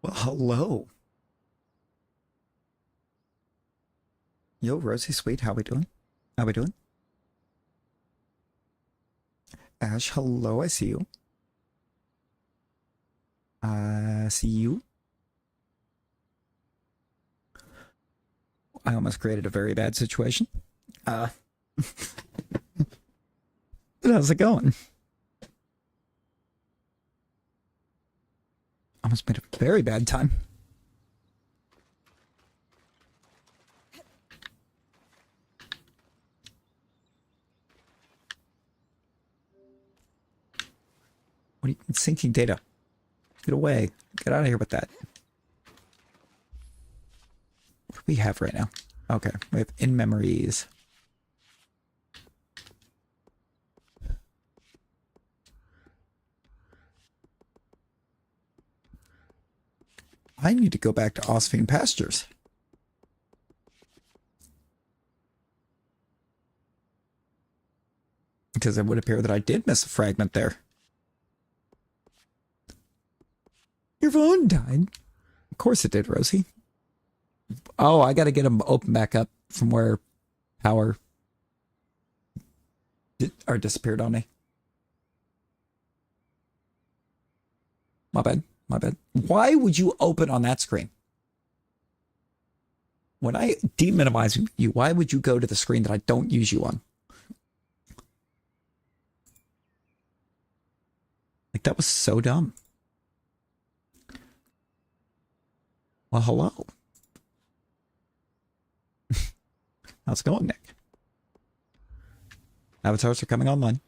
Well, hello. Yo, Rosie Sweet, how we doing? How we doing? Ash, hello, I see you. See you. I almost created a very bad situation. But how's it going? Almost made a very bad time. What are you syncing data? Get away. Get out of here with that. What do we have right now? Okay, we have in memories. I need to go back to Osphine Pastures. Because it would appear that I did miss a fragment there. Your phone died. Of course it did, Rosie. Oh, I gotta get them open back up from where power disappeared on me. My bad. My bad. Why would you open on that screen? When I deminimize you, why would you go to the screen that I don't use you on? Like, that was so dumb. Well, hello. How's it going, Nick? Avatars are coming online.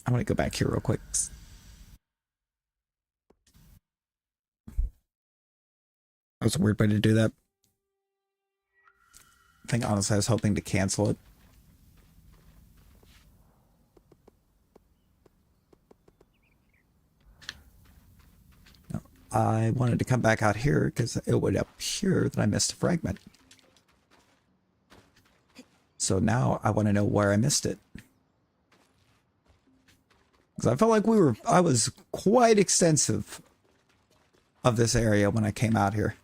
I want to go back here real quick. That was a weird way to do that. I think, honestly, I was hoping to cancel it. No, I wanted to come back out here because it would appear that I missed a fragment. So now I want to know where I missed it. Because I felt like I was quite extensive of this area when I came out here.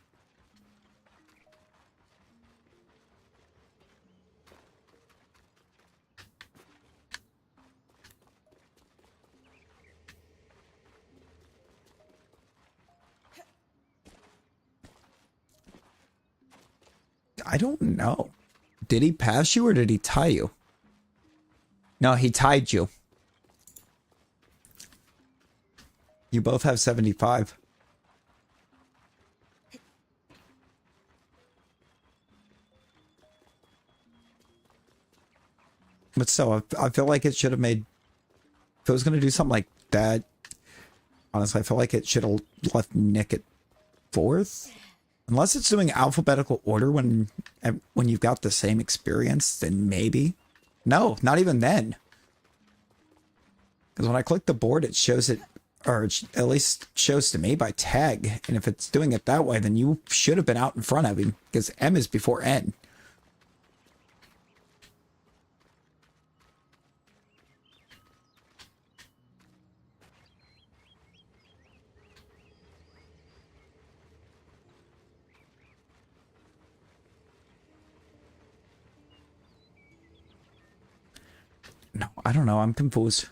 I don't know. Did he pass you or did he tie you? No, he tied you. You both have 75. But still, I feel like it should have made... If it was going to do something like that, honestly, I feel like it should have left Nick at 4th. Unless it's doing alphabetical order when you've got the same experience, then maybe. No, not even then. Because when I click the board, it shows it, or it at least shows to me by tag. And if it's doing it that way, then you should have been out in front of him, because M is before N. No, I don't know. I'm confused.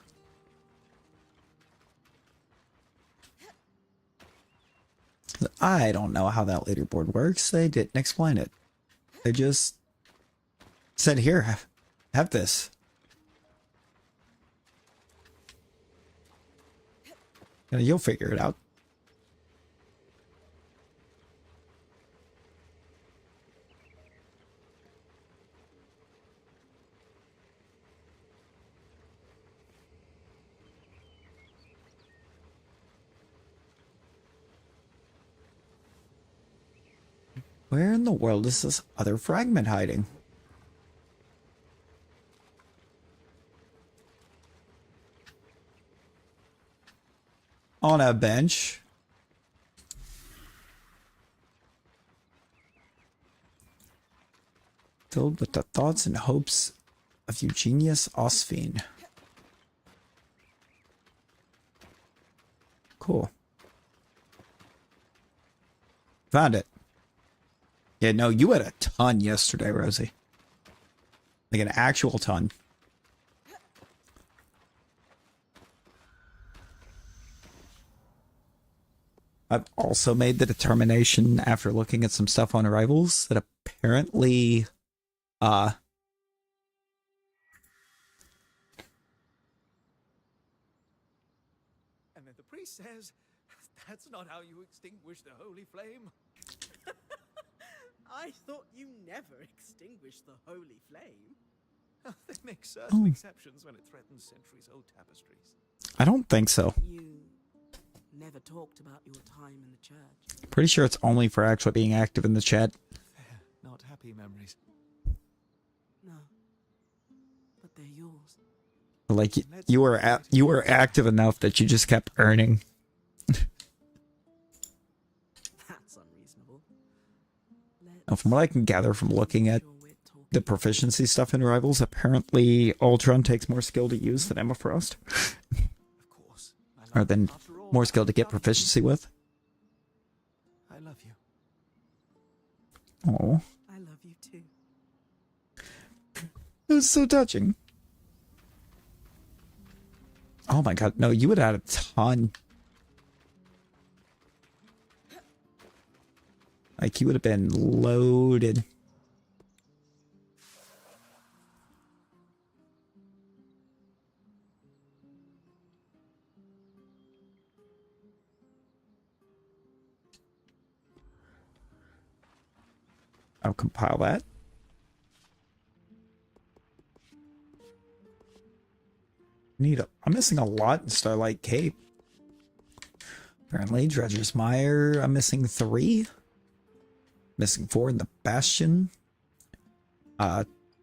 I don't know how that leaderboard works. They didn't explain it. They just said, here, have this. And you'll figure it out. Where in the world is this other fragment hiding? On a bench. Filled with the thoughts and hopes of Eugenius Osphine. cool. Found it. Yeah, no, you had a ton yesterday, Rosie. Like an actual ton. I've also made the determination after looking at some stuff on Arrivals that apparently and then the priest says, that's not how you extinguish the holy flame. I thought you never extinguished the holy flame. They make certain exceptions when it threatens centuries-old tapestries. I don't think so. You never talked about your time in the church. Pretty sure it's only for actually being active in the chat. They're not happy memories. No, but they're yours. Like you were active enough that you just kept earning. That's unreasonable. Now, from what I can gather from looking at the proficiency stuff in Rivals, apparently Ultron takes more skill to use than Emma Frost. Of course. Or than more skill to get proficiency with. I love you. Oh. I love you too. It was so touching. Oh my god, no, you would add a ton. Like, you would have been loaded. I'll compile that. I'm missing a lot in Starlight Cape. Apparently, Dredger's Mire, I'm missing 3. Missing 4 in the Bastion.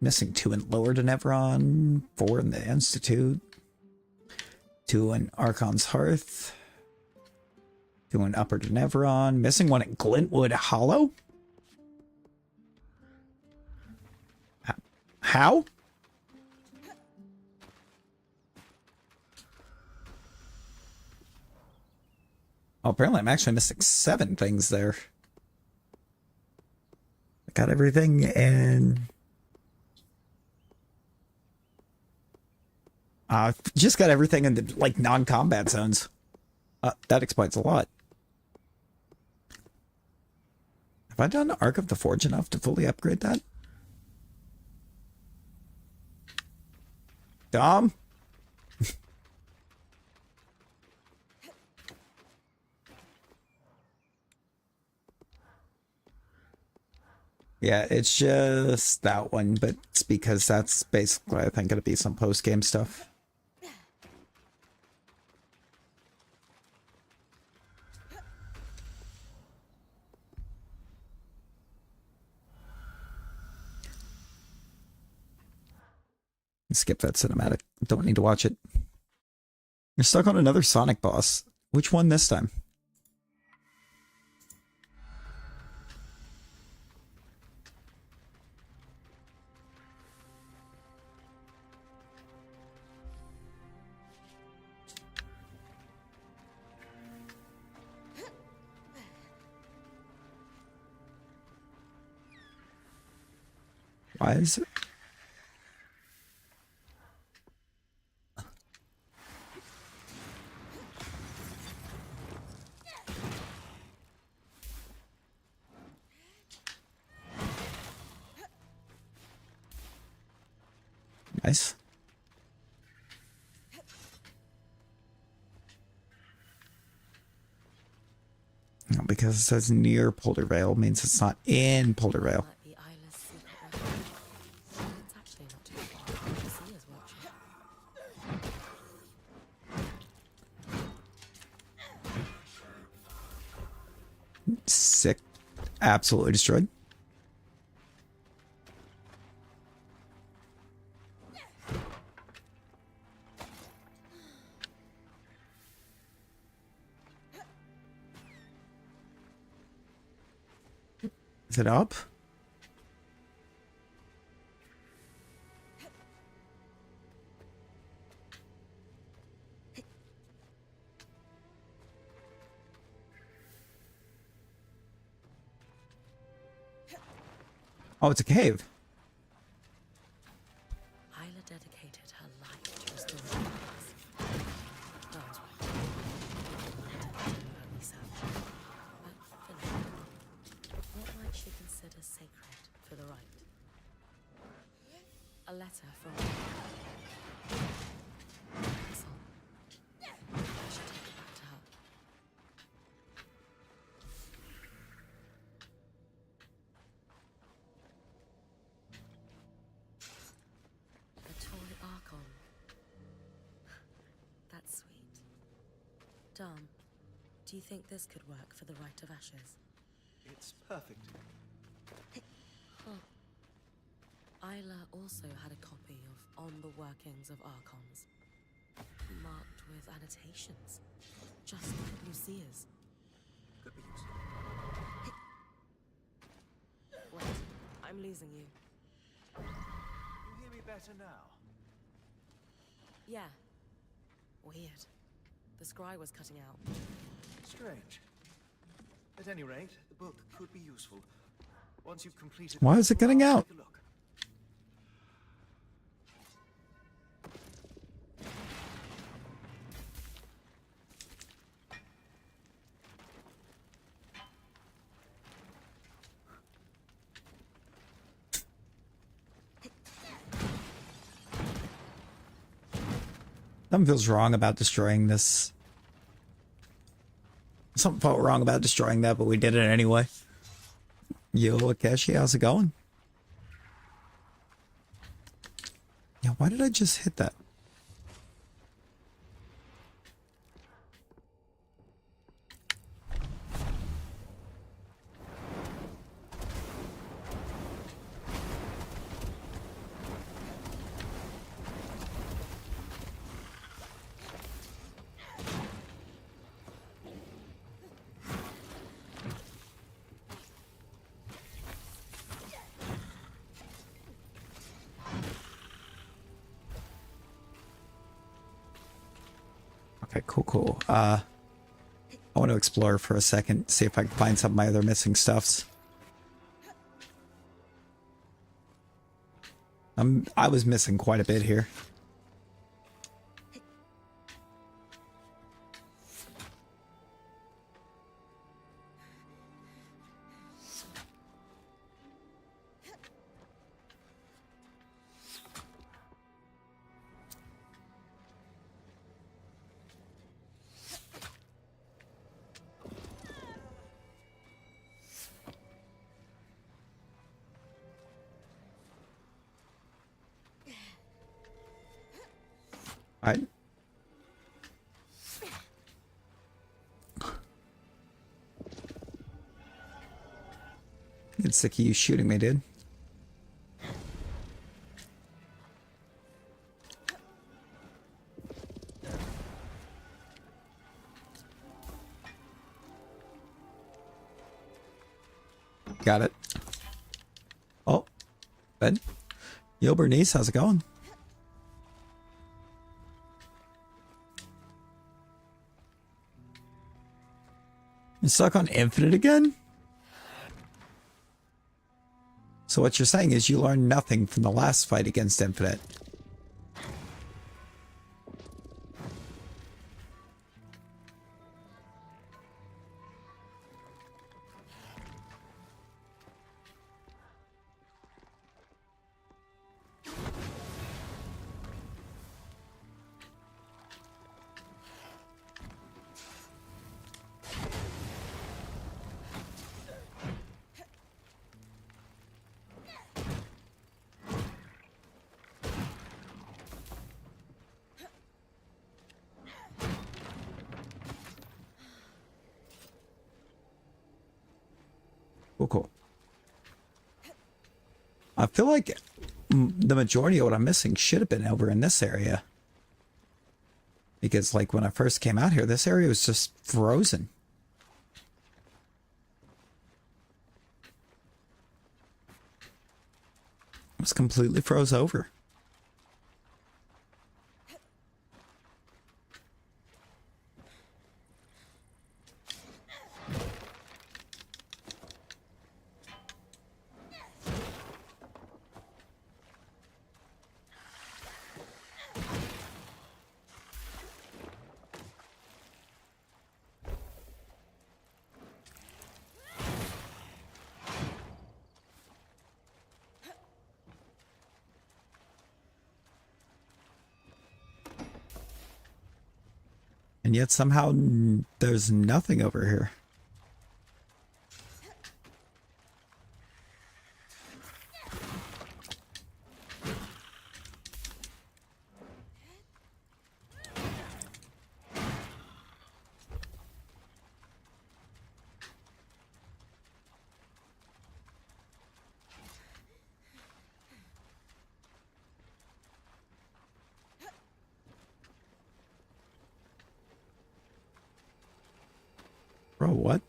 Missing 2 in Lower Denevron. 4 in the Institute. 2 in Archon's Hearth. 2 in Upper Denevron. Missing 1 in Glintwood Hollow. How? Oh, apparently I'm actually missing 7 things there. I got everything and just got everything in the like non-combat zones. That explains a lot. Have I done Arc of the Forge enough to fully upgrade that? Dom? Yeah, it's just that one, but it's because that's basically, I think, going to be some post-game stuff. Skip that cinematic. Don't need to watch it. You're stuck on another Sonic boss. Which one this time? Why is it? Nice. No, because it says near Poldervale means it's not in Poldervale. Sick. Absolutely destroyed. Is it up? Oh, it's a cave. Isla dedicated her life to restoring the past. Darn's right. Only self. But for now, what might she consider sacred for the rite? A letter from Archon. I should take it back to her. A toy Archon. That's sweet. Dom, do you think this could work for the Rite of Ashes? It's perfect. Isla also had a copy of On the Workings of Archons, marked with annotations, just like Lucia's. Could be useful. Wait, I'm losing you. You hear me better now? Yeah. Weird. The scry was cutting out. Strange. At any rate, the book could be useful. Once you've completed... Why is it cutting out? Take a look. Something feels wrong about destroying this. Something felt wrong about destroying that, but we did it anyway. Yo, Akeshi, how's it going? Yeah, why did I just hit that? Okay, cool. I want to explore for a second, see if I can find some of my other missing stuffs. I was missing quite a bit here. Alright. Get sick of you shooting me, dude. Got it. Oh, Ben. Yo, Bernice, how's it going? You're stuck on Infinite again? So what you're saying is you learned nothing from the last fight against Infinite. Cool. I feel like the majority of what I'm missing should have been over in this area. Because, like, when I first came out here, this area was just frozen. It was completely froze over. And yet somehow there's nothing over here. Bro, what?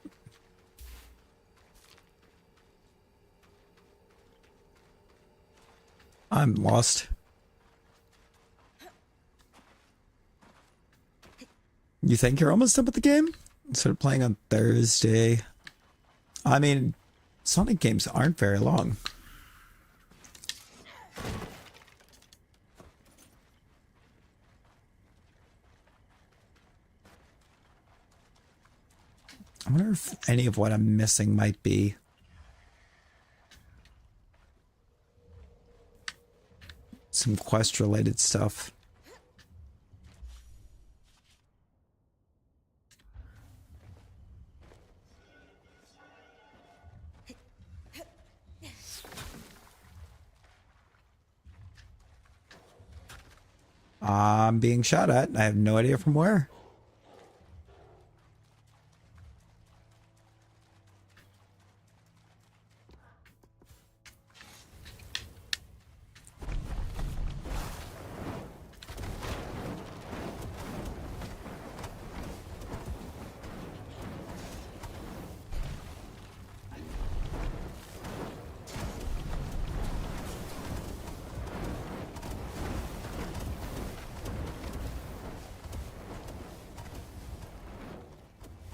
I'm lost. You think you're almost done with the game? Instead of playing on Thursday. I mean, Sonic games aren't very long. I wonder if any of what I'm missing might be some quest related stuff. I'm being shot at. I have no idea from where.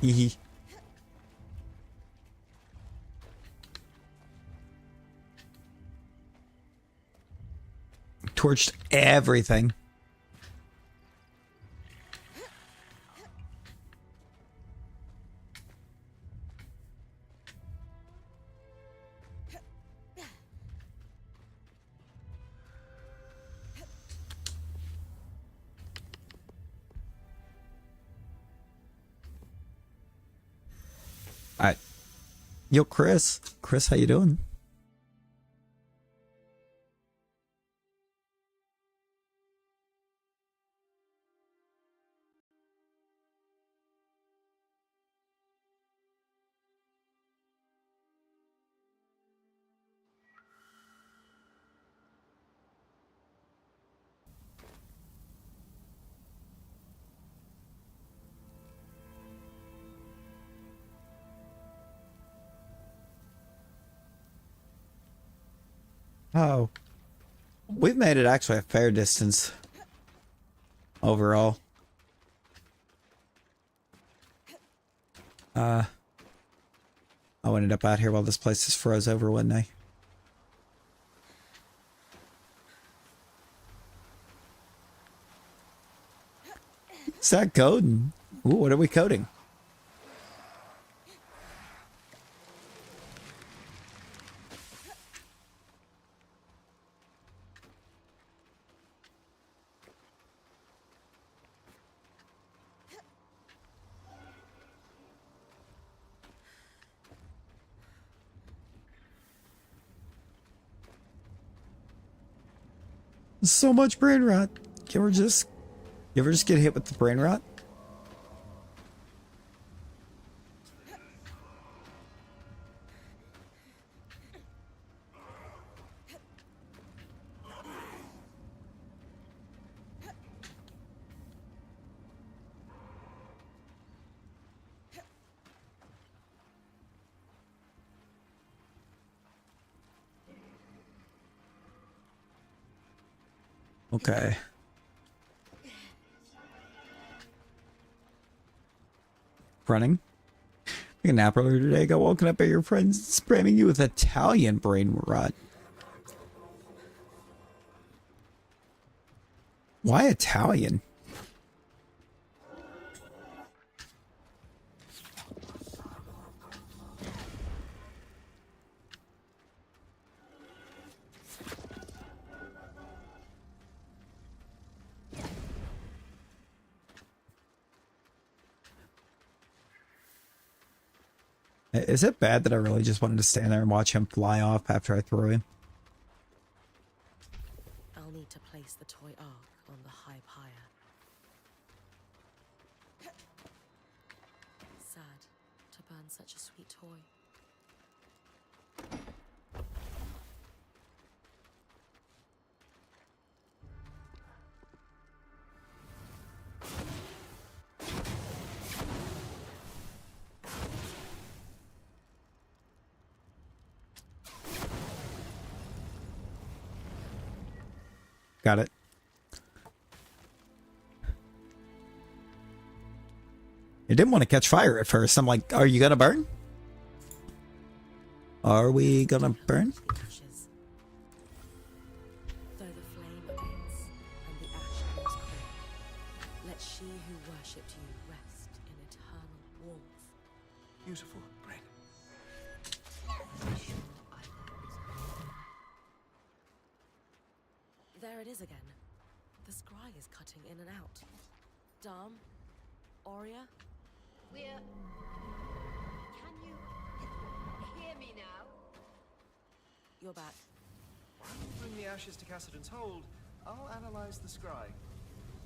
Hee. Torched everything. Alright. Yo, Chris. Chris, how you doing? Oh. We've made it actually a fair distance overall. I ended up out here while this place just froze over one night. Is that coding? Ooh, what are we coding? So much brain rot. You ever just get hit with the brain rot? Okay. Running. Took a nap earlier today. Got woken up by your friends spamming you with Italian brain rot. Why Italian? Is it bad that I really just wanted to stand there and watch him fly off after I threw him? I'll need to place the toy ark on the high pyre. Sad to burn such a sweet toy. Got it. It didn't want to catch fire at first. I'm like, are you gonna burn? Are we gonna burn? Ashes. Though the flame abates and the ash grows cold, let she who worshipped you rest in eternal warmth. Beautiful, Bryn. There it is again. The scry is cutting in and out. Dam, Aurea, Can you hear me now? you're back. Bring the ashes to Cassidon's hold. I'll analyze the scry.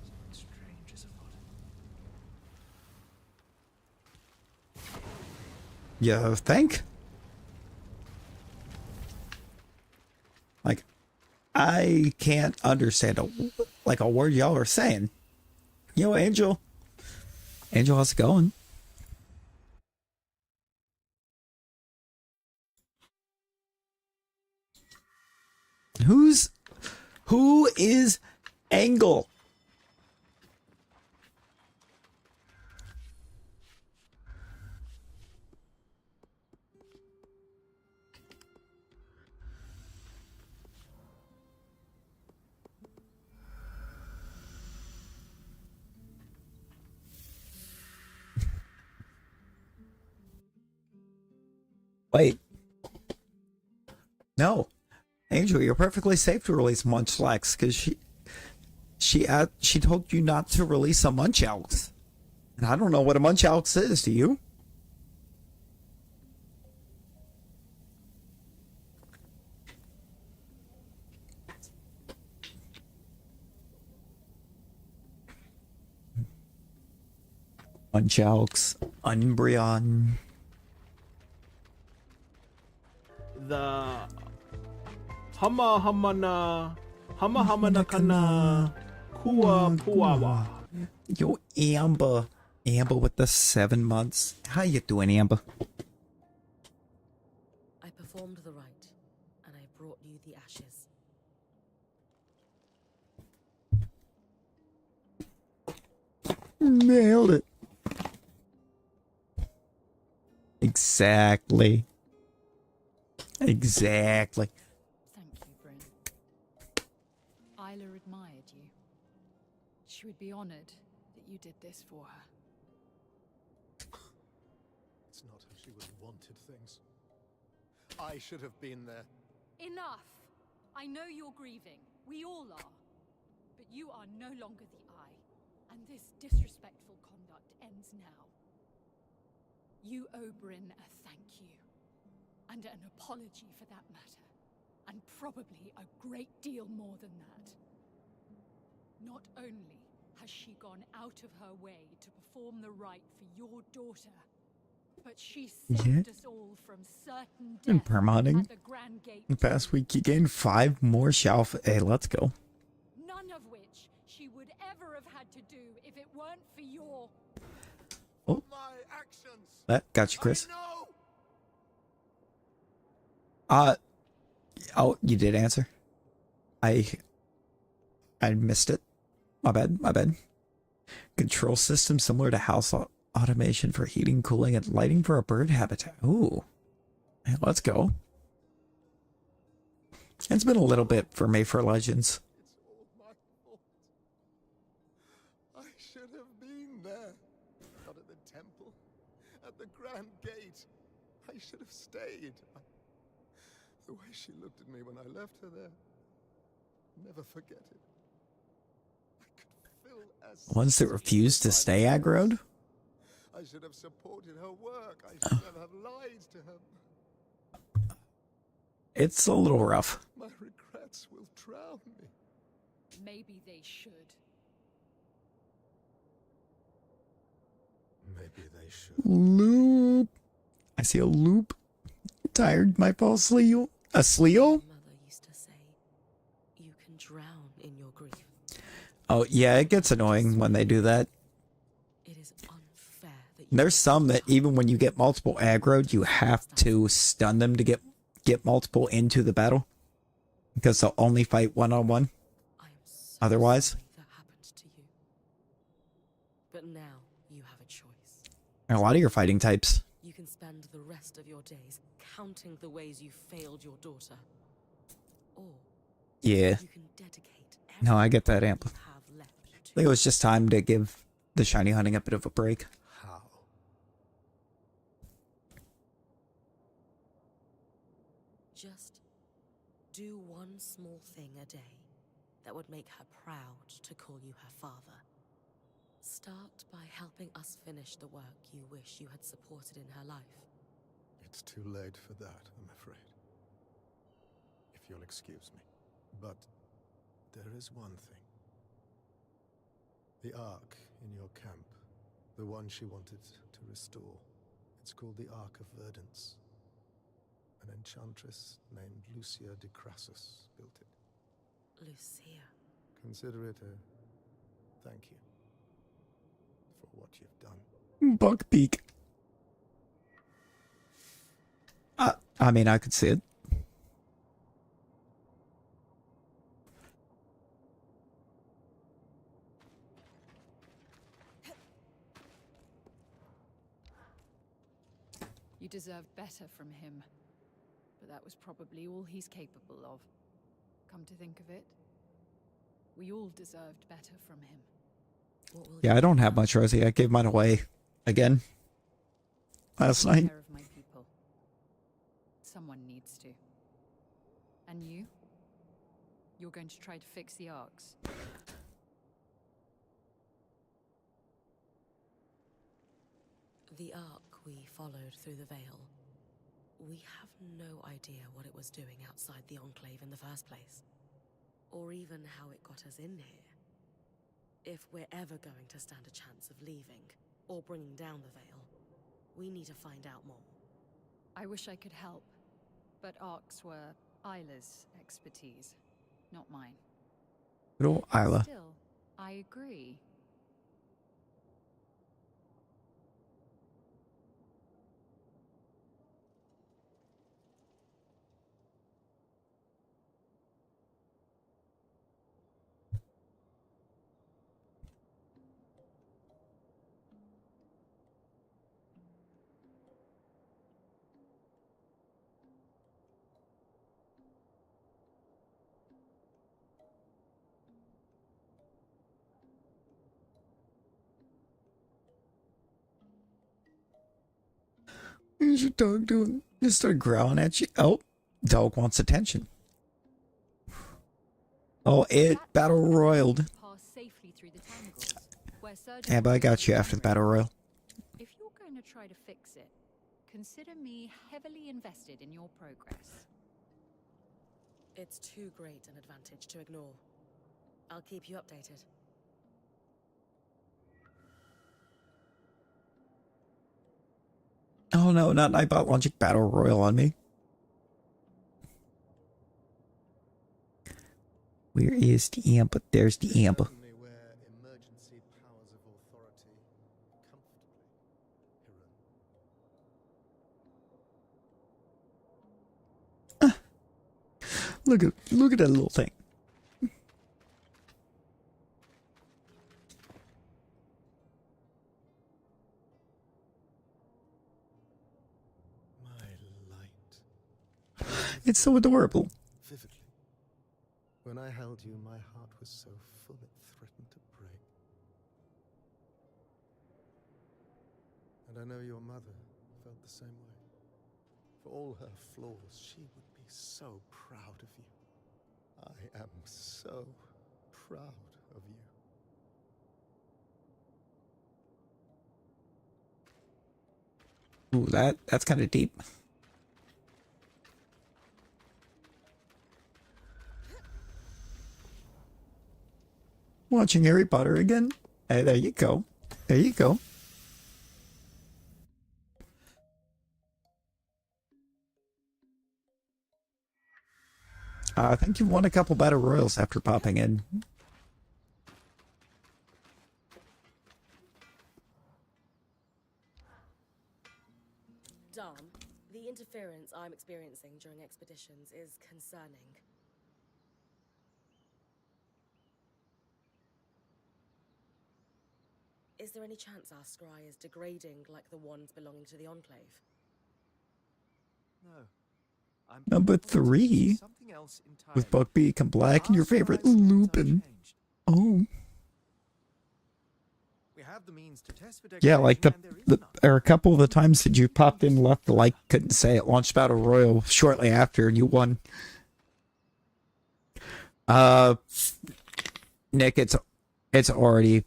Something strange is afoot. You think? Like, I can't understand a word y'all are saying. Yo, Angel. Angel, how's it going? Who is Angle? Wait. No. Angel, you're perfectly safe to release Munchlax because she told you not to release a Munchalx. And I don't know what a Munchalx is, do you? Munchalx, Umbreon. The Hamana Kana Kua Puawa. Yo, Amber. Amber with the 7 months. How you doing, Amber? I performed the rite, and I brought you the ashes. Nailed it. Exactly. Exactly. Thank you, Bryn. Isla admired you. She would be honored that you did this for her. It's not how she would have wanted things. I should have been there. Enough! I know you're grieving. We all are. But you are no longer the Eye, and this disrespectful conduct ends now. You owe Bryn a thank you. And an apology for that matter. And probably a great deal more than that. Not only has she gone out of her way to perform the rite for your daughter, but she saved us all from certain And death permodding. at the Grand Gate. The past week you gained 5 more shelf. Hey, let's go. None of which she would ever have had to do if it weren't for your... Oh, My actions. that got you, Chris. I know. Oh, you did answer. I missed it. My bad. Control system similar to house automation for heating, cooling, and lighting for a bird habitat. Ooh. Hey, let's go. It's been a little bit for me for Legends. It's all my fault. I should have been there. Not at the temple. At the Grand Gate. I should have stayed. The way she looked at me when I left her there. Never forget it. I could feel as Ones that refuse to stay aggroed? I should have supported her work. I should never have lied to her. It's a little rough. My regrets will drown me. Maybe they should. Maybe they should. Loop. I see a loop. Tired might fall asleep. A Sleo? Mother used to say, you can drown in your grief. Oh, yeah, it gets annoying when they do that. It is unfair that you There's some that even when you get multiple aggroed, you have to stun them to get multiple into the battle. Because they'll only fight one-on-one. I am so Otherwise. sorry that happened to you. But now you have a choice. And a lot of your fighting types. You can spend the rest of your days counting the ways you failed your daughter. Or Yeah. you can dedicate No, I get that amp. everything you have left I think it was just time to give the shiny hunting a bit of a break. How? Just do one small thing a day that would make her proud to call you her father. Start by helping us finish the work you wish you had supported in her life. It's too late for that, I'm afraid. If you'll excuse me. But there is one thing. The Ark in your camp, the one she wanted to restore. It's called the Ark of Verdance. An enchantress named Lucia de Crassus built it. Lucia. Consider it a thank you for what you've done. Buckbeak. I mean, I could see it. You deserved better from him. But that was probably all he's capable of. Come to think of it, we all deserved better from him. What will Yeah, you I don't do have now? much, Rosie. I gave mine away again last Take night. care of my people. Someone needs to. And you? You're going to try to fix the arcs. The Ark we followed through the Veil. We have no idea what it was doing outside the Enclave in the first place. Or even how it got us in here. If we're ever going to stand a chance of leaving, or bringing down the Veil, we need to find out more. I wish I could help, but arcs were Isla's expertise, not mine. Good old Isla. Still, I agree. What is your dog doing? Just started growling at you. Oh, dog wants attention. Oh, it battle royaled. Pass safely through the tangles, where Yeah, but I got you after the battle royal. If you're going to try to fix it, consider me heavily invested in your progress. It's too great an advantage to ignore. I'll keep you updated. Oh no, not Nightbot launching battle royal on me. Where is the amp? There's the amp. Certainly where emergency powers of authority comfortably. Look at that little thing. My light. It's so adorable. Vividly. When I held you, my heart was so full it threatened to break. And I know your mother felt the same way. For all her flaws, she would be so proud of you. I am so proud of you. Ooh, that's kind of deep. Watching Harry Potter again. Hey, there you go. There you go. I think you've won a couple battle royals after popping in. Dom, the interference I'm experiencing during expeditions is concerning. Is there any chance our scry is degrading like the ones belonging to the Enclave? No. I'm Number 3. something else entirely. With Buckbeak become black and your favorite Our scries Lupin. unchanged. Oh. We have the means to test for Yeah, like degradation, and there is none. there are a couple of the times that you popped in, left the like, couldn't say it, launched Battle Royal shortly after, and you won. Nick, it's already,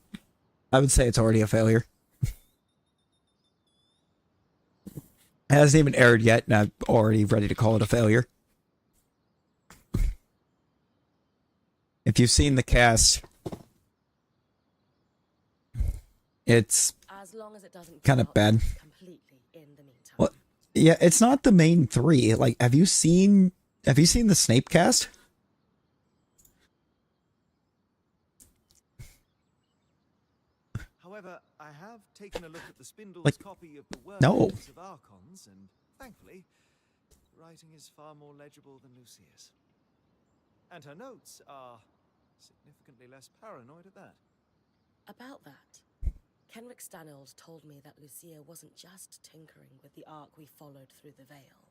I would say it's already a failure. It hasn't even aired yet, and I'm already ready to call it a failure. If you've seen the cast, it's As long as it doesn't kind of bad. completely in the meantime. Well, yeah, it's not the main 3. Like, have you seen the Snape cast? However, I have taken a look at the Spindle's Like, copy of the no. words of Archons, and thankfully, writing is far more legible than Lucia's. And her notes are significantly less paranoid at that. About that, Kenrick Stanold told me that Lucia wasn't just tinkering with the arc we followed through the Veil.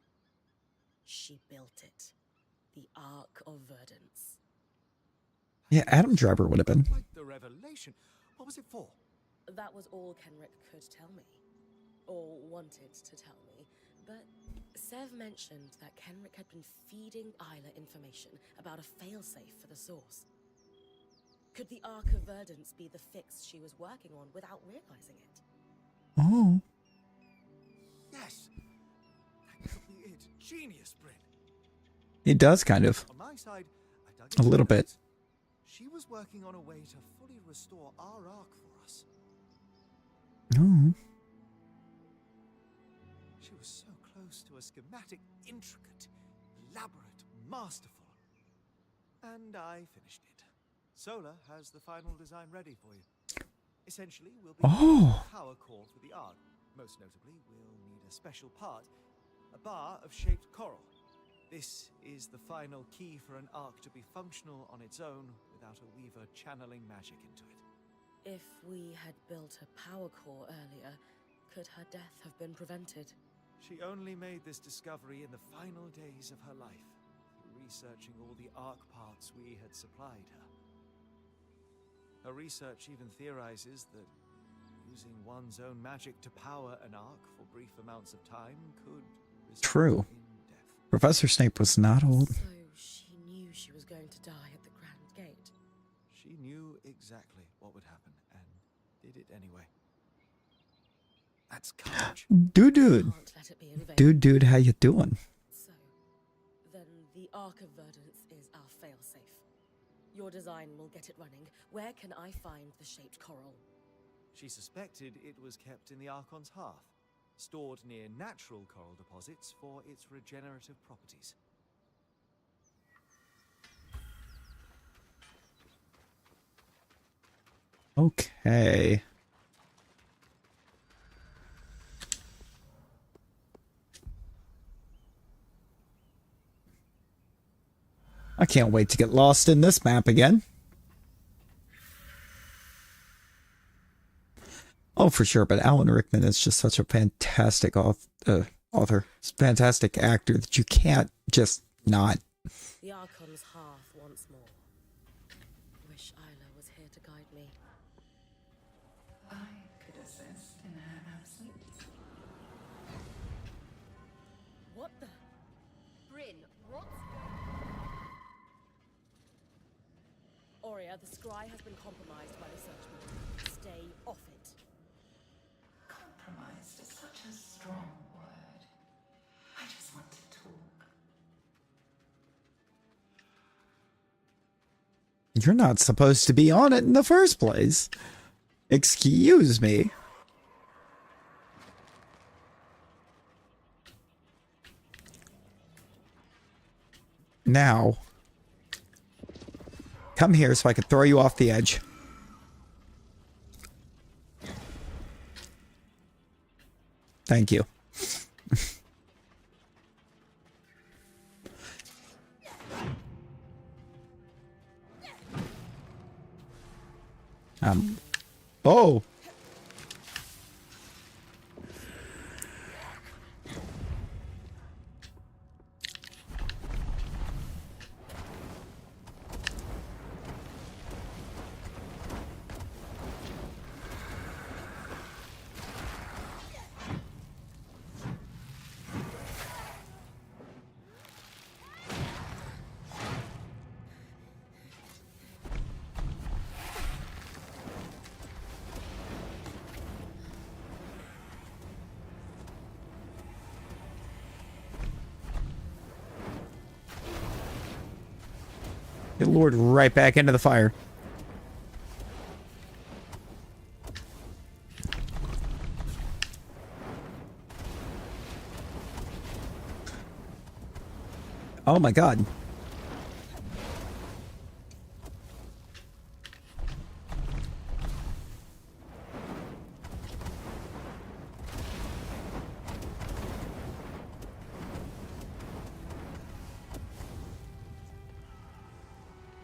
She built it. The Ark of Verdance. Yeah, Adam Driver would have been. Quite the revelation. What was it for? That was all Kenrick could tell me. Or wanted to tell me. But Sev mentioned that Kenrick had been feeding Isla information about a failsafe for the source. Could the Ark of Verdance be the fix she was working on without realizing it? Oh. Yes. That could be it. Genius, Bryn. It does, kind of. On my side, I dug A into little the bit. notes. She was working on a way to fully restore our Ark for us. Oh. She was so close to a schematic, intricate, elaborate, masterful. And I finished it. Solar has the final design ready for you. Essentially, we'll be Oh. a power core for the Ark. Most notably, we'll need a special part, a bar of shaped coral. This is the final key for an Ark to be functional on its own without a weaver channeling magic into it. If we had built a power core earlier, could her death have been prevented? She only made this discovery in the final days of her life, researching all the Ark parts we had supplied her. Her research even theorizes that using one's own magic to power an Ark for brief amounts of time could result True. in death. Professor Snape was not old. So she knew she was going to die at the Grand Gate. She knew exactly what would happen and did it anyway. That's courage. Dude. Can't let it be in vain. Dude, how you doing? So, then the Ark of Verdance is our failsafe. Your design will get it running. Where can I find the shaped coral? She suspected it was kept in the Archon's hearth, stored near natural coral deposits for its regenerative properties. Okay. I can't wait to get lost in this map again. Oh, for sure, but Alan Rickman is just such a fantastic author. Fantastic actor that you can't just not. The Archon's hearth once more. Wish Isla was here to guide me. I could assist in her absence. What the? Bryn, what's Aurea, the scry has been compromised by the Surgeborn. Stay off it. Compromised is such a strong You're not supposed to be on it in the first place. Excuse me. Now, come here so I can throw you off the edge. Thank you. Oh. Get lured right back into the fire. Oh my god.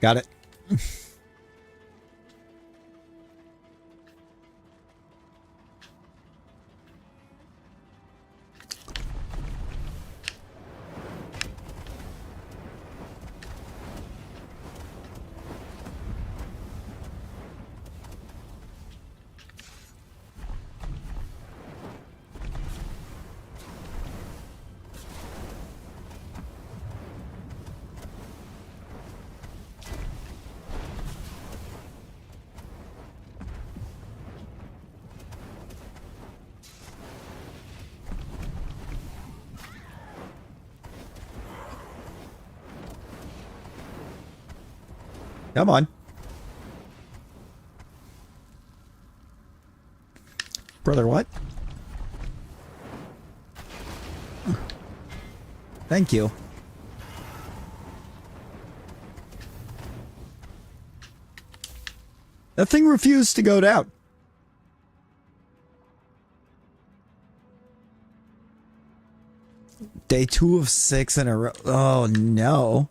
Got it. Come on. Brother, what? Thank you. That thing refused to go down. Day 2 of 6 in a row. Oh, no.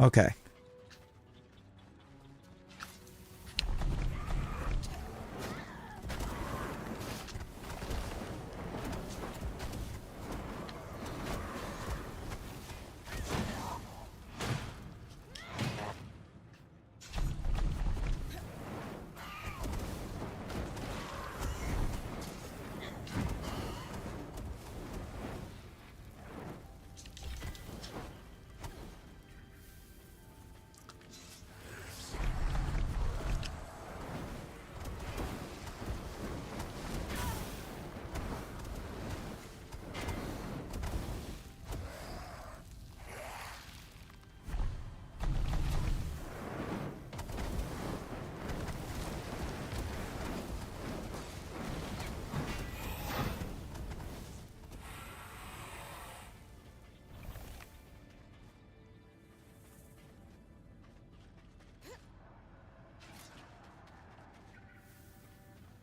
Okay.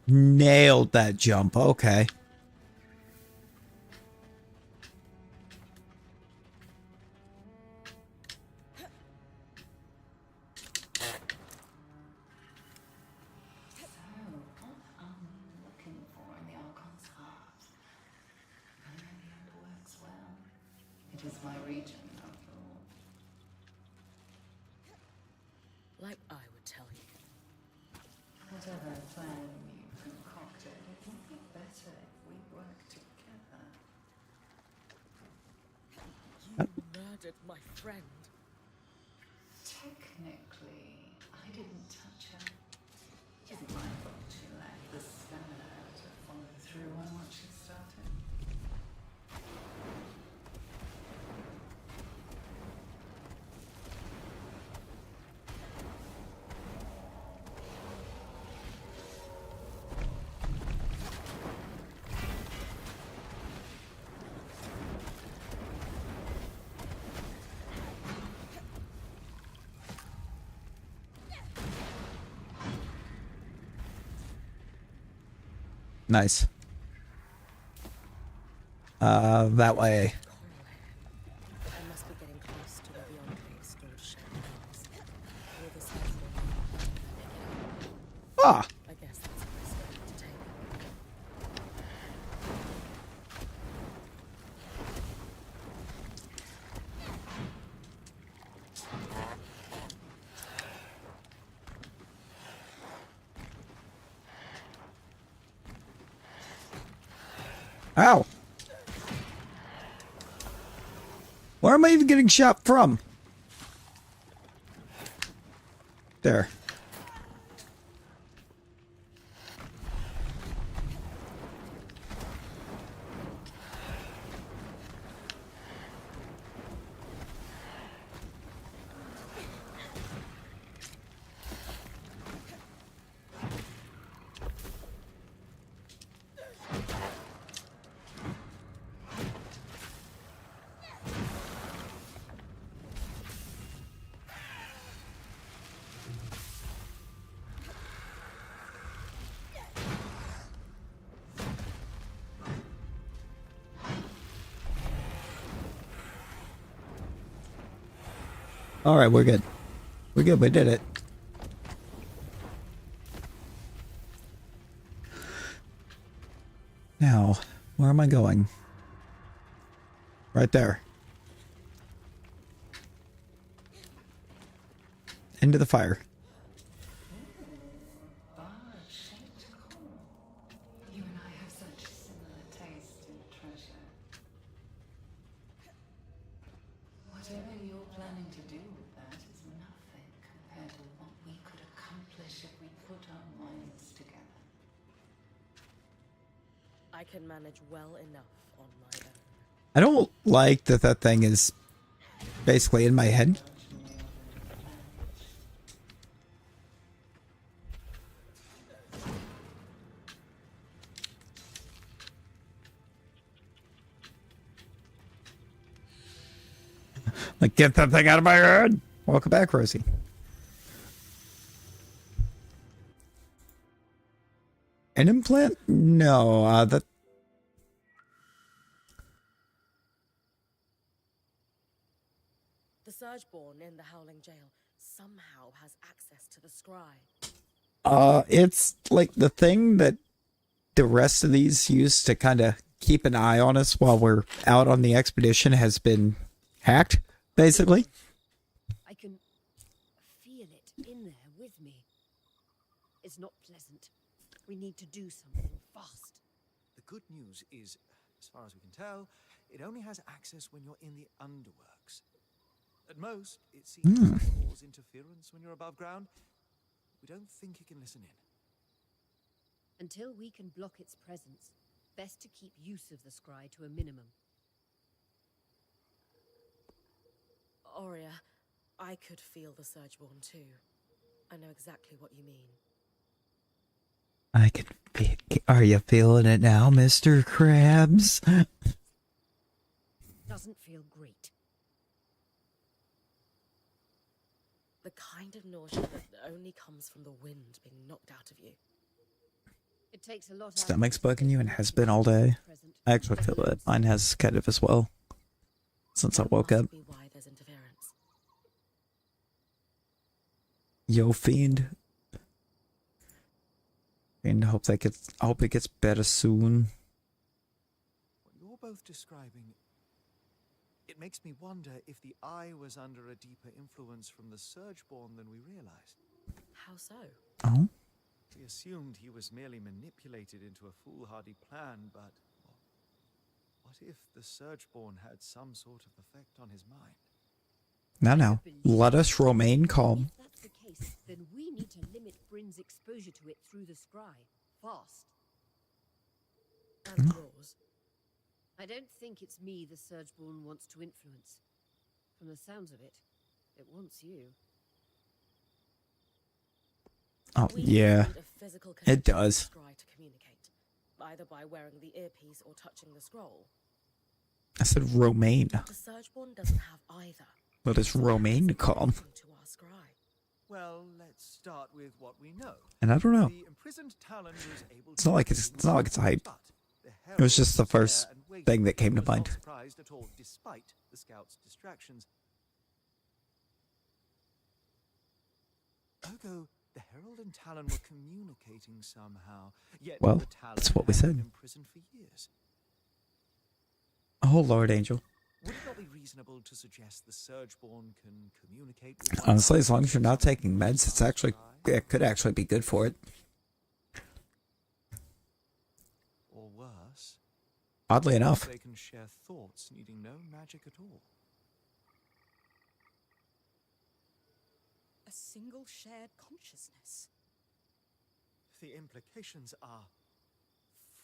Nailed that jump. Okay. Looking for in the Archon's heart. Apparently it works well. It is my region, after all. Like I would tell you. Whatever plan you concocted, it would be better if we work together. murdered my friend. Technically, I didn't touch her. It isn't my fault she lacked the stamina to follow through on what she started. Nice. That way. I must be getting close to where the Enclave stored shadows. All this has been Ah! I guess that's a risk I have to take. Ow! Where am I even getting shot from? There. All right, we're good. We're good. We did it. Now, where am I going? Right there. Into the fire. You and I have such similar taste in treasure. Whatever you're planning to do with that is nothing compared to what we could accomplish if we put our minds together. I can manage well enough on my own. I don't like that that thing is basically in my head. Like, get that thing out of my head! Welcome back, Rosie. An implant? No, that... The Surgeborn in the Howling Jail somehow has access to the scry. It's like the thing that the rest of these use to kind of keep an eye on us while we're out on the expedition has been hacked, basically. I can feel it in there with me. It's not pleasant. We need to do something fast. The good news is, as far as we can tell, it only has access when you're in the underworks. At most, it seems to cause interference when you're above ground. We don't think it can listen in. Until we can block its presence, best to keep use of the scry to a minimum. Aurea, I could feel the Surgeborn too. I know exactly what you mean. I can be... Are you feeling it now, Mr. Krabs? Doesn't feel great. The kind of nausea that only comes from the wind being knocked out of you. It takes a lot. Stomach's bugging you and has been all day. I actually feel it. Mine has kind of as well. Since I woke up. That must be why there's interference. Yo, fiend. And I hope it gets better soon. What you're both describing, it makes me wonder if the Eye was under a deeper influence from the Surgeborn than we realized. How so? Oh? We assumed he was merely manipulated into a foolhardy plan, but what if the Surgeborn had some sort of effect on his mind? No. Let us remain calm. If that's the case, then we need to limit Bryn's exposure to it through the scry. Fast. And yours. I don't think it's me the Surgeborn wants to influence. From the sounds of it, it wants you. Oh, We yeah. need a physical It connection to the does. scry to communicate, either by wearing the earpiece or touching the scroll. I said Romaine. The Surgeborn doesn't have either. Let us Romaine calm. To our scry. Well, let's start with what we know. And I don't know. The imprisoned Talon was able It's not like it's a hype. but the It was just the Herald was first there and waiting. thing that came to Was not mind. surprised at all, despite the scouts' distractions. Ergo, the Herald and Talon were communicating somehow. Yet Well, the Talon that's what we had said. been imprisoned for years. Oh, Lord Angel. Would it not be reasonable to suggest the Surgeborn can communicate with one Honestly, as another long as you're not through taking meds, it's our actually, scry? it could actually be good for it. Or worse, Oddly enough. they can share thoughts needing no magic at all. A single shared consciousness. The implications are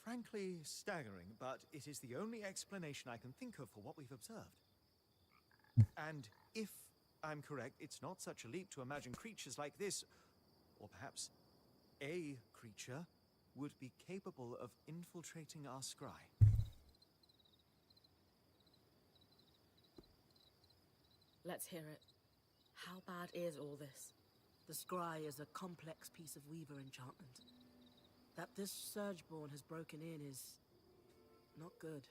frankly staggering, but it is the only explanation I can think of for what we've observed. And if I'm correct, it's not such a leap to imagine creatures like this, or perhaps a creature, would be capable of infiltrating our scry. Let's hear it. How bad is all this? The scry is a complex piece of Weaver enchantment. That this Surgeborn has broken in is not good.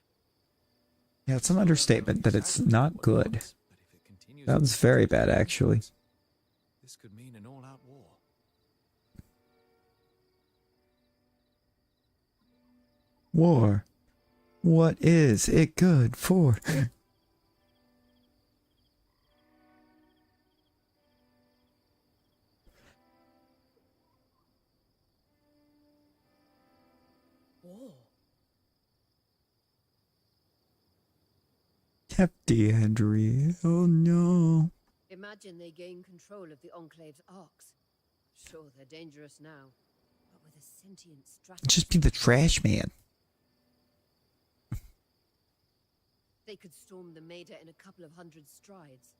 Yeah, it's an understatement that it's not good. But if it continues Sounds very bad, actually. this could mean an all-out war. War. What is it good for? War. Hefty Henry. Oh no. Imagine they gain control of the Enclave's arcs. Sure, they're dangerous now, but with a sentient strategy. Just be the trash man. They could storm the Maida in a couple of hundred strides.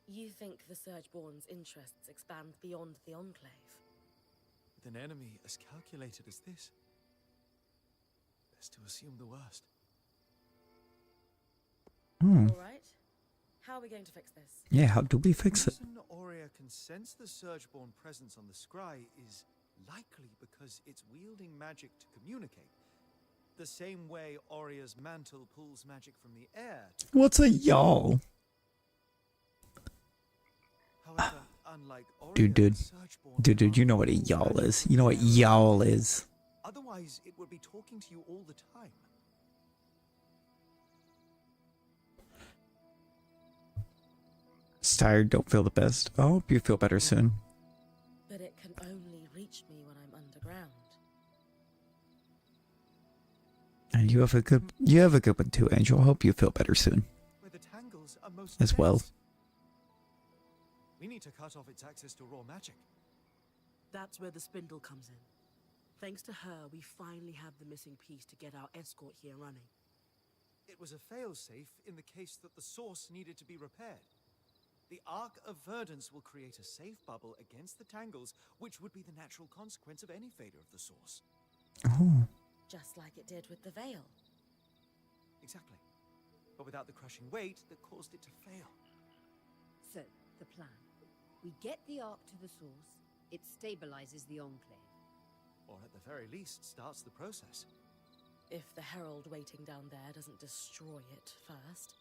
You think the Surgeborn's interests expand beyond the Enclave? With an enemy as calculated as this, best to assume the worst. Hmm. All right. How are we going to fix this? Yeah, how do we fix The it? reason Aurea can sense the Surgeborn presence on the scry is likely because it's wielding magic to communicate. The same way Aurea's mantle pulls magic from the air. What's a y'all? However, unlike Aurea, Dude, the Surgeborn Dude, you can't know what a pull y'all magic is. from You know the what air. y'all is. Otherwise, it would be talking to you all the time. It's tired, don't feel the best. I hope you feel better soon. But it can only reach me when I'm underground. And you have a good one too, Angel. I hope you feel better soon. Where the tangles are most As well. dense. We need to cut off its access to raw magic. That's where the spindle comes in. Thanks to her, we finally have the missing piece to get our escort here running. It was a failsafe in the case that the source needed to be repaired. The Ark of Verdance will create a safe bubble against the tangles, which would be the natural consequence of any failure of the source. Oh. Just like it did with the Veil. Exactly. But without the crushing weight that caused it to fail. So, the plan. We get the Ark to the source, it stabilizes the Enclave. Or at the very least, starts the process. If the Herald waiting down there doesn't destroy it first,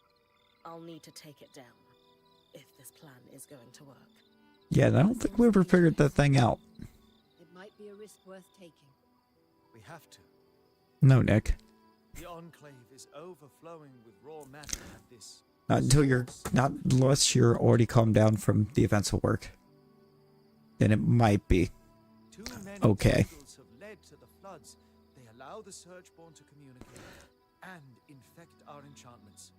I'll need to take it down. If this plan is going to work. Yeah, and I don't think we ever figured that thing out. It might be a risk worth taking. We have to. No, Nick. The Enclave is overflowing with raw matter at this. Not unless you're already calmed down from the events of work. Then it might be. Too many Okay. tangles have led to the floods. They allow the Surgeborn to communicate and infect our enchantments.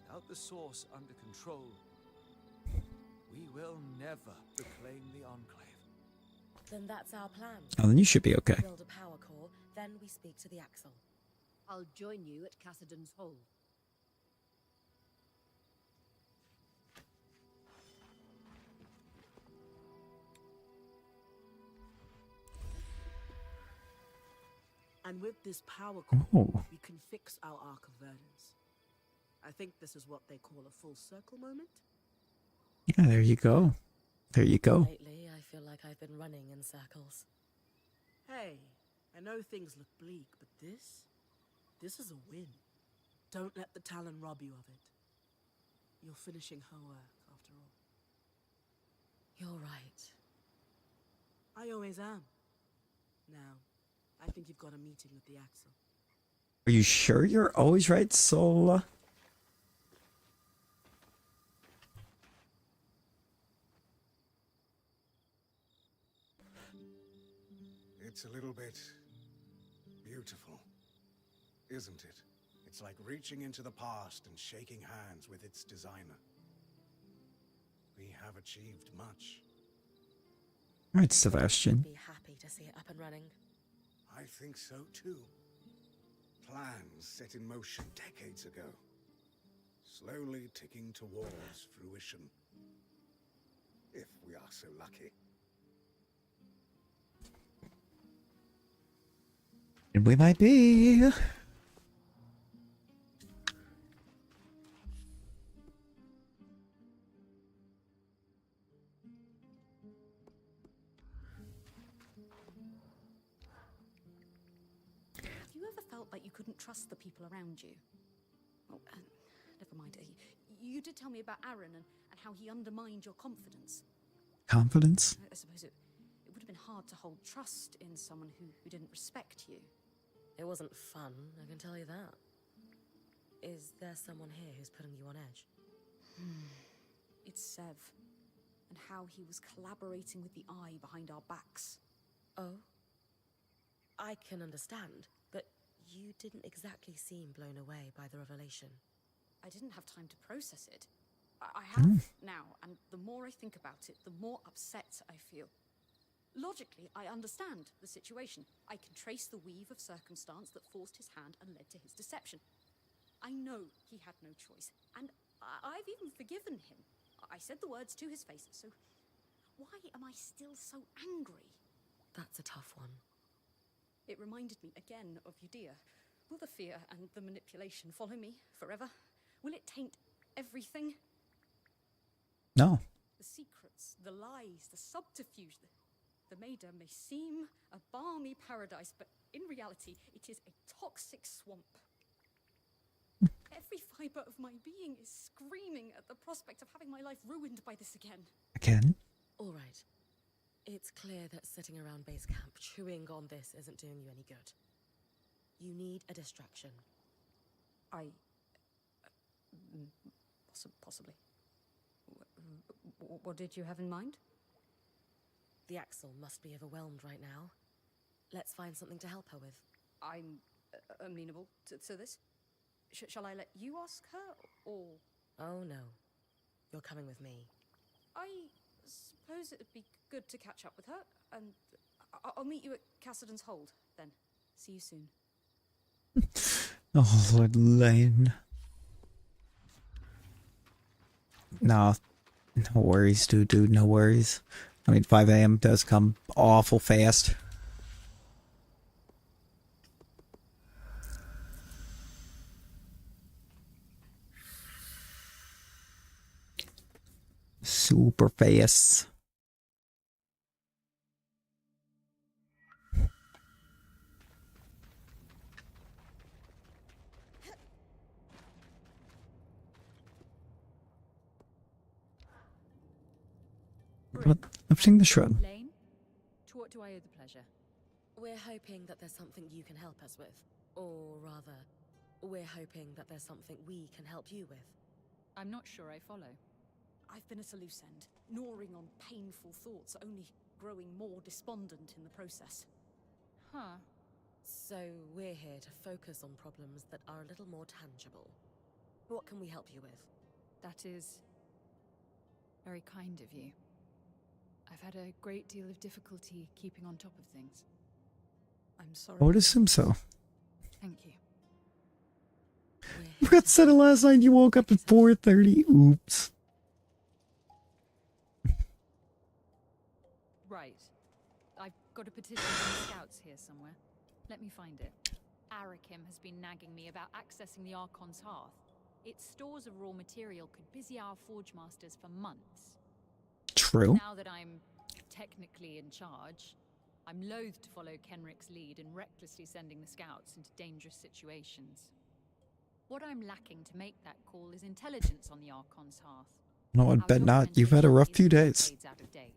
Without the source under control, we will never reclaim the Enclave. Then that's our plan. Oh, then you should be okay. Build a power core, then we speak to the Axle. I'll join you at Cassidon's Hole. And with this power core, Oh. we can fix our Arc of Verdance. I think this is what they call a full circle moment. Yeah, there you go. There you go. Lately, I feel like I've been running in circles. Hey, I know things look bleak, but this is a win. Don't let the Talon rob you of it. You're finishing her work, after all. You're right. I always am. Now, I think you've got a meeting with the Axle. Are you sure you're always right, Sola? It's a little bit beautiful, isn't it? It's like reaching into the past and shaking hands with its designer. We have achieved much. All right, Sebastian. Be happy to see it up and running. I think so too. Plans set in motion decades ago, slowly ticking towards fruition. If we are so lucky. And we might be. Have you ever felt like you couldn't trust the people around you? Oh, never mind. You did tell me about Aaron and how he undermined your confidence. Confidence? I suppose it would have been hard to hold trust in someone who didn't respect you. It wasn't fun, I can tell you that. Is there someone here who's putting you on edge? It's Sev, and how he was collaborating with the Eye behind our backs. Oh? I can understand, but you didn't exactly seem blown away by the revelation. I didn't have time to process it. I have now, and the more I think about it, the more upset I feel. Logically, I understand the situation. I can trace the weave of circumstance that forced his hand and led to his deception. I know he had no choice, and I've even forgiven him. I said the words to his face, so why am I still so angry? That's a tough one. It reminded me again of Udea. Will the fear and the manipulation follow me forever? Will it taint everything? No. The secrets, the lies, the subterfuge. The Maida may seem a balmy paradise, but in reality, it is a toxic swamp. Every fiber of my being is screaming at the prospect of having my life ruined by this again. Again? All right. It's clear that sitting around base camp chewing on this isn't doing you any good. You need a distraction. Possibly. What did you have in mind? The Axle must be overwhelmed right now. Let's find something to help her with. I'm amenable to this. Shall I let you ask her, or...? Oh no. You're coming with me. I suppose it would be good to catch up with her, and I'll meet you at Cassidon's Hold, then. See you soon. Oh, Lord Lane. No. No worries, dude. No worries. I mean, 5 a.m. does come awful fast. Super fast. But I've seen the shroud. Lane, to what do I owe the pleasure? We're hoping that there's something you can help us with. Or rather, we're hoping that there's something we can help you with. I'm not sure I follow. I've been at a loose end, gnawing on painful thoughts, only growing more despondent in the process. So we're here to focus on problems that are a little more tangible. What can we help you with? That is very kind of you. I've had a great deal of difficulty keeping on top of things. I'm sorry. I would assume so. Thank you. I forgot to say it last night. You woke up at 4:30. Oops. Right. I've got a petition from the scouts here somewhere. Let me find it. Archon has been nagging me about accessing the Archon's hearth. Its stores of raw material could busy our forge masters for months. True. Now that I'm technically in charge, I'm loath to follow Kenrick's lead in recklessly sending the scouts into dangerous situations. What I'm lacking to make that call is intelligence on the Archon's hearth. No, I bet not. You've had a rough few days. Out of date.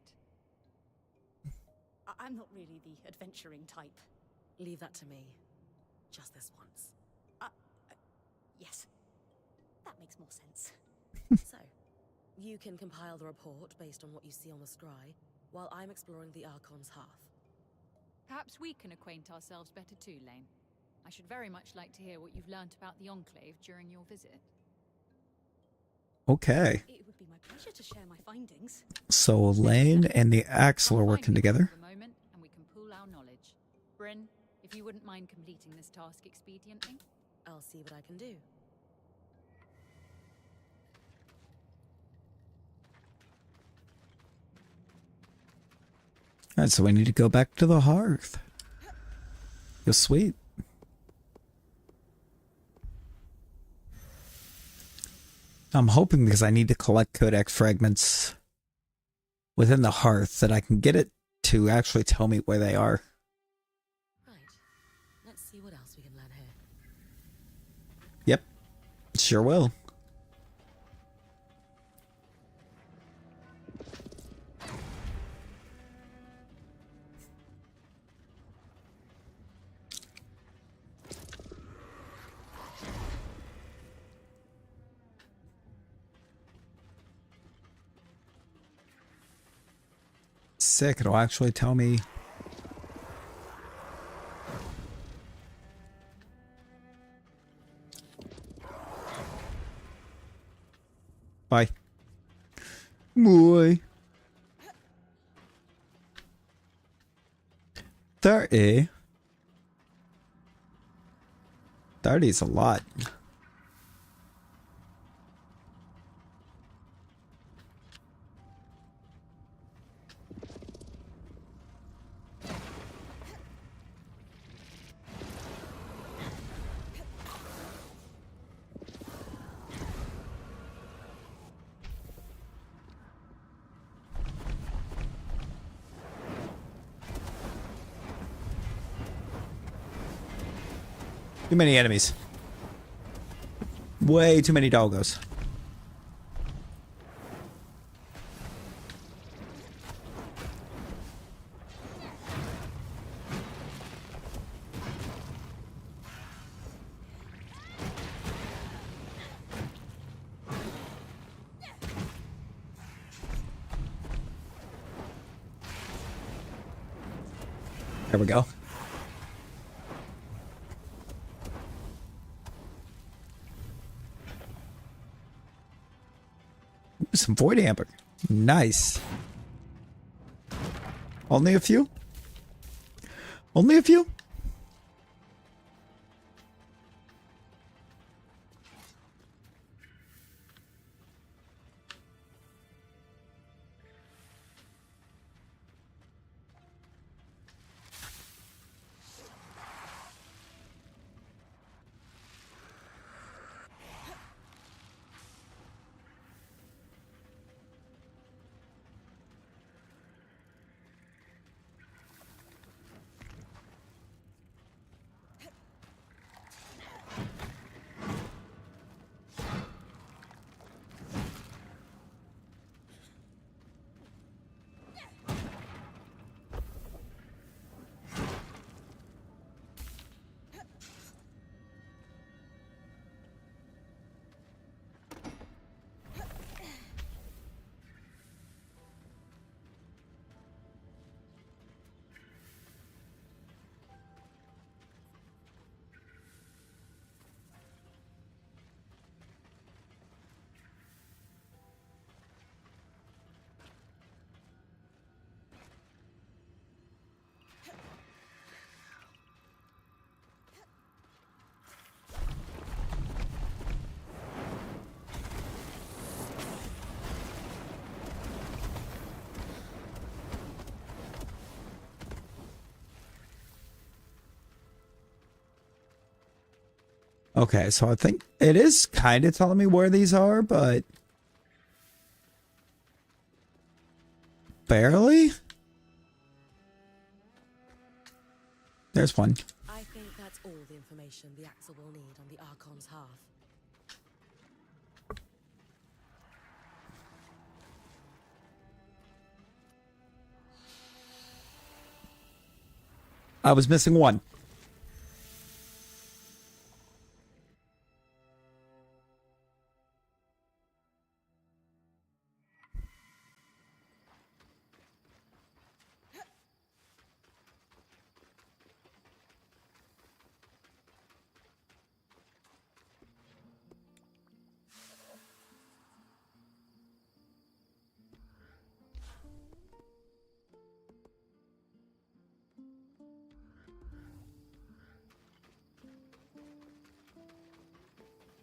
I'm not really the adventuring type. Leave that to me. Just this once. Yes. That makes more sense. So, you can compile the report based on what you see on the scry, while I'm exploring the Archon's hearth. Perhaps we can acquaint ourselves better too, Lane. I should very much like to hear what you've learnt about the Enclave during your visit. Okay. It would be my pleasure to share my findings. So Lane and the Axel are working together. For a moment, and we can pool our knowledge. Bryn, if you wouldn't mind completing this task expediently. I'll see what I can do. Alright, so we need to go back to the hearth. You're sweet. I'm hoping, because I need to collect codex fragments within the hearth, that I can get it to actually tell me where they are. Right. Let's see what else we can learn here. Yep. Sure will. Sick, it'll actually tell me. Bye. Boy. 30. 30 is a lot. Too many enemies. Way too many doggos. There we go. Some void amber. Nice. Only a few? Only a few? Okay, so I think it is kind of telling me where these are, but barely. There's one. I think that's all the information the Axel will need on the Archon's hearth. I was missing one.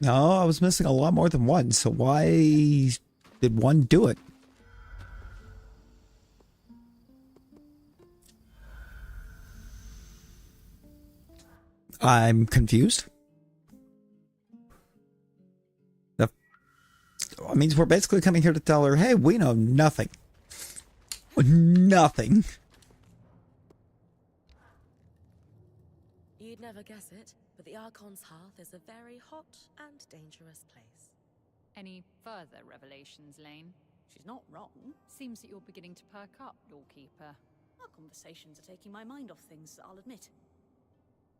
No, I was missing a lot more than one, so why did one do it? I'm confused. That means we're basically coming here to tell her, hey, we know nothing. Nothing. You'd never guess it, but the Archon's hearth is a very hot and dangerous place. Any further revelations, Lane? She's not wrong. Seems that you're beginning to perk up, Doorkeeper. Our conversations are taking my mind off things, I'll admit.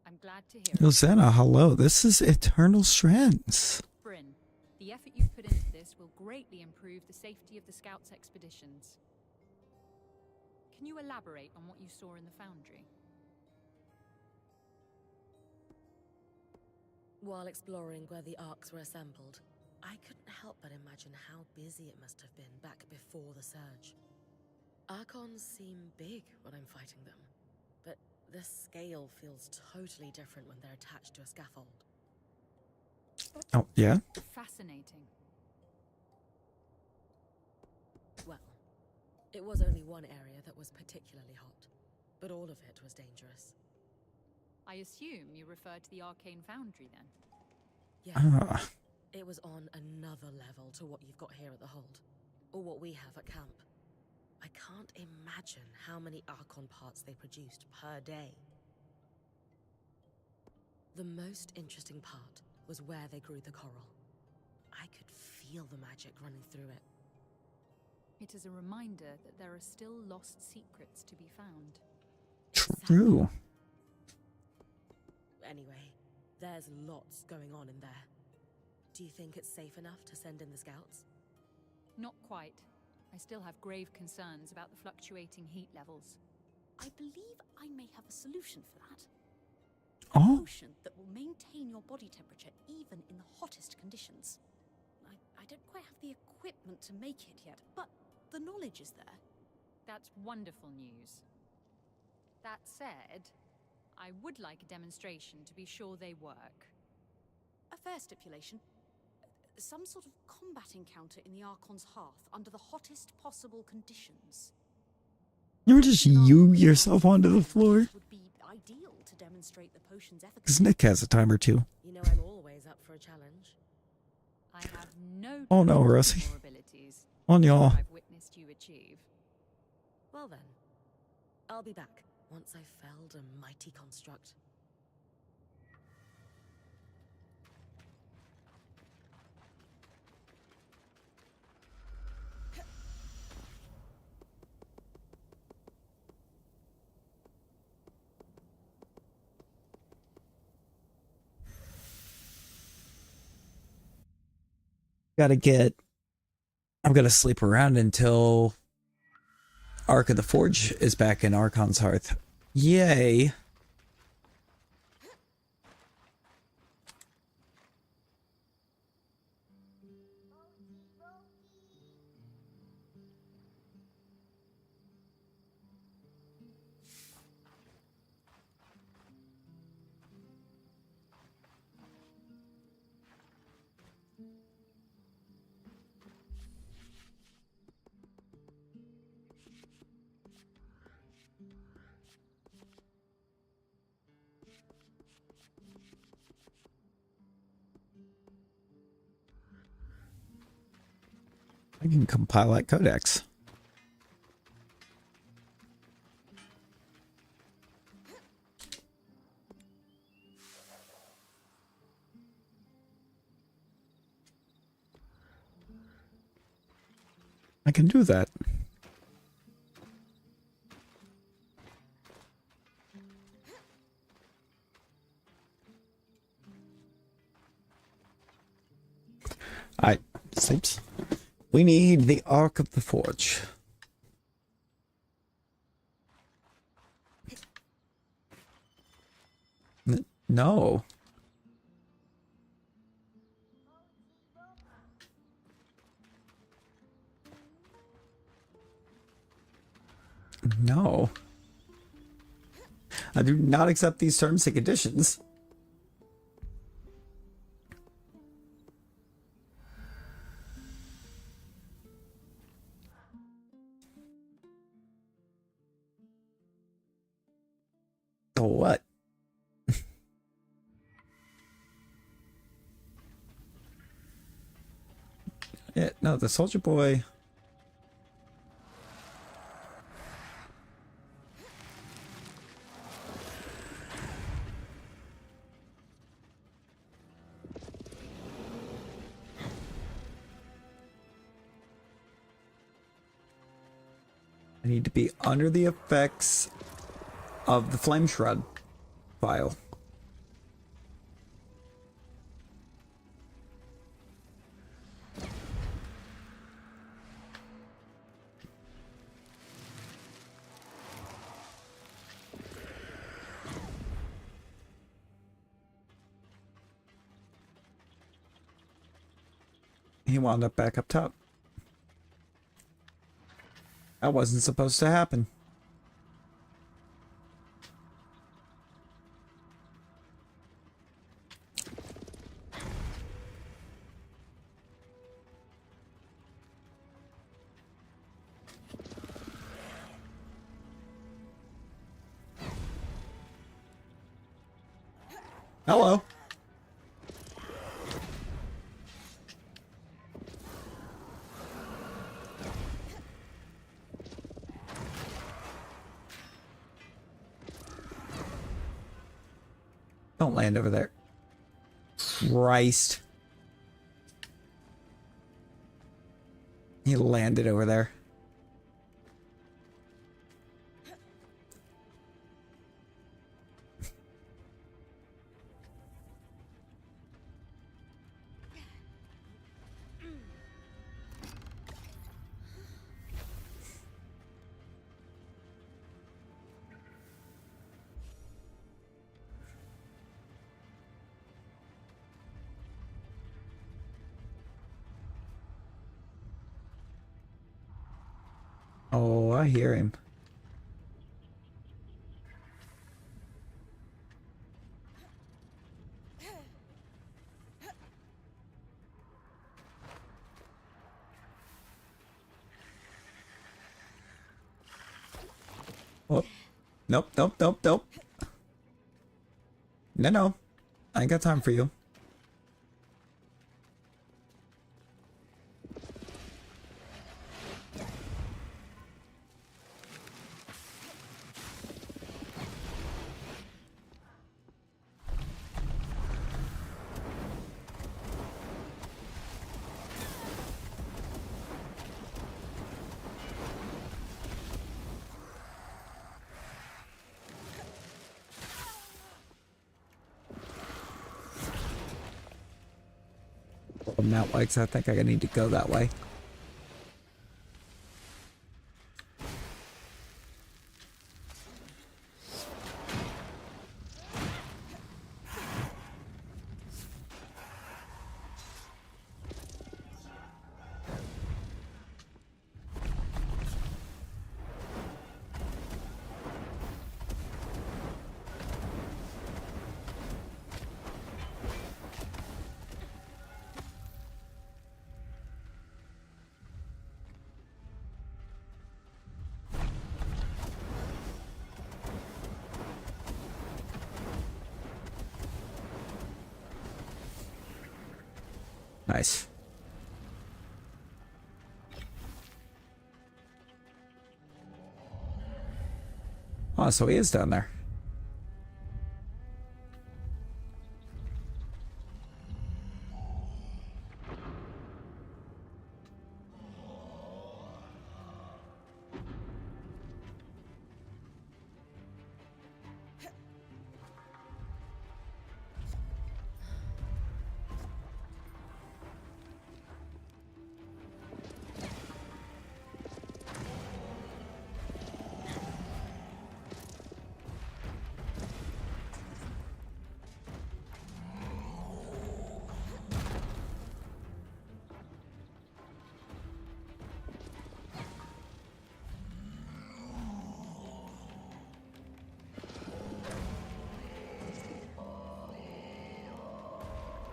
I'm glad to hear it. Rosanna, hello. This is Eternal Strands. Bryn, the effort you've put into this will greatly improve the safety of the Scouts' expeditions. Can you elaborate on what you saw in the Foundry? While exploring where the arcs were assembled, I couldn't help but imagine how busy it must have been back before the Surge. Archons seem big when I'm fighting them, but the scale feels totally different when they're attached to a scaffold. Oh, yeah? Fascinating. Well, it was only one area that was particularly hot, but all of it was dangerous. I assume you refer to the Arcane Foundry, then? Yeah. It was on another level to what you've got here at the Hold, or what we have at camp. I can't imagine how many Archon parts they produced per day. The most interesting part was where they grew the coral. I could feel the magic running through it. It is a reminder that there are still lost secrets to be found. True. Anyway, there's lots going on in there. Do you think it's safe enough to send in the Scouts? Not quite. I still have grave concerns about the fluctuating heat levels. I believe I may have a solution for that. Oh. A potion that will maintain your body temperature even in the hottest conditions. I don't quite have the equipment to make it yet, but the knowledge is there. That's wonderful news. That said, I would like a demonstration to be sure they work. A fair stipulation. Some sort of combat encounter in the Archon's hearth under the hottest possible conditions. You just you yourself onto the floor. Would be ideal to demonstrate the potion's efficacy. Because Nick has a time or two. You know I'm always up for a challenge. I have no Oh no, doubt in Rosie. your abilities. On y'all. I've witnessed you achieve. Well then, I'll be back once I've felled a mighty construct. I'm gonna sleep around until Ark of the Forge is back in Archon's Hearth. Yay. I can compile that codex. I can do that. Alright, seems we need the Ark of the Forge. No. No. I do not accept these terms and conditions. Oh, what? Yeah, no, the soldier boy. I need to be under the effects of the flame shroud file. He wound up back up top. That wasn't supposed to happen. Hello. Don't land over there. Christ. He landed over there. Oh, I hear him. Oh, nope, nope, nope, nope. No, no. I ain't got time for you. From that way, 'cause I think I need to go that way. Nice. Ah, so he is down there.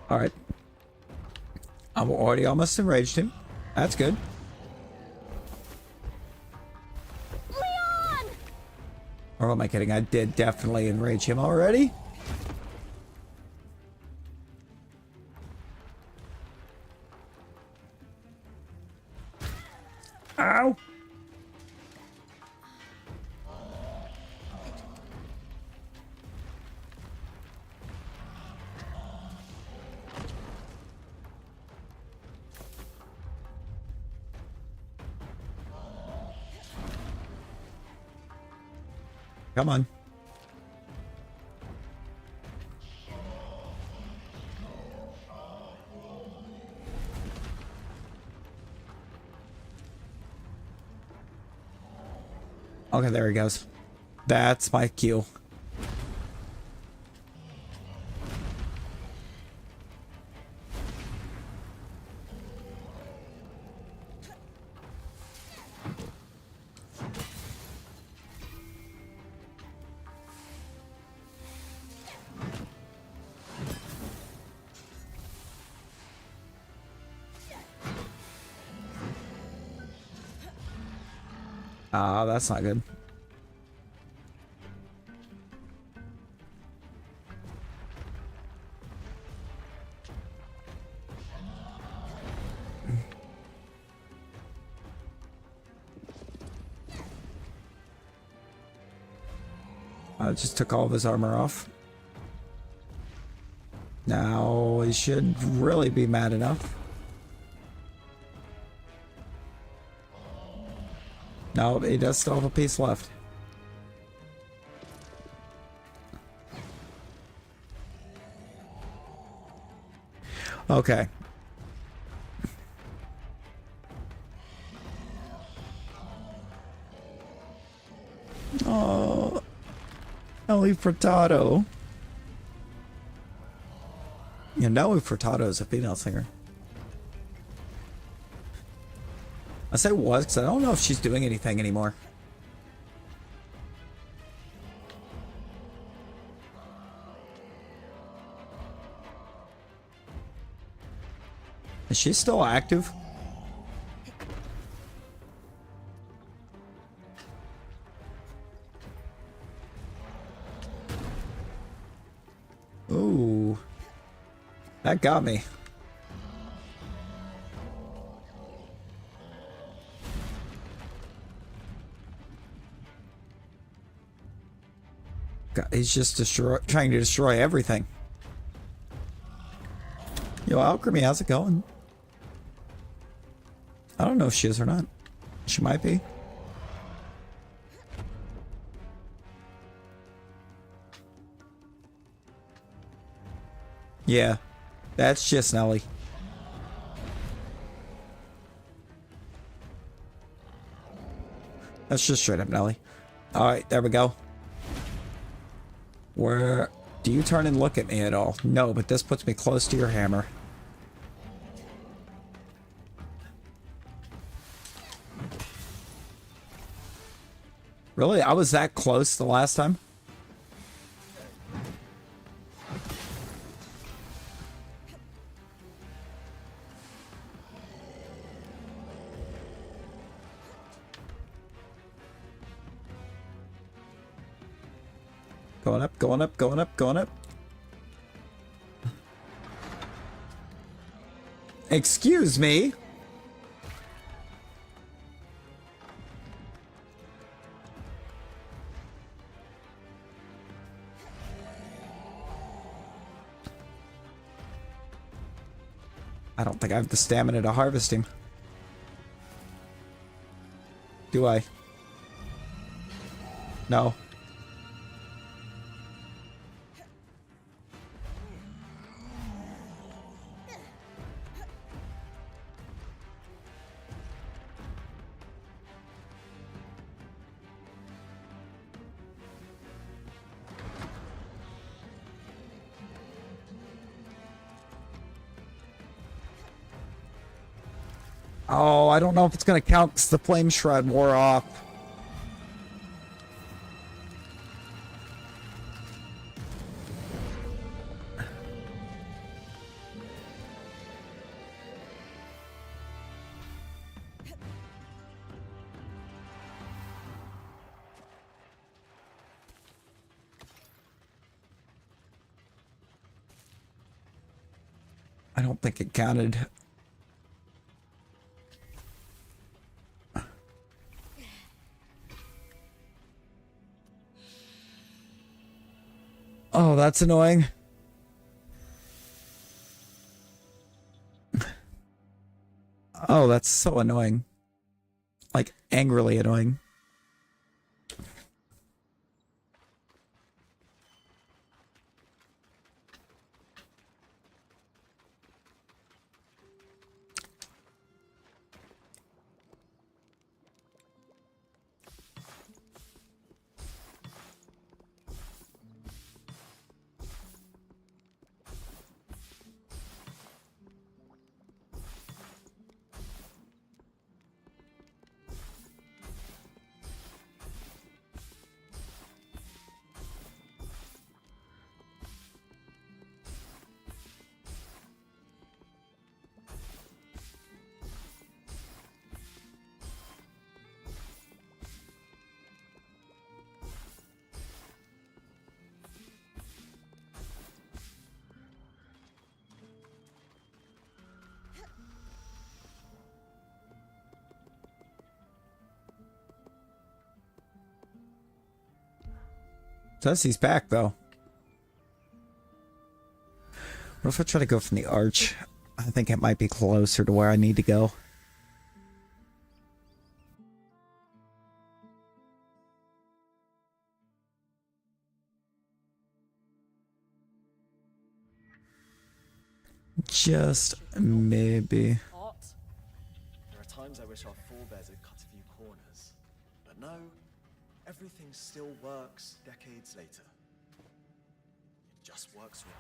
All right. I'm already almost enraged him. That's good. Leon! Or am I kidding? I did definitely enrage him already. Ow! Come on. Okay, there he goes. That's my cue. Ah, that's not good. I just took all of his armor off. Now he should really be mad enough. No, he does still have a piece left. Okay. Oh, Ellie Furtado. You know Furtado is a female singer. I say was because I don't know if she's doing anything anymore. Is she still active? Ooh. That got me. God, he's just trying to destroy everything. Yo, Alchemy, how's it going? I don't know if she is or not. She might be. Yeah, that's just Nelly. That's just straight up Nelly. Alright, there we go. Where do you turn and look at me at all? No, but this puts me close to your hammer. Really? I was that close the last time? Going up, going up, going up, going up. Excuse me. I don't think I have the stamina to harvest him. Do I? No. Oh, I don't know if it's going to count because the flame shroud wore off. I don't think it counted. Oh, that's annoying. Oh, that's so annoying. Like, angrily annoying. Says he's back, though. What if I try to go from the arch? I think it might be closer to where I need to go. Just maybe. Hot. There are times I wish our forebears had cut a few corners. But no, everything still works decades later. It just works well.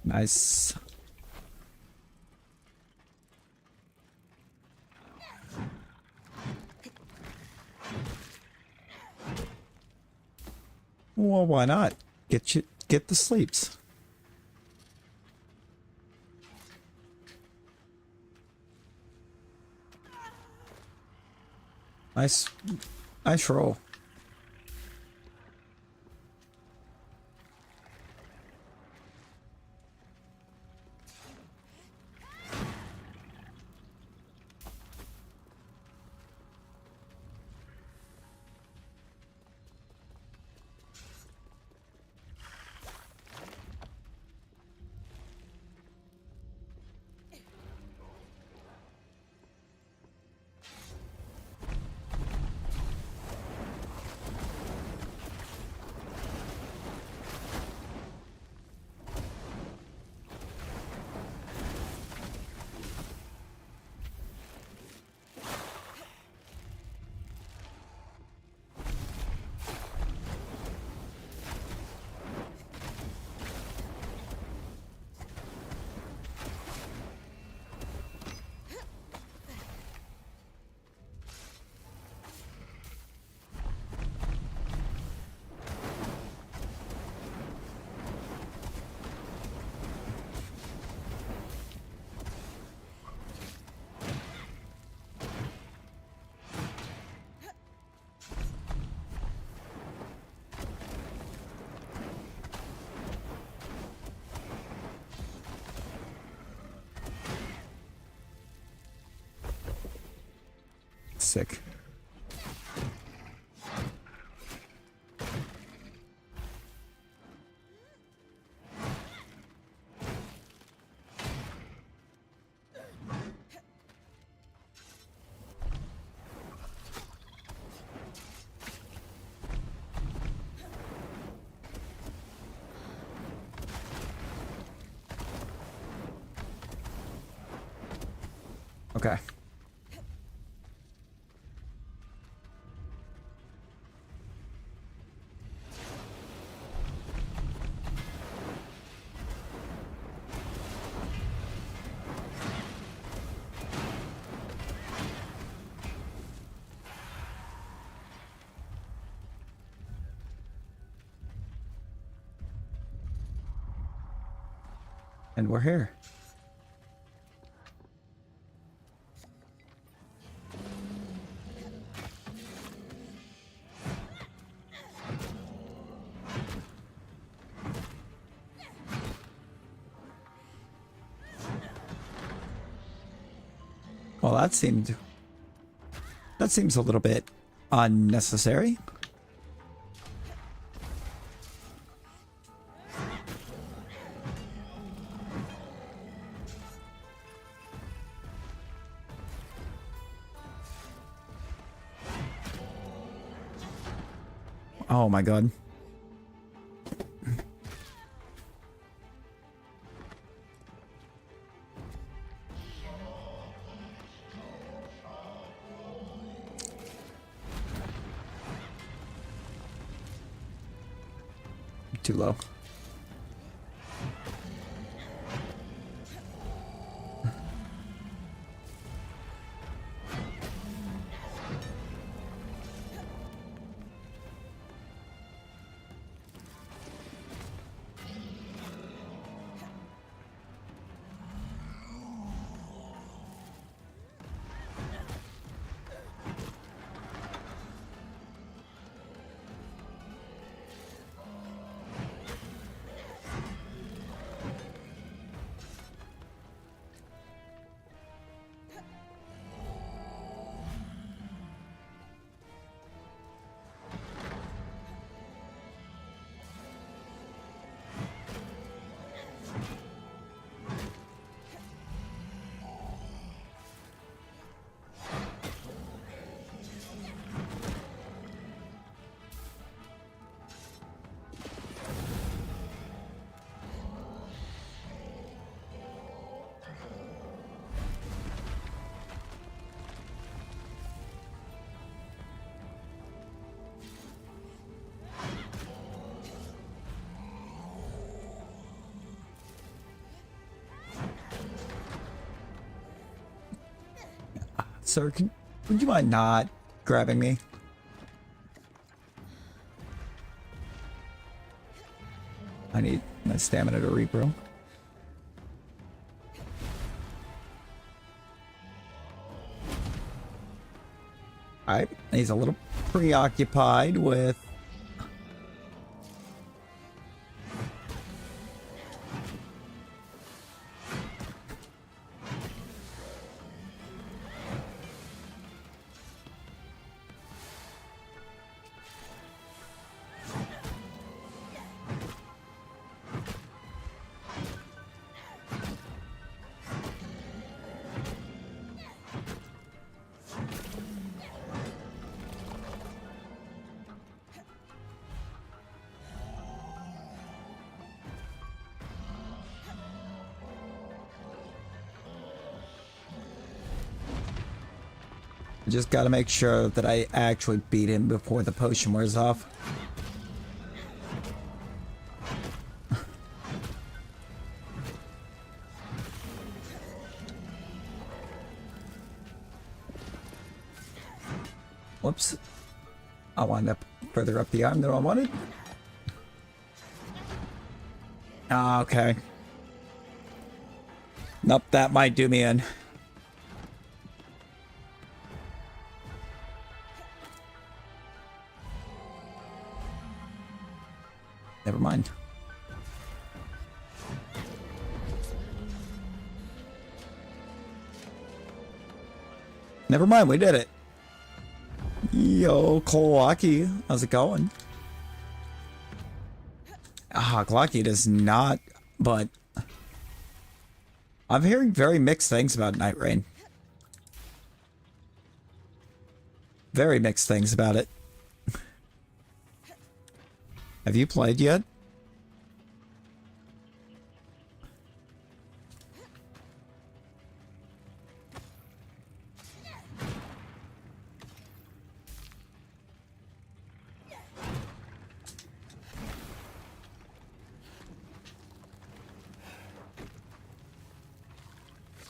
Nice. Well, why not? Get the sleeps. Nice roll. Sick. Okay. And we're here. Well, that seems a little bit unnecessary. Oh my god. Too low. Sir, would you mind not grabbing me? I need my stamina to regrow. Alright, he's a little preoccupied with... Just gotta make sure that I actually beat him before the potion wears off. Whoops. I wound up further up the arm than I wanted. Ah, okay. Nope, that might do me in. Never mind. Never mind, we did it. Yo, Clocky, how's it going? Clocky does not, but I'm hearing very mixed things about Night Rain. Very mixed things about it. Have you played yet?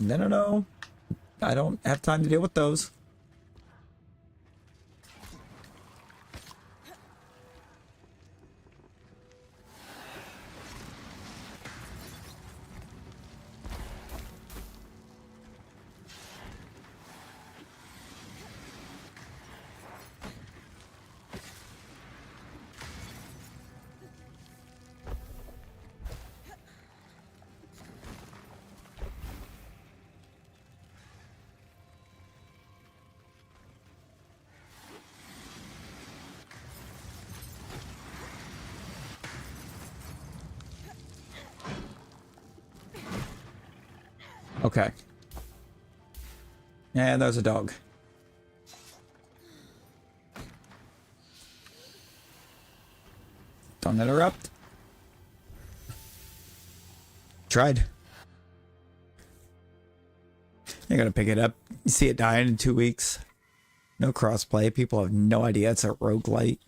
No. I don't have time to deal with those. Okay. And there's a dog. Don't interrupt. Tried. You're gonna pick it up. You see it dying in 2 weeks. No crossplay. People have no idea it's a roguelite.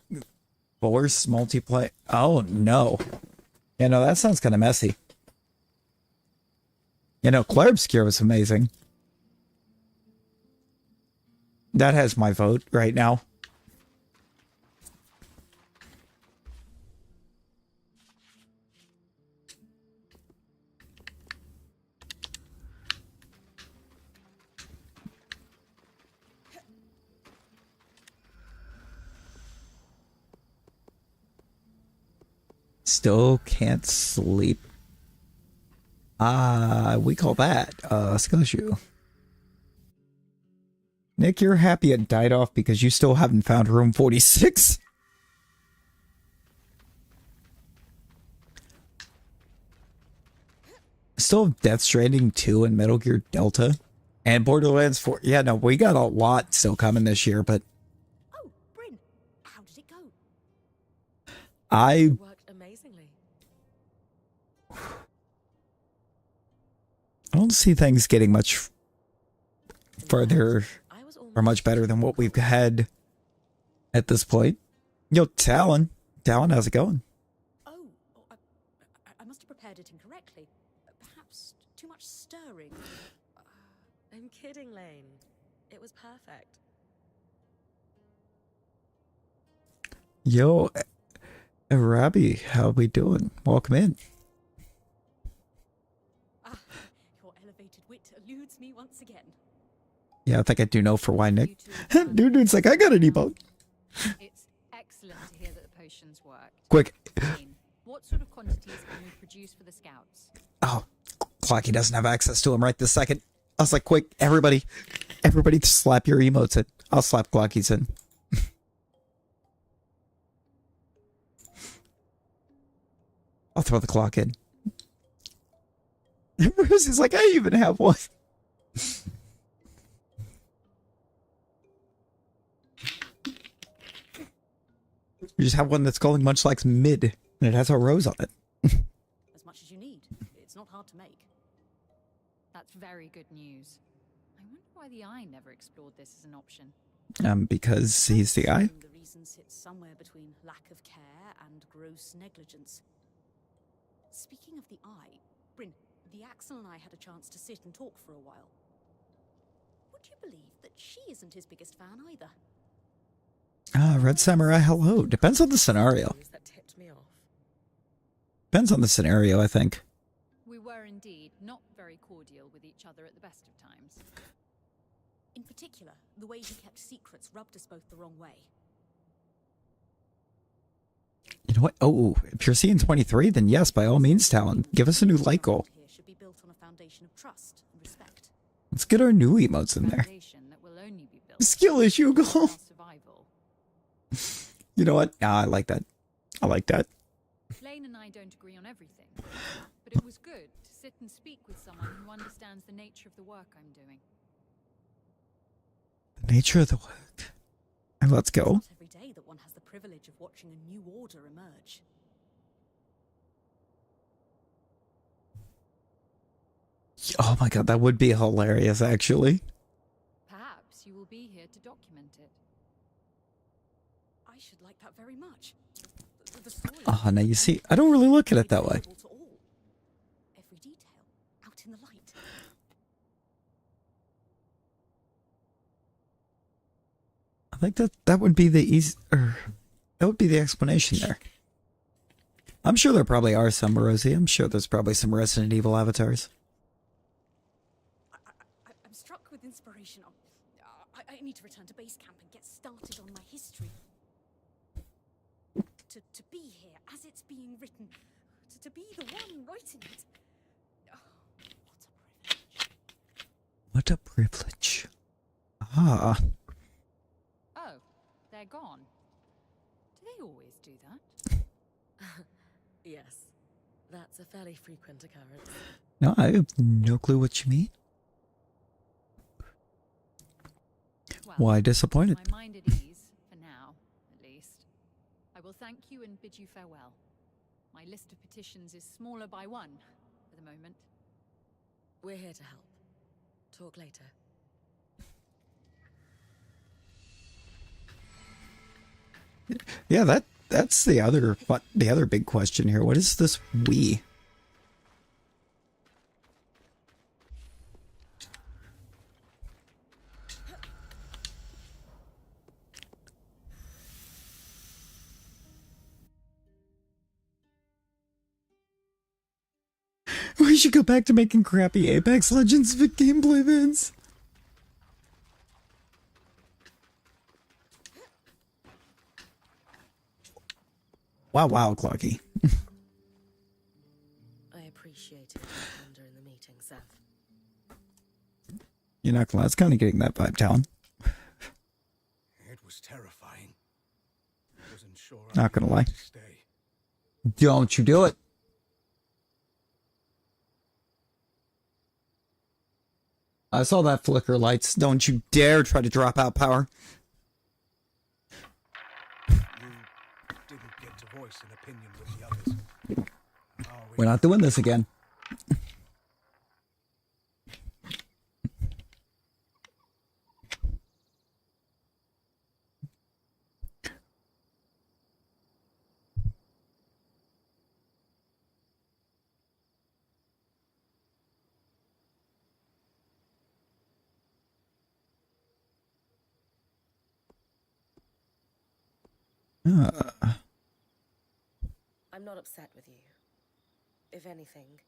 Force multiplayer. Oh no. Yeah, no, that sounds kind of messy. You know, Claire Obscure was amazing. That has my vote right now. Still can't sleep. We call that skill issue. Nick, you're happy it died off because you still haven't found room 46? Still have Death Stranding 2 and Metal Gear Delta. And Borderlands 4. Yeah, no, we got a lot still coming this year, but... Oh, Bryn, how did it go? It worked amazingly. I don't see things getting much further or much better than what we've had at this point. Yo, Talon, how's it going? Oh, I must have prepared it incorrectly. Perhaps too much stirring. I'm kidding, Lane. It was perfect. Yo, Arabi, how we doing? Welcome in. Your elevated wit eludes me once again. Yeah, I think I do know for why, Nick. Dude's like, I got an emote. It's excellent to hear that the potions work. Quick. What sort of quantities can we produce for the scouts? Oh, Clocky doesn't have access to him right this second. I was like, quick, everybody slap your emotes in. I'll slap Clocky's in. I'll throw the clock in. Rosie's like, I even have one. You just have one that's going much like mid, and it has a rose on it. As much as you need. It's not hard to make. That's very good news. I wonder why the Eye never explored this as an option. Because he's the eye. The reason sits somewhere between lack of care and gross negligence. Speaking of the Eye, Bryn, the Axel and I had a chance to sit and talk for a while. Would you believe that she isn't his biggest fan either? Red Samurai, hello. Depends on the scenario. That tipped me off. Depends on the scenario, I think. We were indeed not very cordial with each other at the best of times. In particular, the way he kept secrets rubbed us both the wrong way. You know what? Oh, if you're seeing 23, then yes, by all means, Talon. Give us a new light goal. Here should be built on a foundation of trust and respect. Let's get our new emotes in there. Foundation that will only be built Skill issue on goal. our survival You know what? Ah, I like that. I like that. Lane and I don't agree on everything, but it was good to sit and speak with someone who understands the nature of the work I'm doing. The nature of the work. And let's go. Not every day that one has the privilege of watching a new order emerge. Oh my god, that would be hilarious, actually. Perhaps you will be here to document it. I should like that very much. The story Now you see, I don't really look at it that way. available to all. Every detail out in the light. I think that would be the easy, that would be the explanation there. I'm sure there probably are some, Rosie. I'm sure there's probably some Resident Evil avatars. I'm struck with inspiration. I need to return to base camp and get started on my history. To be here as it's being written. To be the one writing it. Oh, what a privilege. What a privilege. Ah. Oh, they're gone. Do they always do that? Yes, that's a fairly frequent occurrence. No, I have no clue what you mean. Well, Why disappointed? my mind at ease, for now, at least. I will thank you and bid you farewell. My list of petitions is smaller by one, for the moment. We're here to help. Talk later. Yeah, that's the other big question here. What is this we? We should go back to making crappy Apex Legends gameplay vids. Wow, Clocky. I appreciate it under in the meeting, Seth. You're not gonna lie, it's kind of getting that vibe, Talon. It was terrifying. Wasn't sure Not gonna lie. to stay. Don't you do it. I saw that flicker lights. Don't you dare try to drop out power. You didn't get to voice an opinion with the others. We're not doing this again. I'm not upset with you. If anything,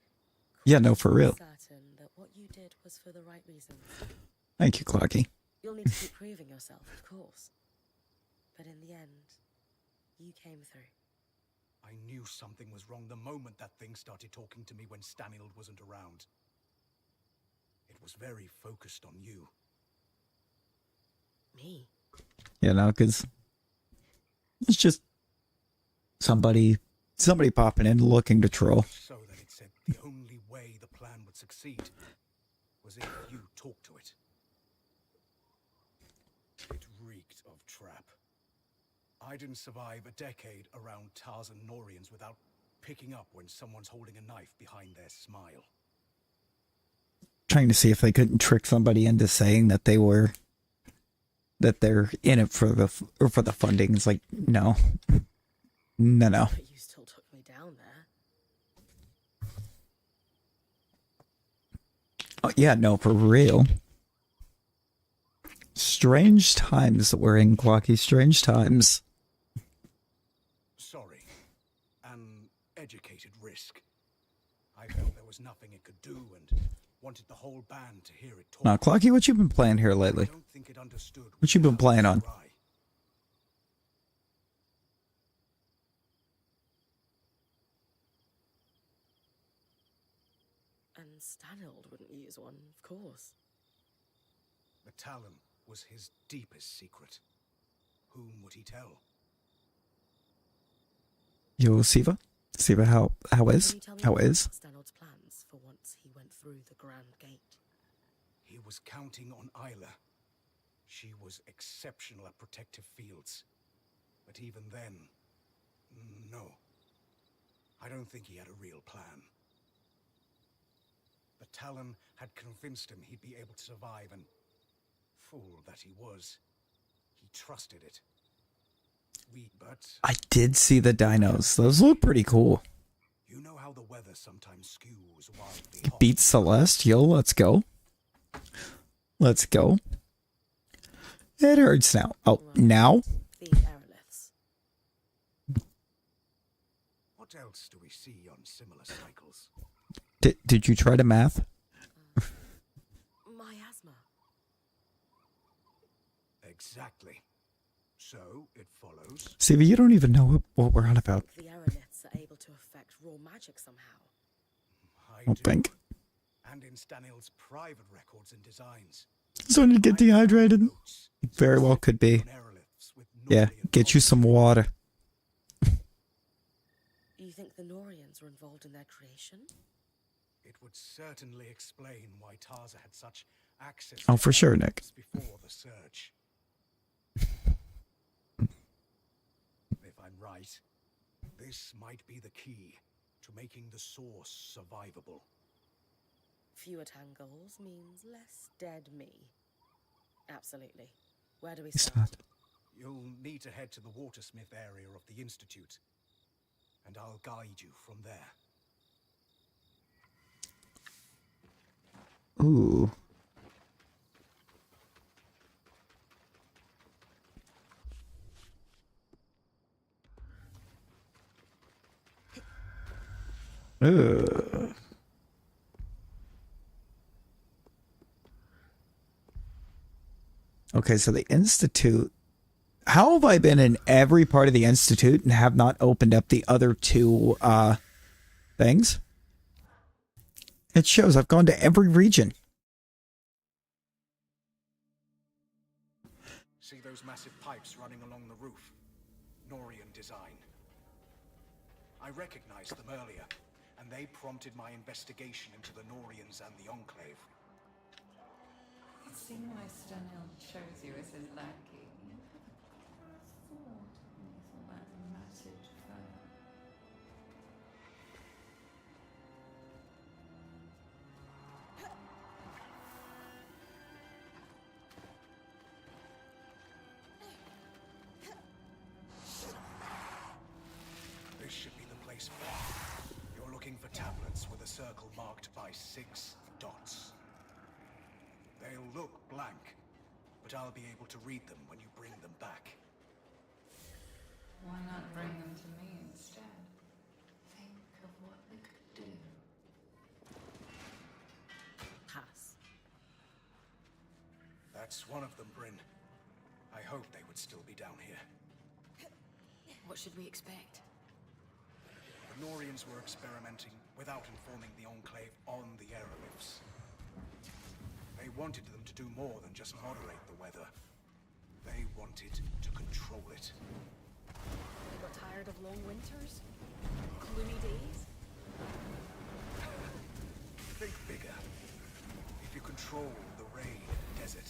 Yeah, no, for real. certain that what you did was for the right reasons. Thank you, Clocky. You'll need to keep proving yourself, of course. But in the end, you came through. I knew something was wrong the moment that thing started talking to me when Stanild wasn't around. It was very focused on you. Me? Yeah, no, because it's just somebody popping in looking to troll. So that it said the only way the plan would succeed was if you talked to it. It reeked of trap. I didn't survive a decade around Tarzan Norians without picking up when someone's holding a knife behind their smile. Trying to see if they couldn't trick somebody into saying that they're in it for the funding. It's like, no. But you still took me down there. Oh, yeah, no, for real. Strange times that we're in, Clocky. Strange times. Sorry. An educated risk. I felt there was nothing it could do and wanted the whole band to hear it talk. Now, Clocky, what you been playing here I lately? don't think it understood What you been playing on? why. And Stanild wouldn't use one, of course. The Talon was his deepest secret. Whom would he tell? Yo, Siva? Siva, how is? Can you tell me How more is? about Stanhold's plans for once he went through the Grand Gate? He was counting on Isla. She was exceptional at protective fields. But even then, no. I don't think he had a real plan. The Talon had convinced him he'd be able to survive, and fool that he was, he trusted it. But I did see the dinos. Those look pretty cool. you know how the weather sometimes skews wildly It hot. beats Celestial. Let's go. Let's go. It hurts now. Oh, now? The aeroliths. What else do we see on similar cycles? Did you try to math? Miasma. Exactly. So it follows. Siva, you don't even know what we're on about. The aeroliths are able to affect raw magic somehow. I don't do. think. And in Stanil's private records and designs. So when you get dehydrated, Notes very well could be. on aeroliths with Yeah, Norian get you some water. You think the Norians were involved in their creation? It would certainly explain why Tarza had such access Oh, to for sure, Nick. aeroliths before the surge. If I'm right, this might be the key to making the source survivable. Fewer tangles means less dead me. Absolutely. Where do we It's start? not. You'll need to head to the Watersmith area of the Institute, and I'll guide you from there. Ooh. Ugh. Okay, so the Institute. How have I been in every part of the Institute and have not opened up the other two things? It shows I've gone to every region. See those massive pipes running along the roof? Norian design. I recognized them earlier, and they prompted my investigation into the Norians and the Enclave. It seems why Stanhill chose you as his lackey. You have a thought beneath all that matted fur. This should be the place for you. You're looking for tablets with a circle marked by 6 dots. They'll look blank, but I'll be able to read them when you bring them back. Why not bring them to me instead? Think of what we could do. Pass. That's one of them, Bryn. I hope they would still be down here. What should we expect? The Norians were experimenting without informing the Enclave on the aeroliths. They wanted them to do more than just moderate the weather. They wanted to control it. They got tired of long winters? Gloomy days? Think bigger. If you control the rain and desert,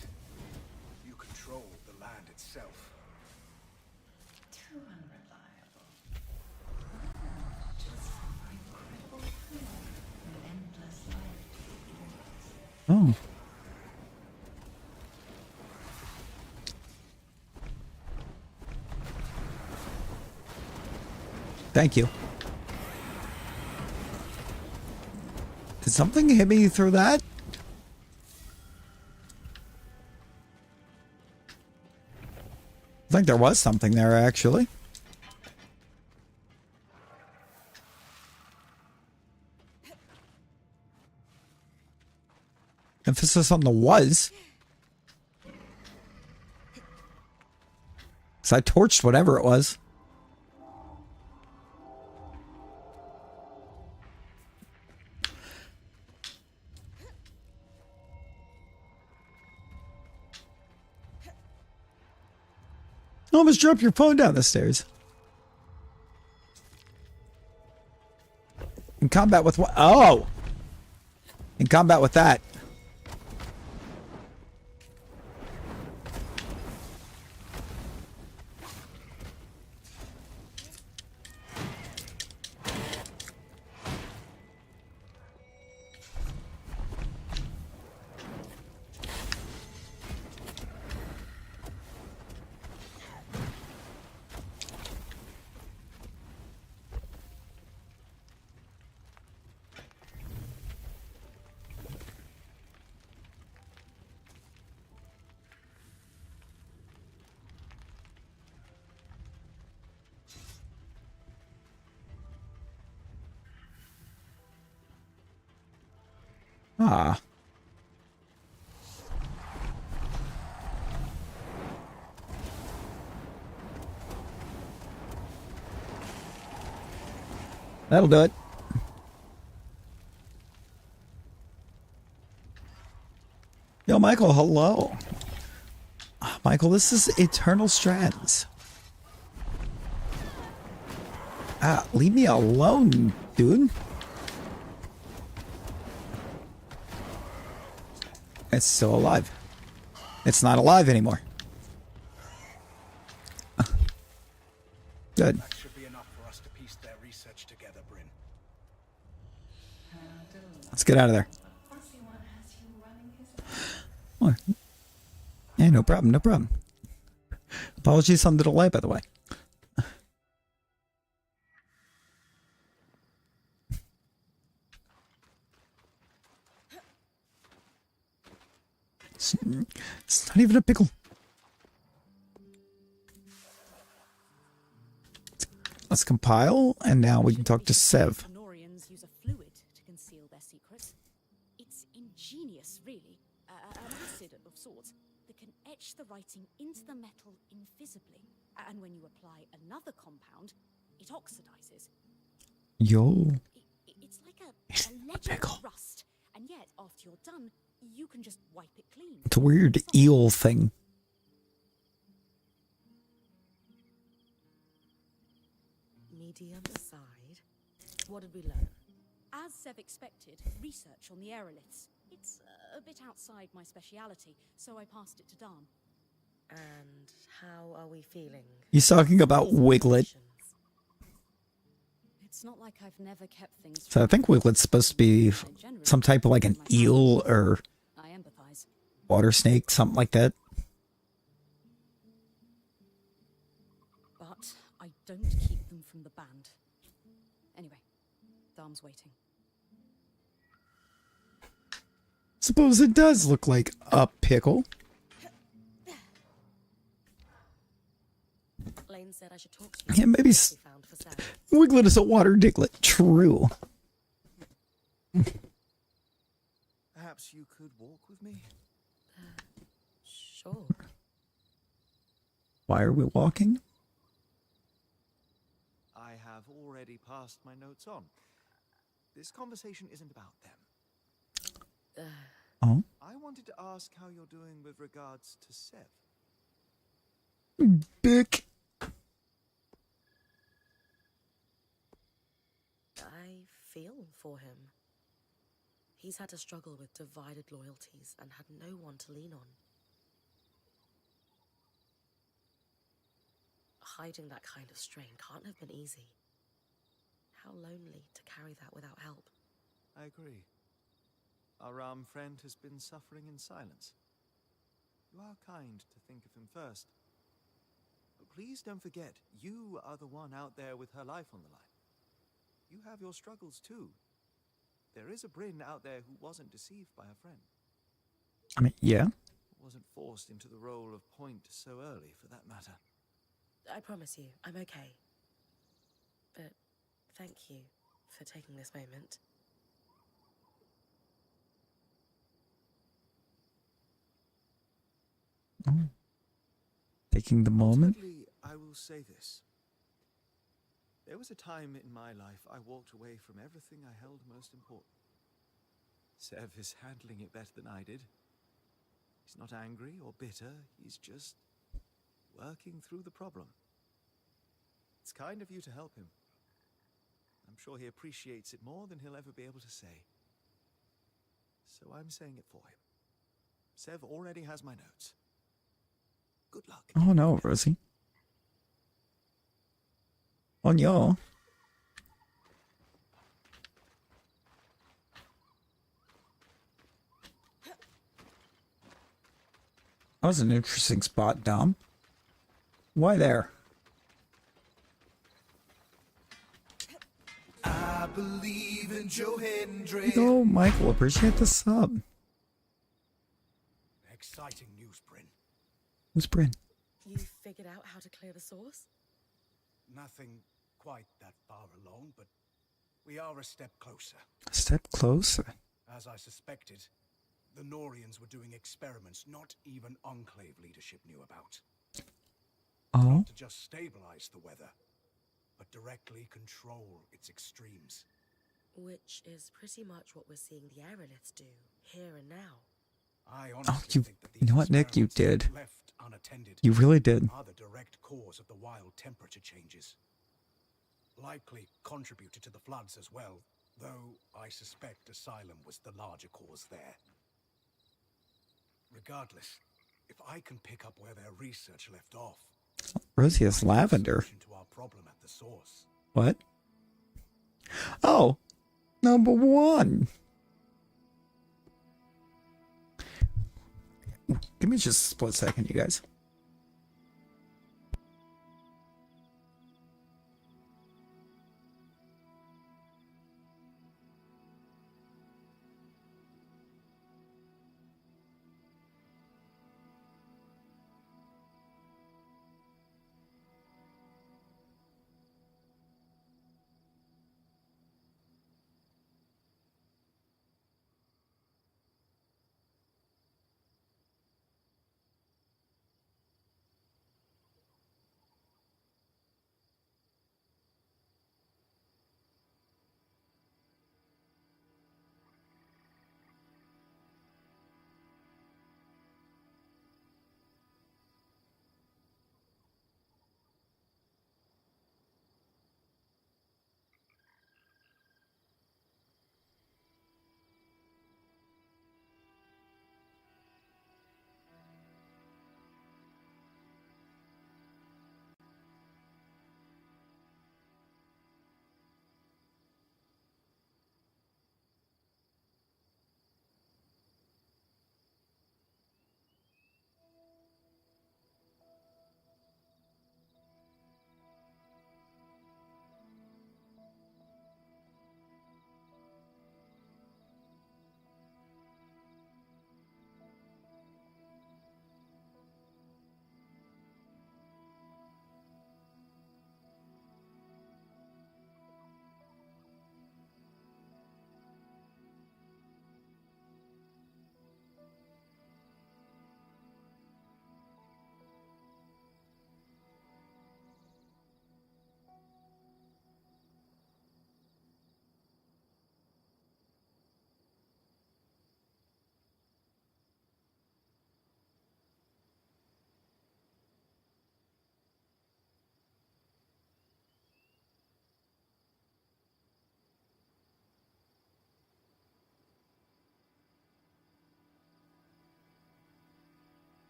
you control the land itself. Too unreliable. Just incredible feel and endless life to experience. Oh. Thank you. Did something hit me through that? I think there was something there, actually. Emphasis on the was. Because I torched whatever it was. Almost dropped your phone down the stairs. combat with what? Oh! In combat with that. Ah. That'll do it. Yo, Michael, hello. Michael, this is Eternal Strands. Leave me alone, dude. It's still alive. It's not alive anymore. Good. That should be enough for us to piece their research together, Bryn. Let's get out of there. Oh. Yeah, no problem, no problem. Apologies on the delay, by the way. It's not even a pickle. Let's compile, and now we can talk to Sev. Norians use a fluid to conceal their secrets. It's ingenious, really. An acid of sorts that can etch the writing into the metal invisibly. And when you apply another compound, it oxidizes. Yo. It's like a legend of rust. And yet, after you're done, you can just wipe it clean. It's a weird eel thing. Medium aside. What did we learn? As Sev expected, research on the aeroliths. It's a bit outside my speciality, so I passed it to Dam. And how are we feeling? He's talking about Wiglet. It's not like I've never kept things. So I think Wiglet's supposed to be some type of like an eel or I empathize. water snake, something like that. But I don't keep them from the band. Anyway, Dam's waiting. Suppose it does look like a pickle. Lane said I should talk to you. Yeah, maybe Wiglet is a water diglet. True. Perhaps you could walk with me? Sure. Why are we walking? I have already passed my notes on. This conversation isn't about them. Oh? I wanted to ask how you're doing with regards to Sev. Bick. I feel for him. He's had to struggle with divided loyalties and had no one to lean on. Hiding that kind of strain can't have been easy. How lonely to carry that without help. I agree. Our Ram friend has been suffering in silence. You are kind to think of him first. But please don't forget, you are the one out there with her life on the line. You have your struggles too. There is a Bryn out there who wasn't deceived by a friend. I mean, yeah. Wasn't forced into the role of point so early, for that matter. I promise you, I'm okay. But thank you for taking this moment. Oh. Taking the moment. Ultimately, I will say this. There was a time in my life I walked away from everything I held most important. Sev is handling it better than I did. He's not angry or bitter, he's just working through the problem. It's kind of you to help him. I'm sure he appreciates it more than he'll ever be able to say. So I'm saying it for him. Sev already has my notes. Good luck. Oh no, Rosie. On your. That was an interesting spot, Dom. Why there? I believe in Joe Hendry. Oh, Michael, appreciate the sub. Exciting news, Bryn. Who's Bryn? You figured out how to clear the source? Nothing quite that far along, but we are a step closer. A step closer. As I suspected, the Norians were doing experiments not even Enclave leadership knew about. Oh? Not to just stabilize the weather, but directly control its extremes. Which is pretty much what we're seeing the aeroliths do, here and now. I Oh, honestly think that you know what, Nick? You experiments did. left unattended You really did. are the direct cause of the wild temperature changes. Likely contributed to the floods as well, though I suspect Asylum was the larger cause there. Regardless, if I can pick up where their research left off, Rosie has lavender. to our problem at the source. What? Oh, number one. Give me just a split second, you guys.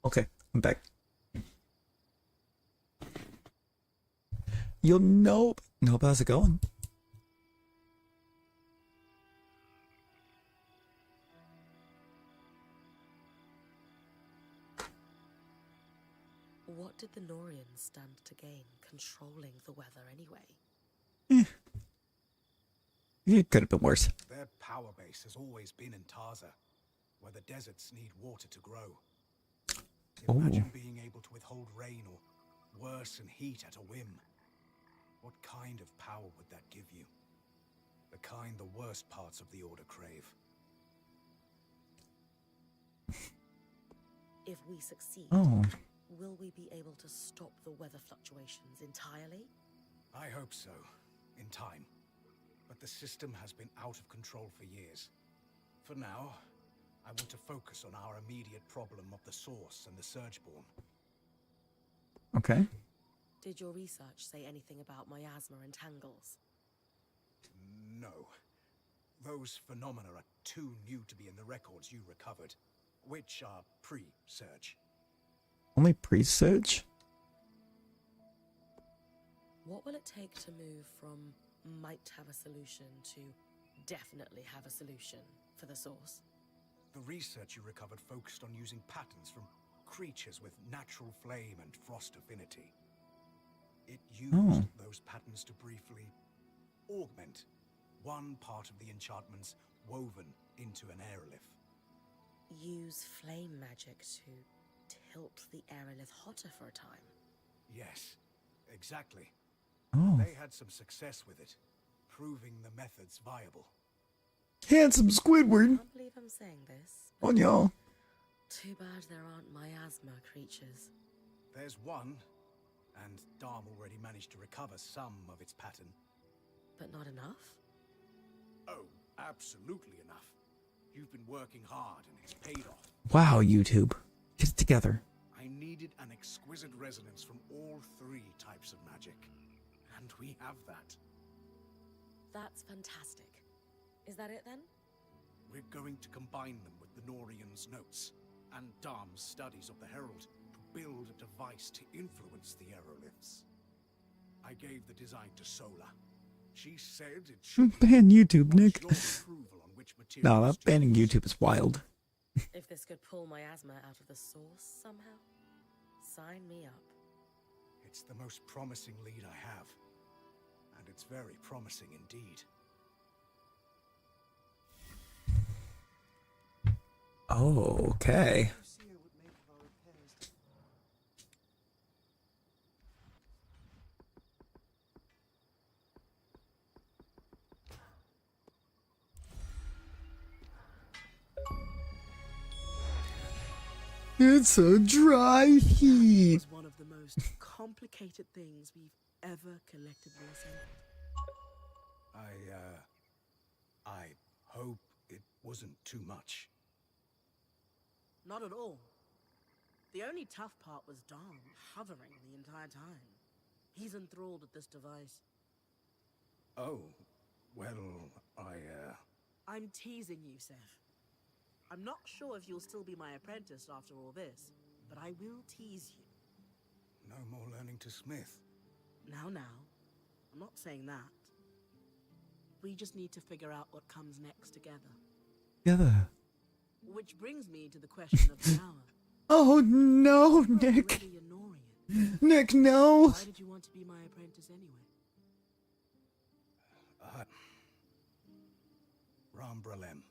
Okay, I'm back. You'll know. Nope, how's it going? What did the Norians stand to gain controlling the weather anyway? It could have been worse. Their power base has always been in Taza, where the deserts need water to grow. Imagine being able to withhold rain or worsen heat at a whim. What kind of power would that give you? The kind the worst parts of the Order crave. If we succeed, will we be able to stop the weather fluctuations entirely? I hope so, in time. But the system has been out of control for years. For now, I want to focus on our immediate problem of the Source and the Surgeborn. Okay. Did your research say anything about miasma and tangles? No. Those phenomena are too new to be in the records you recovered, which are pre-Surge. Only pre-Surge? What will it take to move from might have a solution to definitely have a solution for the source? The research you recovered focused on using patterns from creatures with natural flame and frost affinity. It used those patterns to briefly augment one part of the enchantments woven into an aerolith. Use flame magic to tilt the aerolith hotter for a time? Yes, exactly. Oh. They had some success with it, proving the methods viable. Handsome I Squidward. can't believe I'm saying this. On y'all. Too bad there aren't miasma creatures. There's one, and Darm already managed to recover some of its pattern. But not enough? Oh, absolutely enough. You've been working hard and it's paid off. Wow, YouTube. Get it together. I needed an exquisite resonance from all three types of magic. And we have that. That's fantastic. Is that it then? We're going to combine them with the Norian's notes and Darm's studies of the Herald to build a device to influence the aeroliths. I gave the design to Sola. She said it should Ban YouTube, Nick. What's your approval on which No, materials that to banning use? YouTube is wild. If this could pull miasma out of the source somehow, sign me up. It's the most promising lead I have. And it's very promising indeed. Oh, okay. Lucia would make of our repairs. It's a dry heat. Was one of the most complicated things we've ever collectively assembled. I hope it wasn't too much. Not at all. The only tough part was Dom hovering the entire time. He's enthralled with this device. Oh, well, I'm teasing you, Seth. I'm not sure if you'll still be my apprentice after all this, but I will tease you. no more learning to smith. Now, I'm not saying that. We just need to figure out what comes next together. Together. Which brings me to the question of the hour. Oh no, You're Nick. already a Norian. Nick, no. Why did you want to be my apprentice anyway? Rambralem.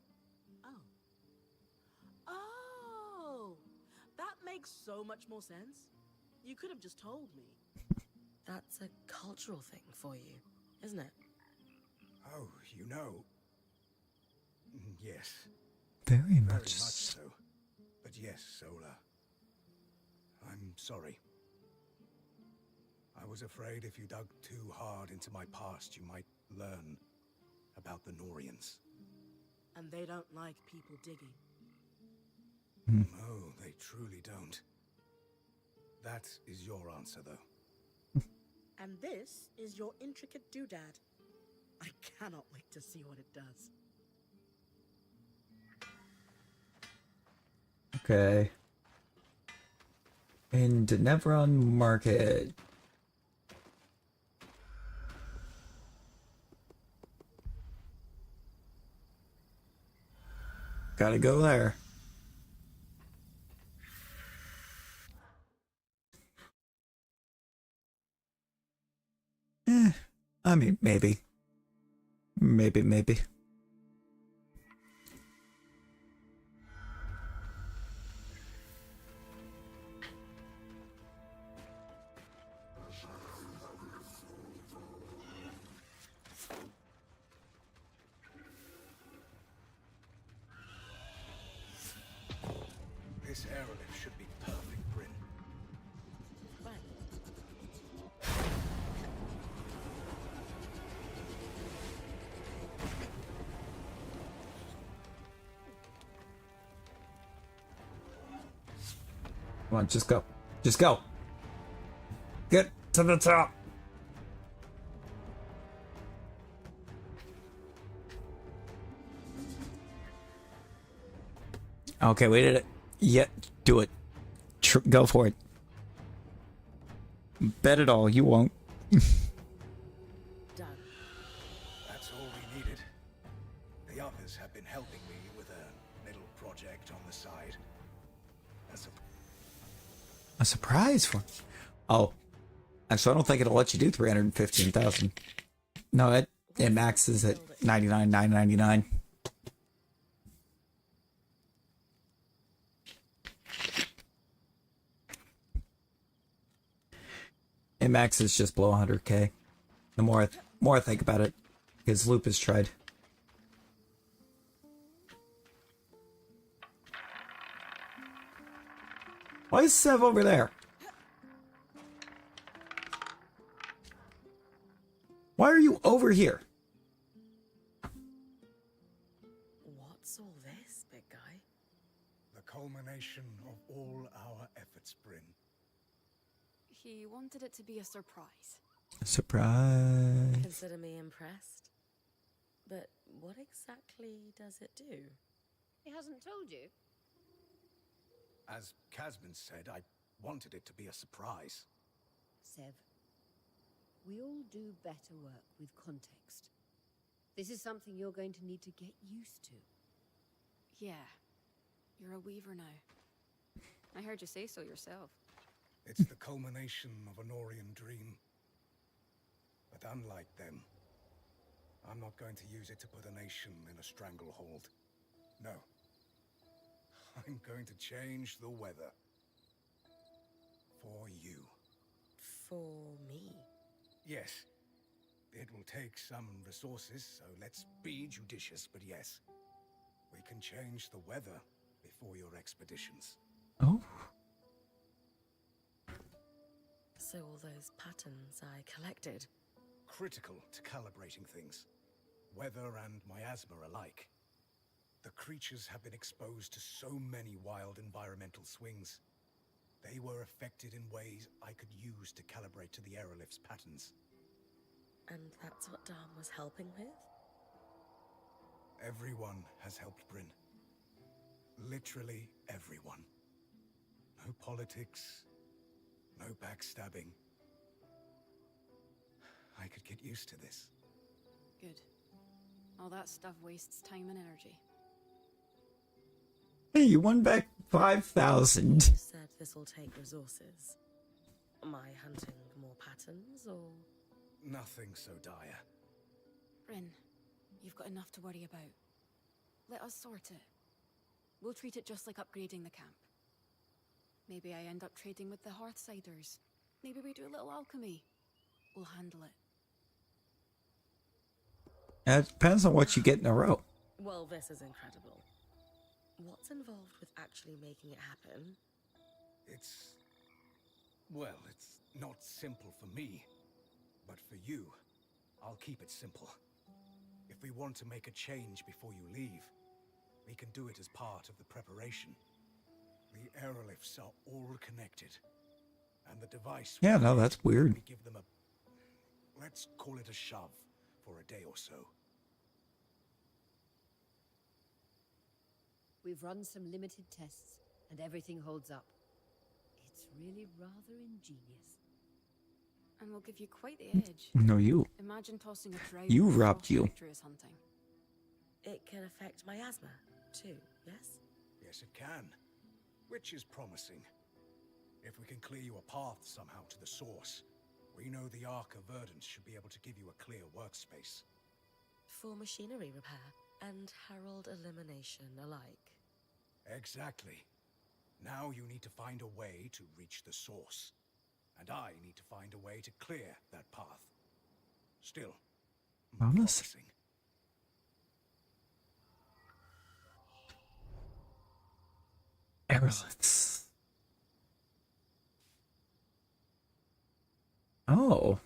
Oh, that makes so much more sense. You could have just told me. That's a cultural thing for you, isn't it? Oh, you know. Yes. Very much. Very much so. But yes, Sola. I'm sorry. I was afraid if you dug too hard into my past, you might learn about the Norians. And they don't like people digging. No, they truly don't. That is your answer, though. And this is your intricate doodad. I cannot wait to see what it does. Okay. In Denevron Market. Gotta go there. I mean, maybe. Maybe. This aerolith should be perfect, Bryn. Right. Come on, just go. Just go. Get to the top. Okay, we did it. Yeah, do it. Go for it. Bet it all. You won't. Done. That's all we needed. The others have been helping me with a little project on the side. A surprise for... Oh. Actually, I don't think it'll let you do 315,000. No, it maxes at 99,999. It maxes just below 100k. The more I think about it, because Loop has tried. Why is Sev over there? Why are you over here? What's all this, big guy? The culmination of all our efforts, Bryn. He wanted it to be a surprise. Surprise. Consider me impressed. But what exactly does it do? He hasn't told you. As Casman said, I wanted it to be a surprise. Sev, we all do better work with context. This is something you're going to need to get used to. Yeah. You're a weaver now. I heard you say so yourself. It's the culmination of an Orient dream. But unlike them, I'm not going to use it to put a nation in a stranglehold. No. I'm going to change the weather. For you. For me? Yes. It will take some resources, so let's be judicious, but yes. We can change the weather before your expeditions. Oh. So all those patterns I collected. Critical to calibrating things. Weather and miasma alike. The creatures have been exposed to so many wild environmental swings. They were affected in ways I could use to calibrate to the aerolith's patterns. And that's what Dom was helping with? Everyone has helped Bryn. Literally everyone. No politics, no backstabbing. I could get used to this. Good. All that stuff wastes time and energy. Hey, you won back 5,000. You said this will take resources. Am I hunting more patterns, or...? Nothing so dire. Bryn, you've got enough to worry about. Let us sort it. We'll treat it just like upgrading the camp. Maybe I end up trading with the Hearthsiders. Maybe we do a little alchemy. We'll handle it. It depends on what you get in a row. Well, this is incredible. What's involved with actually making it happen? Well, it's not simple for me. But for you, I'll keep it simple. If we want to make a change before you leave, we can do it as part of the preparation. The aeroliths are all connected. And the device... Yeah, no, that's weird. We give them a... let's call it a shove for a day or so. We've run some limited tests, and everything holds up. It's really rather ingenious. And we'll give you quite the edge. No, you. Imagine tossing a drought. You robbed you. Hunting. It can affect miasma, too, yes? Yes, it can. Which is promising. If we can clear you a path somehow to the source, we know the Ark of Verdance should be able to give you a clear workspace. For machinery repair and Herald elimination alike. Exactly. Now you need to find a way to reach the source. And I need to find a way to clear that path. Still, promising. Aeroliths. Oh.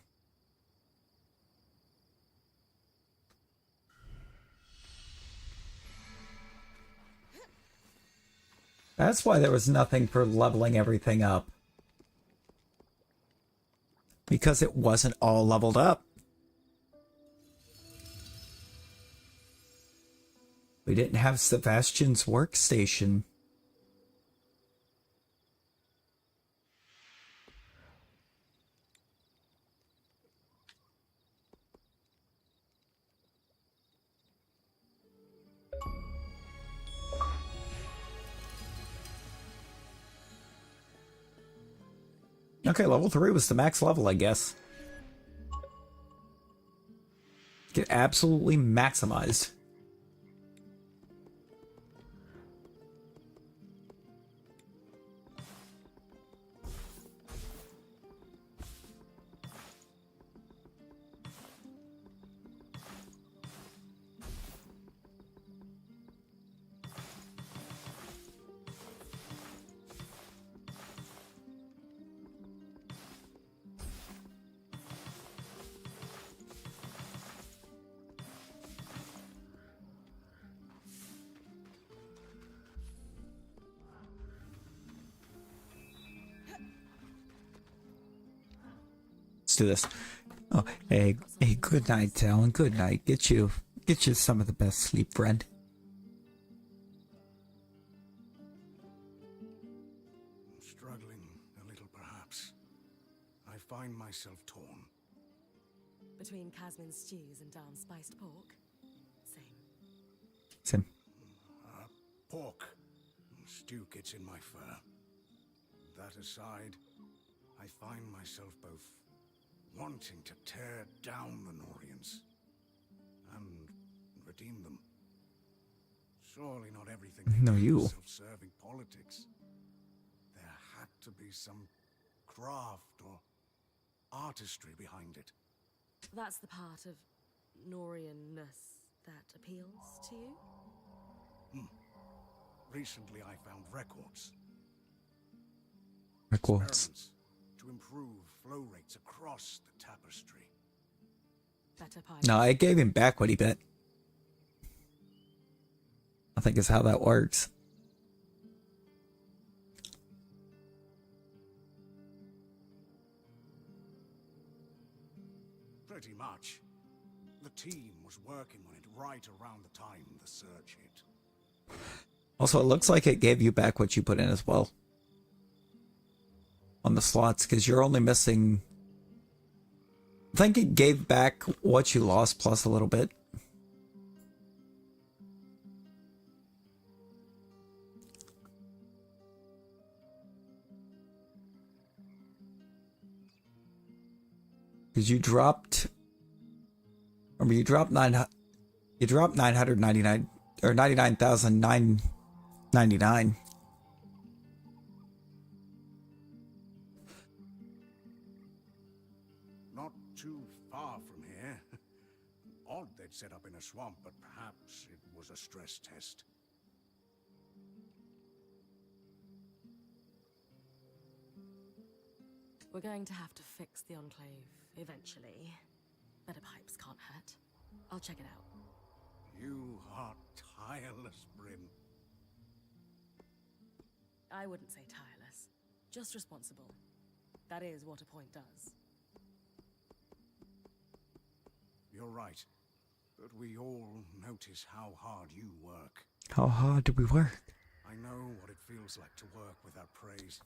That's why there was nothing for leveling everything up. because it wasn't all leveled up. We didn't have Sebastian's workstation. Okay, level 3 was the max level, I guess. Get absolutely maximized. Let's do this. Oh, hey, good night, Talon. Good night. Get you some of the best sleep, friend. Struggling a little, perhaps. I find myself torn. Between Casmin's stews and Darm's spiced pork? Same. Pork. Stew gets in my fur. That aside, I find myself both wanting to tear down the Norians and redeem them. Surely not everything self-serving politics. There had to be some craft or artistry behind it. That's the part of Norian-ness that appeals to you? Recently I found records. Records. To improve flow rates across the tapestry. No, I gave him back what he bet. I think is how that works. Pretty much. The team was working on it right around the time the surge hit. Also, it looks like it gave you back what you put in as well. On the slots, because you're only missing... I think it gave back what you lost plus a little bit. Because you dropped... Remember, you dropped 999 or 99,999. Not too far from here. Odd they'd set up in a swamp, but perhaps it was a stress test. We're going to have to fix the Enclave eventually. Better pipes can't hurt. I'll check it out. You are tireless, Bryn. I wouldn't say tireless. Just responsible. That is what a point does. You're right. But we all notice how hard you work. How hard do we work? I know what it feels like to work without praise.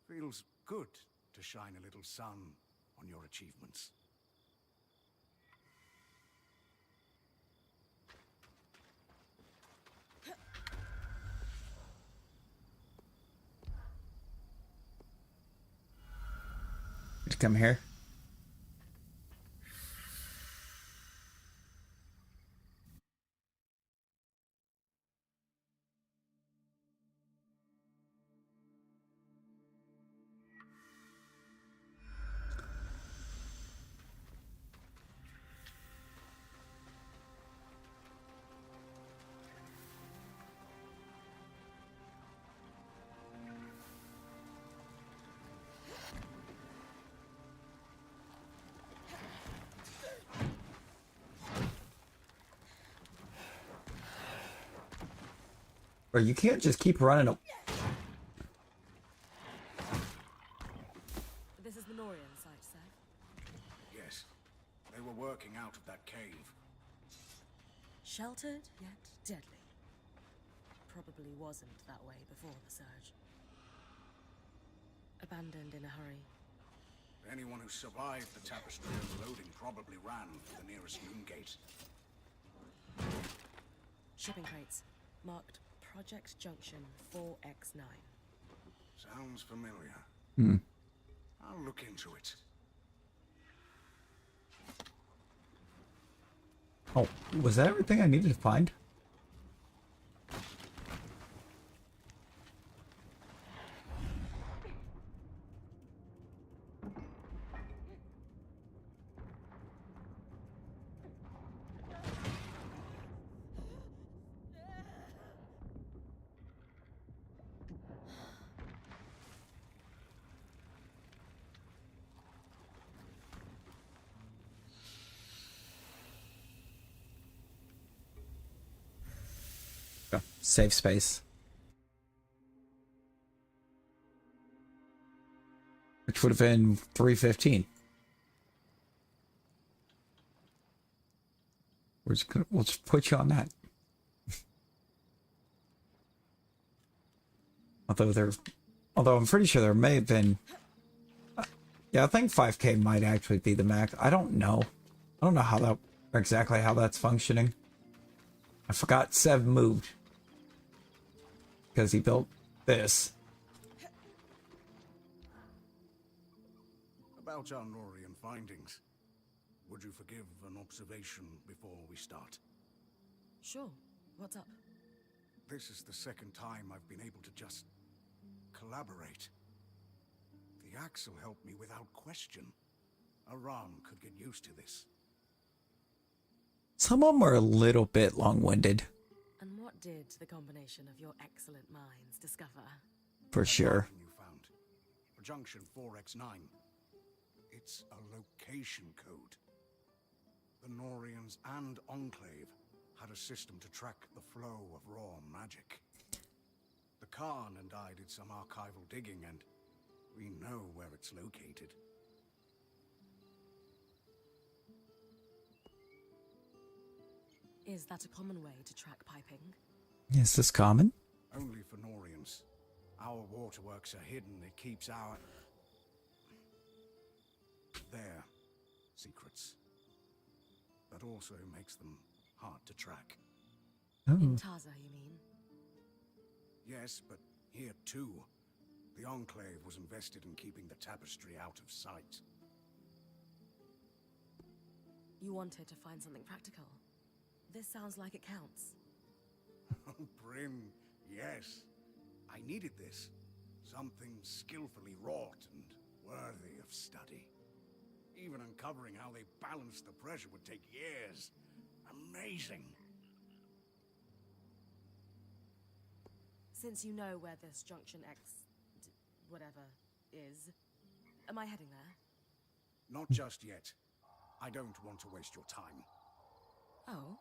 Feels good to shine a little sun on your achievements. Just come here. Or you can't just keep running. This is the Norian site, sir. probably wasn't that way before the surge. Abandoned in a hurry. Anyone who survived the tapestry overloading probably ran for the nearest moon gate. Shipping crates. Marked Project Junction 4X9. Sounds familiar. Hmm. I'll look into it. Oh, was that everything I needed to find? Safe space. Which would have been 315. We'll just put you on that. Although I'm pretty sure there may have been. Yeah, I think 5K might actually be the max. I don't know. I don't know exactly how that's functioning. I forgot Sev moved. Because he built this. About our Norian findings, would you forgive an observation before we start? Sure. What's up? This is the second time I've been able to just collaborate. The Axle helped me without question. Aram could get used to this. Some of them are a little bit long-winded. And what did the combination of your excellent minds discover? For sure. You found for junction 4X9. It's a location code. The Norians and Enclave had a system to track the flow of raw magic. The Khan and I did some archival digging, and we know where it's located. Is that a common way to track piping? Is this common? Only for Norians. Our waterworks are hidden. It keeps their secrets. That also makes them hard to track. Oh. In Taza, you mean? Yes, but here too. The Enclave was invested in keeping the tapestry out of sight. You wanted to find something practical. This sounds like it counts. Oh, Bryn, yes. I needed this. Something skillfully wrought and worthy of study. Even uncovering how they balanced the pressure would take years. Amazing. Since you know where this Junction X... whatever is, am I heading there? Not just yet. I don't want to waste your time. Oh?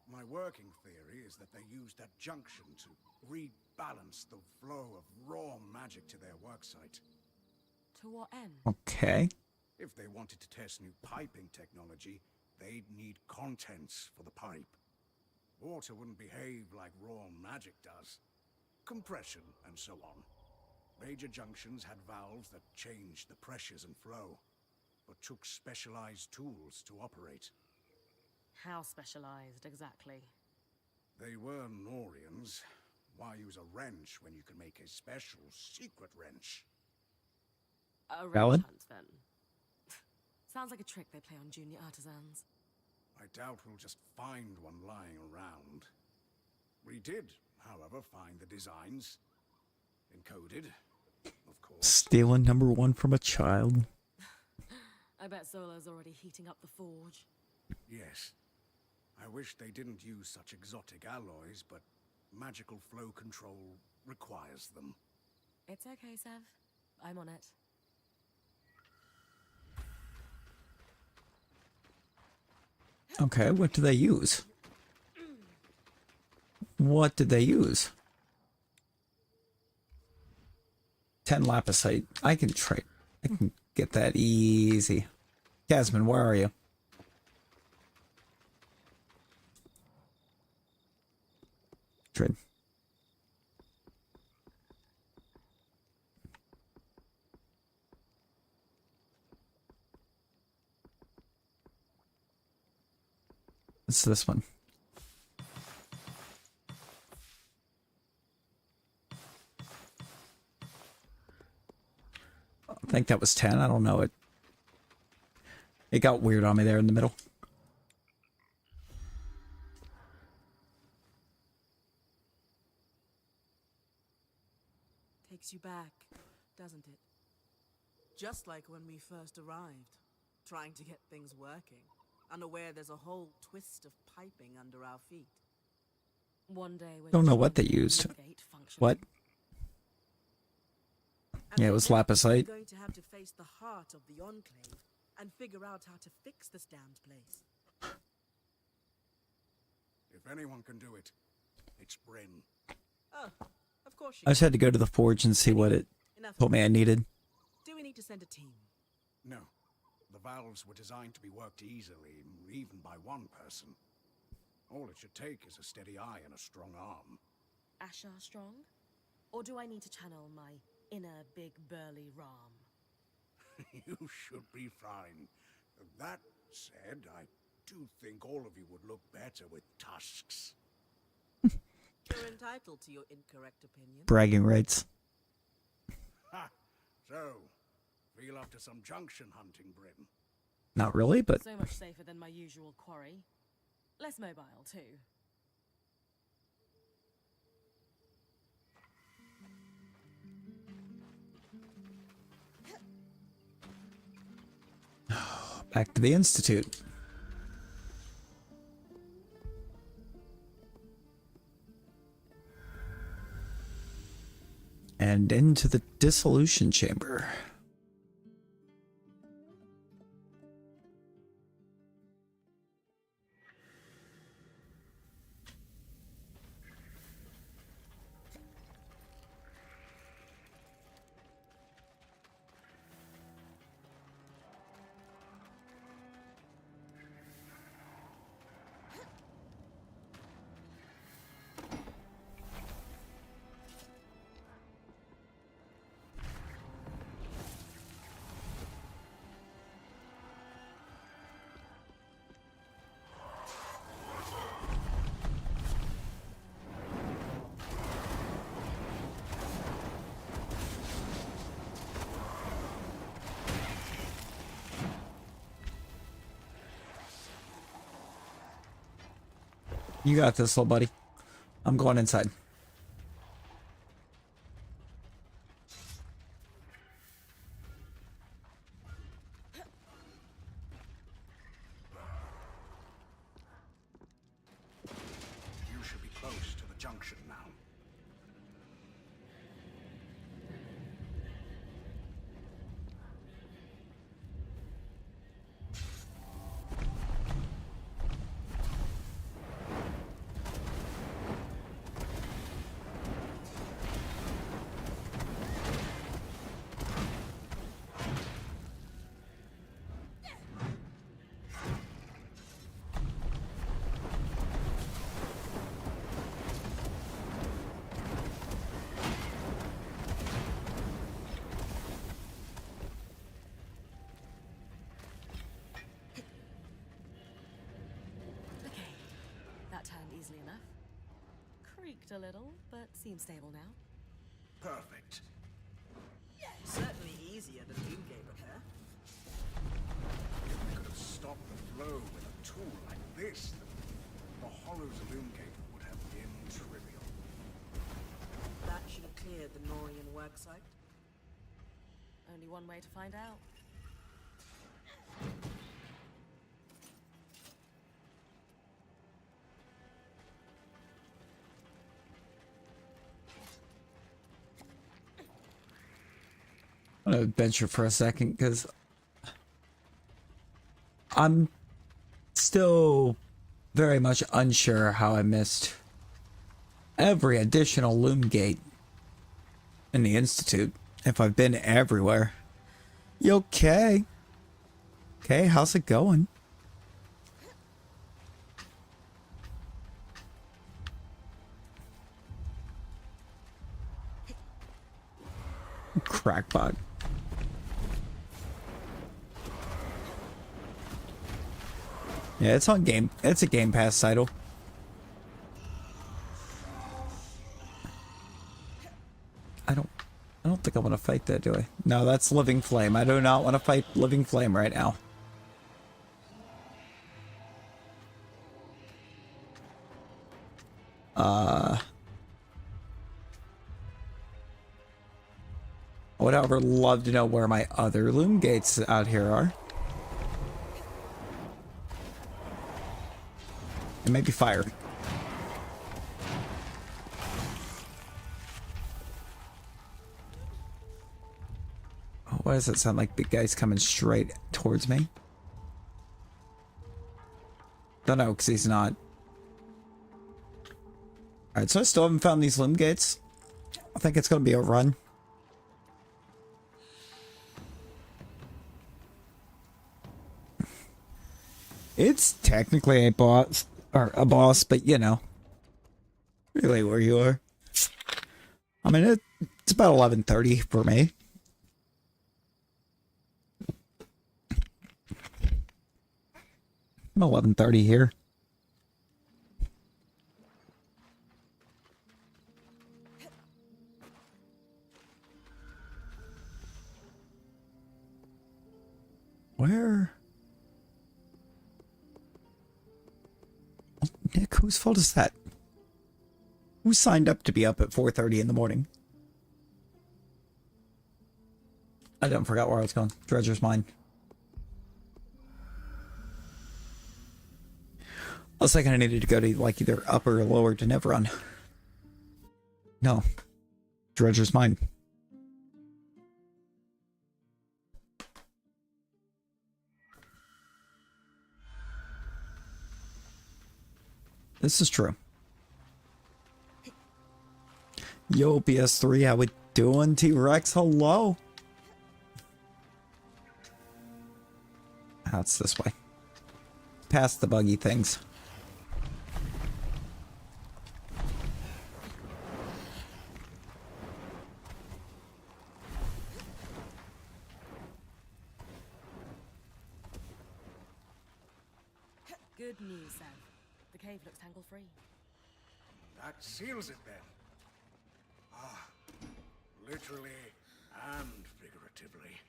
My working theory is that they used that junction to rebalance the flow of raw magic to their worksite. To what end? Okay. If they wanted to test new piping technology, they'd need contents for the pipe. Water wouldn't behave like raw magic does. Compression and so on. Major junctions had valves that changed the pressures and flow, but took specialized tools to operate. How specialized, exactly? They were Norians. Why use a wrench when you can make a special secret wrench? A Valid. wrench hunt, then. Sounds like a trick they play on junior artisans. I doubt we'll just find one lying around. We did, however, find the designs. Encoded, of course. Stealing #1 from a child. I bet Solo's already heating up the forge. Yes. I wish they didn't use such exotic alloys, but magical flow control requires them. It's okay, Sev. I'm on it. Okay, what do they use? What did they use? 10 lapisite. I can get that easy. Jasmine, where are you? Trade. It's this one. I think that was 10. I don't know. It got weird on me there in the middle. Takes you back, doesn't it? Just like when we first arrived, trying to get things working, unaware there's a whole twist of piping under our feet. One day we're Don't know just what they going to used. have the gate functioning. What? And Yeah, it then was next, lapis-lite. We're going to have to face the heart of the Enclave and figure out how to fix this damned place. If anyone can do it, it's Bryn. Oh, of course you I just had to go to the forge and see what it Enough. told me I needed. Do we need to send a team? No. The valves were designed to be worked easily, even by one person. All it should take is a steady eye and a strong arm. Ashar strong? Or do I need to channel my inner big burly Ram? You should be fine. That said, I do think all of you would look better with tusks. You're entitled to your incorrect opinion. Bragging rights. Ha! So, feel up to some junction hunting, Bryn. Not really, but So much safer than my usual quarry. Less mobile, too. back to the Institute. And into the dissolution chamber. You got this, little buddy. I'm going inside. You should be close to the junction now. Okay, that turned easily enough. Creaked a little, but seems stable now. Perfect. Certainly easier than Doomgate repair. If we could have stopped the flow with a tool like this, the Hollow's Illuminate would have been trivial. That should have cleared the Norian worksite. Only one way to find out. I'm gonna venture for a second because I'm still very much unsure how I missed every additional loom gate in the Institute. If I've been everywhere. You okay? Okay, how's it going? Crackpot. Yeah, it's on game. It's a Game Pass title. I don't think I want to fight that, do I? No, that's Living Flame. I do not want to fight Living Flame right now. I would, however, love to know where my other loom gates out here are. And maybe fire. Oh, why does it sound like big guy's coming straight towards me? Don't know, because he's not. Alright, so I still haven't found these loom gates. I think it's going to be a run. It's technically a boss, but you know. Really where you are. I mean, it's about 11:30 for me. I'm 11:30 here. Where? Nick, whose fault is that? Who signed up to be up at 4:30 in the morning? I don't forgot where I was going. Dredger's Mine. I was thinking I needed to go to like either upper or lower to never run. No. Dredger's Mine. This is true. Yo, PS3, how we doing? T-Rex, hello. It's this way. Past the buggy things. Good news, Sam. The cave looks tangle-free. That seals it then. Ah, literally and figuratively.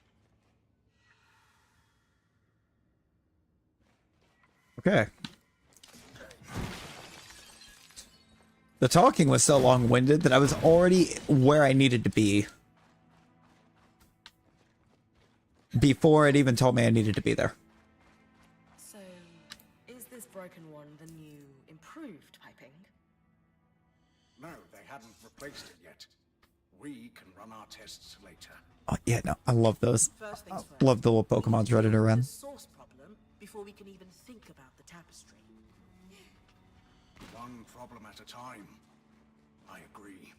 Okay. The talking was so long-winded that I was already where I needed to be before it even told me I needed to be there. So, is this broken one the new, improved piping? No, they hadn't replaced it yet. We can run our tests later. Oh, yeah, no, I love those. First I things first. love the little Pokemon's ready to run. The source problem before we can even think about the tapestry. One problem at a time. I agree.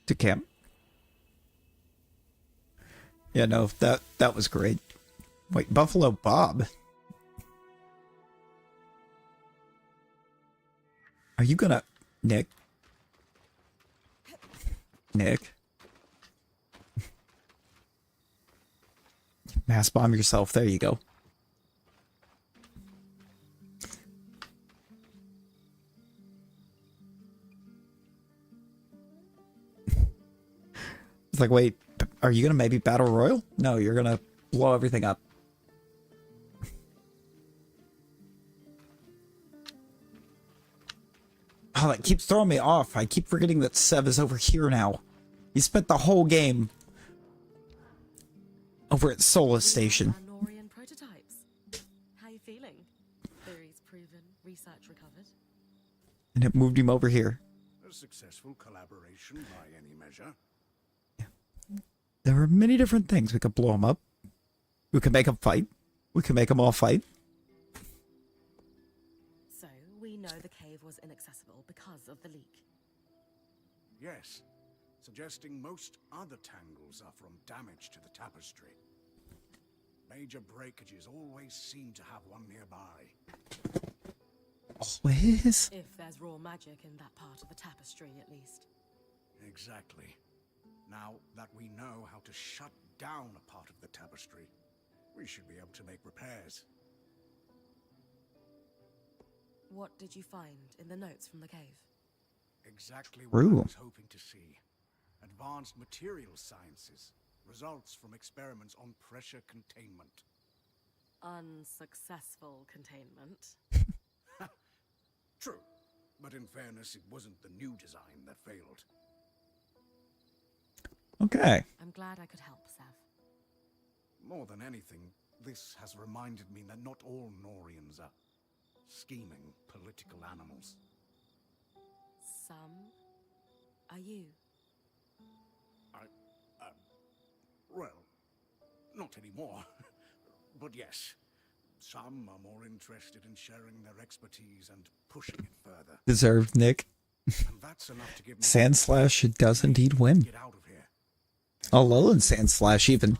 To camp. Yeah, no, that was great. Wait, Buffalo Bob? Are you gonna... Nick? Nick? Mass bomb yourself. There you go. It's like, wait, are you gonna maybe battle royal? No, you're gonna blow everything up. Oh, that keeps throwing me off. I keep forgetting that Sev is over here now. He spent the whole game over at Solace Station. Norian prototypes. How you feeling? Theories proven, research recovered. And it moved him over here. A successful collaboration by any measure. There are many different things. We could blow them up. We could make them fight. We could make them all fight. So, we know the cave was inaccessible because of the leak. Yes, suggesting most other tangles are from damage to the tapestry. Major breakages always seem to have one nearby. Always? If there's raw magic in that part of the tapestry, at least. Exactly. Now that we know how to shut down a part of the tapestry, we should be able to make repairs. What did you find in the notes from the cave? Exactly what I True. was hoping to see. Advanced material sciences. Results from experiments on pressure containment. Unsuccessful containment. True. But in fairness, it wasn't the new design that failed. Okay. I'm glad I could help, Sev. More than anything, this has reminded me that not all Norians are scheming political animals. Some are you. Well, not anymore. But yes, some are more interested in sharing their expertise and pushing it further. Deserved, Nick. And that's enough to give me Sandslash does indeed win. get out of here. A Alolan Sandslash even.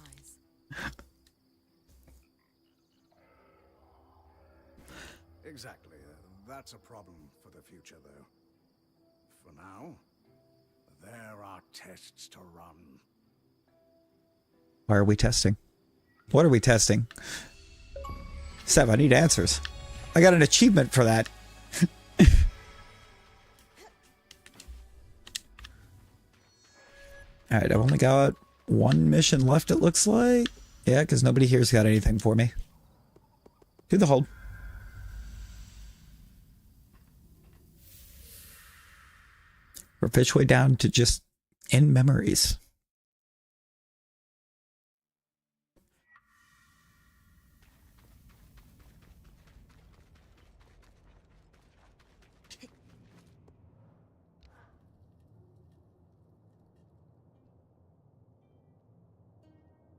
Exactly. That's a problem for the future, though. For now, there are tests to run. Why are we testing? What are we testing? Sev, I need answers. I got an achievement for that. Alright, I've only got one mission left, it looks like. Yeah, because nobody here's got anything for me. Do the hold. We're pitch way down to just in memories.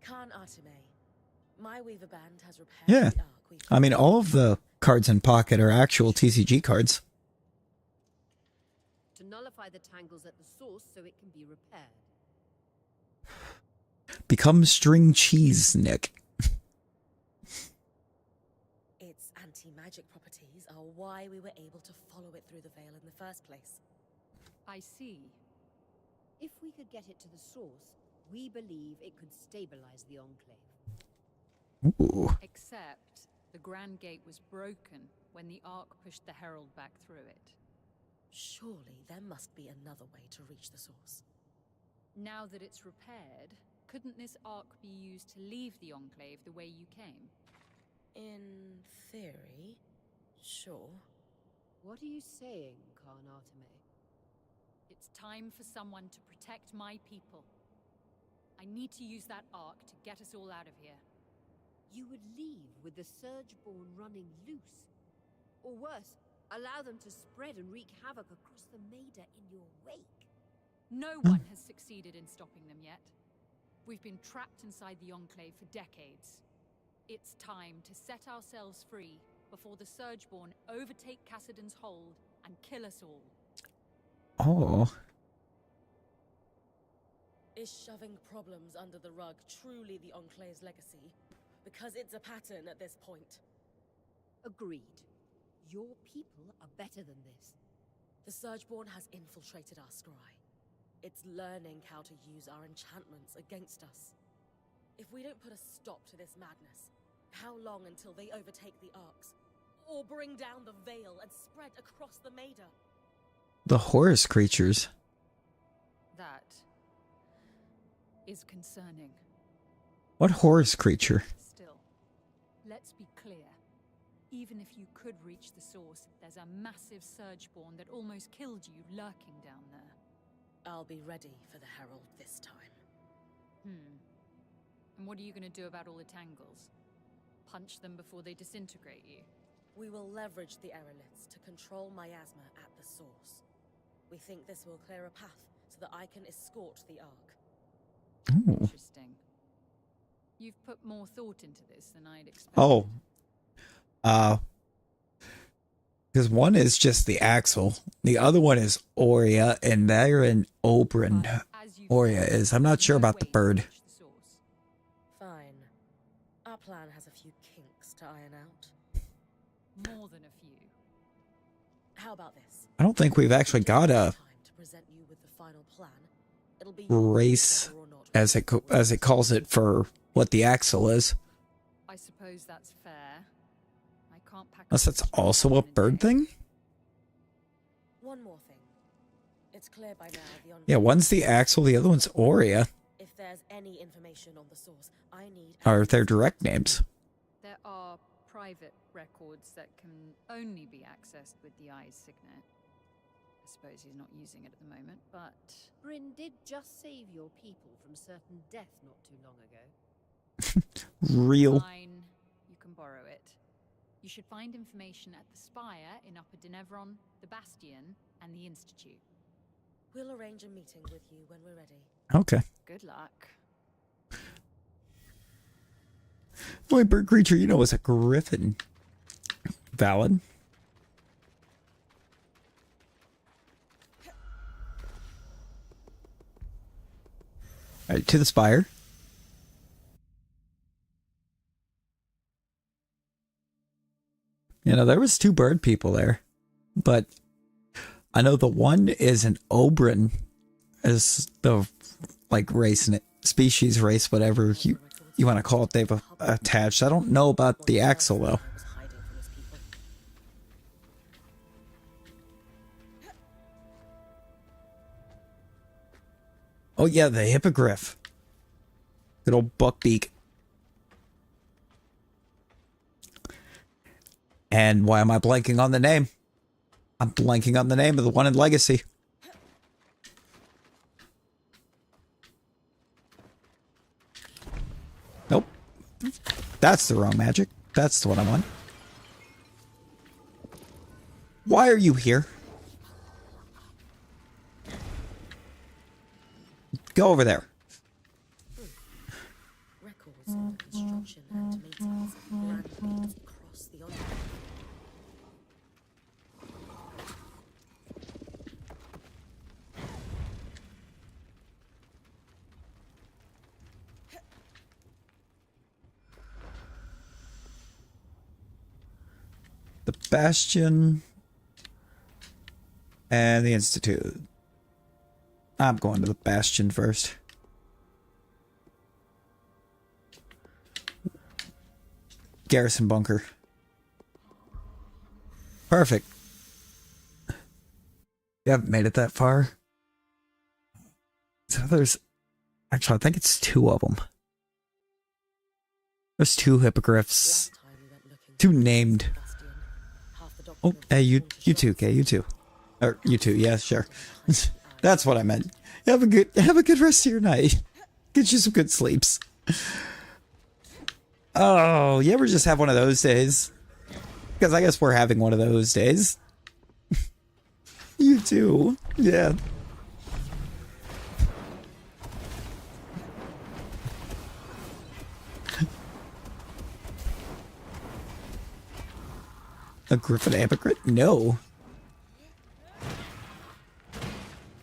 Khan Artime, my Weaver band has repaired Yeah. the arc we I mean, all of the cards in pocket are actual TCG cards. To nullify the tangles at the source so it can be repaired. Become string cheese, Nick. Its anti-magic properties are why we were able to follow it through the veil in the first place. I see. If we could get it to the source, we believe it could stabilize the Enclave. Ooh. Except the Grand Gate was broken when the Ark pushed the Herald back through it. Surely there must be another way to reach the source. Now that it's repaired, couldn't this Ark be used to leave the Enclave the way you came? In theory, sure. What are you saying, Khan Artime? It's time for someone to protect my people. I need to use that Ark to get us all out of here. You would leave with the Surgeborn running loose? Or worse, allow them to spread and wreak havoc across the Maida in your wake? No one has succeeded in stopping them yet. We've been trapped inside the Enclave for decades. It's time to set ourselves free before the Surgeborn overtake Cassidon's hold and kill us all. Oh. Is shoving problems under the rug truly the Enclave's legacy? Because it's a pattern at this point. Agreed. Your people are better than this. The Surgeborn has infiltrated our scry. It's learning how to use our enchantments against us. If we don't put a stop to this madness, how long until they overtake the Arcs? Or bring down the Veil and spread across the Maida? The Horus creatures. That is concerning. What Horus creature? Still, let's be clear. Even if you could reach the source, there's a massive Surgeborn that almost killed you lurking down there. I'll be ready for the Herald this time. And what are you going to do about all the tangles? Punch them before they disintegrate you? We will leverage the Heralded to control miasma at the source. We think this will clear a path so that I can escort the Ark. Ooh. Interesting. You've put more thought into this than I'd expected. Oh. Because one is just the Axle. The other one is Aurea, and they're in Oberyn. Aurea is. I'm not sure about the bird. Fine. Our plan has a few kinks to iron out. More than a few. How about this? I don't think we've actually got a present you with the final plan. It'll be Race, whether or not as it calls it, for what the axle is. I suppose that's fair. I can't pack. Unless that's also a bird thing? One more thing. It's clear by now the Yeah, one's the axle, the other one's Aurea. If there's any information on the source, I need Are their direct names. There are private records that can only be accessed with the Eye's signet. I suppose he's not using it at the moment, but... Bryn did just save your people from certain death not too long ago. Real. Fine, you can borrow it. You should find information at the Spire in Upper Denevron, the Bastion, and the Institute. We'll arrange a meeting with you when we're ready. Okay. Good luck. My bird creature, you know, is a griffin. Valid. Alright, to the spire. You know, there was 2 bird people there. But I know the one is an Oberon, is the, like, race, species, race, whatever you want to call it, they've attached. I don't know about the axle, though. Oh yeah, the hippogriff. Good old Buckbeak. And why am I blanking on the name? I'm blanking on the name of the one in Legacy. Nope. That's the wrong magic. That's the one I want. Why are you here? Go over there. Records on the construction and maintenance of land beats across the Enclave. The Bastion and the Institute. I'm going to the Bastion first. Garrison bunker. Perfect. You haven't made it that far. So there's... Actually, I think it's 2 of them. There's 2 hippogriffs. 2 named. Oh, hey, you too, Kay, you too. Or, you too, yeah, sure. That's what I meant. Have a good rest of your night. Get you some good sleeps. Oh, you ever just have one of those days? Because I guess we're having one of those days. You too. Yeah. A griffin hypocrite? No.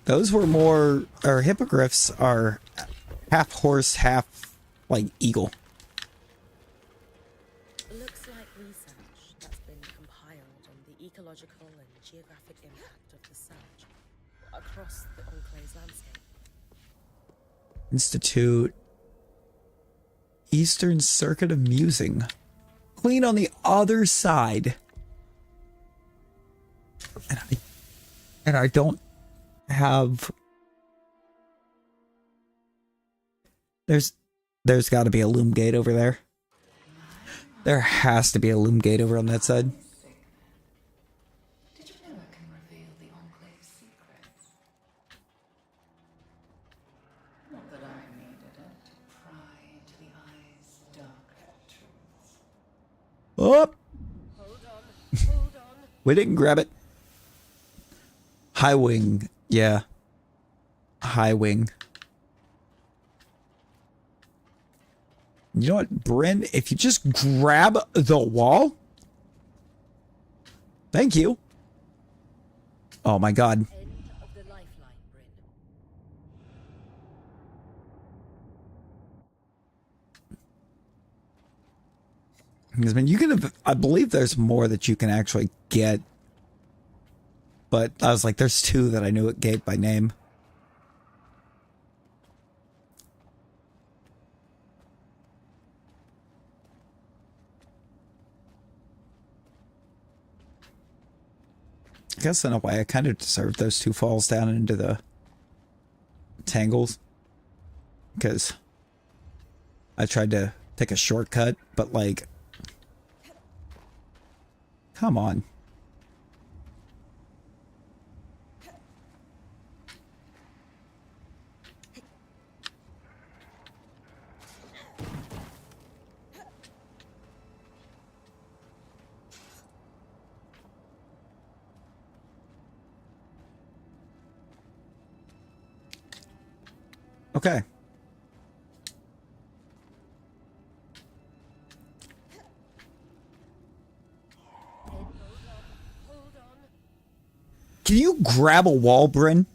Those were more... Or hippogriffs are half horse, half, like, eagle. Looks like research that's been compiled on the ecological and geographic impact of the surge across the Enclave's landscape. Institute. Eastern Circuit of Musing. Clean on the other side. And I don't have... There's got to be a loom gate over there. There has to be a loom gate over on that side. Did you know I can reveal the Enclave's secrets? Not that I needed it to pry into the Eye's dark truths. Oh! Hold on. We didn't grab it. High wing. Yeah. High wing. You know what, Bryn? If you just grab the wall. Thank you. Oh my god. End of the lifeline, Bryn. Because, I mean, you can have, I believe there's more that you can actually get but I was like, there's two that I knew at Gate by name. I guess in a way I kind of deserved those two falls down into the tangles, because I tried to take a shortcut, but like, come on. Okay. Can you grab a wall, Bryn?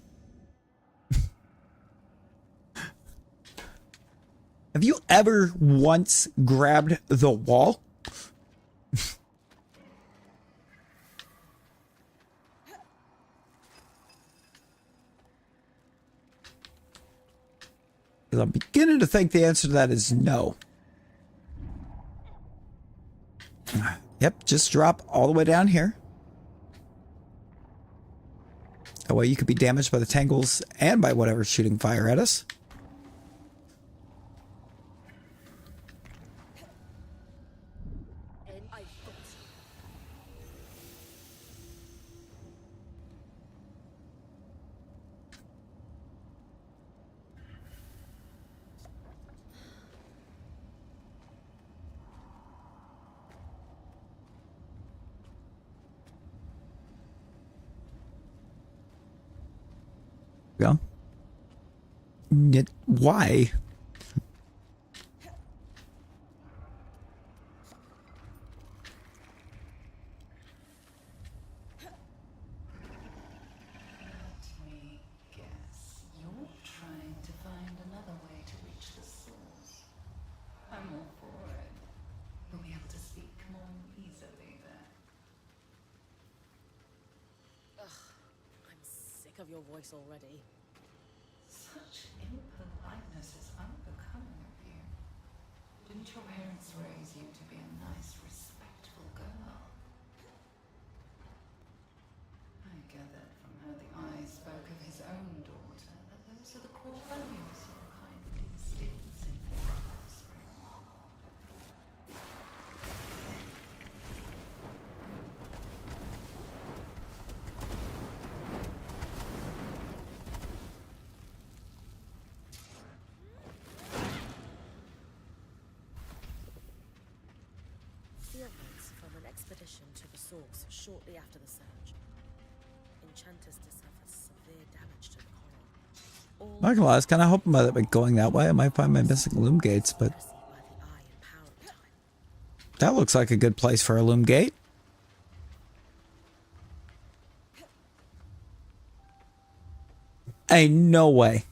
Have you ever once grabbed the wall? Because I'm beginning to think the answer to that is no. Yep, just drop all the way down here. That way you could be damaged by the tangles and by whatever's shooting fire at us. Yeah. Why? Let me guess. You're trying to find another way to reach the source. I'm all for it. We'll be able to speak more easily there. I'm sick of your voice already. Such impoliteness is unbecoming of you. Didn't your parents raise you to be a nice, respectful girl? I gathered from how the eye spoke of his own daughter that those are the core values your kind instills in their offspring. Fields from an expedition to the source shortly after the surge. Enchanters to suffer severe damage to the coral. Not gonna lie, I was kind of hoping by going that way I might find my missing loom gates, but that looks like a good place for a loom gate. Ain't no way.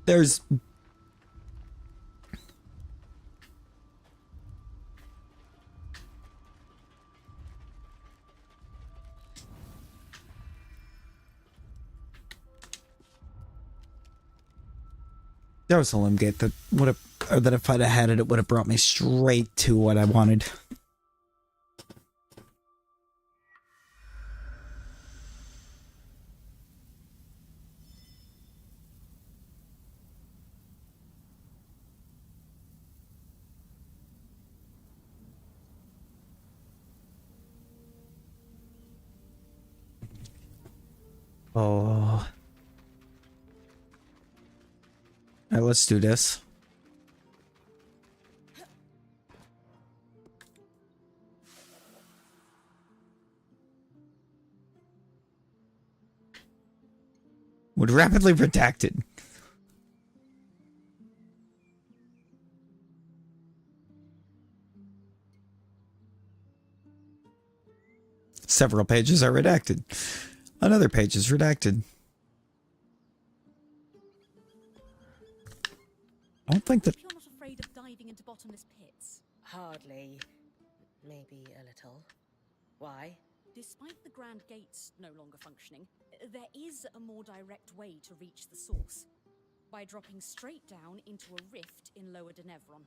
There's... There was a loom gate that would have, or that if I'd have had it, it would have brought me straight to what I wanted. Oh. Alright, let's do this. Would rapidly redacted. Several pages are redacted. Another page is redacted. I don't think that. You're not afraid of diving into bottomless pits? Hardly. Maybe a little. Why? Despite the Grand Gates no longer functioning, there is a more direct way to reach the source. By dropping straight down into a rift in Lower Denevron.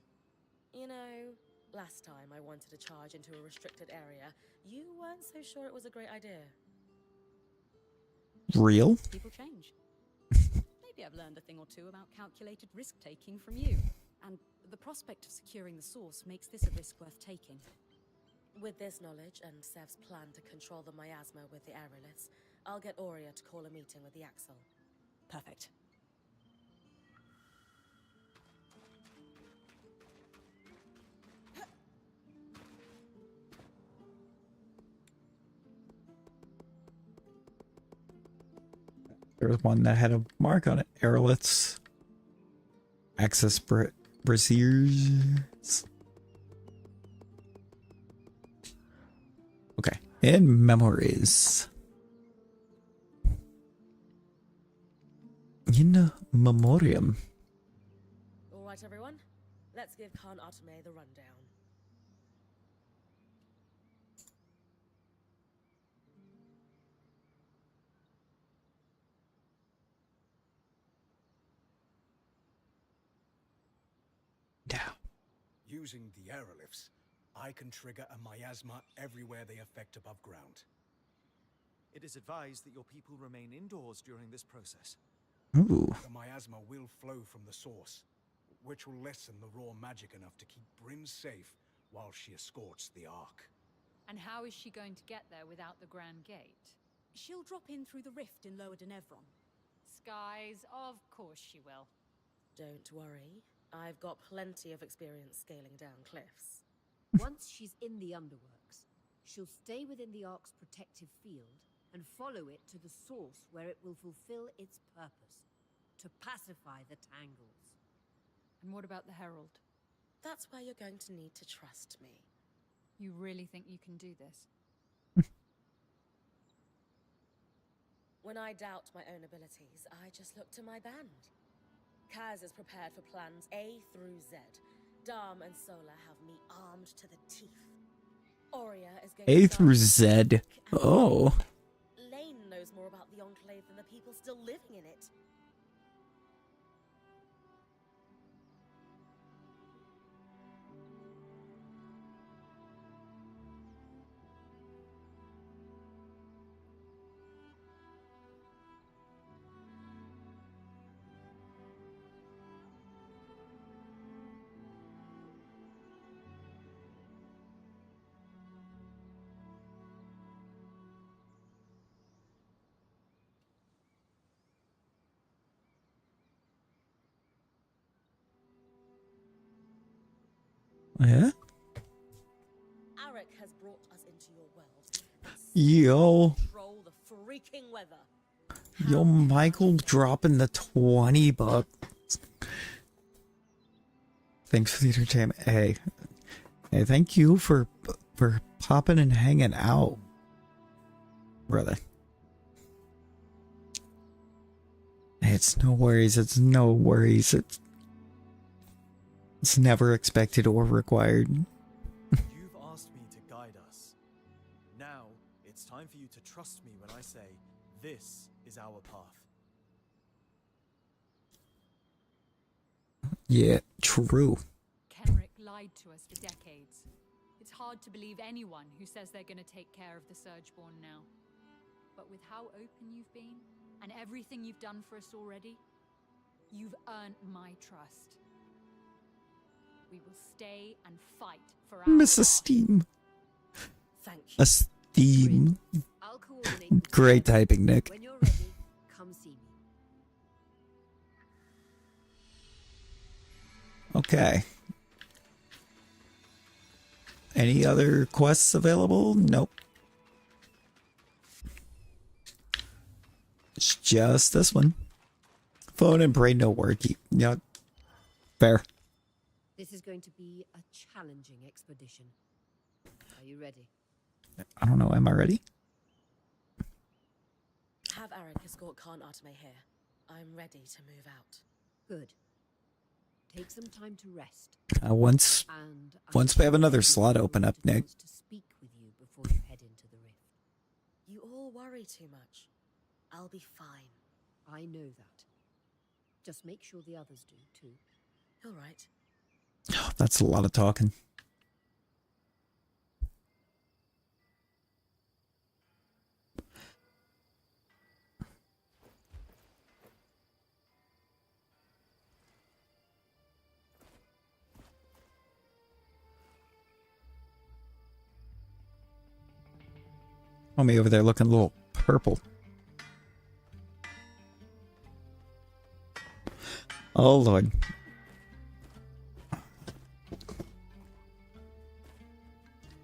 You know, last time I wanted to charge into a restricted area, you weren't so sure it was a great idea. Real? People change. Maybe I've learned a thing or two about calculated risk-taking from you. And the prospect of securing the source makes this a risk worth taking. With this knowledge and Sev's plan to control the miasma with the aeroliths, I'll get Aurea to call a meeting with the Axel. Perfect. There was one that had a mark on it. Aeroliths. Access braziers. Okay. In memories. In memoriam. All right, everyone. Let's give Khan Arteme the rundown. Down. Using the aeroliths, I can trigger a miasma everywhere they affect above ground. It is advised that your people remain indoors during this process. Ooh. The miasma will flow from the source, which will lessen the raw magic enough to keep Bryn safe while she escorts the Ark. And how is she going to get there without the Grand Gate? She'll drop in through the rift in Lower Denevron. Skies, of course she will. Don't worry. I've got plenty of experience scaling down cliffs. Once she's in the underworks, she'll stay within the Ark's protective field and follow it to the source where it will fulfill its purpose, to pacify the Tangles. And what about the Herald? That's where you're going to need to trust me. You really think you can do this? When I doubt my own abilities, I just look to my band. Kaz is prepared for plans A through Z. Dam and Sola have me armed to the teeth. Aurea is going A to through start Z. Oh. Lane knows more about the Enclave than the people still living in it. Yeah? Arik has brought us into your world. Yo. Control the freaking weather. Yo, Michael dropping the 20 bucks. Thanks for the entertainment. Hey, thank you for popping and hanging out, brother. Hey, it's no worries. It's no worries. It's never expected or required. You've asked me to guide us. Now, it's time for you to trust me when I say, this is our path. Yeah, true. Kenrick lied to us for decades. It's hard to believe anyone who says they're going to take care of the Surgeborn now. But with how open you've been, and everything you've done for us already, you've earned my trust. We will stay and fight for our Miss path. Esteem. Thank you. Esteem. I'll coordinate with Great you. typing, Nick. When you're ready, come see me. Okay. Any other quests available? Nope. It's just this one. Phone and brain no work. Yeah. Fair. This is going to be a challenging expedition. Are you ready? I don't know. Am I ready? Have Arik escort Khan Arteme here. I'm ready to move out. Good. Take some time to rest. Once And we have another slot open up, Nick. To speak with you before you head into the rift. You all worry too much. I'll be fine. I know that. Just make sure the others do too. You're right. Oh, that's a lot of talking. Homie over there looking a little purple. Oh, Lord.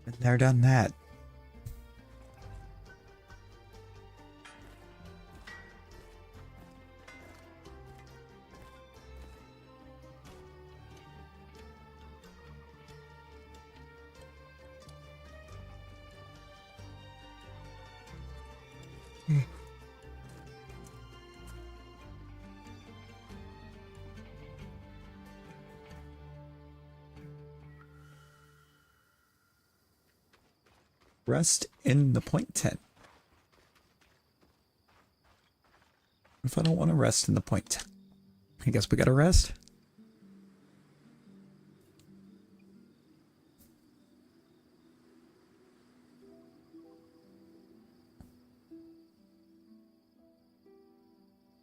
Been there, done that. Rest in the point tent. If I don't want to rest in the point tent, I guess we gotta rest.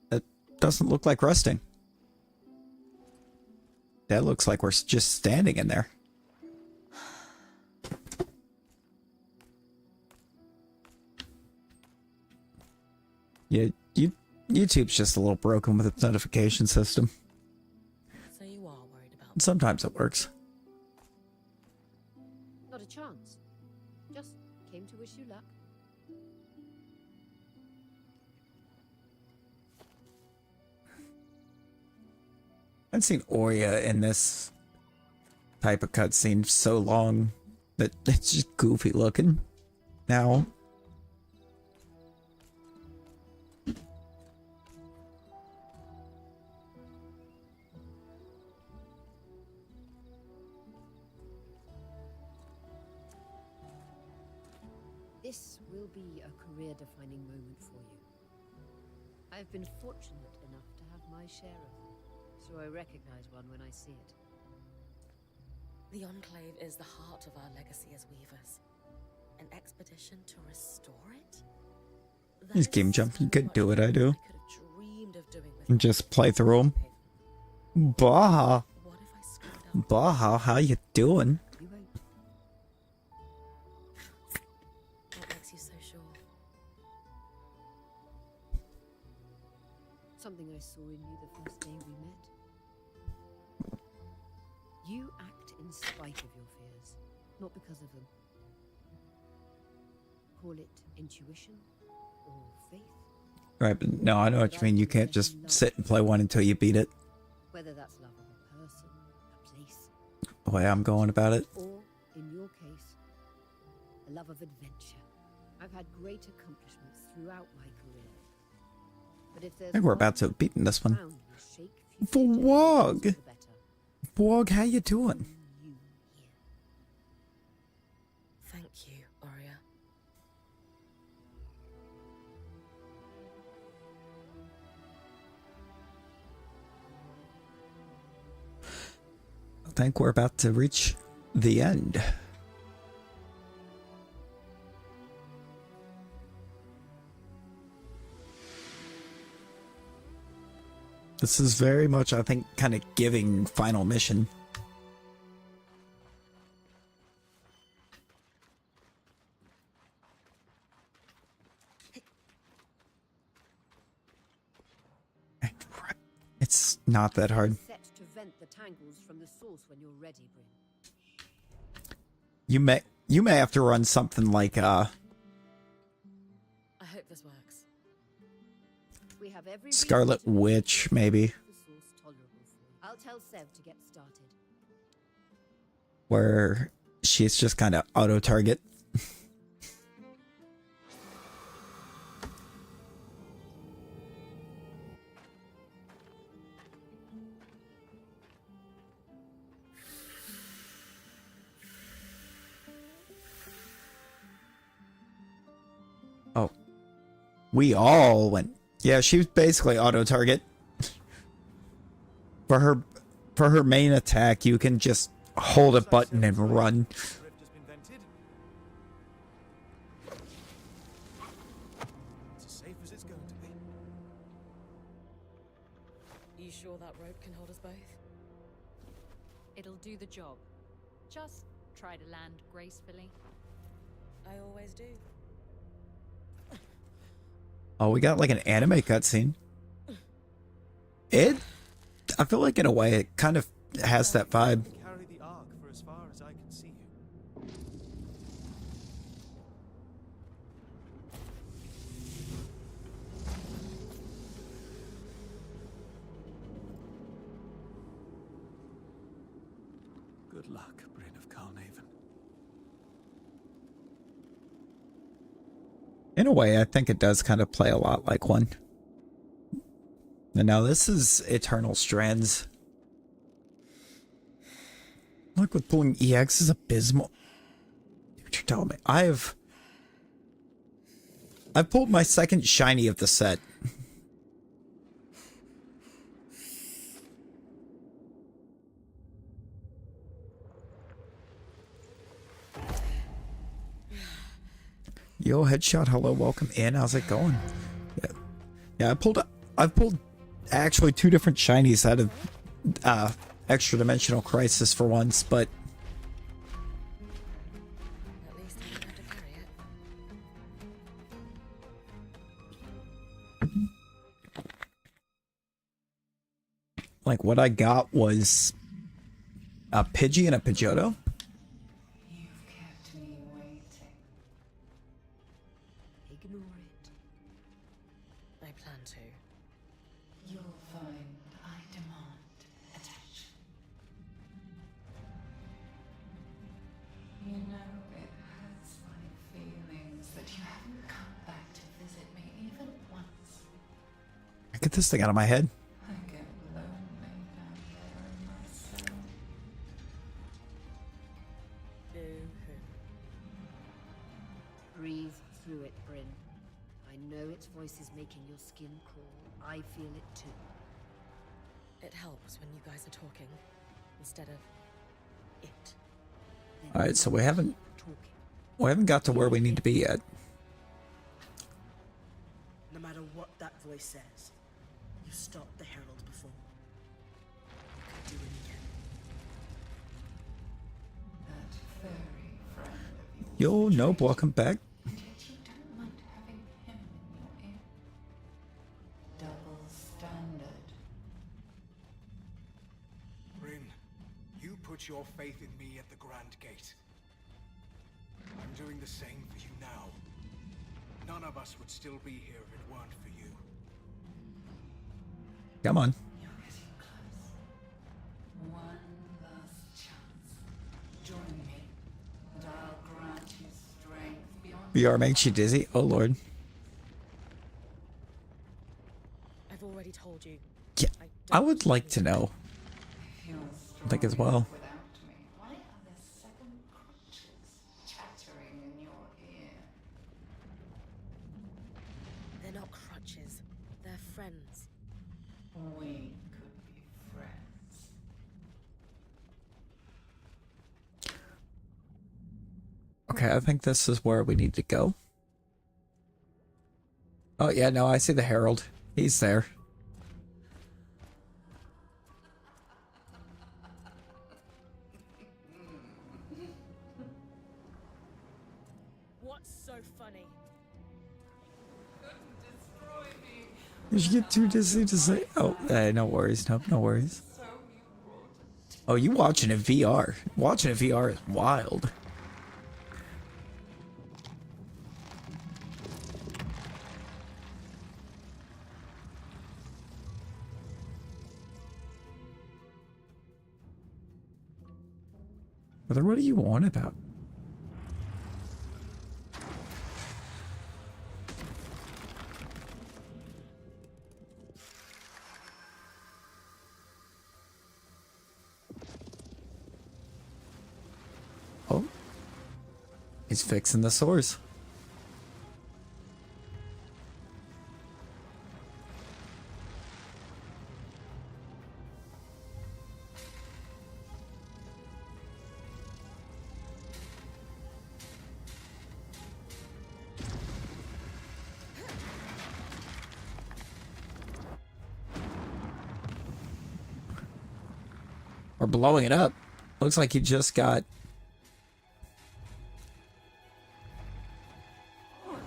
That doesn't look like resting. That looks like we're just standing in there. Yeah, YouTube's just a little broken with its notification system. So you are worried about... Sometimes it works. Not a chance. Just came to wish you luck. I've seen Oria in this type of cutscene so long that it's just goofy looking now. This will be a career-defining moment for you. I've been fortunate enough to have my share of them, so I recognize one when I see it. The Enclave is the heart of our legacy as weavers. An expedition to restore it? These game jump, you could do what I do. I could have dreamed of doing with And just play through them. Baha. What if I screwed up? Baha, how you doing? You won't. What makes you so sure? Something I saw in you the first day we met. You act in spite of your fears, not because of them. Call it intuition or faith. Right, but no, I know what you mean. You can't just sit and play one until you beat it. Whether that's love of a person, a place, The way I'm going about it. or, in your case, a love of adventure. I've had great accomplishments throughout my career. But if there's I think we're about to have beaten this one. ground will shake future generations Vlog! for the better. Vlog, how you doing? You here. Thank you, Oria. I think we're about to reach the end. This is very much, I think, kind of giving final mission. It's not that hard. Set to vent the tangles from the source when you're ready, Bryn. You may have to run something like I hope this works. We have every Scarlet reason to Witch, maybe, make the source tolerable for you. I'll tell Sev to get started. where she's just kind of auto target. We all went. Yeah, she was basically auto-target. For her main attack, you can just hold a button and run. The rift has been vented. It's as safe as it's going to be. You sure that rope can hold us both? It'll do the job. Just try to land gracefully. I always do. Oh, we got like an anime cutscene. I feel like in a way it kind of has that vibe. Carry the ark for as far as I can see you. Good luck, Bryn of Carnarvon. In a way, I think it does kind of play a lot like one. And now this is Eternal Strands. Look, with pulling EX is abysmal. What you're telling me? I've pulled my second shiny of the set. Yo, headshot, hello, welcome in. How's it going? Yeah, I've pulled actually 2 different shinies out of Extra Dimensional Crisis for once, but At least I don't have to carry it. like what I got was a Pidgey and a Pidgeotto. You've kept me waiting. Ignore it. I plan to. You'll find I demand attention. You know, it hurts my feelings that you haven't come back to visit me even once. Get this thing out of my head. I get lonely down there in my cell. Boo-hoo. Breathe through it, Bryn. I know its voice is making your skin crawl. I feel it too. It helps when you guys are talking instead of it. All right, so we haven't got to where we need to be yet. No matter what that voice says, you stopped the Herald before. You could do it again. That fairy friend of yours. Yo, nope, welcome back. And yet you don't mind having him in your ear. Double standard. Bryn, you put your faith in me at the Grand Gate. I'm doing the same for you now. None of us would still be here if it weren't for you. Come on. You're getting close. One last chance. Join me, and I'll grant you strength beyond. VR makes you dizzy. Oh lord. I've already told you. Yeah, I would like to know. You're I think as strong well. without me. Why are there 7 crutches chattering in your ear? They're not crutches. They're friends. We could be friends. Okay, I think this is where we need to go. Oh yeah, no, I see the Herald. He's there. What's so funny? Destroy me. Did you get too dizzy to say? Oh, no worries. Nope, no worries. So you brought it. Oh, you watching it VR? Watching it VR is wild. Brother, what are you on about? Oh. He's fixing the sores. Or blowing it up. Looks like he just got... Whatever.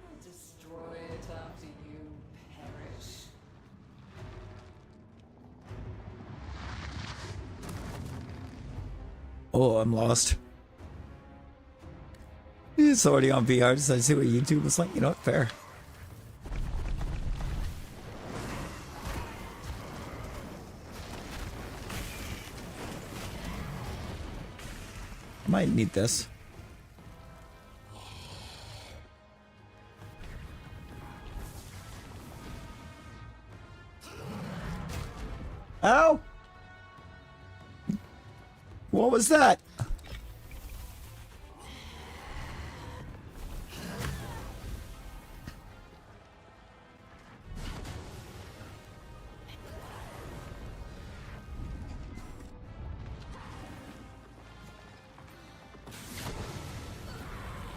I'll destroy it after you perish. Oh, I'm lost. It's already on VR. Just I see what YouTube was like. You know what? Fair. Might need this. Ow! What was that?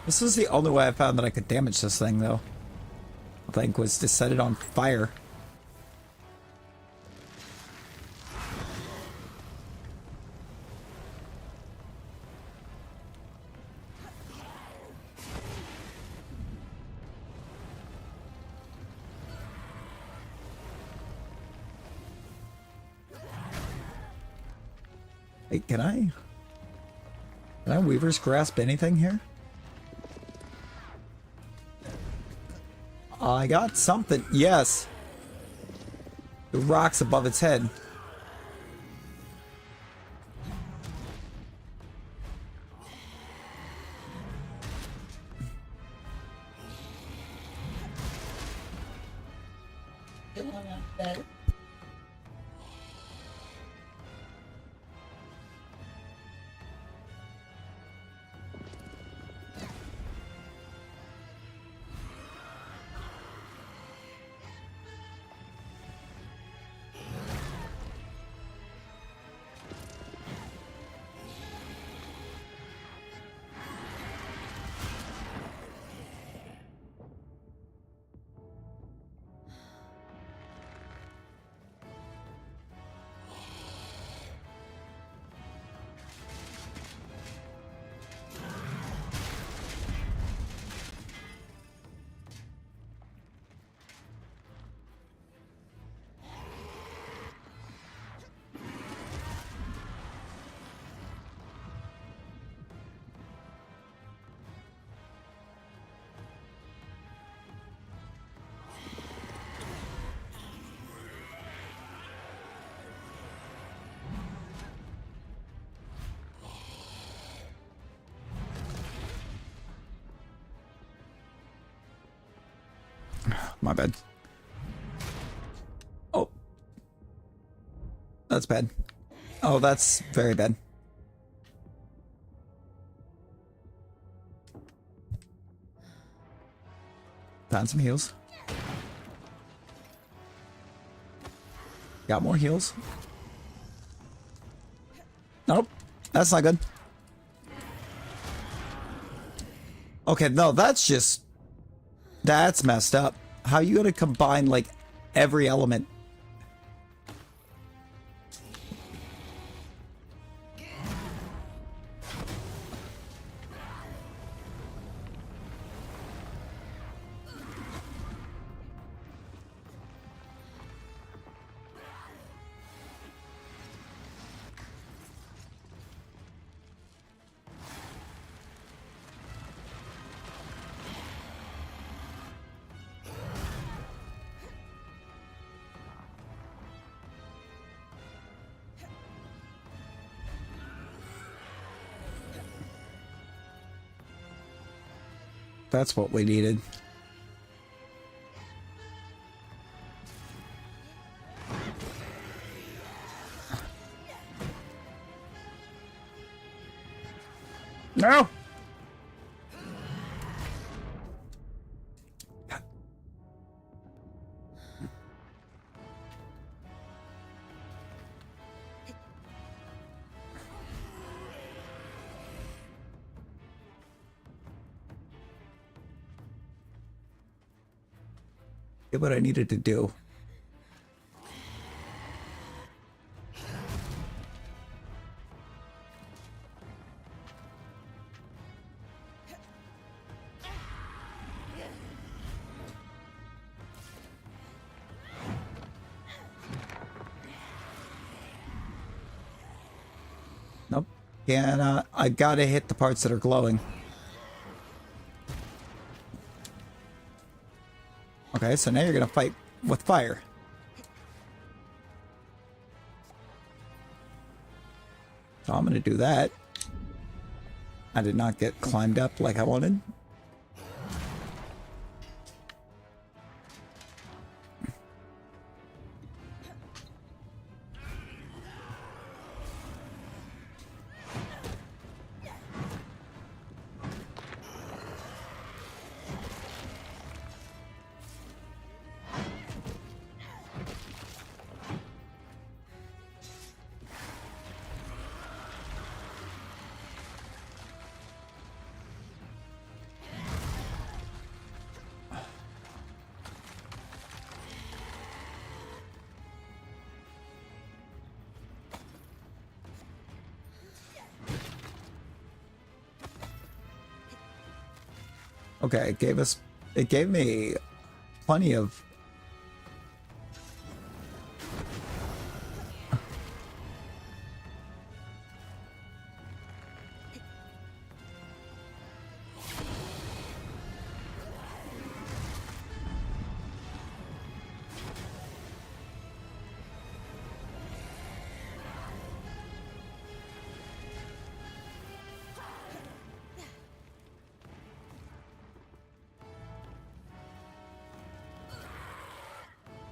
This is the only way I found that I could damage this thing, though. I think was to set it on fire. Hey, can I Weaver's Grasp anything here? I got something. Yes. The rocks above its head. My bad. Oh. That's bad. Oh, that's very bad. Found some heals. Got more heals. Nope. That's not good. Okay, no, that's just... That's messed up. How are you gonna combine, like, every element? That's what we needed. No! Did what I needed to do. Nope. Yeah, I gotta hit the parts that are glowing. Okay, so now you're gonna fight with fire. So I'm gonna do that. I did not get climbed up like I wanted. Okay, it gave me plenty of...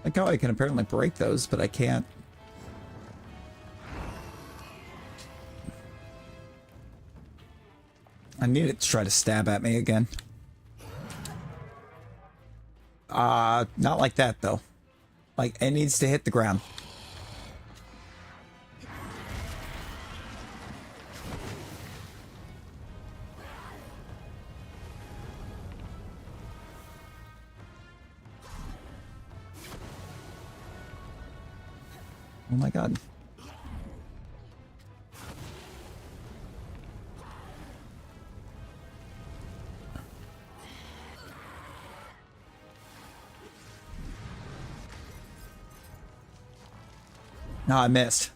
Like how I can apparently break those, but I can't. I need it to try to stab at me again. Not like that though. Like it needs to hit the ground. Oh my god. No, I missed.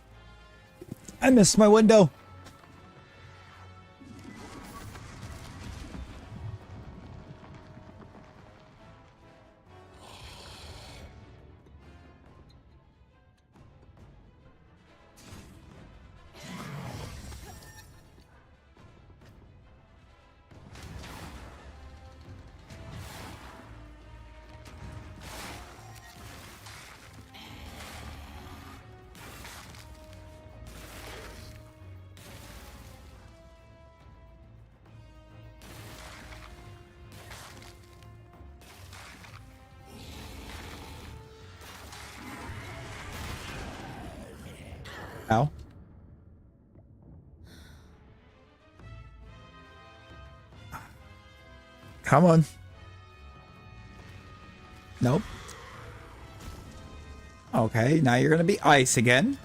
I missed my window. Ow. Come on. Nope. Okay, now you're gonna be ice again.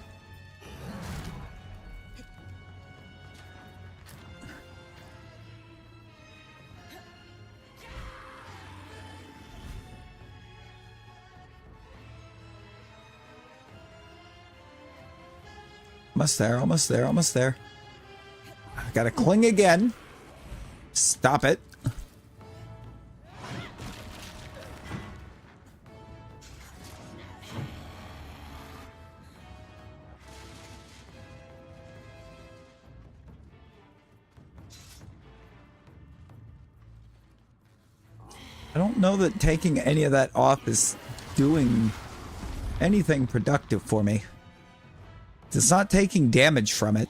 Almost there, almost there, almost there. I gotta cling again. Stop it. I don't know that taking any of that off is doing anything productive for me. It's not taking damage from it.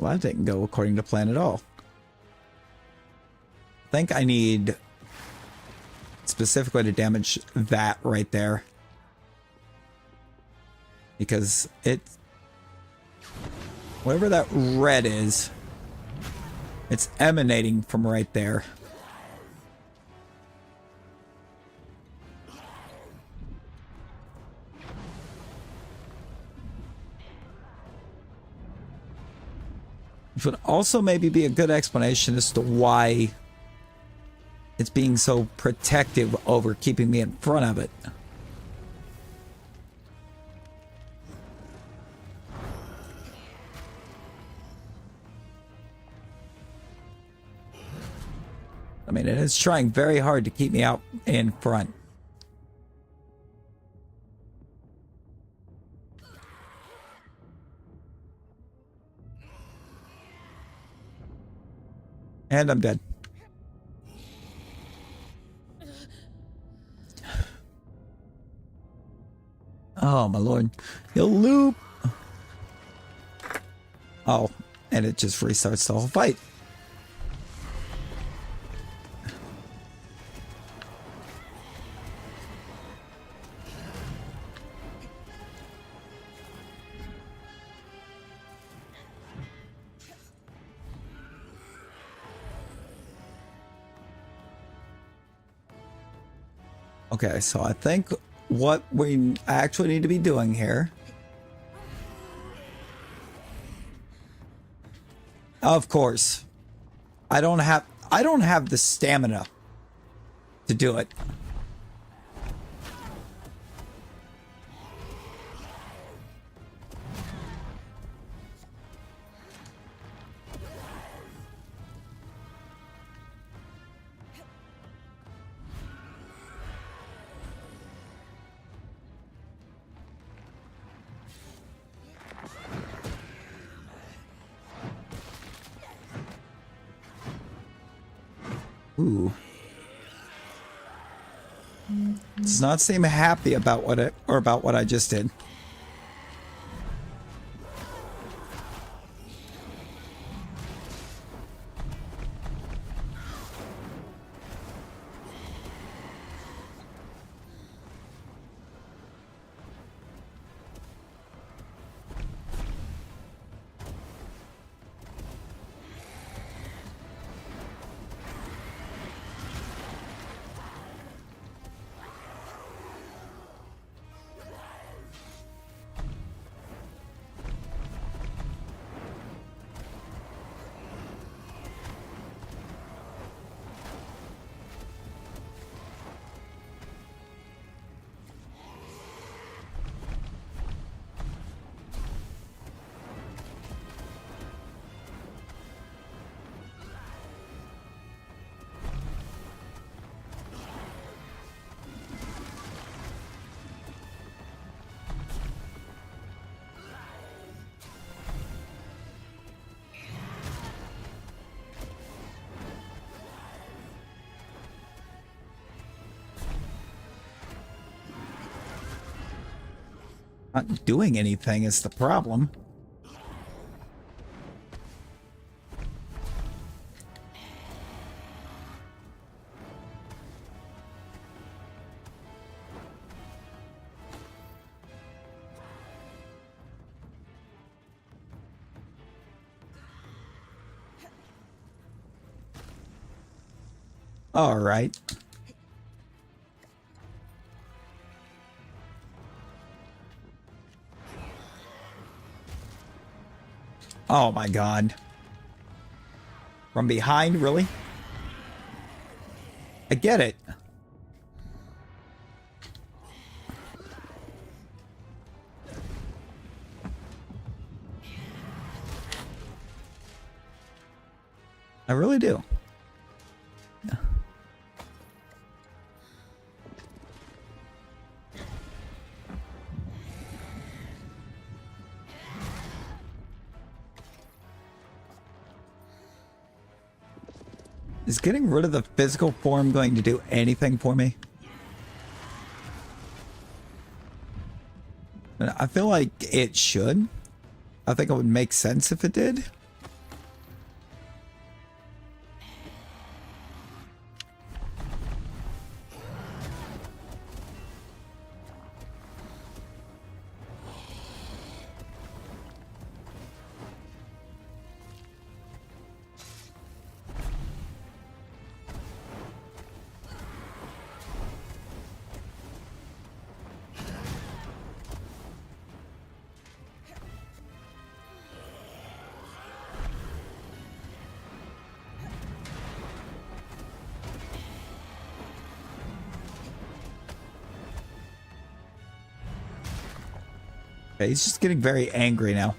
Well, that didn't go according to plan at all. I think I need specifically to damage that right there. Because it... whatever that red is, it's emanating from right there. Which would also maybe be a good explanation as to why it's being so protective over keeping me in front of it. I mean, it is trying very hard to keep me out in front. And I'm dead. Oh, my lord. He'll loop. Oh, and it just restarts the whole fight. Okay, so I think what we actually need to be doing here, of course, I don't have the stamina to do it. Ooh. Does not seem happy about what I just did. Not doing anything is the problem. All right. Oh my god. From behind, really? I get it. I really do. Is getting rid of the physical form going to do anything for me? I feel like it should. I think it would make sense if it did. Okay, he's just getting very angry now.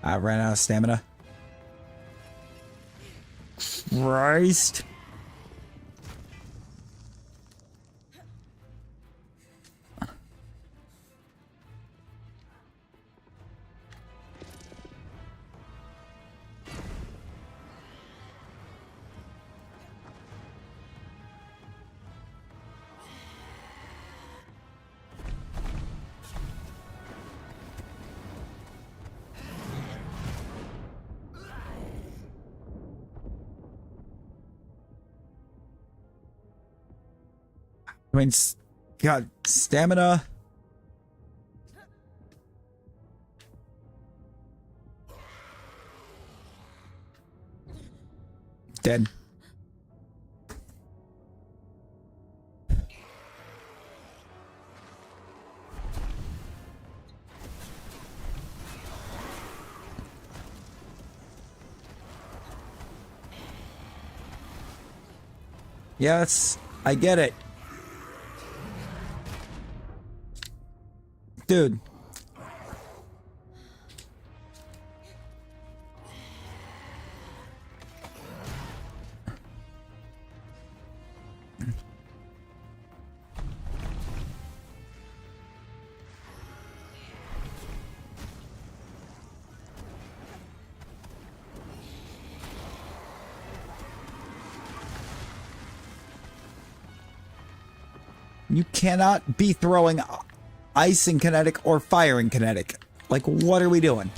I ran out of stamina. Christ. I mean, God, stamina. Dead. Yes, I get it. Dude. You cannot be throwing ice in kinetic or fire in kinetic. Like, what are we doing?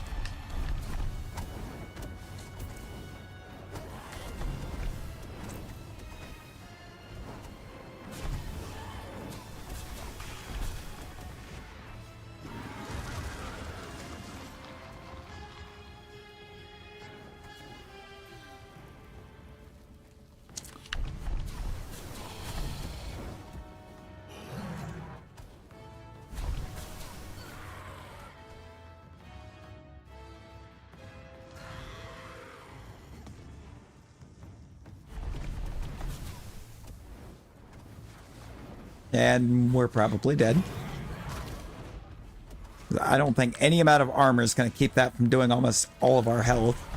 And we're probably dead. I don't think any amount of armor is going to keep that from doing almost all of our health.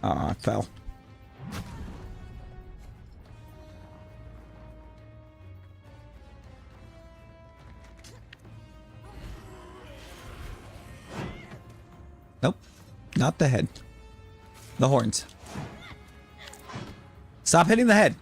I fell. Nope. Not the head. The horns. Stop hitting the head.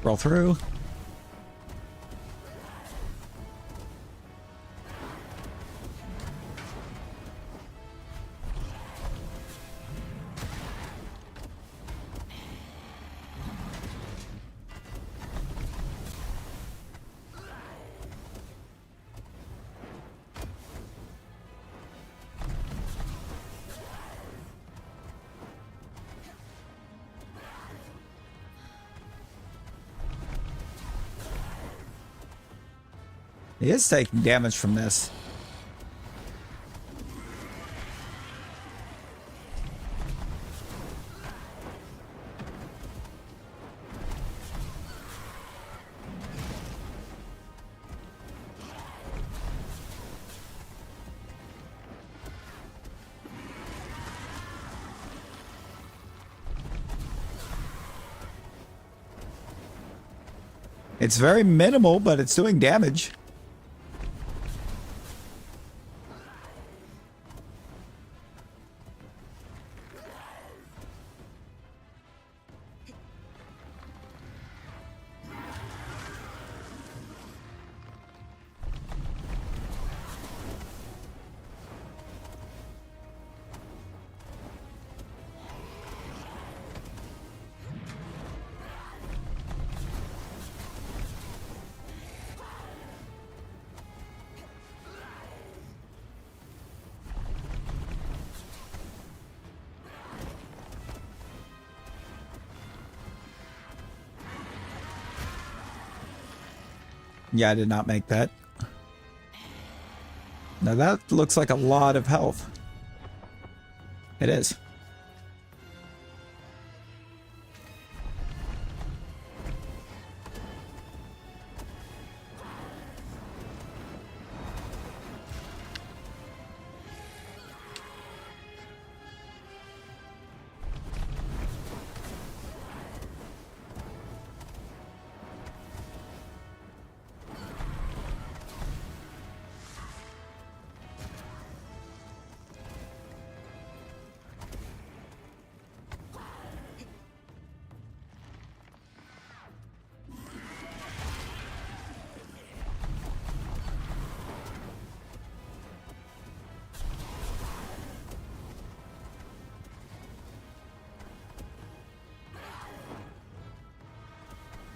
Roll through. He is taking damage from this. It's very minimal, but it's doing damage. Yeah, I did not make that. Now that looks like a lot of health. It is.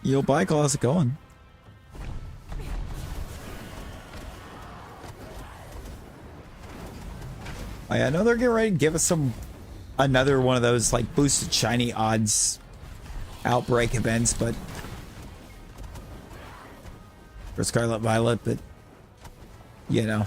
Yo, bike, how's it going? I know they're getting ready to give us another one of those like boosted shiny odds outbreak events, but for Scarlet Violet, but you know.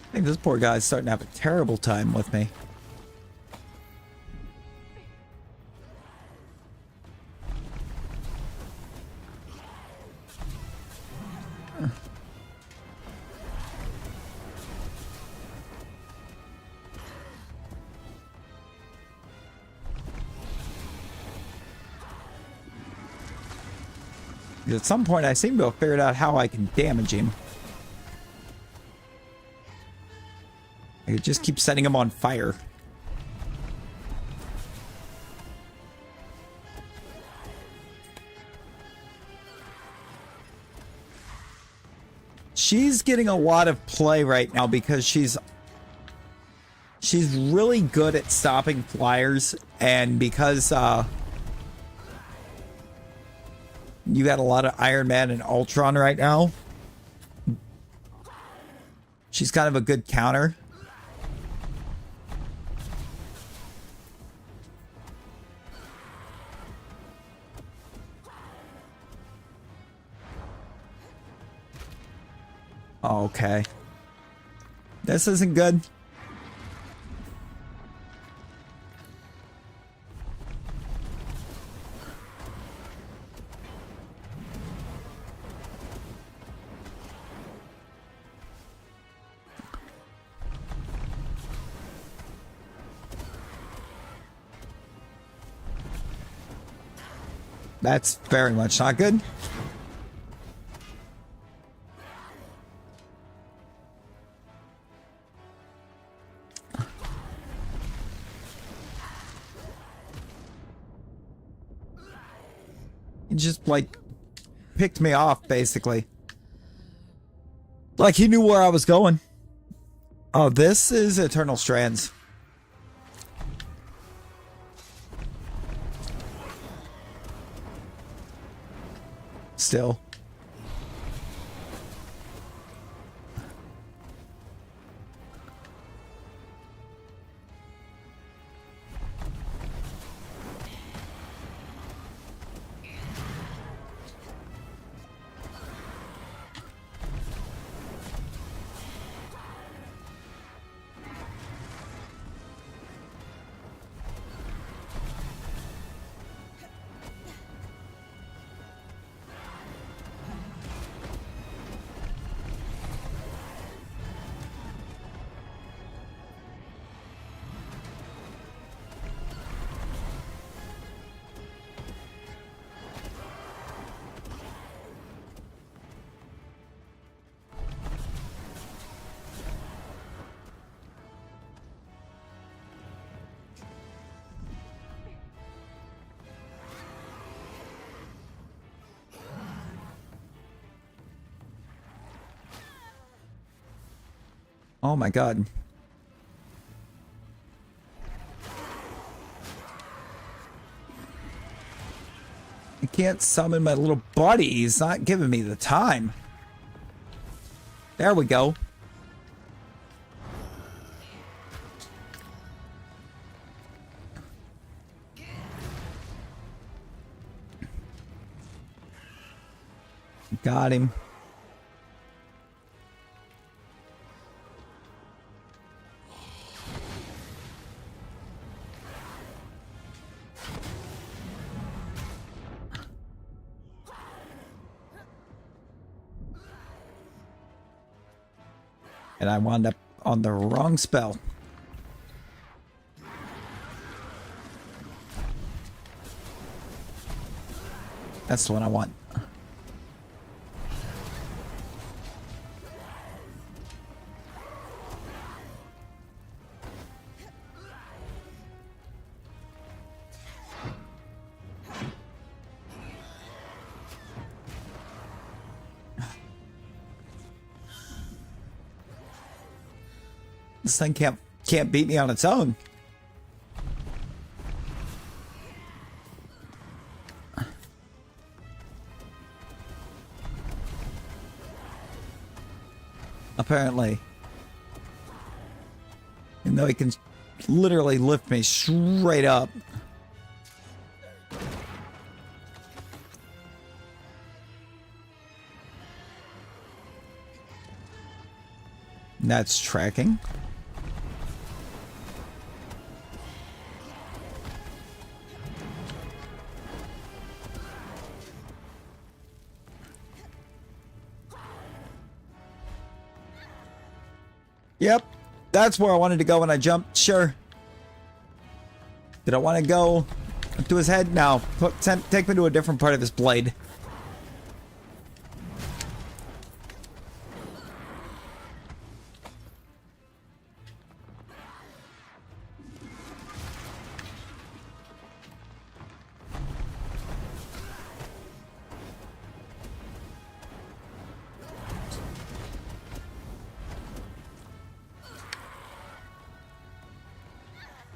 I think this poor guy's starting to have a terrible time with me. At some point, I seem to have figured out how I can damage him. I could just keep setting him on fire. She's getting a lot of play right now because she's really good at stopping flyers, and because you got a lot of Iron Man and Ultron right now, she's kind of a good counter. Okay. This isn't good. That's very much not good. He just, like, picked me off, basically. Like he knew where I was going. Oh, this is Eternal Strands. Still. Oh my god. I can't summon my little buddy. He's not giving me the time. There we go. Got him. And I wound up on the wrong spell. That's the one I want. This thing can't beat me on its own. Apparently. Even though he can literally lift me straight up. That's tracking. Yep, that's where I wanted to go when I jumped. Sure. Did I want to go to his head? No. Take me to a different part of his blade.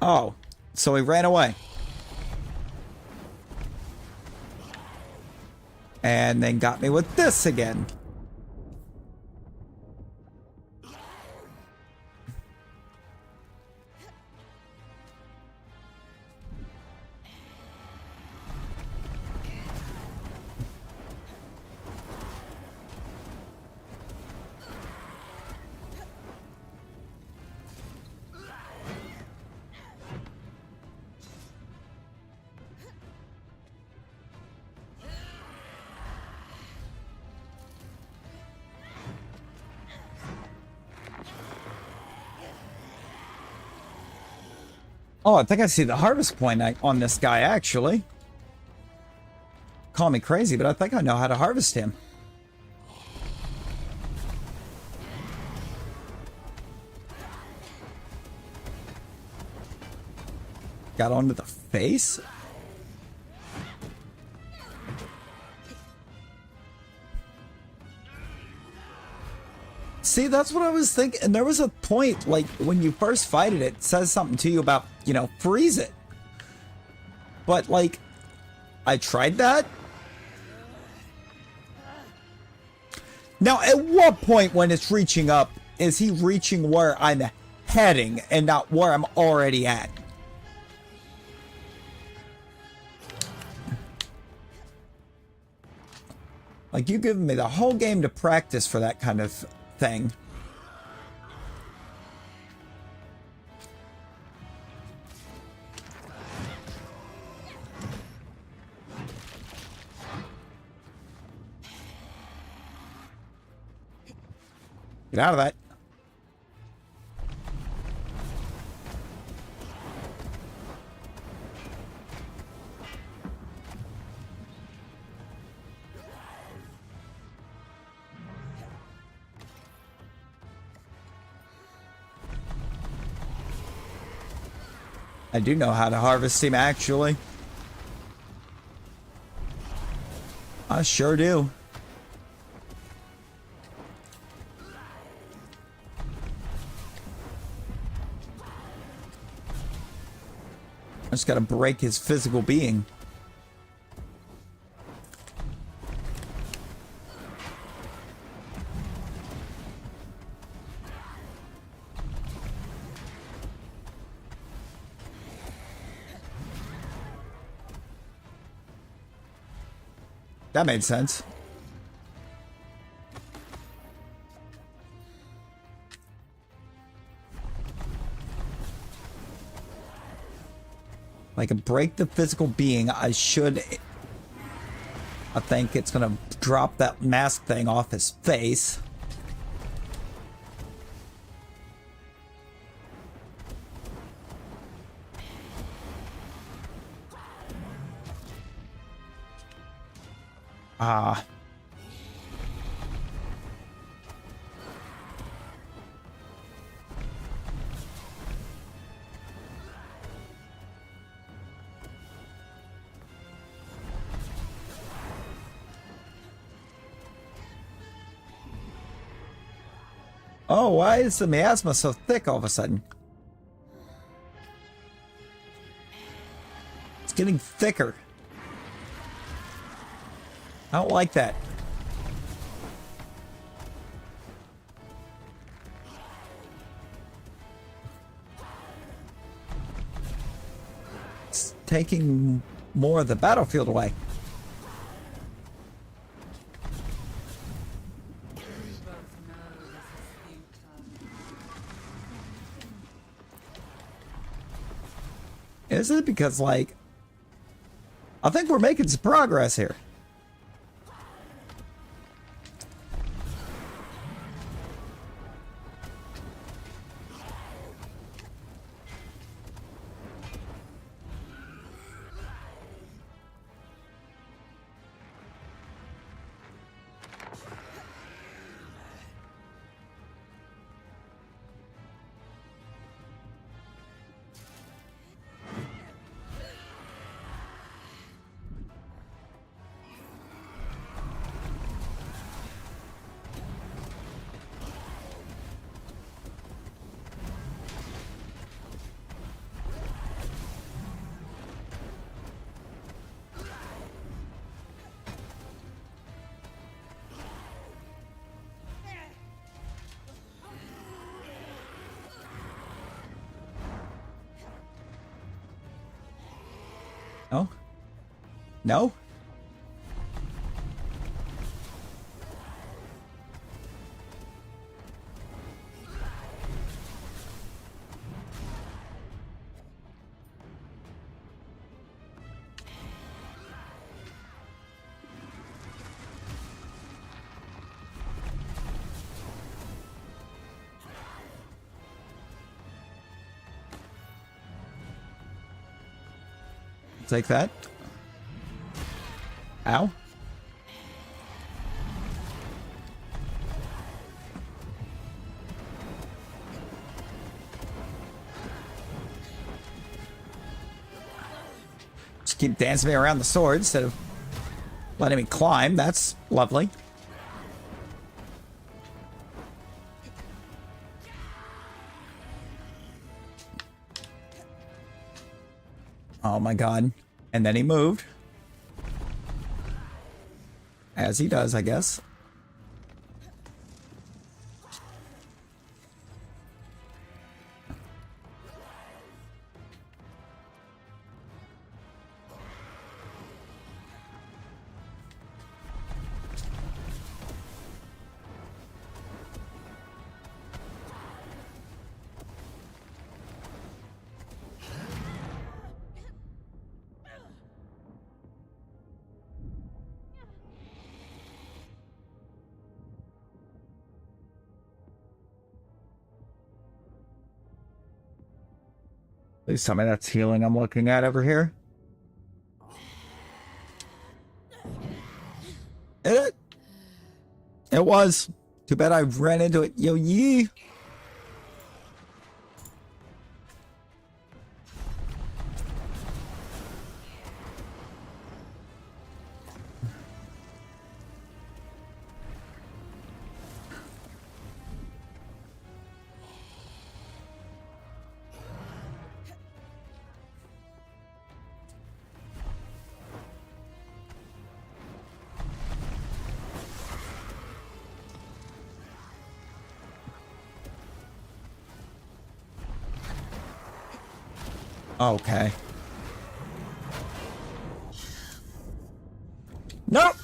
Oh, so he ran away. And then got me with this again. Oh, I think I see the harvest point on this guy, actually. Call me crazy, but I think I know how to harvest him. Got onto the face? See, that's what I was thinking. And there was a point, like, when you first fight it, it says something to you about, you know, freeze it. But, like, I tried that. Now, at what point when it's reaching up, is he reaching where I'm heading and not where I'm already at? Like, you've given me the whole game to practice for that kind of thing. Get out of that. I do know how to harvest him, actually. I sure do. I just gotta break his physical being. That made sense. Like, break the physical being, I think it's gonna drop that mask thing off his face. Ah. Oh, why is the miasma so thick all of a sudden? It's getting thicker. I don't like that. It's taking more of the battlefield away. Is it? Because, like, I think we're making some progress here. No? No? Take that. Ow. Just keep dancing me around the sword instead of letting me climb. That's lovely. Oh my god. And then he moved. As he does, I guess. Please tell me that's healing I'm looking at over here. It was. Too bad I ran into it. Yo, yee. Okay. Nope.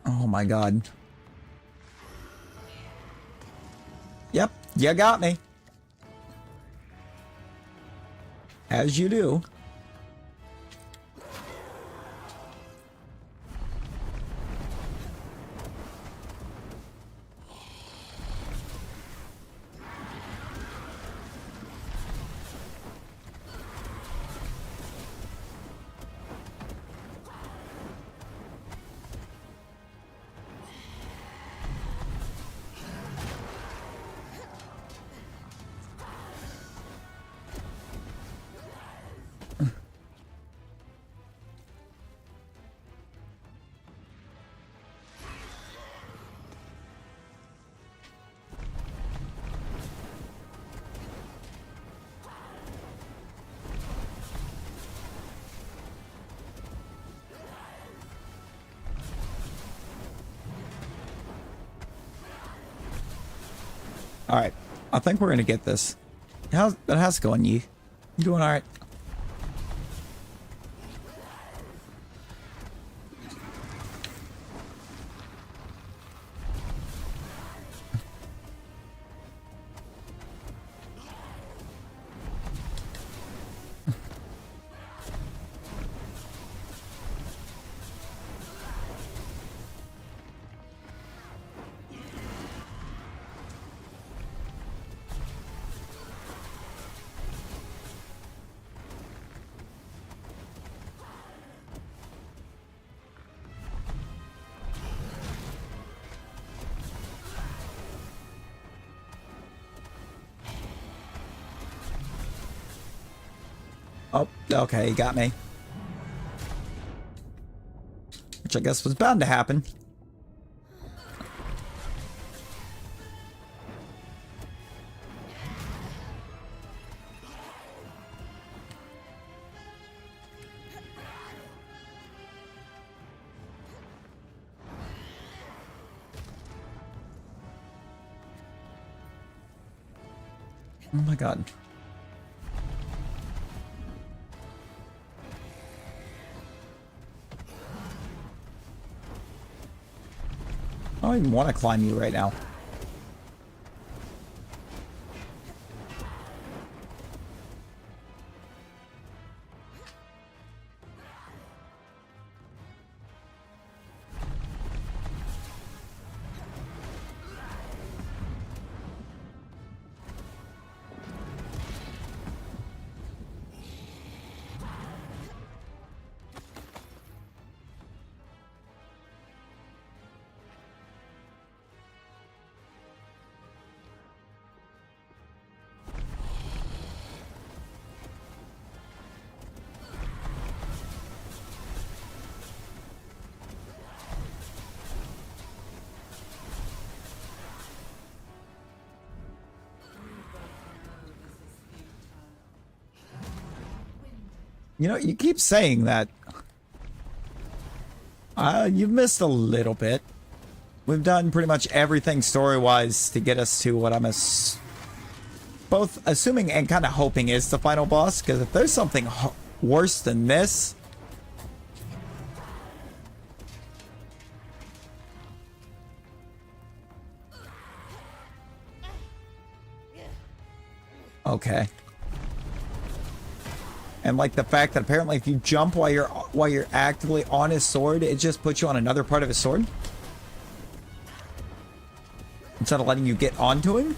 Oh my god. Yep, you got me. As you do. All right, I think we're gonna get this. How's it going, you? You doing all right? Oh, okay, he got me. Which I guess was bound to happen. Oh my god. I don't even want to climb you right now. You know, you keep saying that. You've missed a little bit. We've done pretty much everything story-wise to get us to what I'm both assuming and kind of hoping is the final boss. Because if there's something worse than this... Okay. And like the fact that apparently if you jump while you're actively on his sword, it just puts you on another part of his sword instead of letting you get onto him.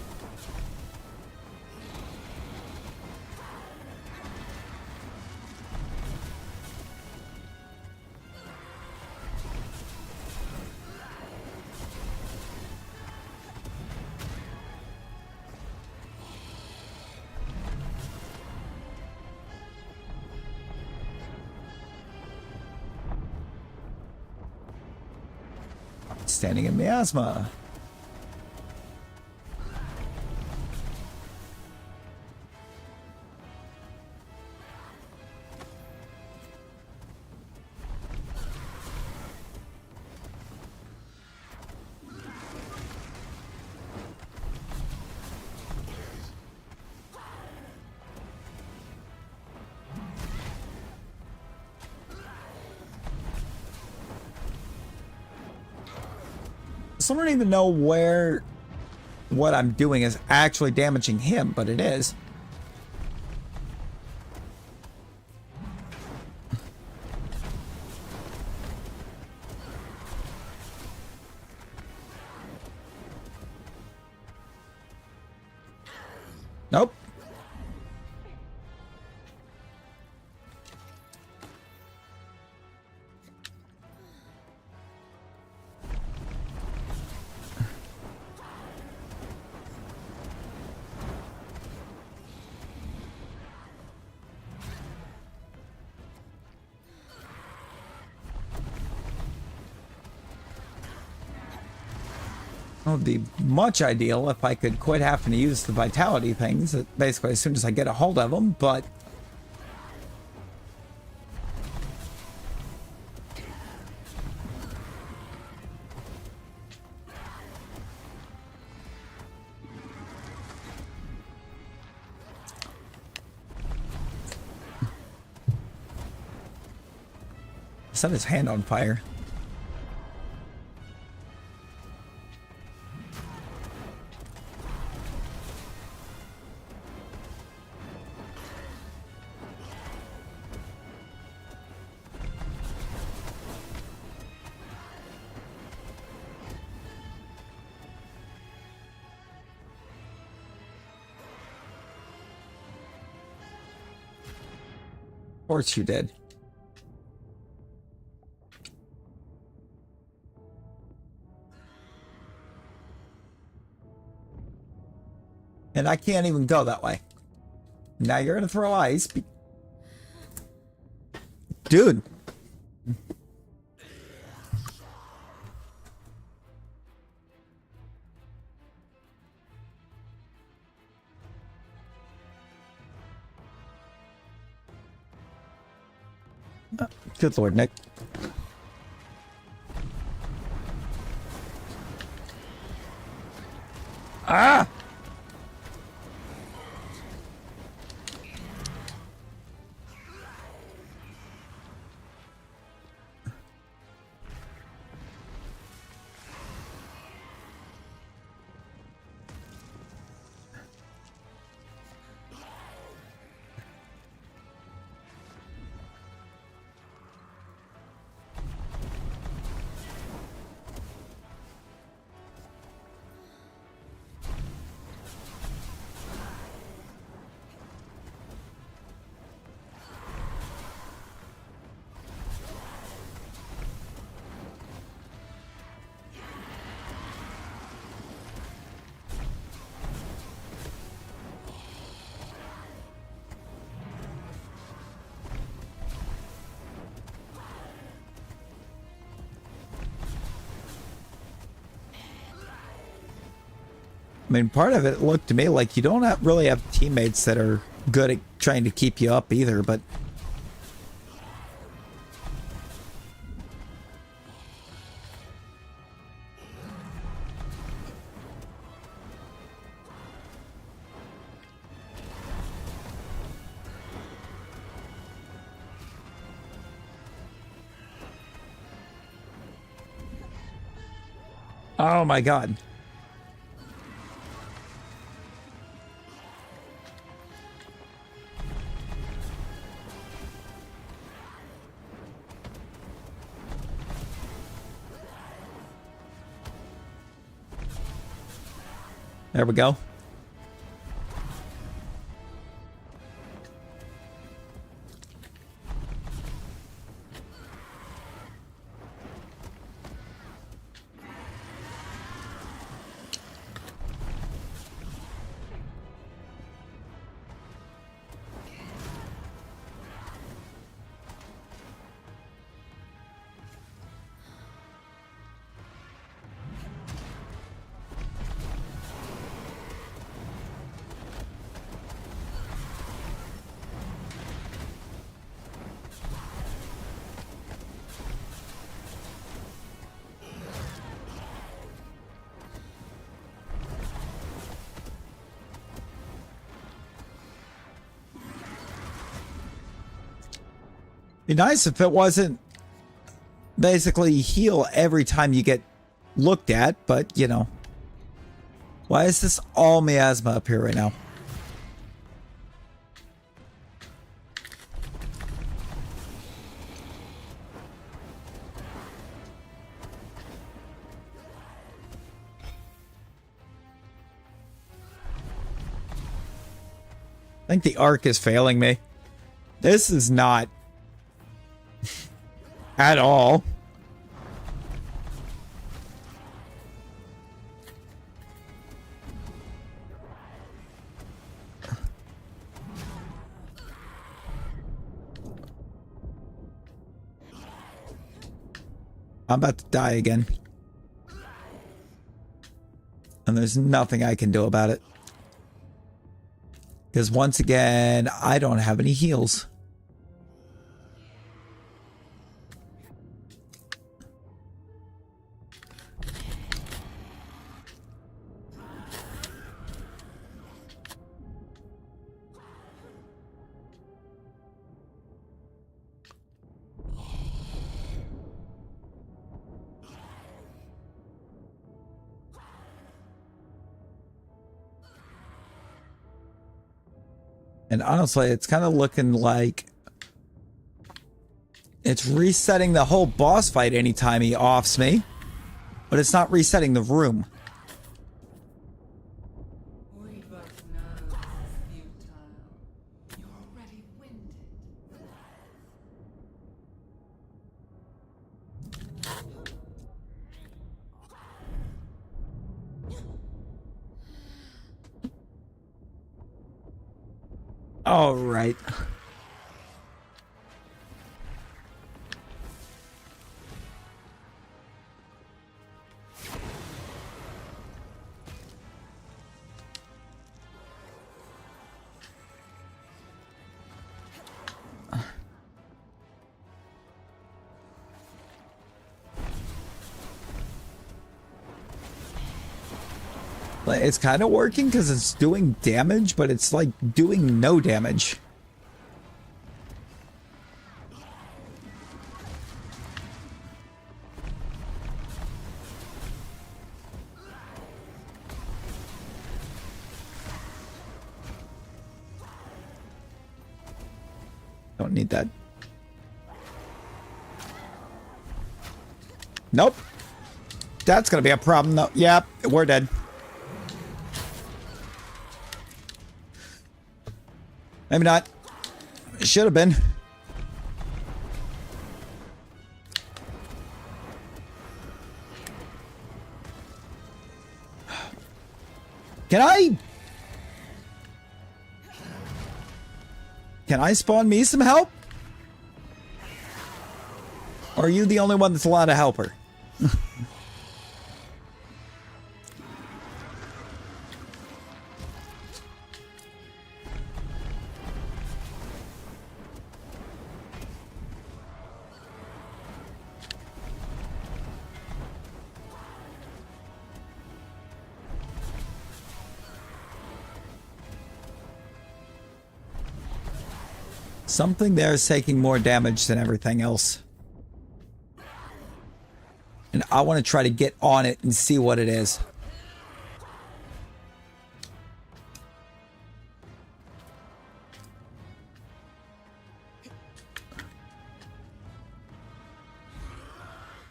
Standing in miasma. So I don't even know where what I'm doing is actually damaging him, but it is. Nope. It would be much ideal if I could quit having to use the vitality things, basically as soon as I get a hold of them, but... Set his hand on fire. Of course you did. And I can't even go that way. Now you're gonna throw ice. Dude. Good Lord, Nick. Ah! I mean, part of it looked to me like you don't really have teammates that are good at trying to keep you up either, but Oh my god. There we go. Be nice if it wasn't basically heal every time you get looked at, but you know. Why is this all miasma up here right now? I think the arc is failing me. This is not at all. I'm about to die again. And there's nothing I can do about it. Because once again, I don't have any heals. And honestly, it's kind of looking like it's resetting the whole boss fight anytime he offs me, but it's not resetting the room. We both know this is futile. You're already winded. All right. It's kind of working because it's doing damage, but it's like doing no damage. Don't need that. Nope. That's gonna be a problem though. Yep, we're dead. Maybe not. Should have been. Can I spawn me some help? Or are you the only one that's allowed to help her? Something there is taking more damage than everything else. And I want to try to get on it and see what it is.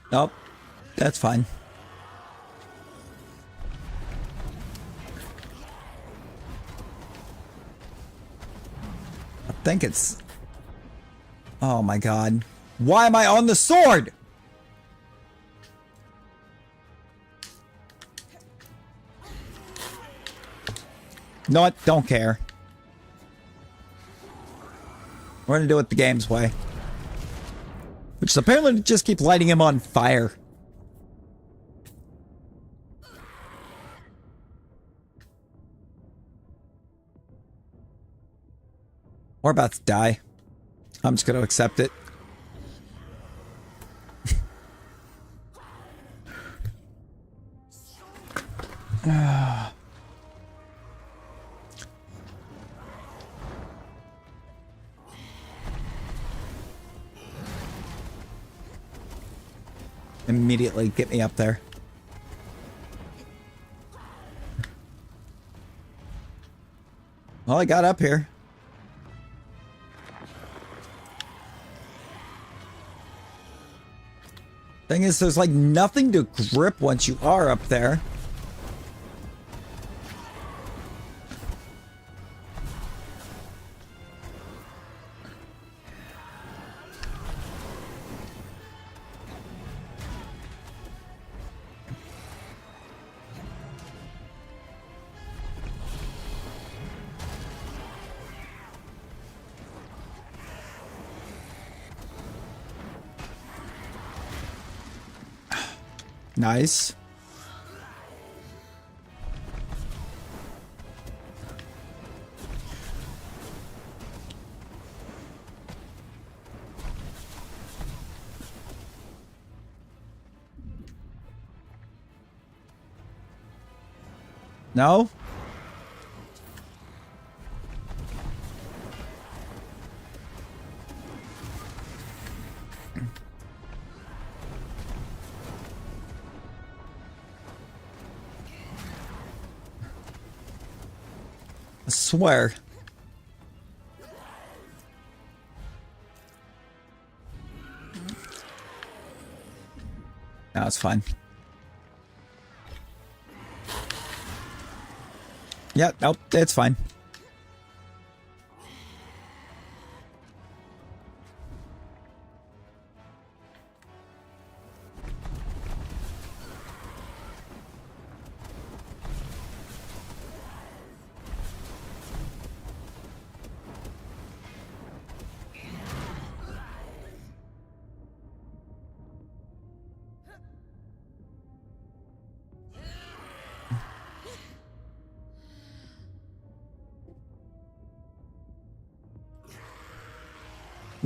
Nope. That's fine. I think it's... Oh my god. Why am I on the sword? You know what? Don't care. We're gonna do it the game's way. Which is apparently to just keep lighting him on fire. We're about to die. I'm just gonna accept it. Immediately get me up there. Well, I got up here. Thing is, there's like nothing to grip once you are up there. Nice. No? I swear. No, it's fine. Yeah, nope, it's fine.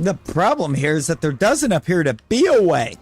The problem here is that there doesn't appear to be a way.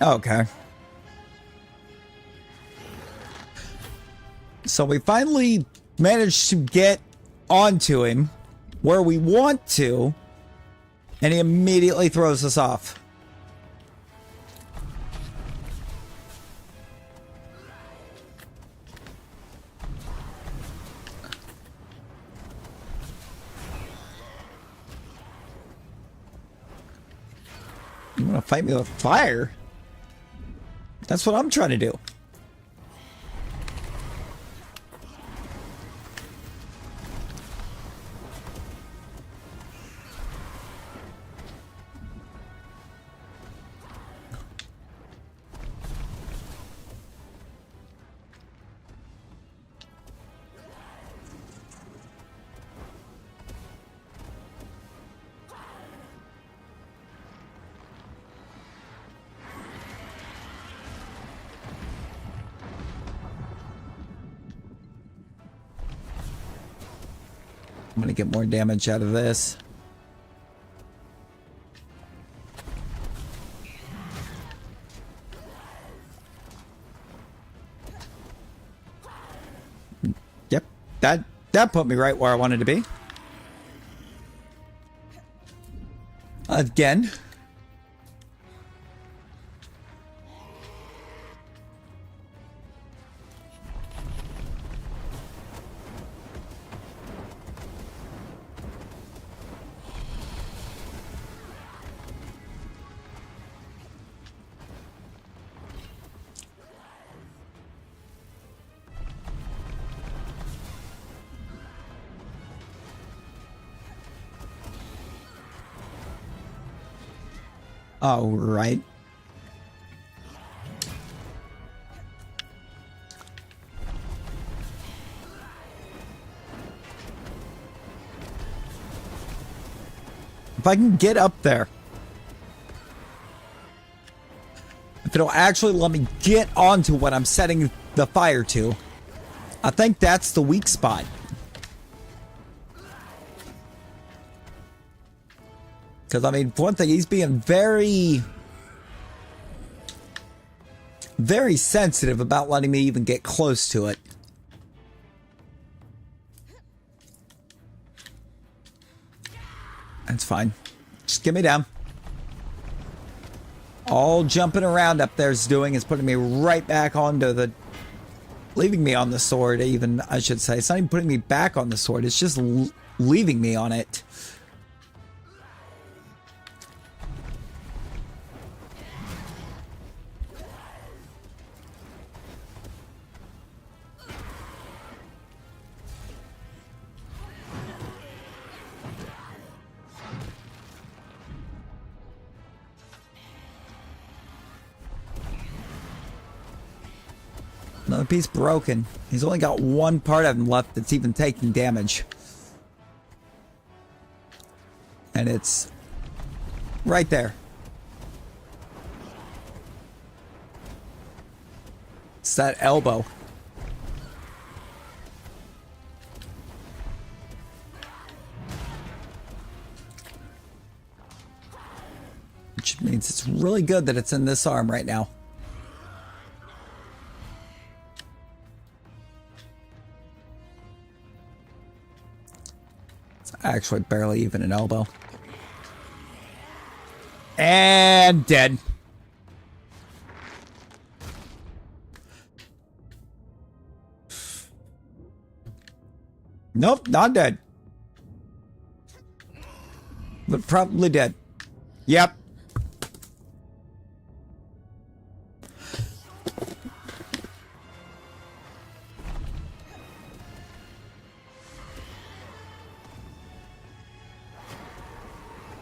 Okay. So we finally managed to get onto him where we want to, and he immediately throws us off. You want to fight me with fire? That's what I'm trying to do. I'm gonna get more damage out of this. Yep, that put me right where I wanted to be. Again. Oh, right. If I can get up there. If it'll actually let me get onto what I'm setting the fire to. I think that's the weak spot. Because, I mean, for one thing, he's being very sensitive about letting me even get close to it. That's fine. Just get me down. All jumping around up there is doing is putting me right back onto the... leaving me on the sword, even, I should say. It's not even putting me back on the sword. It's just leaving me on it. Another piece broken. He's only got one part of him left that's even taking damage. And it's right there. It's that elbow. Which means it's really good that it's in this arm right now. Actually, barely even an elbow. And dead. Nope, not dead. But probably dead. Yep.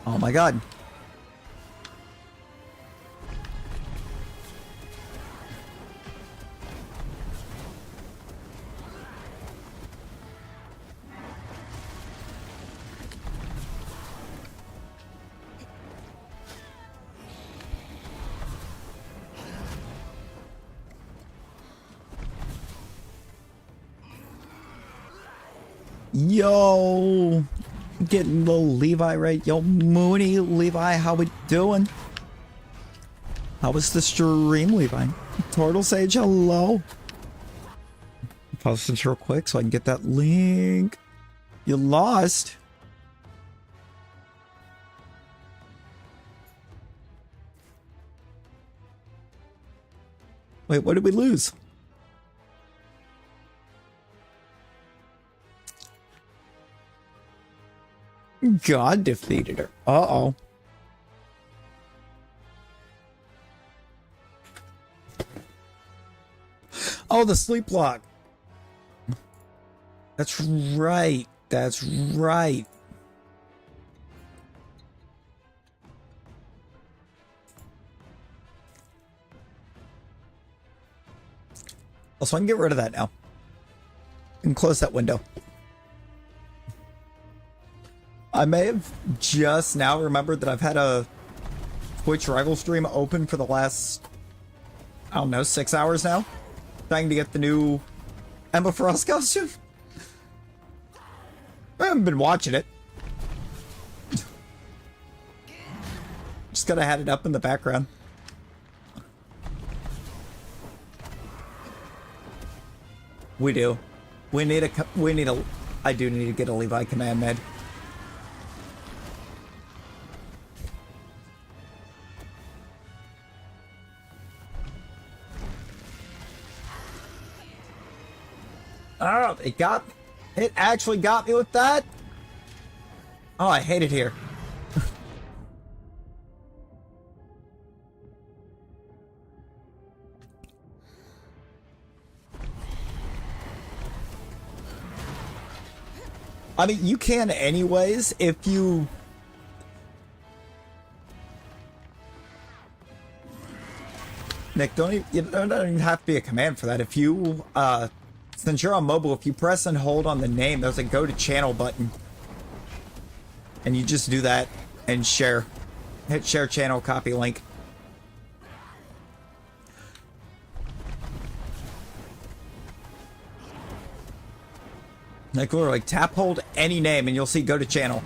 Oh my god. Yo, getting little Levi right. Yo, Mooney Levi, how we doing? How was the stream, Levi? Turtle Sage, hello. Pause this real quick so I can get that link. You lost. Wait, what did we lose? God defeated her. Uh-oh. Oh, the sleep lock. That's right. That's right. Also, I can get rid of that now. And close that window. I may have just now remembered that I've had a Twitch rival stream open for the last, I don't know, 6 hours now. Trying to get the new Emma Frost costume. I haven't been watching it. Just gotta had it up in the background. We do. We need a, I do need to get a Levi command med. Oh, it actually got me with that. Oh, I hate it here. I mean, you can anyways if you... Nick, you don't even have to be a command for that. If you, since you're on mobile, if you press and hold on the name, there's a go to channel button. And you just do that and share. Hit share channel, copy link. Like literally tap hold any name and you'll see go to channel.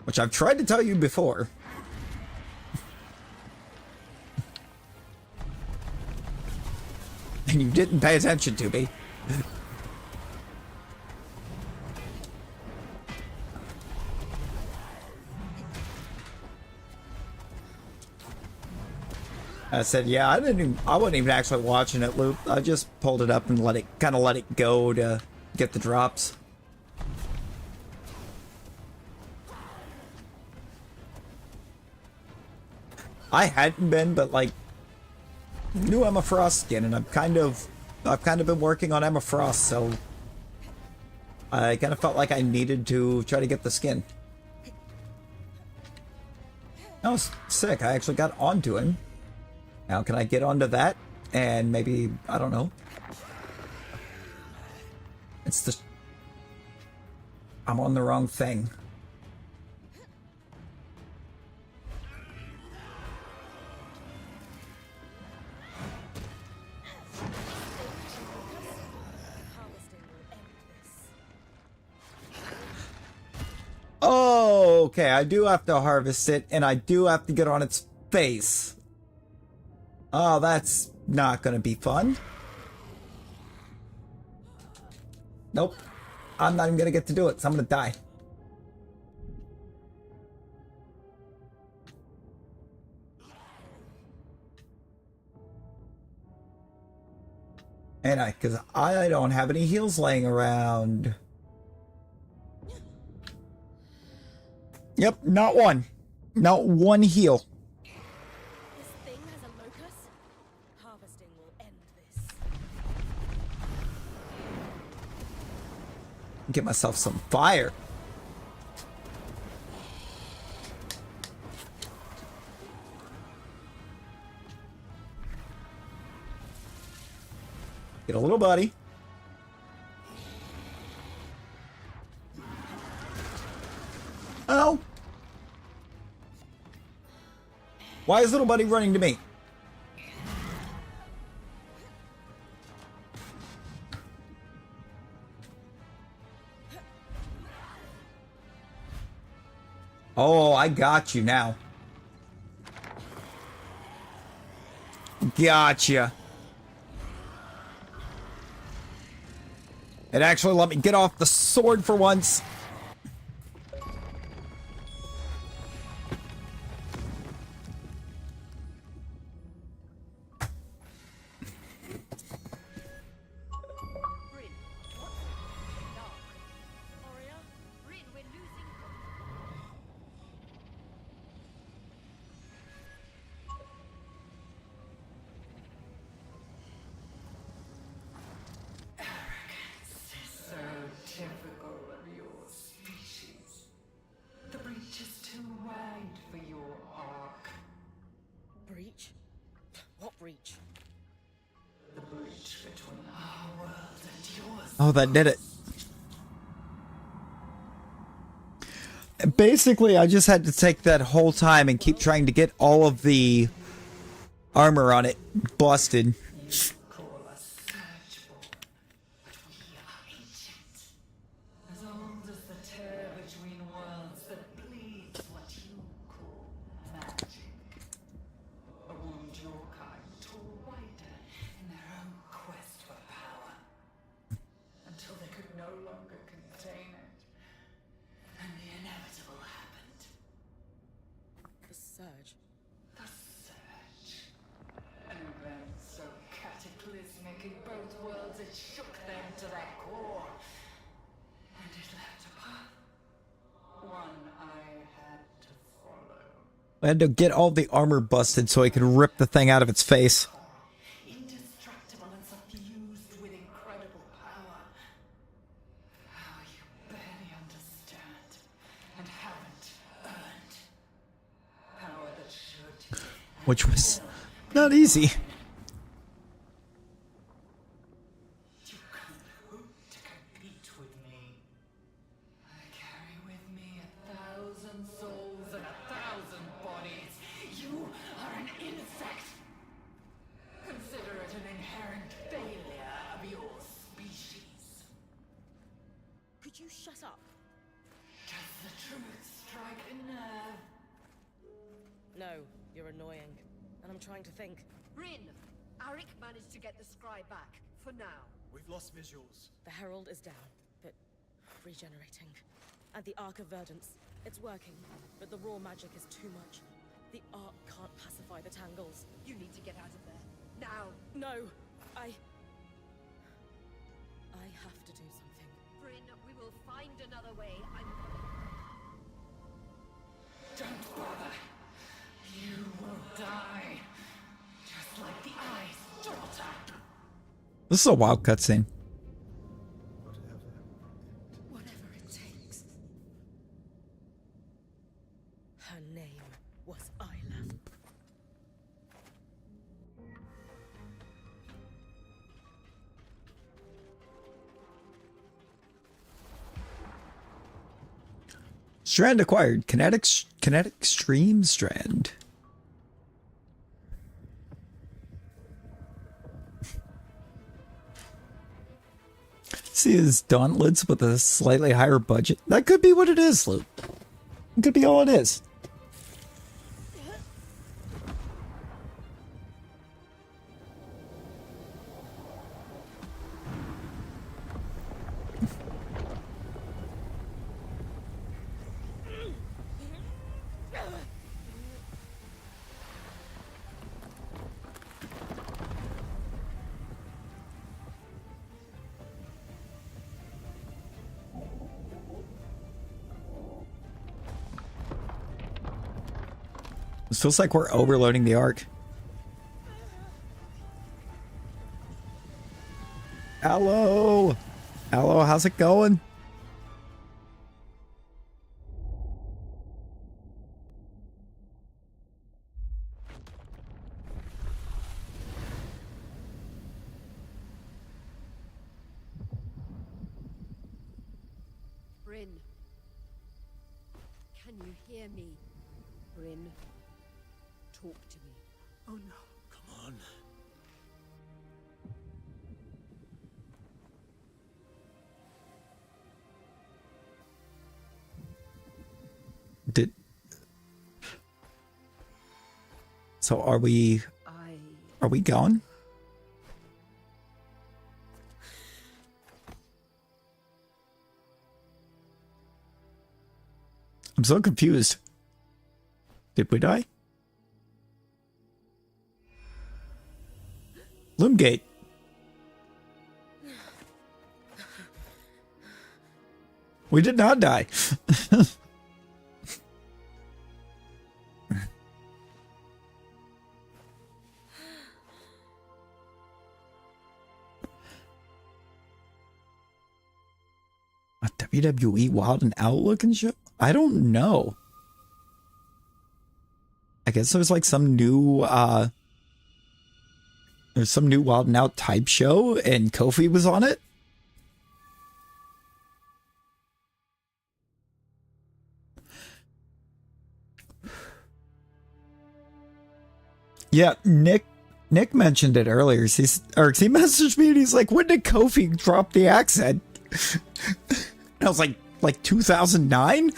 Which I've tried to tell you before. And you didn't pay attention to me. I said, yeah, I wasn't even actually watching it, Luke. I just pulled it up and let it go to get the drops. I hadn't been, but like, new Emma Frost skin, and I've kind of been working on Emma Frost, so I kind of felt like I needed to try to get the skin. That was sick. I actually got onto him. Now can I get onto that? And maybe, I don't know. It's the... I'm on the wrong thing. Oh, okay. I do have to harvest it, and I do have to get on its face. Oh, that's not gonna be fun. Nope. I'm not even gonna get to do it, so I'm gonna die. And because I don't have any heals laying around. Yep, not one. Not one heal. Get myself some fire. Get a little buddy. Oh. Why is little buddy running to me? Oh, I got you now. Gotcha. It actually let me get off the sword for once. Oh, that did it. Basically, I just had to take that whole time and keep trying to get all of the armor on it busted. between worlds that bleeds what you call magic. A warned your kind tore wider in their own quest for power. Until they could no longer contain it. And the inevitable happened. The surge. The Surge. An event so cataclysmic in both worlds it shook them to their core. And it left a path. One I had to follow. I had to get all the armor busted so I could rip the thing out of its face. Indestructible and suffused with incredible power. How you barely understand and haven't earned. Power that should. Which was not easy. You can't hope to compete with me. I carry with me 1,000 souls and 1,000 bodies. You are an insect. Consider it an inherent failure of your species. Could you shut up? Does the truth strike a nerve? No, you're annoying. And I'm trying to think. Bryn, Arik managed to get the scry back, for now. We've lost visuals. The Herald is down, but regenerating. And the Arc of Verdance. It's working, but the raw magic is too much. The Arc can't pacify the tangles. You need to get out of there. Now! No! I have to do something. Bryn, we will find another way. Don't bother. You will die. Just like the Eye's daughter. This is a wild cutscene. Whatever it takes. Her name was Isla. Strand acquired. Kinetic stream strand. See his gauntlets with a slightly higher budget. That could be what it is, Luke. It could be all it is. It feels like we're overloading the arc. Hello! Hello, how's it going? Bryn. Can you hear me? Bryn. Talk to me. Oh no. Come on. So are we gone? I'm so confused. Did we die? Loomgate. We did not die. A WWE Wild and Out looking show? I don't know. I guess there's like some new there's some new Wild and Out type show and Kofi was on it. Yeah, Nick mentioned it earlier. He messaged me and he's like, when did Kofi drop the accent? And I was like, like 2009?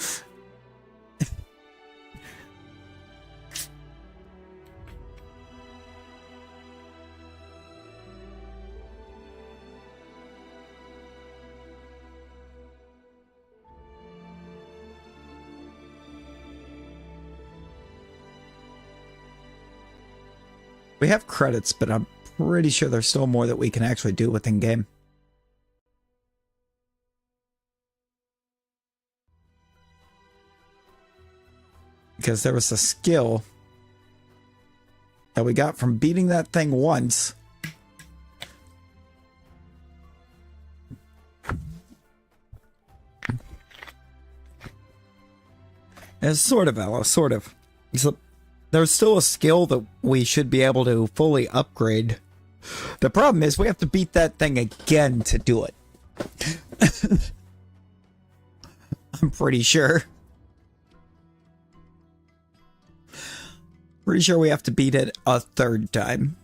We have credits, but I'm pretty sure there's still more that we can actually do within game. Because there was a skill that we got from beating that thing once. It's sort of, Ella, sort of. There's still a skill that we should be able to fully upgrade. The problem is we have to beat that thing again to do it. I'm pretty sure. Pretty sure we have to beat it a third time.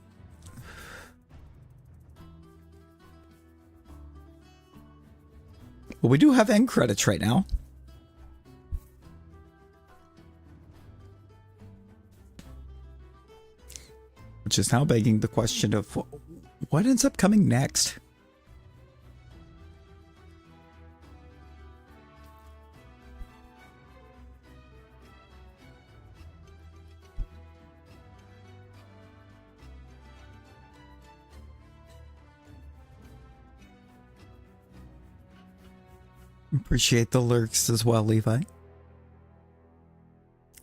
Well, we do have end credits right now. Which is now begging the question of what ends up coming next. Appreciate the lurks as well, Levi.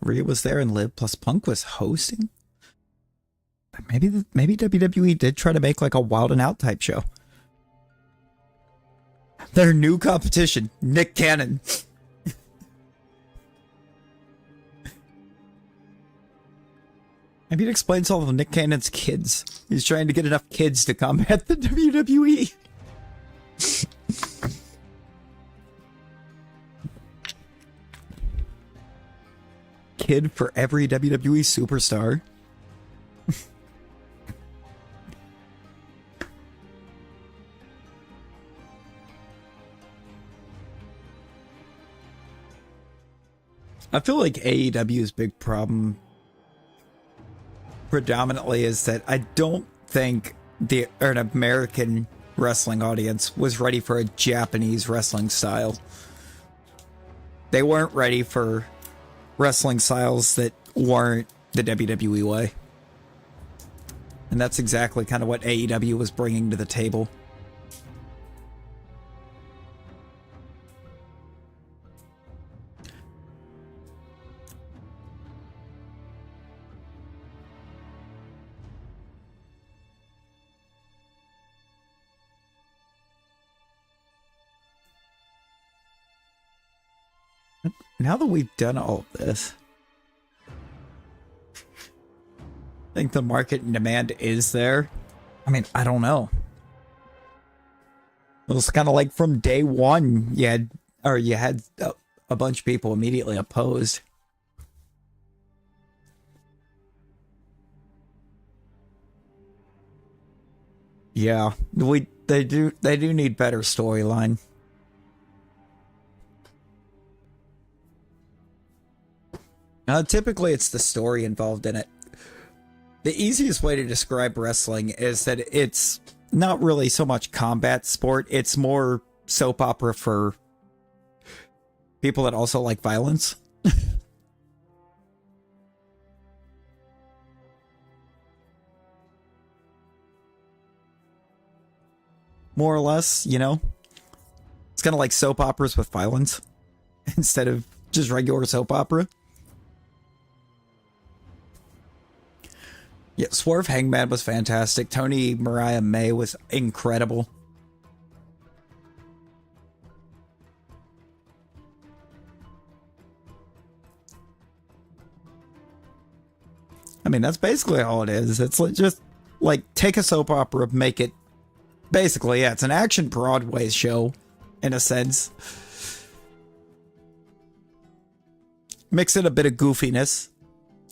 Rhea was there and Liv plus Punk was hosting. Maybe WWE did try to make like a Wild and Out type show. Their new competition, Nick Cannon. Maybe it explains all of Nick Cannon's kids. He's trying to get enough kids to combat the WWE. Kid for every WWE superstar. I feel like AEW's big problem predominantly is that I don't think an American wrestling audience was ready for a Japanese wrestling style. They weren't ready for wrestling styles that weren't the WWE way. And that's exactly kind of what AEW was bringing to the table. Now that we've done all of this, I think the market and demand is there. I mean, I don't know. It was kind of like from day one, you had a bunch of people immediately opposed. Yeah, they do need better storyline. Typically, it's the story involved in it. The easiest way to describe wrestling is that it's not really so much combat sport. It's more soap opera for people that also like violence. More or less, you know? It's kind of like soap operas with violence instead of just regular soap opera. Yeah, Swerve Hangman was fantastic. Tony Mariah May was incredible. I mean, that's basically all it is. It's just like take a soap opera, make it basically, yeah, it's an action Broadway show in a sense. Mix in a bit of goofiness.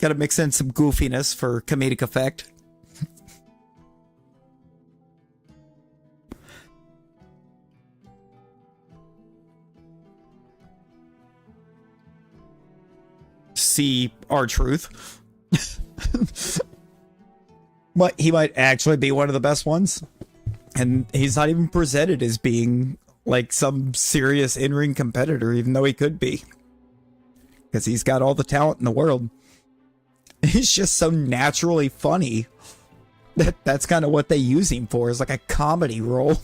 Gotta mix in some goofiness for comedic effect. see our truth. But he might actually be one of the best ones. And he's not even presented as being like some serious in-ring competitor, even though he could be. Because he's got all the talent in the world. He's just so naturally funny that that's kind of what they use him for, is like a comedy role.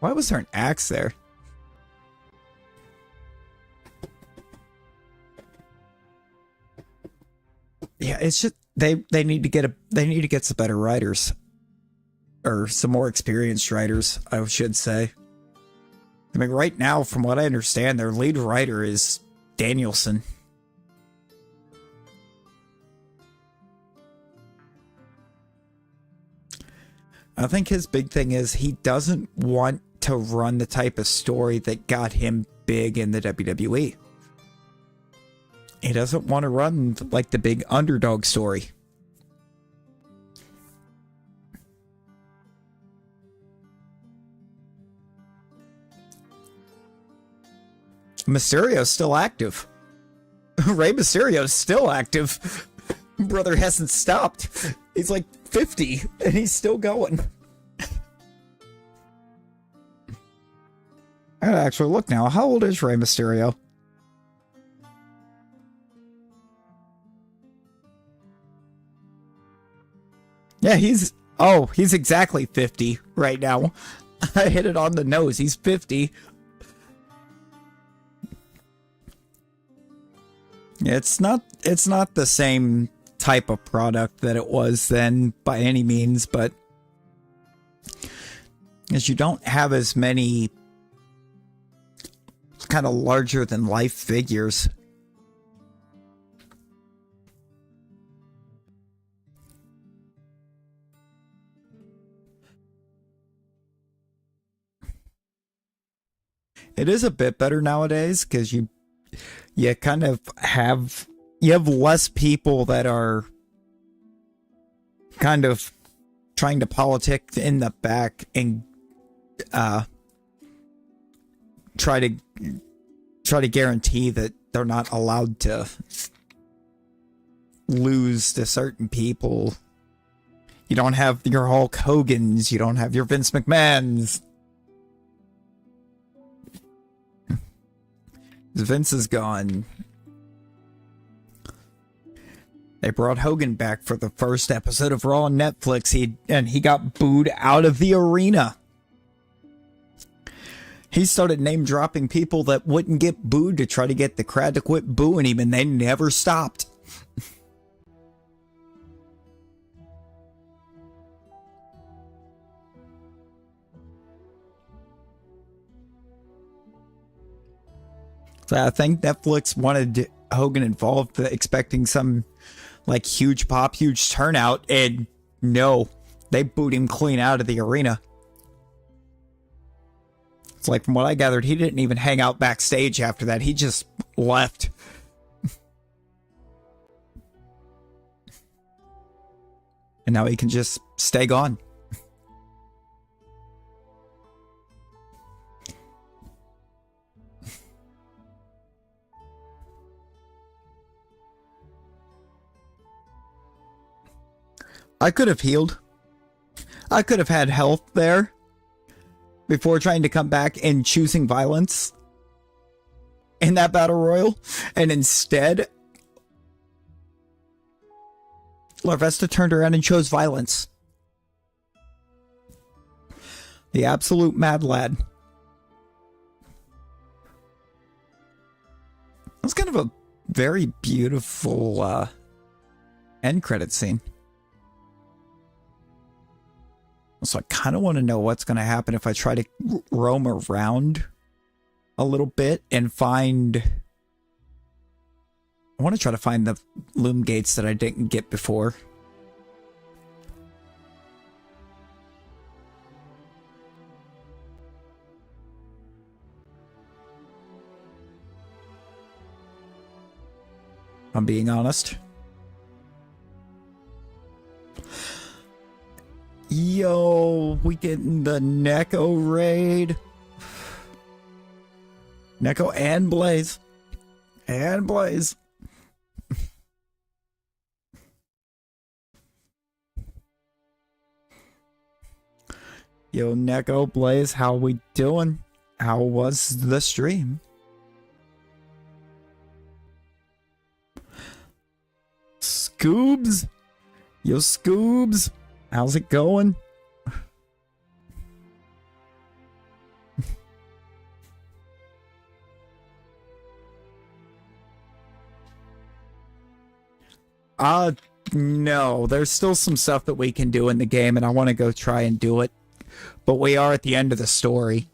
Why was there an axe there? Yeah, it's just they need to get some better writers, or some more experienced writers, I should say. I mean, right now, from what I understand, their lead writer is Danielson. I think his big thing is he doesn't want to run the type of story that got him big in the WWE. He doesn't want to run like the big underdog story. Mysterio's still active. Rey Mysterio's still active. Brother hasn't stopped. He's like 50 and he's still going. I gotta actually look now. How old is Rey Mysterio? Yeah, he's exactly 50 right now. I hit it on the nose. He's 50. It's not the same type of product that it was then by any means, but as you don't have as many kind of larger than life figures. It is a bit better nowadays because you kind of have less people that are kind of trying to politic in the back and try to guarantee that they're not allowed to lose to certain people. You don't have your Hulk Hogan's, you don't have your Vince McMahon's. Vince is gone. They brought Hogan back for the first episode of Raw on Netflix. He got booed out of the arena. He started name dropping people that wouldn't get booed to try to get the crowd to quit booing him, and they never stopped. So I think Netflix wanted Hogan involved, expecting some like huge pop, huge turnout, and no, they booed him clean out of the arena. It's like, from what I gathered, he didn't even hang out backstage after that. He just left. And now he can just stay gone. I could have healed. I could have had health there before trying to come back and choosing violence in that battle royal. And instead, Larvesta turned around and chose violence. The absolute mad lad. It was kind of a very beautiful end credit scene. So I kind of want to know what's going to happen if I try to roam around a little bit and find I want to try to find the loom gates that I didn't get before. I'm being honest. Yo, we getting the Neko raid. Neko and Blaze. And Blaze. Yo, Neko, Blaze, how we doing? How was the stream? Scoobs? Yo, Scoobs, how's it going? No, there's still some stuff that we can do in the game, and I want to go try and do it. But we are at the end of the story.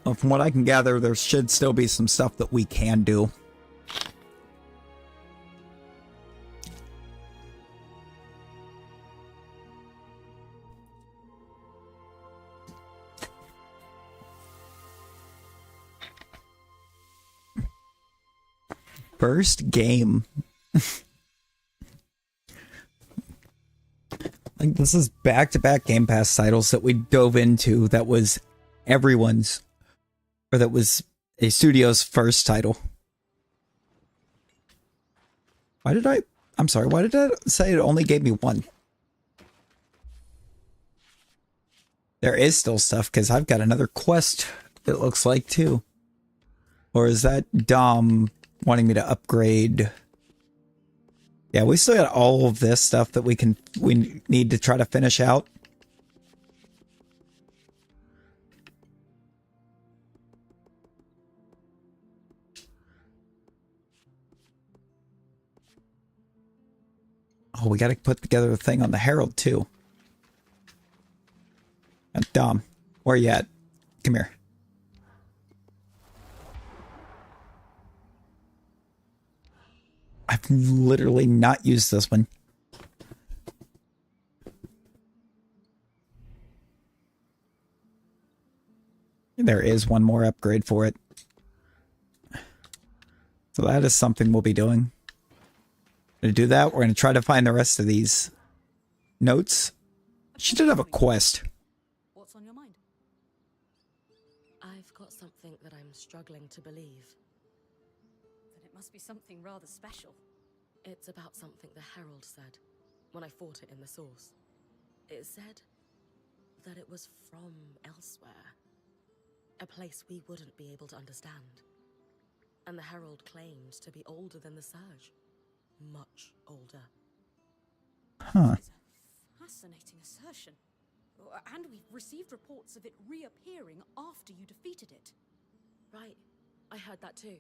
Well, from what I can gather, there should still be some stuff that we can do. First game. Like, this is back-to-back Game Pass titles that we dove into that was everyone's, or that was a studio's first title. Why did I'm sorry, why did I say it only gave me one? There is still stuff, because I've got another quest, it looks like, too. Or is that Dom wanting me to upgrade? Yeah, we still got all of this stuff that we need to try to finish out. Oh, we got to put together a thing on the Herald too. Dom, where you at? Come here. I've literally not used this one. There is one more upgrade for it. So that is something we'll be doing. To do that, we're going to try to find the rest of these notes. She did have a quest. What's on your mind? I've got something that I'm struggling to believe. Then it must be something rather special. It's about something the Herald said when I fought it in the source. It said that it was from elsewhere. A place we wouldn't be able to understand. And the Herald claimed to be older than the Surge. Much older. Huh. It's a fascinating assertion. And we've received reports of it reappearing after you defeated it. Right. I heard that too.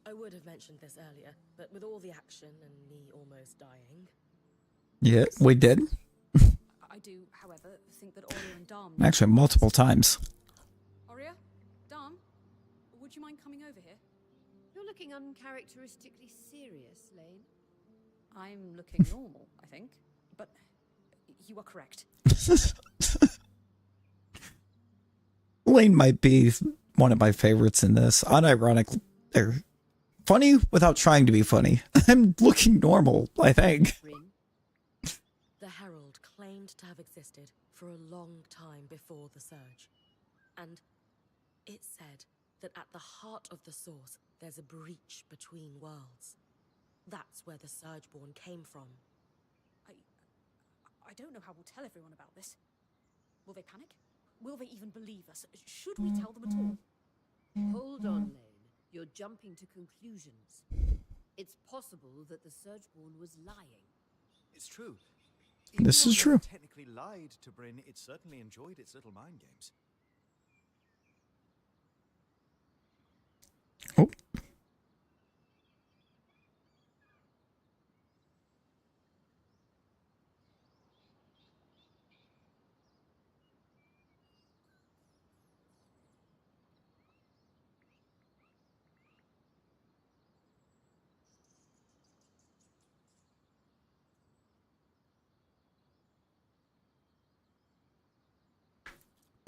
I would have mentioned this earlier, but with all the action and me almost dying... Yeah, we did. I do, however, think that Oria and Dom... Actually, multiple times. Oria? Dom? Would you mind coming over here? You're looking uncharacteristically serious, Lane. I'm looking normal, I think. But you are correct. Lane might be one of my favorites in this. Unironically, they're funny without trying to be funny. I'm looking normal, I think. The Herald claimed to have existed for a long time before the Surge. And it said that at the heart of the source, there's a breach between worlds. That's where the Surgeborn came from. I don't know how we'll tell everyone about this. Will they panic? Will they even believe us? Should we tell them at all? Hold on, Lane. You're jumping to conclusions. It's possible that the Surgeborn was lying. It's true. This is true. It technically lied to Bryn. It certainly enjoyed its little mind games. Oh.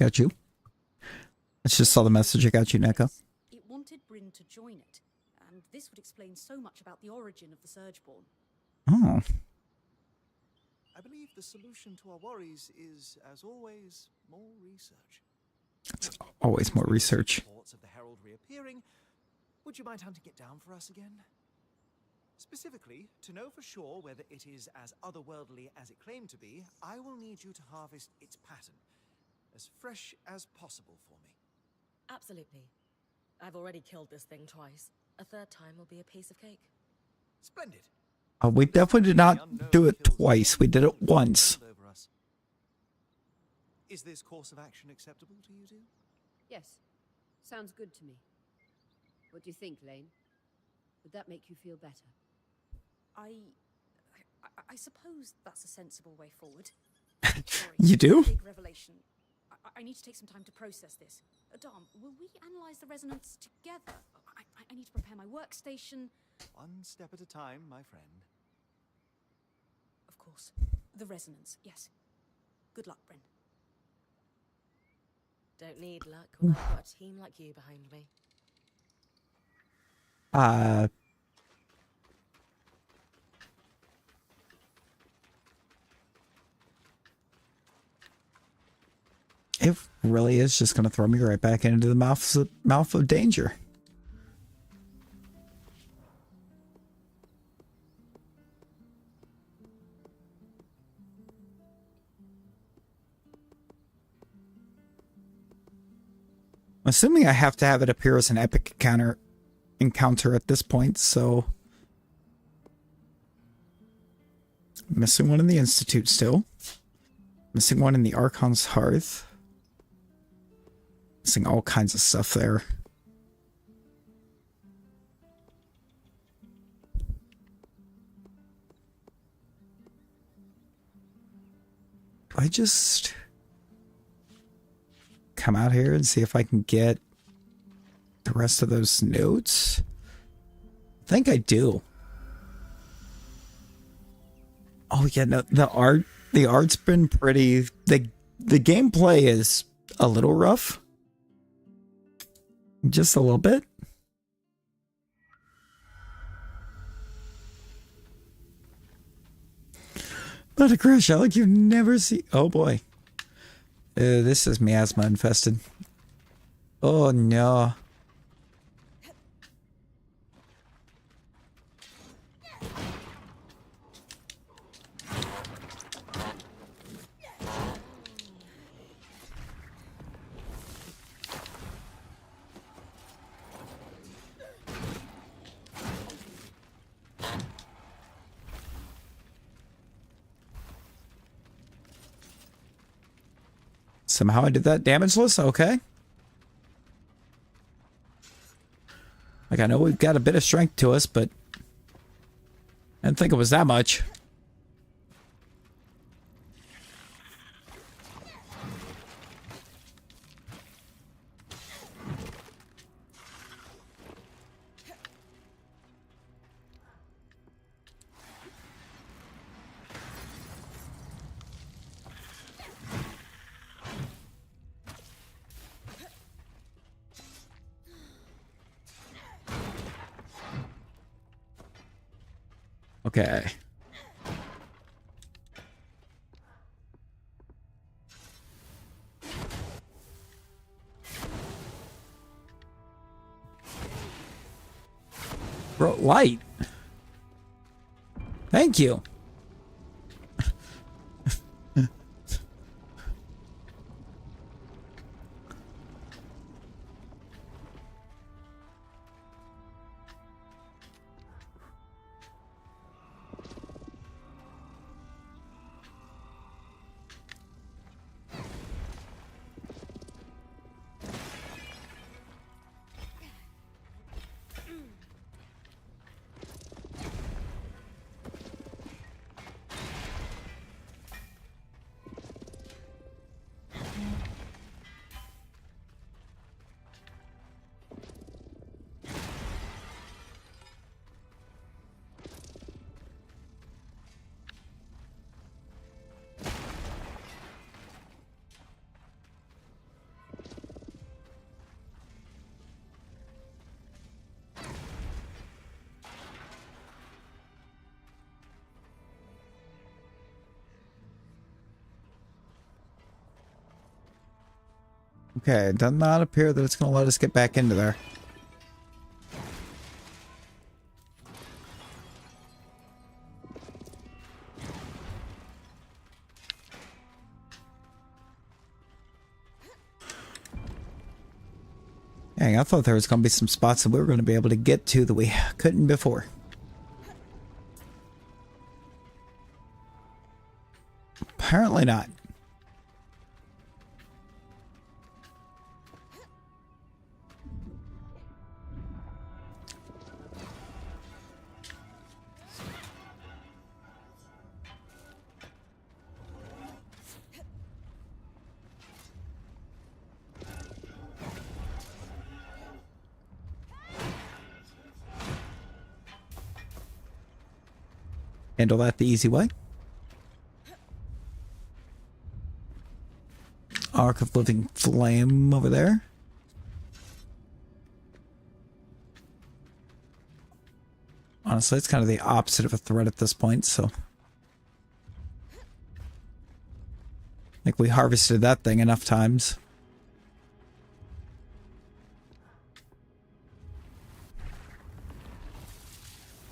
Got you. I just saw the message. I got you, Neko. It wanted Bryn to join it, and this would explain so much about the origin of the Surgeborn. Oh. I believe the solution to our worries is, as always, more research. It's always more research. Reports of the Herald reappearing. Would you mind hunting it down for us again? Specifically, to know for sure whether it is as otherworldly as it claimed to be, I will need you to harvest its pattern, as fresh as possible for me. Absolutely. I've already killed this thing twice. A third time will be a piece of cake. Splendid. We definitely did not do it twice. We did it once. Is this course of action acceptable to you two? Yes. Sounds good to me. What do you think, Lane? Would that make you feel better? I suppose that's a sensible way forward. Sorry, You do? big revelation. I need to take some time to process this. Dom, will we analyze the resonance together? I need to prepare my workstation. One step at a time, my friend. Of course. The resonance, yes. Good luck, Bryn. Don't need luck when I've got a team like you behind me. It really is just going to throw me right back into the mouth of danger. I'm assuming I have to have it appear as an epic encounter at this point, so... Missing one in the Institute still. Missing one in the Archon's hearth. Missing all kinds of stuff there. Do I just come out here and see if I can get the rest of those notes? I think I do. Oh yeah, no, the art's been pretty... The gameplay is a little rough. Just a little bit. But a crash out like you've never seen... Oh boy. This is miasma infested. Oh no. Somehow I did that damageless? Okay. Like, I know we've got a bit of strength to us, but I didn't think it was that much. Okay. Bro, light. Thank you. Okay, it does not appear that it's going to let us get back into there. Dang, I thought there was going to be some spots that we were going to be able to get to that we couldn't before. Apparently not. Handle that the easy way. Arc of Living Flame over there. Honestly, it's kind of the opposite of a threat at this point, so. Like, we harvested that thing enough times.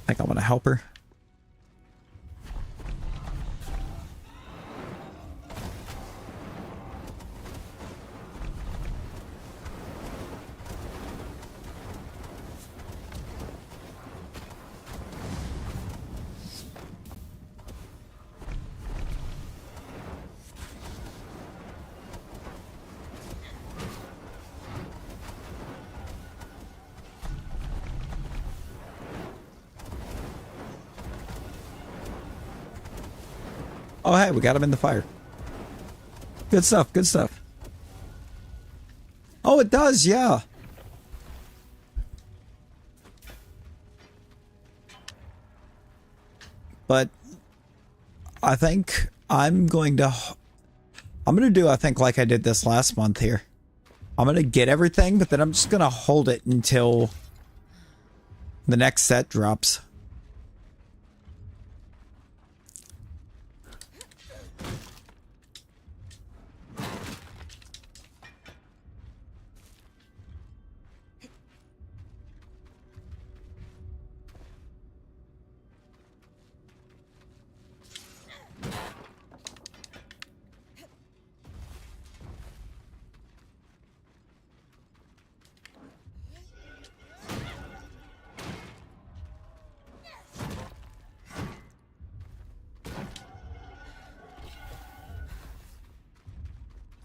I think I want to help her. Oh, hey, we got him in the fire. Good stuff, good stuff. Oh, it does, yeah. But I think I'm going to do, I think, like I did this last month here. I'm going to get everything, but then I'm just going to hold it until the next set drops.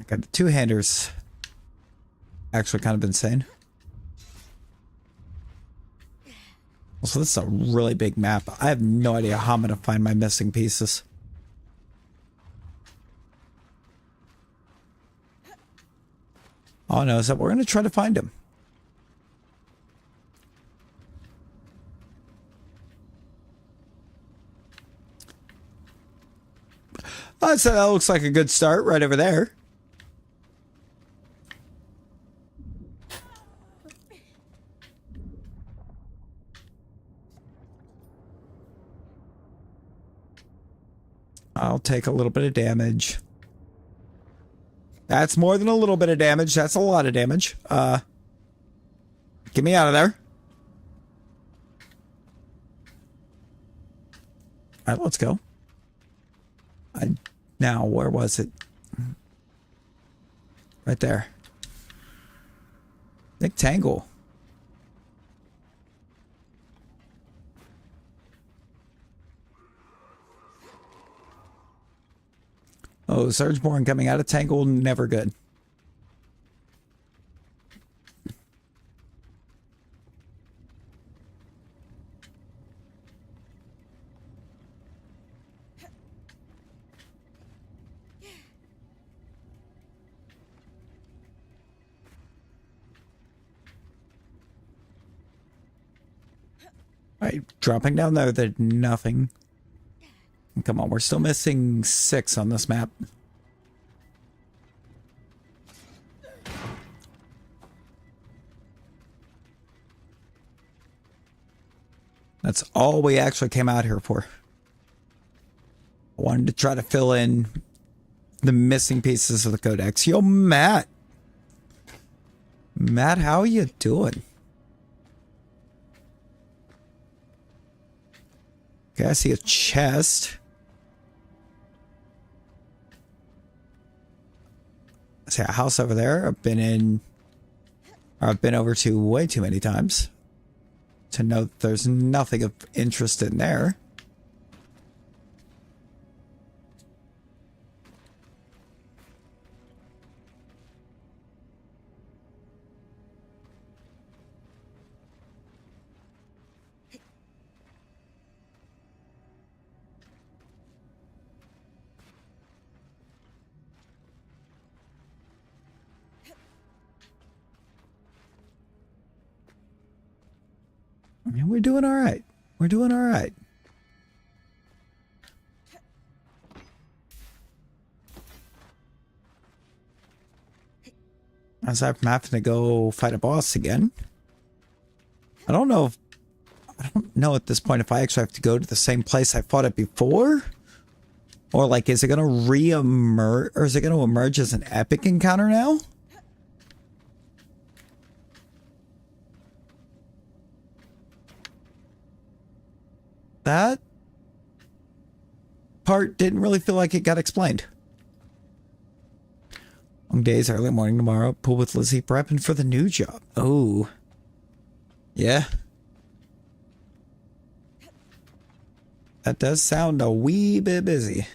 Okay, the two-handers actually kind of insane. Also, this is a really big map. I have no idea how I'm going to find my missing pieces. All I know is that we're going to try to find them. I'd say that looks like a good start right over there. I'll take a little bit of damage. That's more than a little bit of damage. That's a lot of damage. Get me out of there. All right, let's go. Now, where was it? Right there. Nick Tangle. Oh, Surgeborn coming out of Tangle, never good. Alright, dropping down there, there's nothing. Come on, we're still missing 6 on this map. That's all we actually came out here for. I wanted to try to fill in the missing pieces of the codex. Yo, Matt! Matt, how you doing? Okay, I see a chest. I see a house over there. I've been over to way too many times to know that there's nothing of interest in there. I mean, we're doing all right. We're doing all right. As I'm having to go fight a boss again. I don't know at this point if I actually have to go to the same place I fought it before. Or like, is it going to re-emerge, or is it going to emerge as an epic encounter now? That part didn't really feel like it got explained. Long days, early morning tomorrow, pool with Lizzie, prepping for the new job. Oh. Yeah. That does sound a wee bit busy.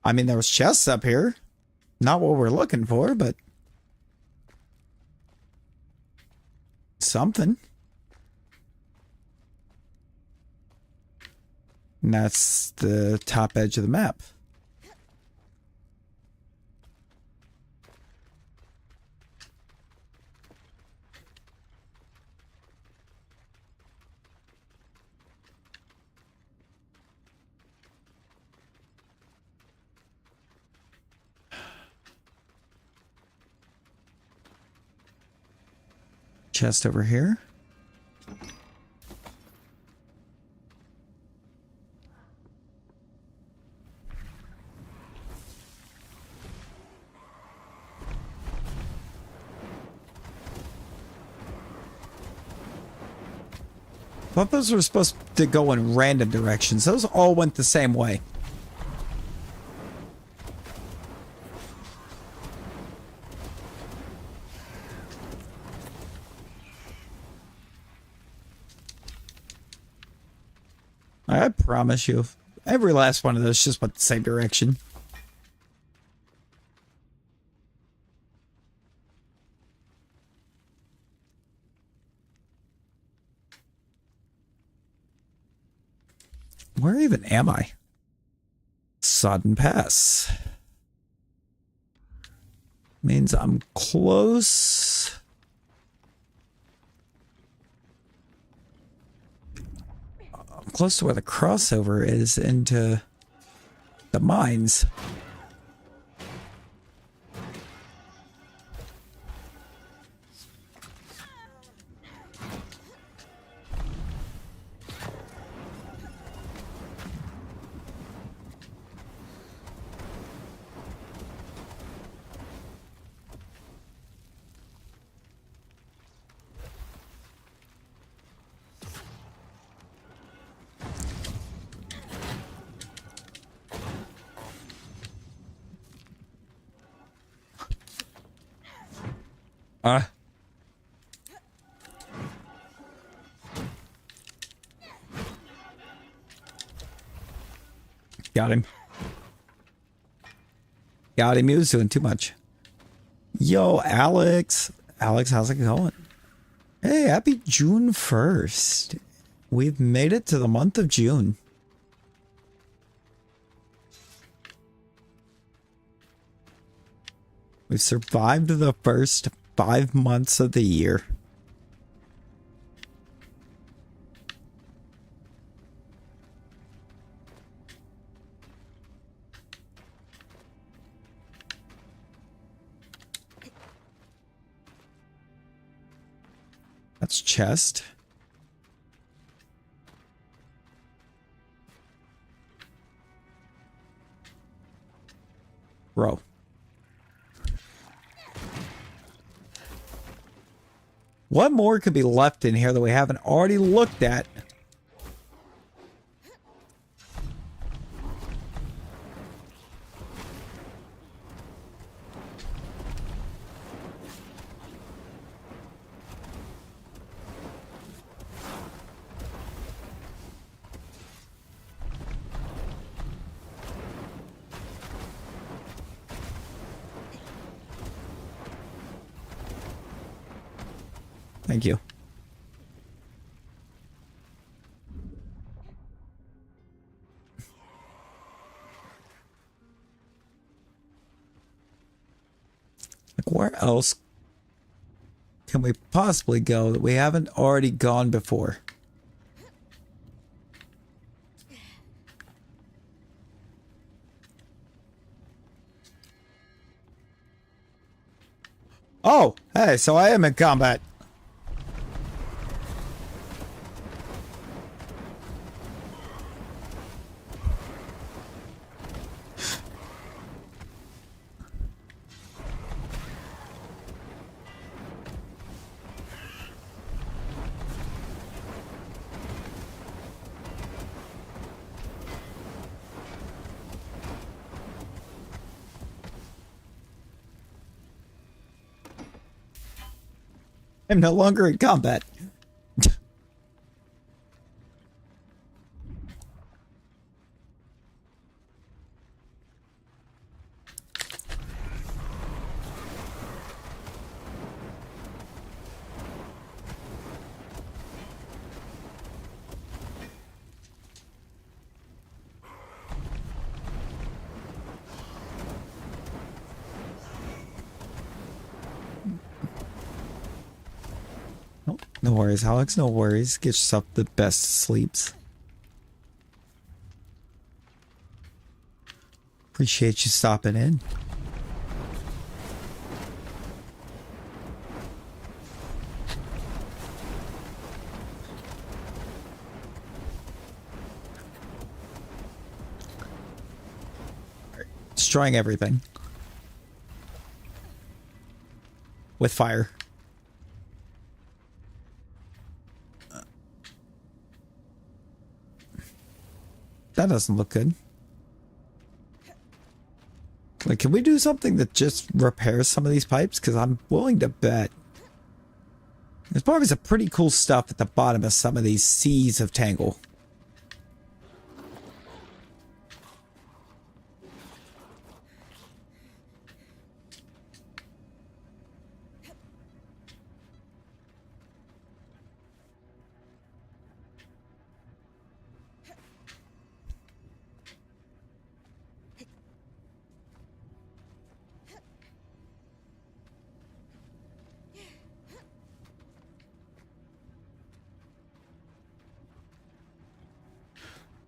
I mean, there was chests up here. Not what we're looking for, but something. And that's the top edge of the map. Chest over here. Thought those were supposed to go in random directions. Those all went the same way. I promise you, every last one of those just went the same direction. Where even am I? Sodden Pass. Means I'm close. I'm close to where the crossover is into the mines. Got him. God, Emu's doing too much. Yo, Alex. Alex, how's it going? Hey, happy June 1st. We've made it to the month of June. We've survived the first 5 months of the year. That's chest. Bro. What more could be left in here that we haven't already looked at? Thank you. Like, where else can we possibly go that we haven't already gone before? Oh, hey, so I am in combat. I'm no longer in combat. No worries, Alex. No worries. Get yourself the best sleeps. Appreciate you stopping in. Destroying everything. With fire. That doesn't look good. Like, can we do something that just repairs some of these pipes? Because I'm willing to bet there's probably some pretty cool stuff at the bottom of some of these seas of tangle.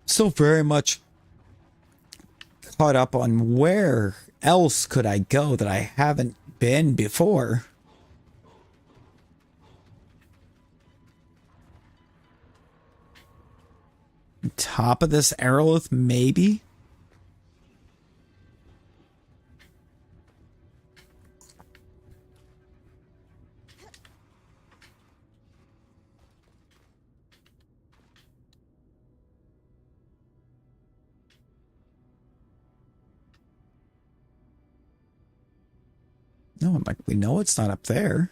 So very much caught up on where else could I go that I haven't been before. Top of this Heralded, maybe? No, I'm like, we know it's not up there.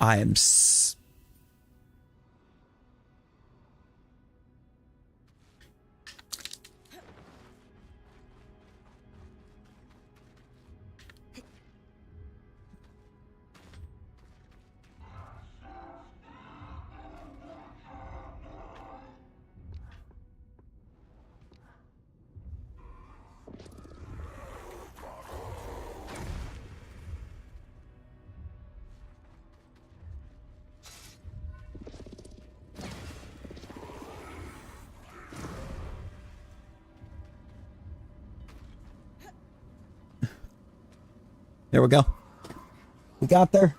I am There we go. We got there.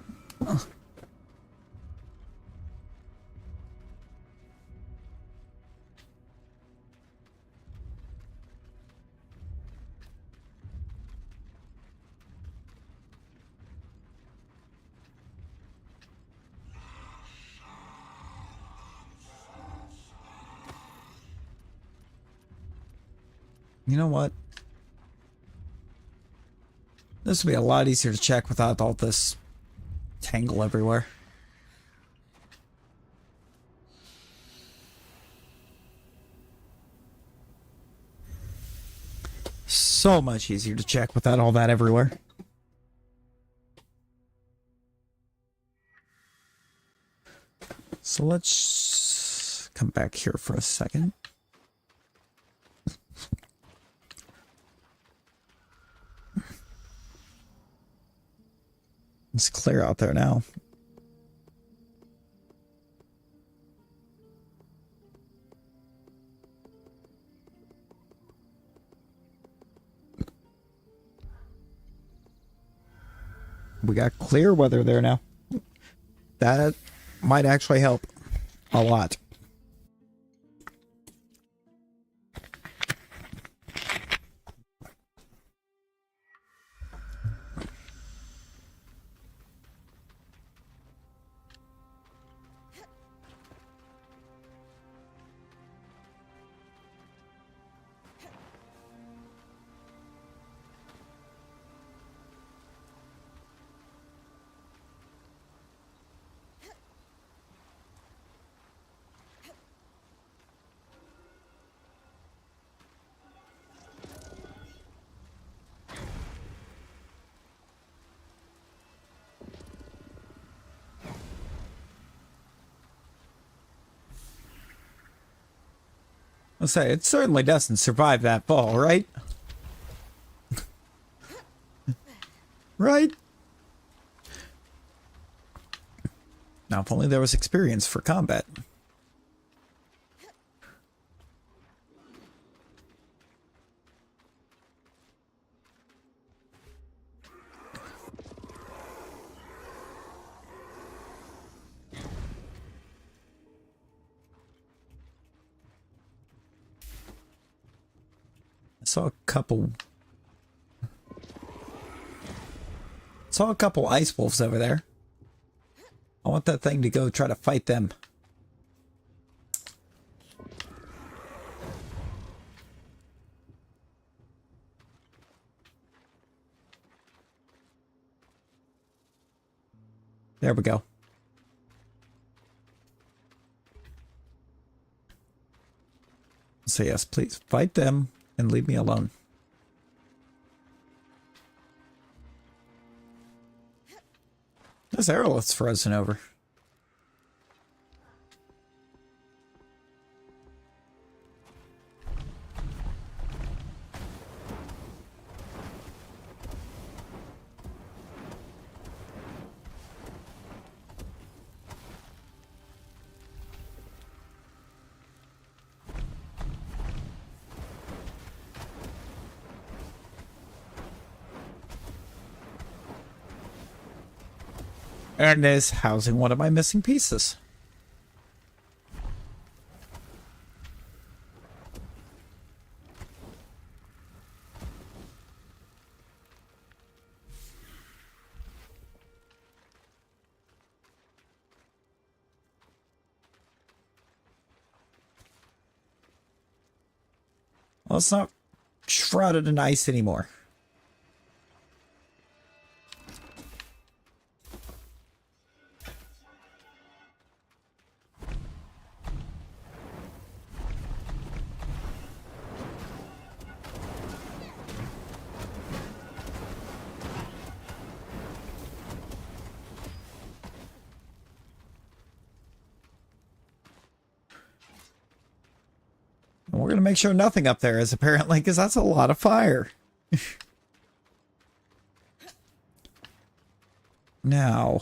You know what? This would be a lot easier to check without all this tangle everywhere. So much easier to check without all that everywhere. So let's come back here for a second. It's clear out there now. We got clear weather there now. That might actually help a lot. I'll say, it certainly doesn't survive that fall, right? Right? Now, if only there was experience for combat. Saw a couple ice wolves over there. I want that thing to go try to fight them. There we go. So yes, please fight them and leave me alone. This Heralded's frozen over. And is housing one of my missing pieces. Well, it's not shrouded in ice anymore. We're going to make sure nothing up there is, apparently, because that's a lot of fire. Now.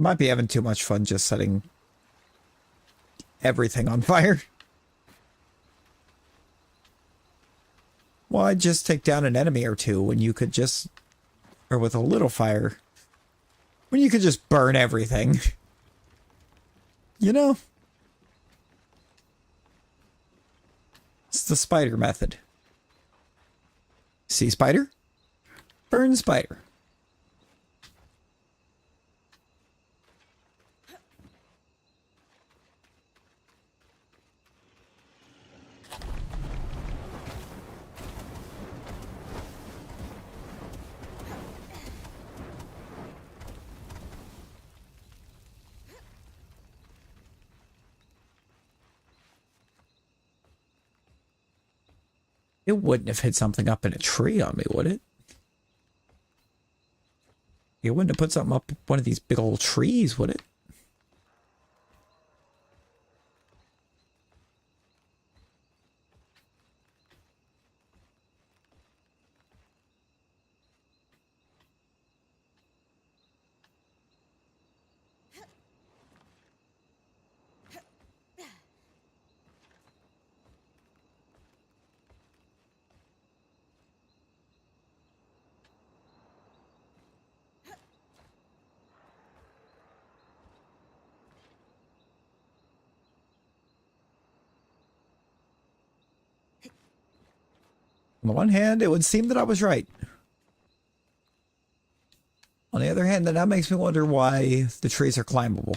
Might be having too much fun just setting everything on fire. Why just take down an enemy or two when you could just, or with a little fire, when you could just burn everything? You know? It's the spider method. See spider? Burn spider. It wouldn't have hit something up in a tree on me, would it? It wouldn't have put something up one of these big old trees, would it? On the one hand, it would seem that I was right. On the other hand, that makes me wonder why the trees are climbable.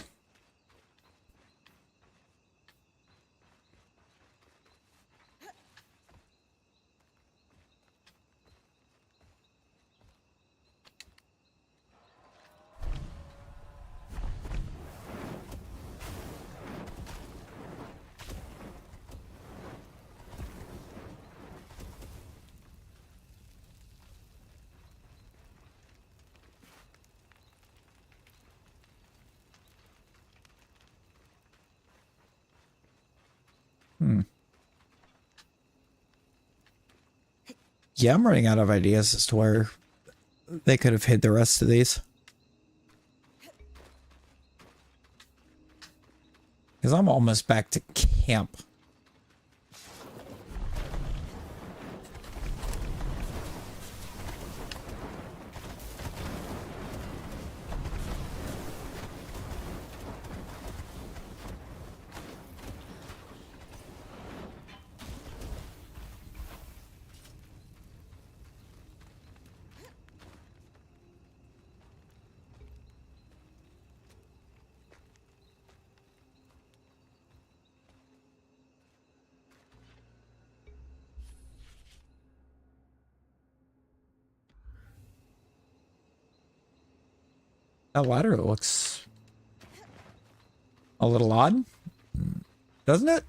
Yeah, I'm running out of ideas as to where they could have hid the rest of these. Because I'm almost back to camp. That ladder looks a little odd, doesn't it?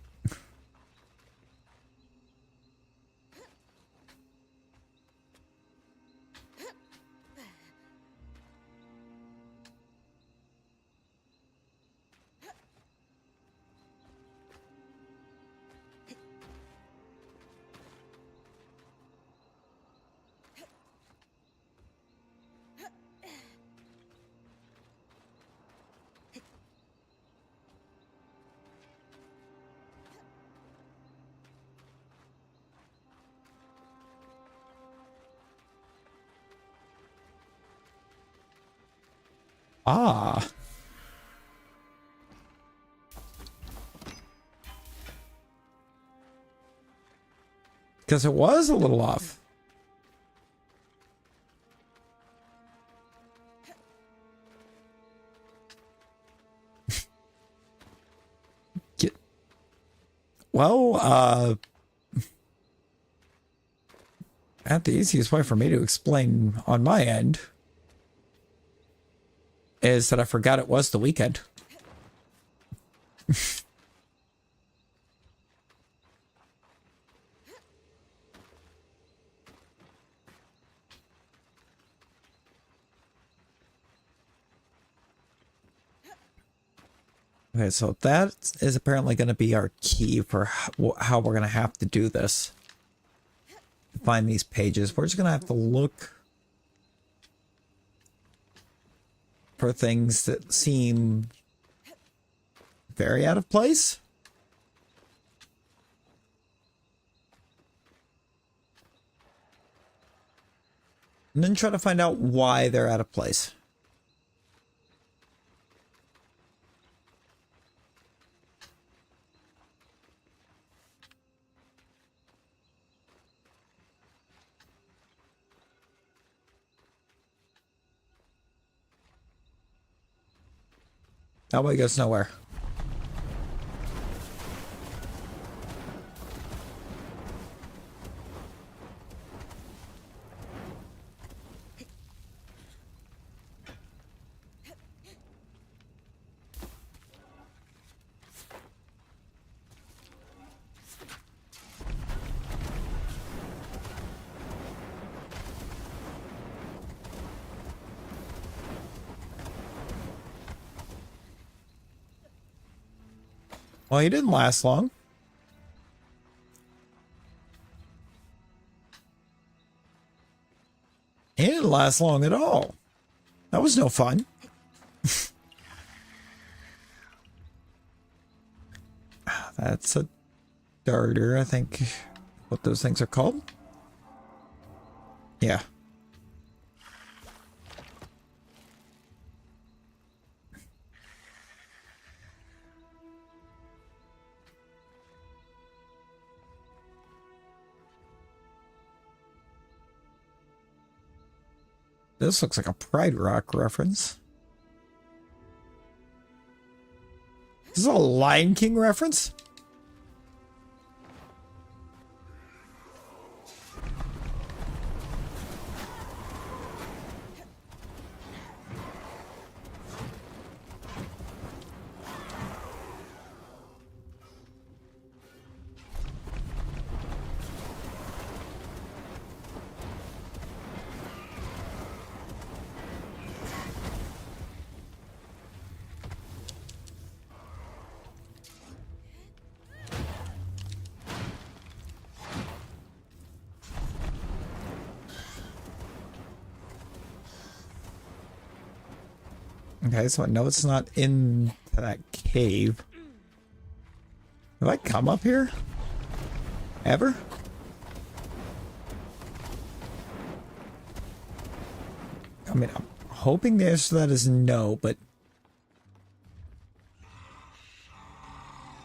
Ah. Because it was a little off. Well, the easiest way for me to explain on my end is that I forgot it was the weekend. Okay, so that is apparently going to be our key for how we're going to have to do this. Find these pages. We're just going to have to look for things that seem very out of place. And then try to find out why they're out of place. That way goes nowhere. Well, he didn't last long. He didn't last long at all. That was no fun. That's a darter, I think. What those things are called? Yeah. This looks like a Pride Rock reference. This is a Lion King reference? Okay, so I know it's not in that cave. Have I come up here? Ever? I mean, I'm hoping the answer to that is no, but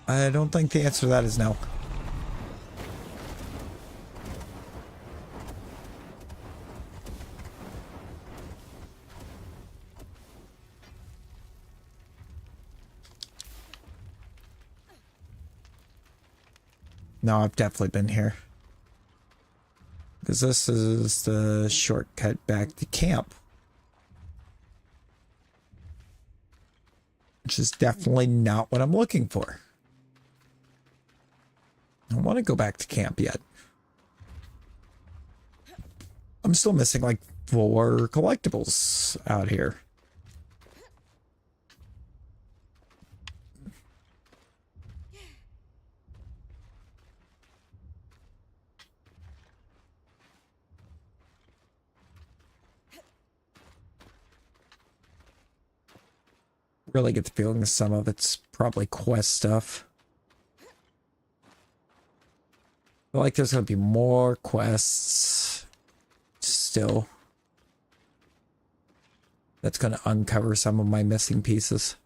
I don't think the answer to that is no. No, I've definitely been here. Because this is the shortcut back to camp. Which is definitely not what I'm looking for. I don't want to go back to camp yet. I'm still missing like 4 collectibles out here. Really get the feeling that some of it's probably quest stuff. I feel like there's going to be more quests still. That's going to uncover some of my missing pieces.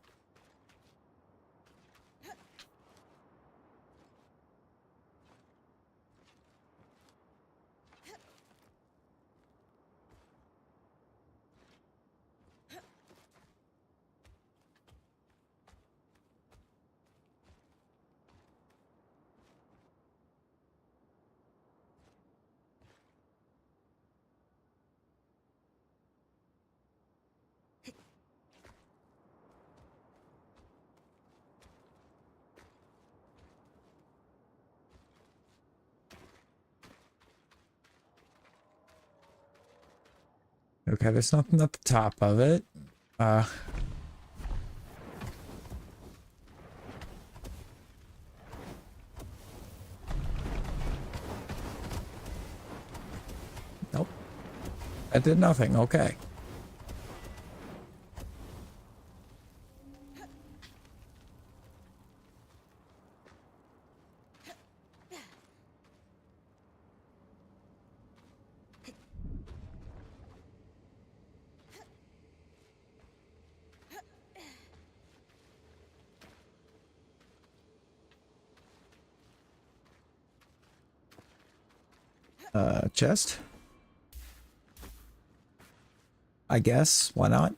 Okay, there's nothing at the top of it. Nope. That did nothing. Okay. Chest. I guess. Why not?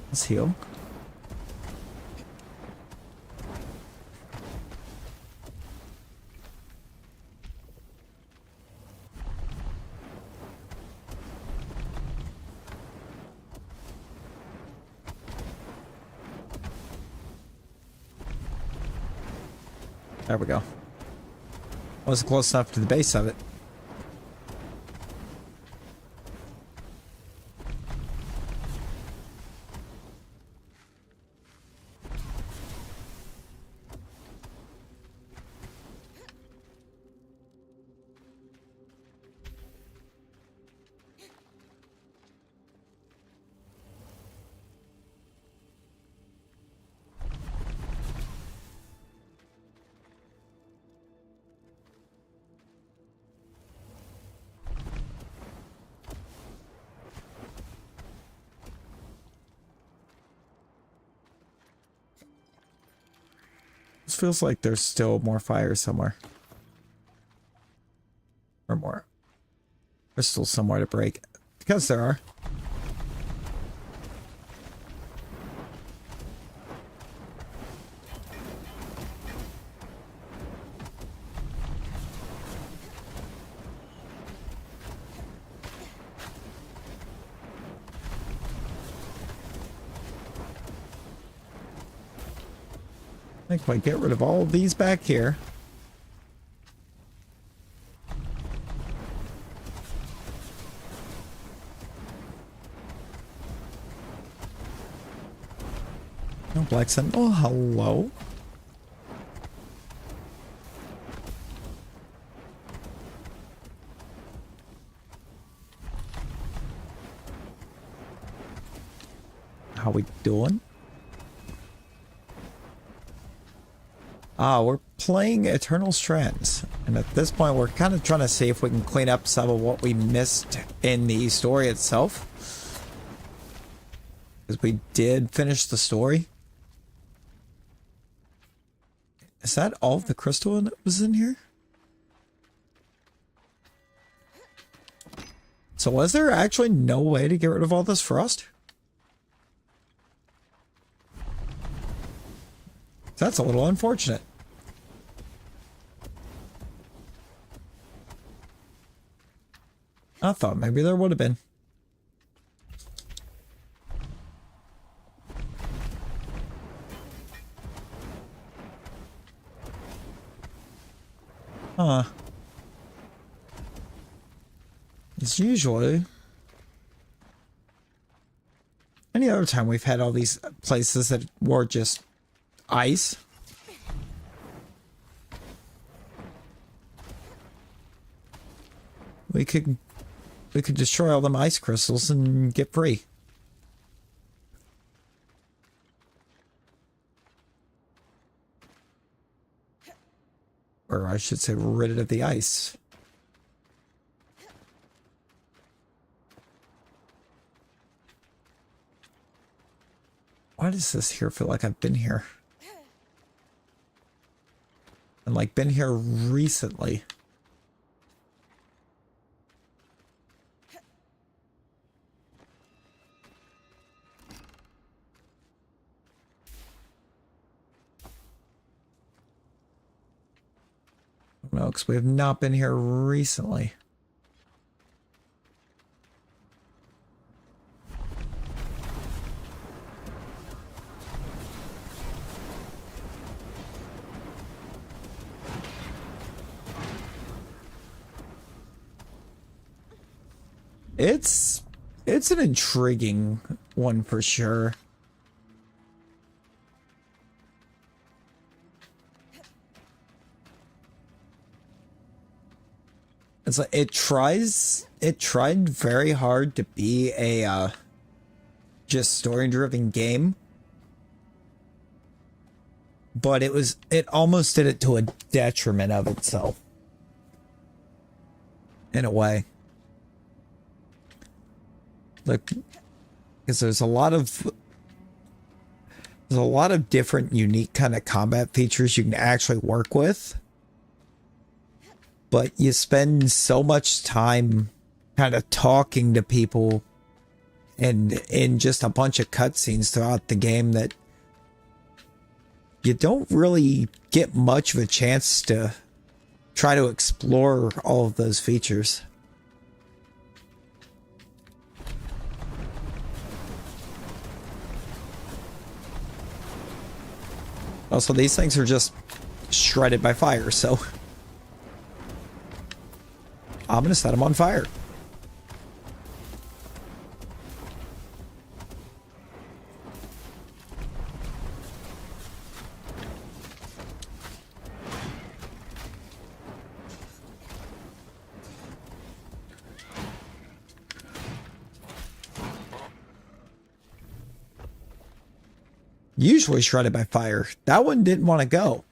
Let's heal. There we go. Wasn't close enough to the base of it. This feels like there's still more fire somewhere. Or more. There's still somewhere to break. Because there are. I think if I get rid of all of these back here. No black sun. Oh, hello. How we doing? We're playing Eternal Strands, and at this point we're kind of trying to see if we can clean up some of what we missed in the story itself. Because we did finish the story. Is that all of the crystal that was in here? So was there actually no way to get rid of all this frost? That's a little unfortunate. I thought maybe there would have been. Huh. As usually. Any other time we've had all these places that were just ice. We could destroy all them ice crystals and get free. Or I should say rid of the ice. Why does this here feel like I've been here? And like been here recently. No, because we have not been here recently. It's It's an intriguing one for sure. It's like it tried very hard to be a just story-driven game. But it almost did it to a detriment of itself. In a way. Look, because there's a lot of different unique kind of combat features you can actually work with. But you spend so much time kind of talking to people and in just a bunch of cutscenes throughout the game that you don't really get much of a chance to try to explore all of those features. Also, these things are just shredded by fire, so I'm gonna set them on fire. Usually shredded by fire. That one didn't want to go.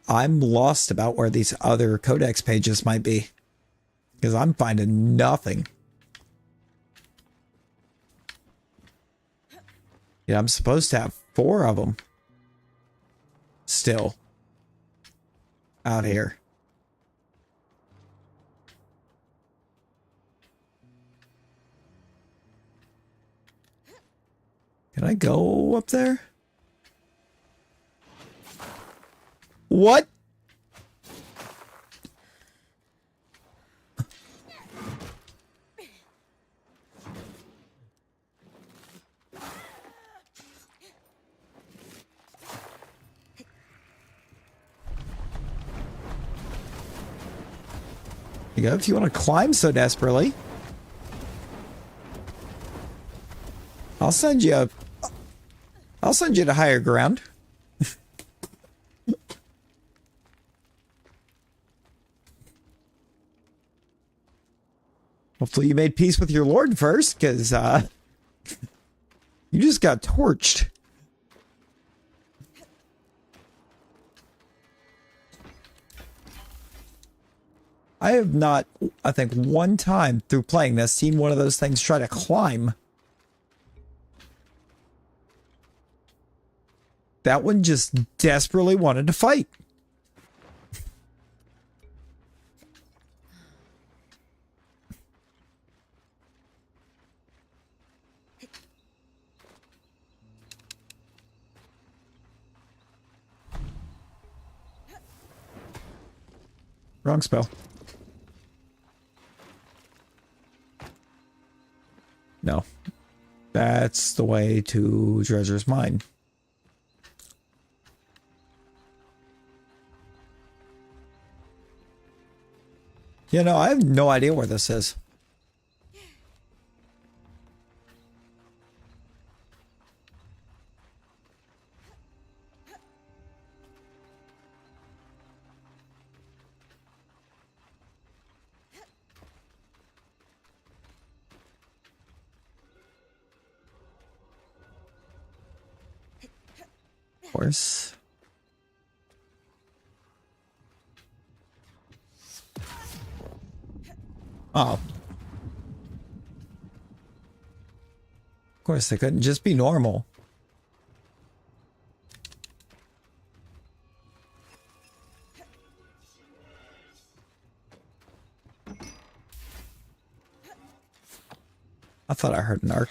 I'm lost about where these other codex pages might be. Because I'm finding nothing. Yeah, I'm supposed to have 4 of them. Still. Out here. Can I go up there? What? You go if you want to climb so desperately. I'll send you to higher ground. Hopefully you made peace with your lord first, because you just got torched. I have not, I think, one time through playing this seen one of those things try to climb. That one just desperately wanted to fight. Wrong spell. No. That's the way to Treasure's Mine. You know, I have no idea where this is. Of course. Oh. Of course, they couldn't just be normal. I thought I heard an arc.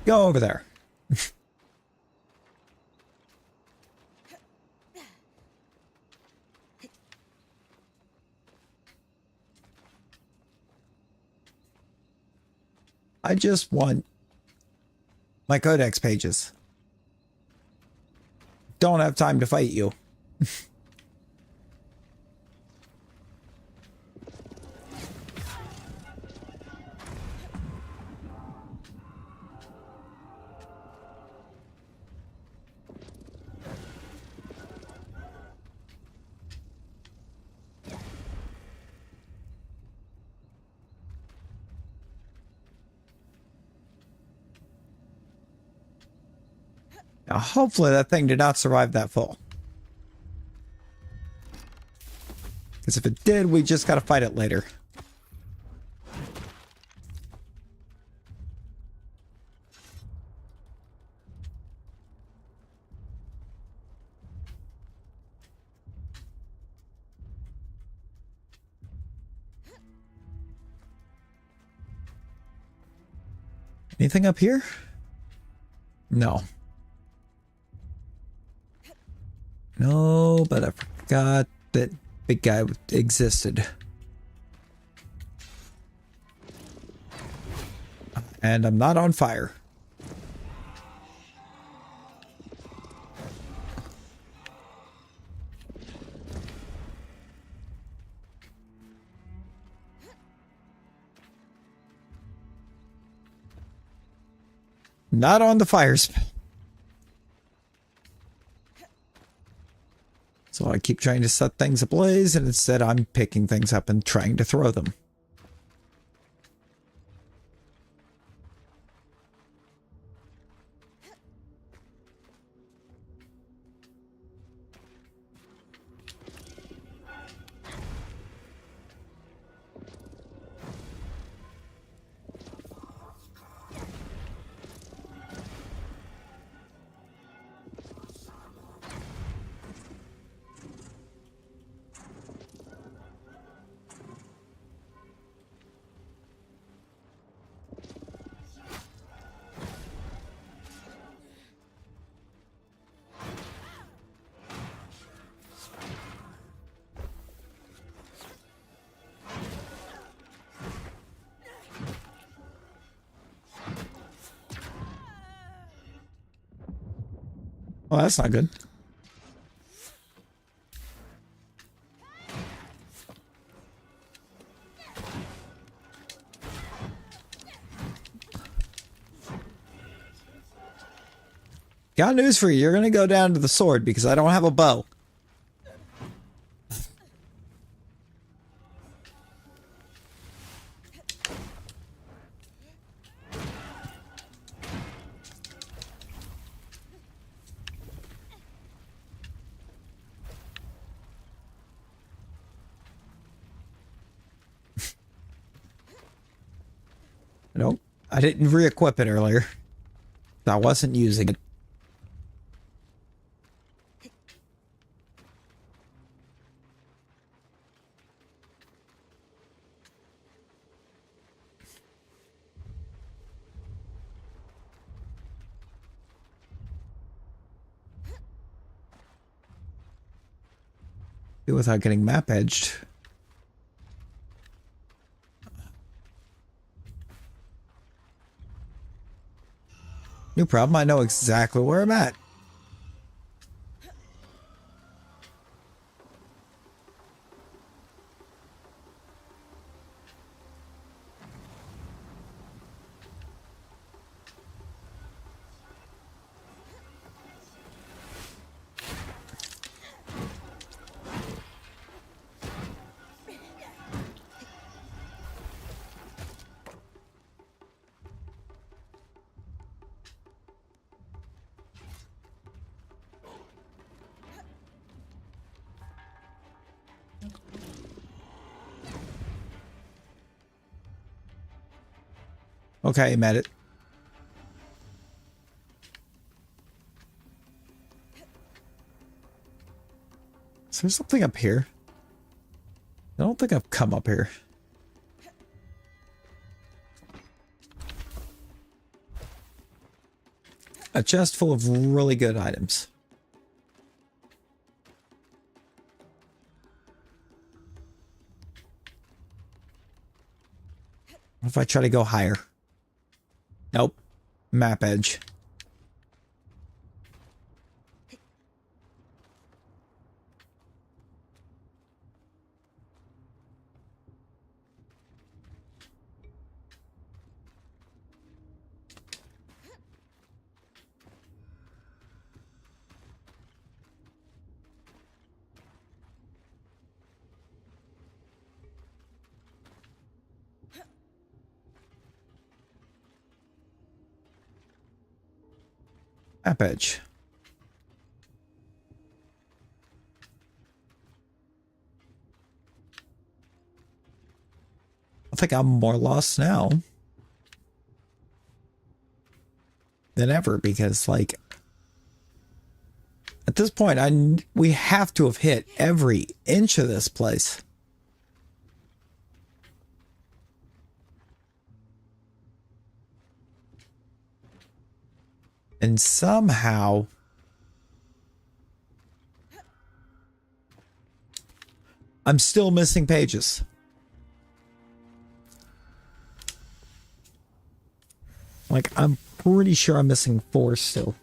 Go over there. I just want my codex pages. Don't have time to fight you. Now, hopefully that thing did not survive that fall. Because if it did, we just gotta fight it later. Anything up here? No. No, but I forgot that big guy existed. And I'm not on fire. Not on the fire spell. So I keep trying to set things ablaze, and instead I'm picking things up and trying to throw them. Well, that's not good. Got news for you. You're going to go down to the sword because I don't have a bow. Nope. I didn't re-equip it earlier. I wasn't using it. Do without getting map edged. No problem, I know exactly where I'm at. Okay, I'm at it. Is there something up here? I don't think I've come up here. A chest full of really good items. What if I try to go higher? Nope. Map edge. Map edge. I think I'm more lost now than ever because, like, at this point, we have to have hit every inch of this place. And somehow I'm still missing pages. Like, I'm pretty sure I'm missing 4 still.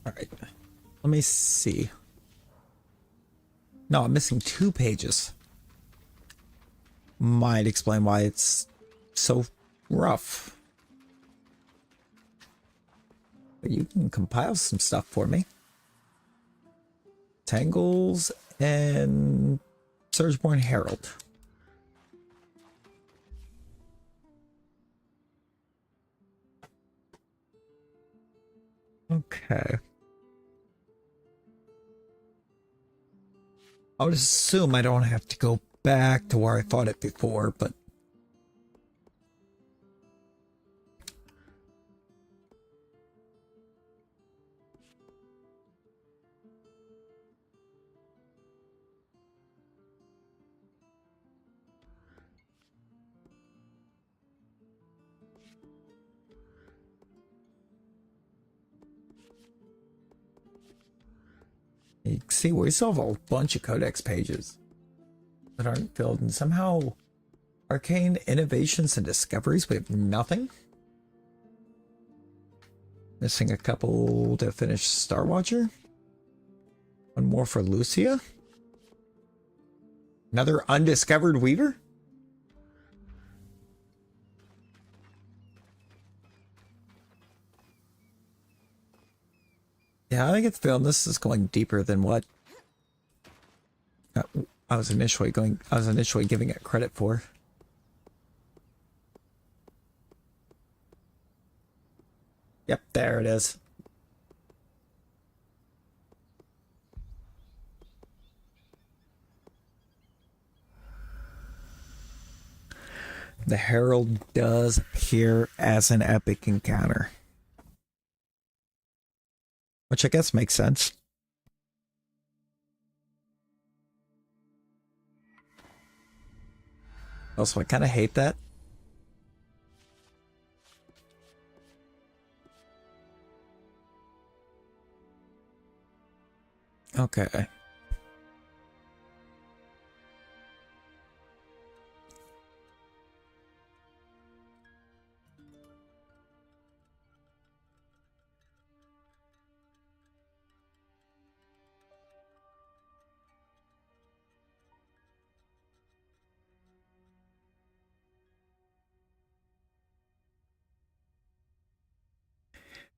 All right, let me see. No, I'm missing 2 pages. Might explain why it's so rough. But you can compile some stuff for me. Tangles and Surgeborn Herald. Okay. I would assume I don't have to go back to where I fought it before, but you can see we still have a bunch of codex pages that aren't filled, and somehow arcane innovations and discoveries, we have nothing. Missing a couple to finish Star Watcher. One more for Lucia. Another undiscovered Weaver. Yeah, I get the feeling this is going deeper than what I was initially giving it credit for. Yep, there it is. The Herald does appear as an epic encounter, which I guess makes sense. Also, I kind of hate that. Okay.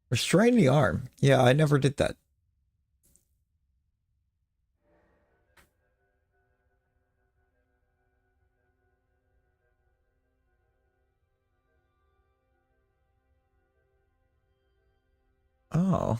Restrain the arm. Yeah, I never did that. Oh.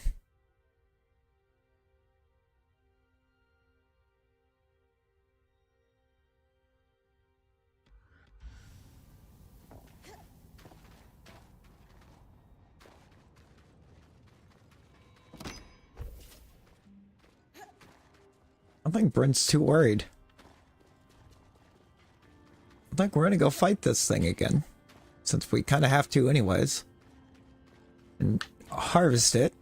I think Brent's too worried. I think we're gonna go fight this thing again. Since we kind of have to anyways. And harvest it.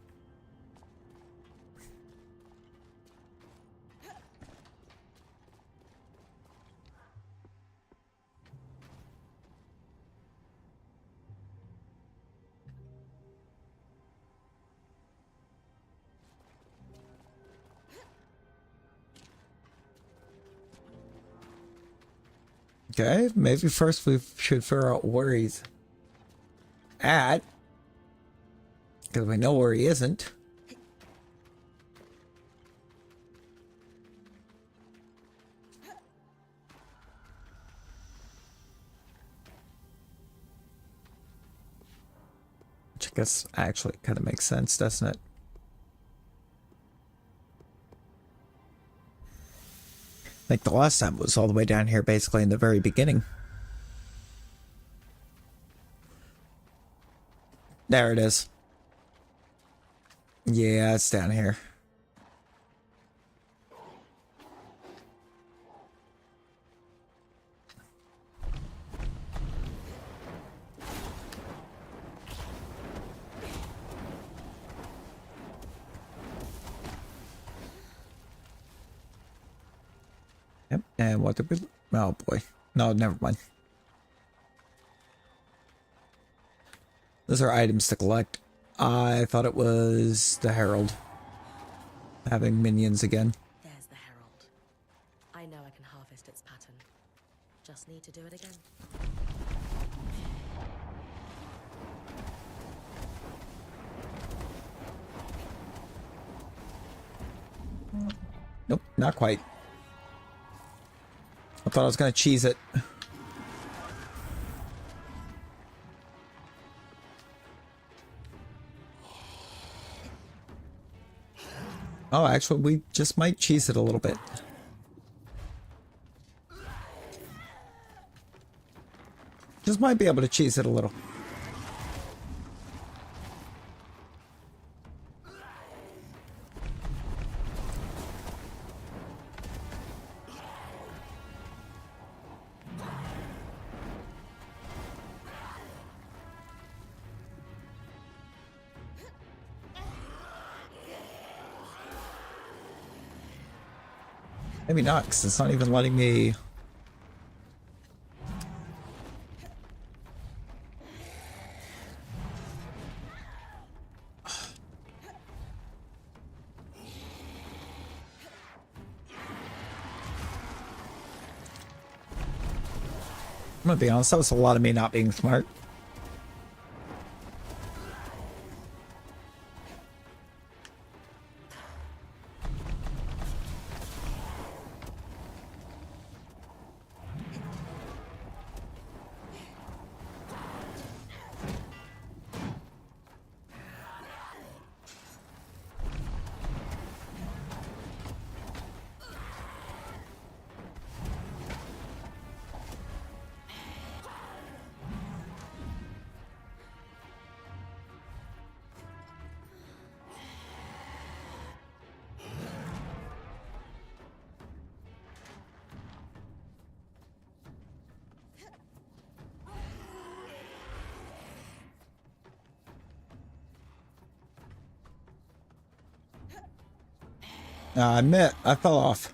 Okay, maybe first we should figure out where he's at. Because we know where he isn't. Which I guess actually kind of makes sense, doesn't it? Like the last time it was all the way down here basically in the very beginning. There it is. Yeah, it's down here. Yep, and what did we... Oh boy. No, never mind. Those are items to collect. I thought it was the Herald. Having minions again. There's the Herald. I know I can harvest its pattern. Just need to do it again. Nope, not quite. I thought I was gonna cheese it. Oh, actually, we just might cheese it a little bit. Just might be able to cheese it a little. Maybe not, because it's not even letting me... I'm gonna be honest, that was a lot of me not being smart. I admit, I fell off.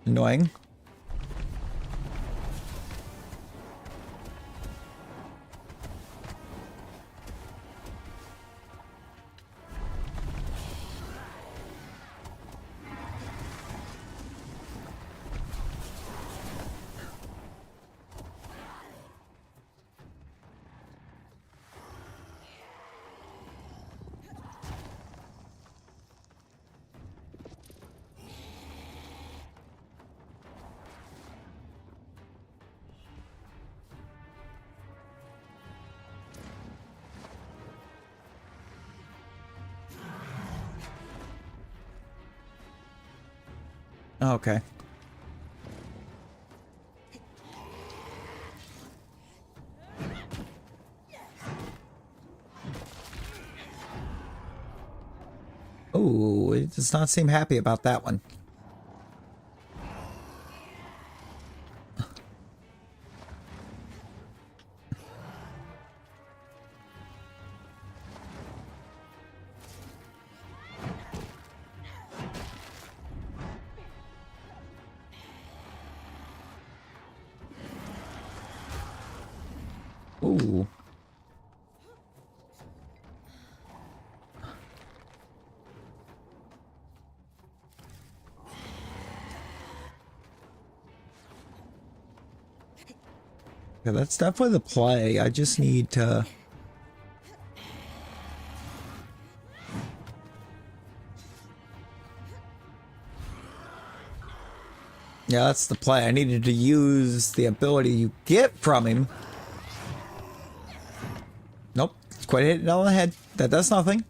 Annoying. Okay. Ooh, it does not seem happy about that one. Ooh. Yeah, that's definitely the play. I just need to... Yeah, that's the play. I needed to use the ability you get from him. Nope. It's quite hit it on the head. That does nothing.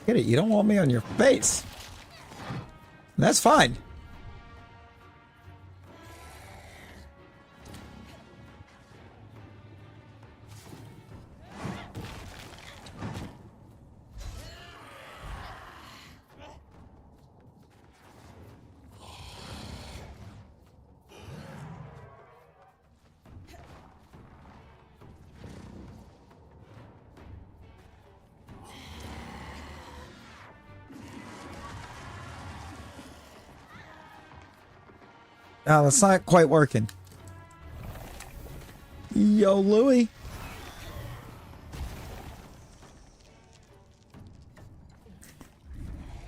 Get it? You don't want me on your face. That's fine. Oh, that's not quite working. Yo, Louie.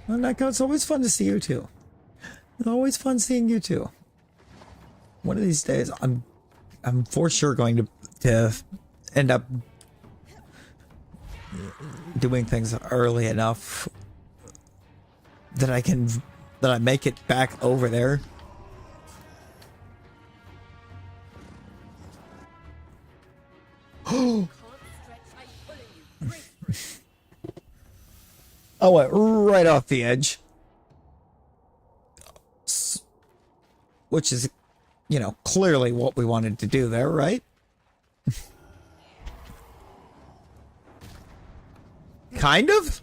Well, Neko, it's always fun to see you too. It's always fun seeing you too. One of these days, I'm for sure going to end up doing things early enough that I make it back over there. I went right off the edge. Which is, you know, clearly what we wanted to do there, right? Kind of?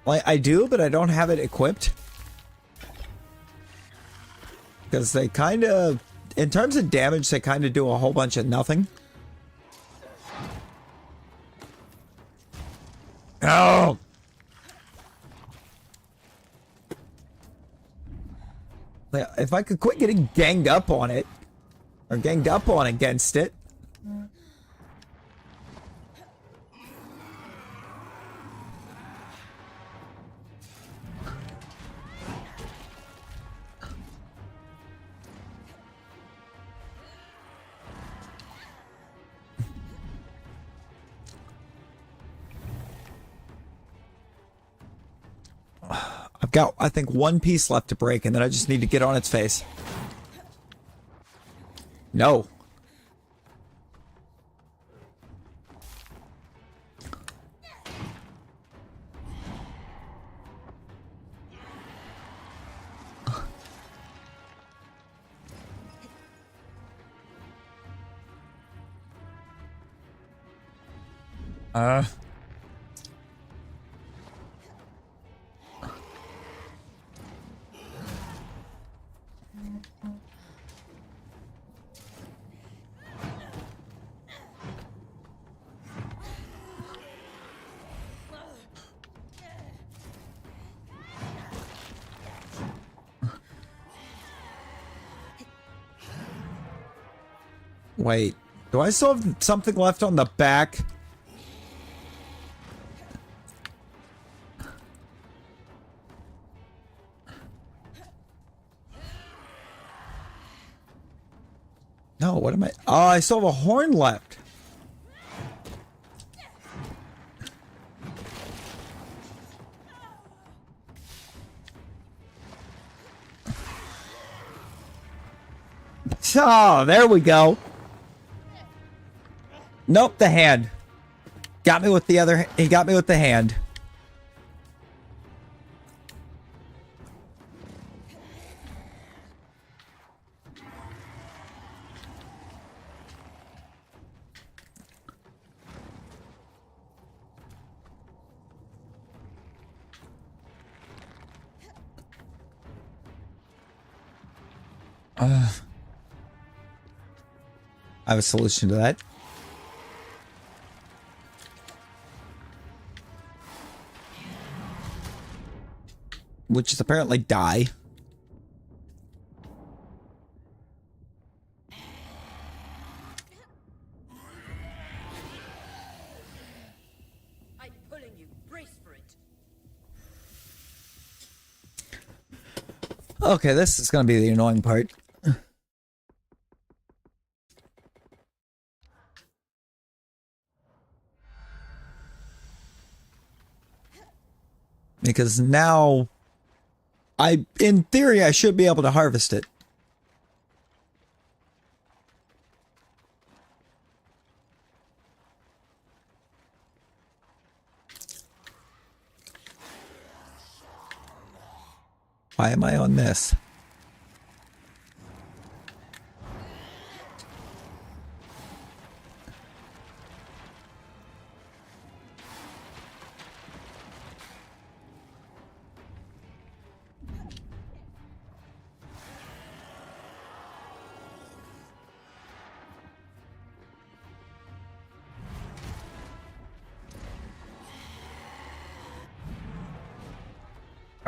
Like, I do, but I don't have it equipped. Because they kind of, in terms of damage, they kind of do a whole bunch of nothing. Oh! If I could quit getting ganged up on it, or ganged up on against it. I've got, I think, one piece left to break, and then I just need to get on its face. No. Wait, do I still have something left on the back? No, what am I? Oh, I still have a horn left. Oh, there we go. Nope, the hand. Got me with the other. He got me with the hand. I have a solution to that. Which is apparently die. I'm pulling you. Brace for it. Okay, this is going to be the annoying part. Because now, in theory, I should be able to harvest it. Why am I on this?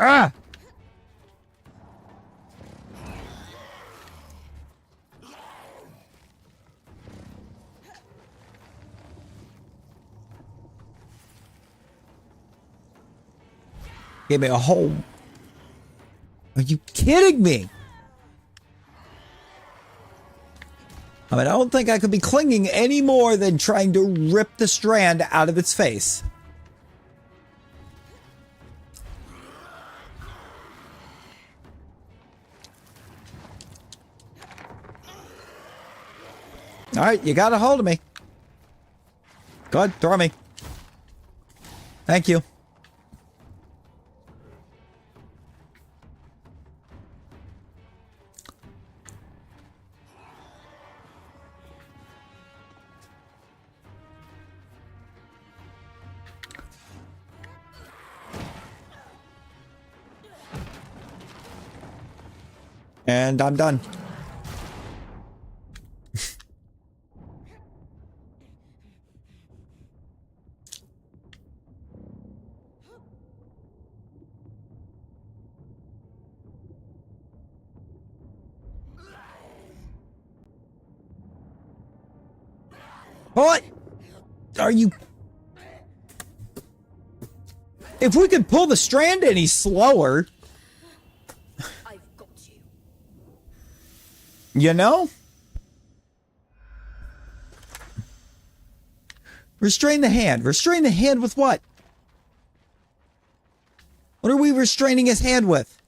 Ah! Gave me a hole. Are you kidding me? I mean, I don't think I could be clinging any more than trying to rip the strand out of its face. All right, you got a hold of me. Go ahead, throw me. Thank you. And I'm done. What? Are you... If we could pull the strand any slower... I've got you. You know? Restrain the hand. Restrain the hand with what? What are we restraining his hand with?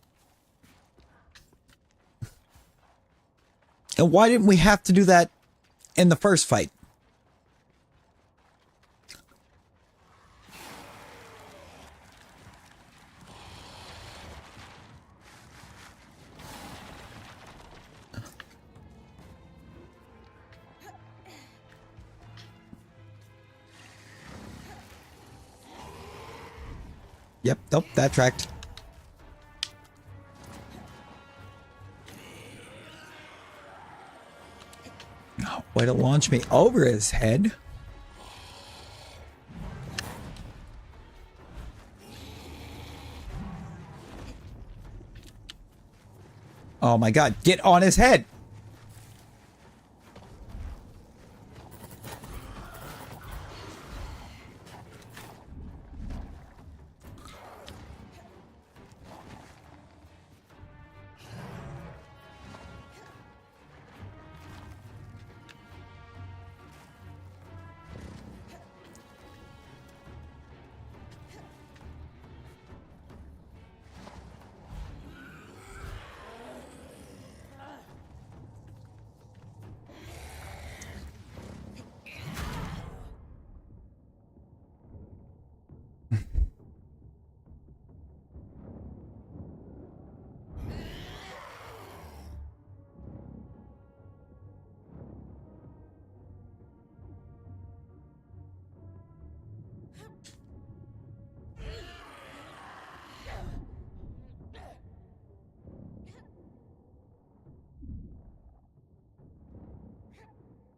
And why didn't we have to do that in the first fight? Yep, nope, that tracked. Oh, way to launch me over his head. Oh my god, get on his head!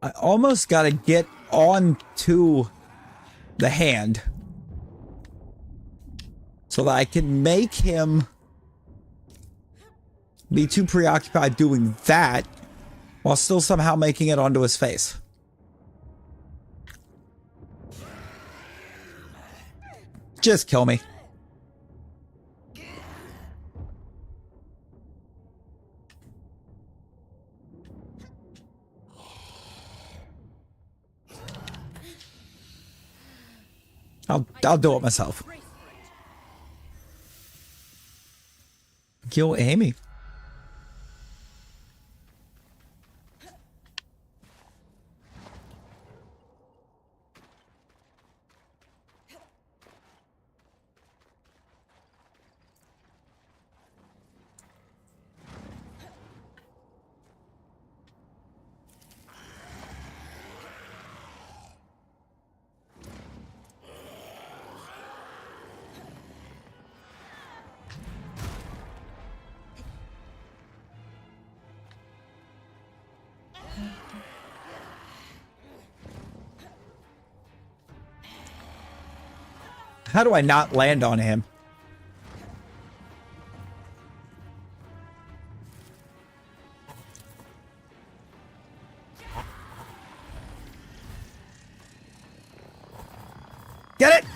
I almost got to get on to the hand so that I can make him be too preoccupied doing that while still somehow making it onto his face. Just kill me. I'll do it myself. Kill Amy. How do I not land on him? Get it?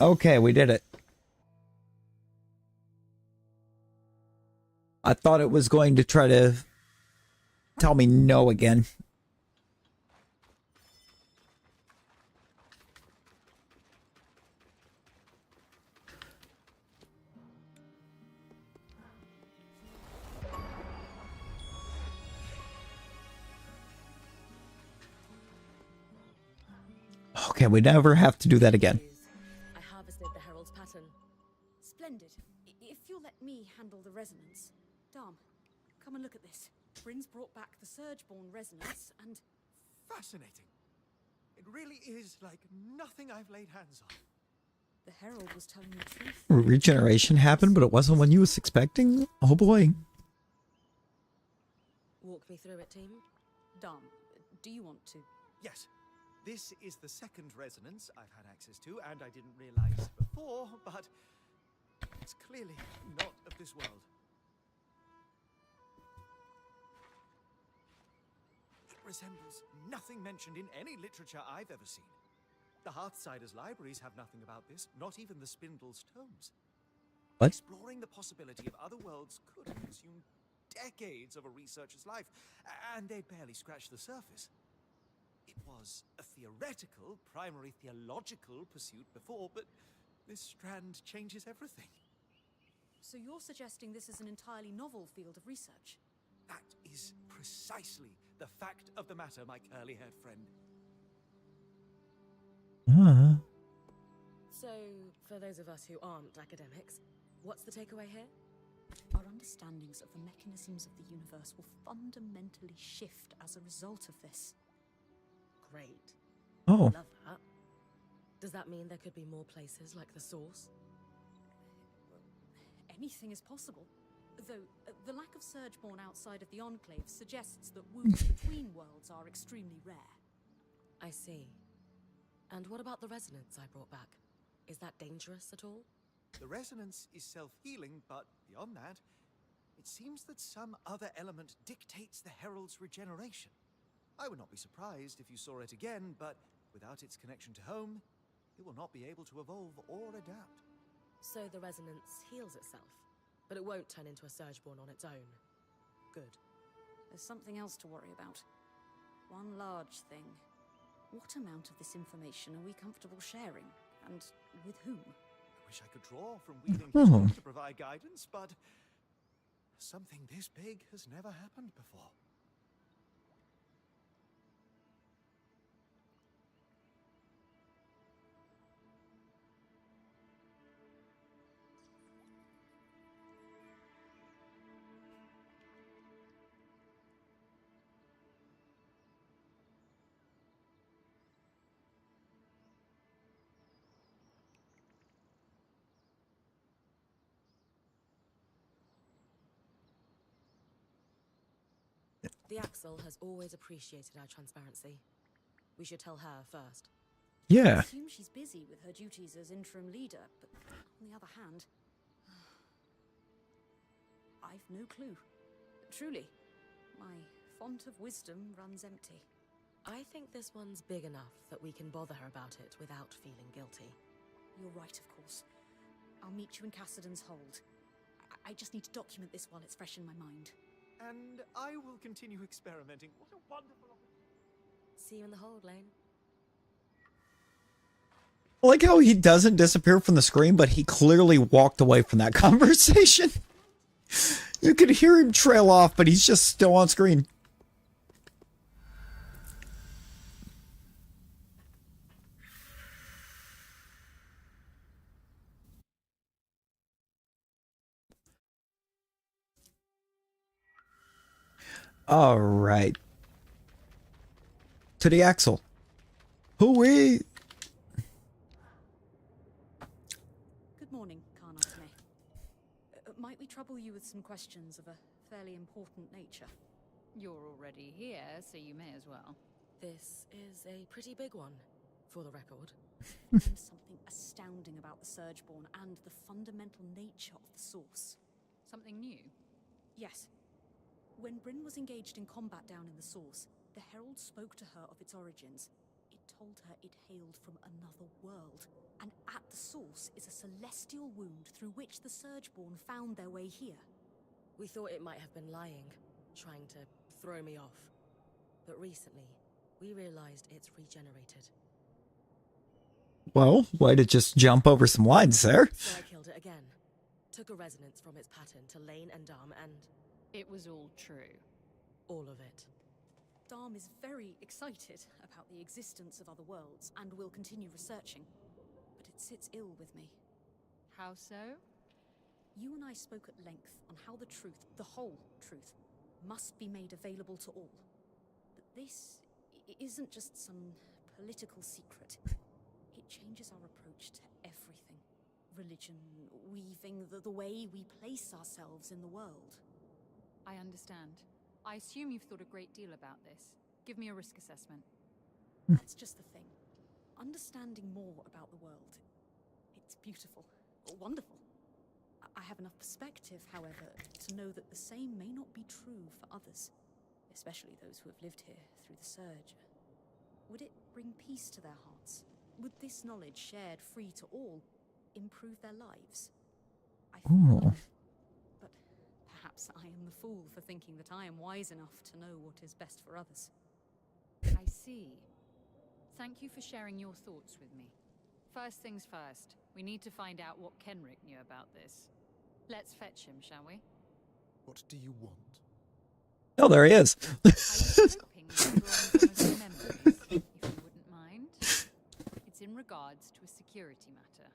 Okay, we did it. I thought it was going to try to tell me no again. Okay, we never have to do that again. I harvested the Herald's pattern. Splendid. If you'll let me handle the resonance. Dom, come and look at this. Bryn's brought back the Surgeborn resonance and... Fascinating. It really is like nothing I've laid hands on. The Herald was telling the truth. Regeneration happened, but it wasn't when you was expecting? Oh boy. Walk me through it, team. Dom, do you want to? Yes. This is the second resonance I've had access to, and I didn't realize before, but it's clearly not of this world. It resembles nothing mentioned in any literature I've ever seen. The Hearthsiders' libraries have nothing about this, not even the Spindle's tomes. What? Exploring the possibility of other worlds could have consumed decades of a researcher's life, and they'd barely scratched the surface. It was a theoretical, primary theological pursuit before, but this strand changes everything. So you're suggesting this is an entirely novel field of research? That is precisely the fact of the matter, my curly-haired friend. So, for those of us who aren't academics, what's the takeaway here? Our understandings of the mechanisms of the universe will fundamentally shift as a result of this. Great. Oh. Love that. Does that mean there could be more places like the Source? Anything is possible. Though, the lack of Surgeborn outside of the Enclave suggests that wounds between worlds are extremely rare. I see. And what about the resonance I brought back? Is that dangerous at all? The resonance is self-healing, but beyond that, it seems that some other element dictates the Herald's regeneration. I would not be surprised if you saw it again, but without its connection to home, it will not be able to evolve or adapt. So the resonance heals itself, but it won't turn into a Surgeborn on its own. Good. There's something else to worry about. One large thing. What amount of this information are we comfortable sharing? And with whom? I wish I could draw from Wheeling history to provide guidance, but something this big has never happened before. The Axel has always appreciated our transparency. We should tell her first. I Yeah. assume she's busy with her duties as interim leader, but on the other hand, I've no clue. Truly, my font of wisdom runs empty. I think this one's big enough that we can bother her about it without feeling guilty. You're right, of course. I'll meet you in Cassidon's hold. I just need to document this while it's fresh in my mind. And I will continue experimenting. What a wonderful opportunity. See you in the hold, Lane. I like how he doesn't disappear from the screen, but he clearly walked away from that conversation. You could hear him trail off, but he's just still on screen. All right. To the Axel. Hooey! Good morning, Carnatine. Might we trouble you with some questions of a fairly important nature? You're already here, so you may as well. This is a pretty big one, for the record. There's something astounding about the Surgeborn and the fundamental nature of the source. Something new? Yes. When Bryn was engaged in combat down in the source, the Herald spoke to her of its origins. It told her it hailed from another world, and at the source is a celestial wound through which the Surgeborn found their way here. We thought it might have been lying, trying to throw me off. But recently, we realized it's regenerated. Well, way to just jump over some lines there. So I killed it again. Took a resonance from its pattern to Lane and Dom, and It was all true. all of it. Dom is very excited about the existence of other worlds and will continue researching. But it sits ill with me. How so? You and I spoke at length on how the truth, the whole truth, must be made available to all. But this isn't just some political secret. It changes our approach to everything. Religion, weaving, the way we place ourselves in the world. I understand. I assume you've thought a great deal about this. Give me a risk assessment. That's just the thing. Understanding more about the world. It's beautiful. Wonderful. I have enough perspective, however, to know that the same may not be true for others. Especially those who have lived here through the Surge. Would it bring peace to their hearts? Would this knowledge shared free to all improve their lives? I think not. But perhaps I am the fool for thinking that I am wise enough to know what is best for others. I see. Thank you for sharing your thoughts with me. First things first, we need to find out what Kenrick knew about this. Let's fetch him, shall we? What do you want? Oh, there he is. I was hoping to draw on some of your memories, if you wouldn't mind. It's in regards to a security matter.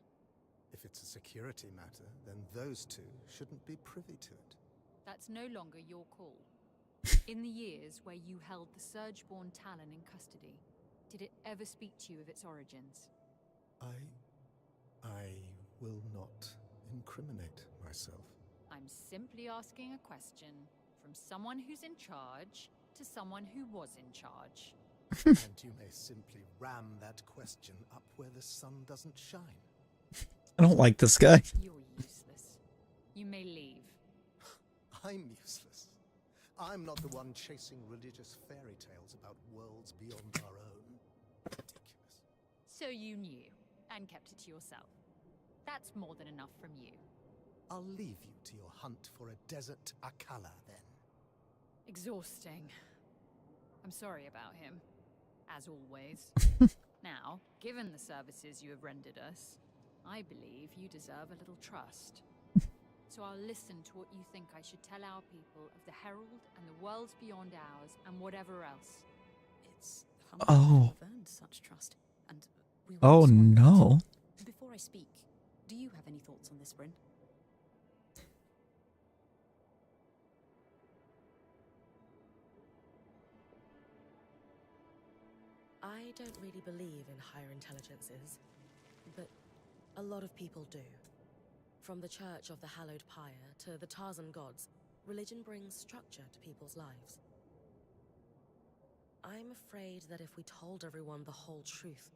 If it's a security matter, then those two shouldn't be privy to it. That's no longer your call. In the years where you held the Surgeborn Talon in custody, did it ever speak to you of its origins? I will not incriminate myself. I'm simply asking a question from someone who's in charge to someone who was in charge. And you may simply ram that question up where the sun doesn't shine. I don't like this guy. You're useless. You may leave. I'm useless. I'm not the one chasing religious fairy tales about worlds beyond our own. Ridiculous. So you knew, and kept it to yourself. That's more than enough from you. I'll leave you to your hunt for a desert Akala, then. Exhausting. I'm sorry about him, as always. Now, given the services you have rendered us, I believe you deserve a little trust. So I'll listen to what you think I should tell our people of the Herald and the worlds beyond ours and whatever else. It's humbling to have earned such trust, and we will Oh respond. no. Before I speak, do you have any thoughts on this, Bryn? I don't really believe in higher intelligences, but a lot of people do. From the Church of the Hallowed Pyre to the Tarzan gods, religion brings structure to people's lives. I'm afraid that if we told everyone the whole truth,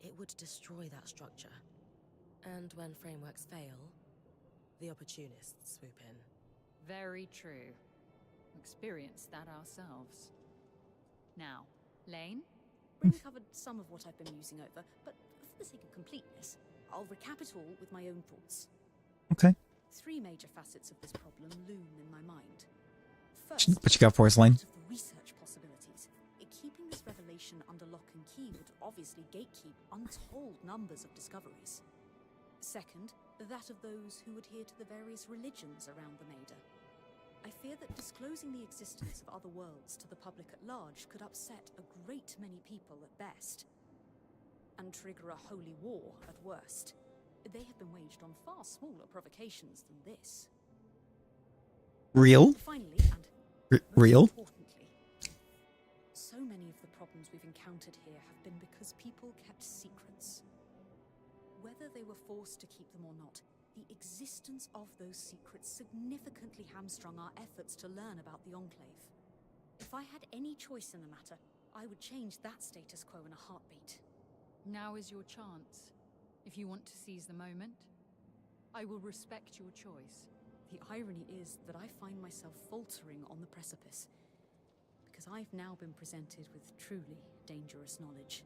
it would destroy that structure. And when frameworks fail, the opportunists swoop in. Very true. Experienced that ourselves. Now, Lane? Bryn covered some of what I've been musing over, but for the sake of completeness, I'll recap it all with my own thoughts. Okay. 3 major facets of this problem loom in my mind. First, What you got for us, Lane? of the research possibilities. Keeping this revelation under lock and key would obviously gatekeep untold numbers of discoveries. Second, that of those who adhere to the various religions around the Maida. I fear that disclosing the existence of other worlds to the public at large could upset a great many people at best, and trigger a holy war at worst. They have been waged on far smaller provocations than this. Real? Finally, and most Real? importantly, so many of the problems we've encountered here have been because people kept secrets. Whether they were forced to keep them or not, the existence of those secrets significantly hamstrung our efforts to learn about the Enclave. If I had any choice in the matter, I would change that status quo in a heartbeat. Now is your chance. If you want to seize the moment, I will respect your choice. The irony is that I find myself faltering on the precipice, because I've now been presented with truly dangerous knowledge.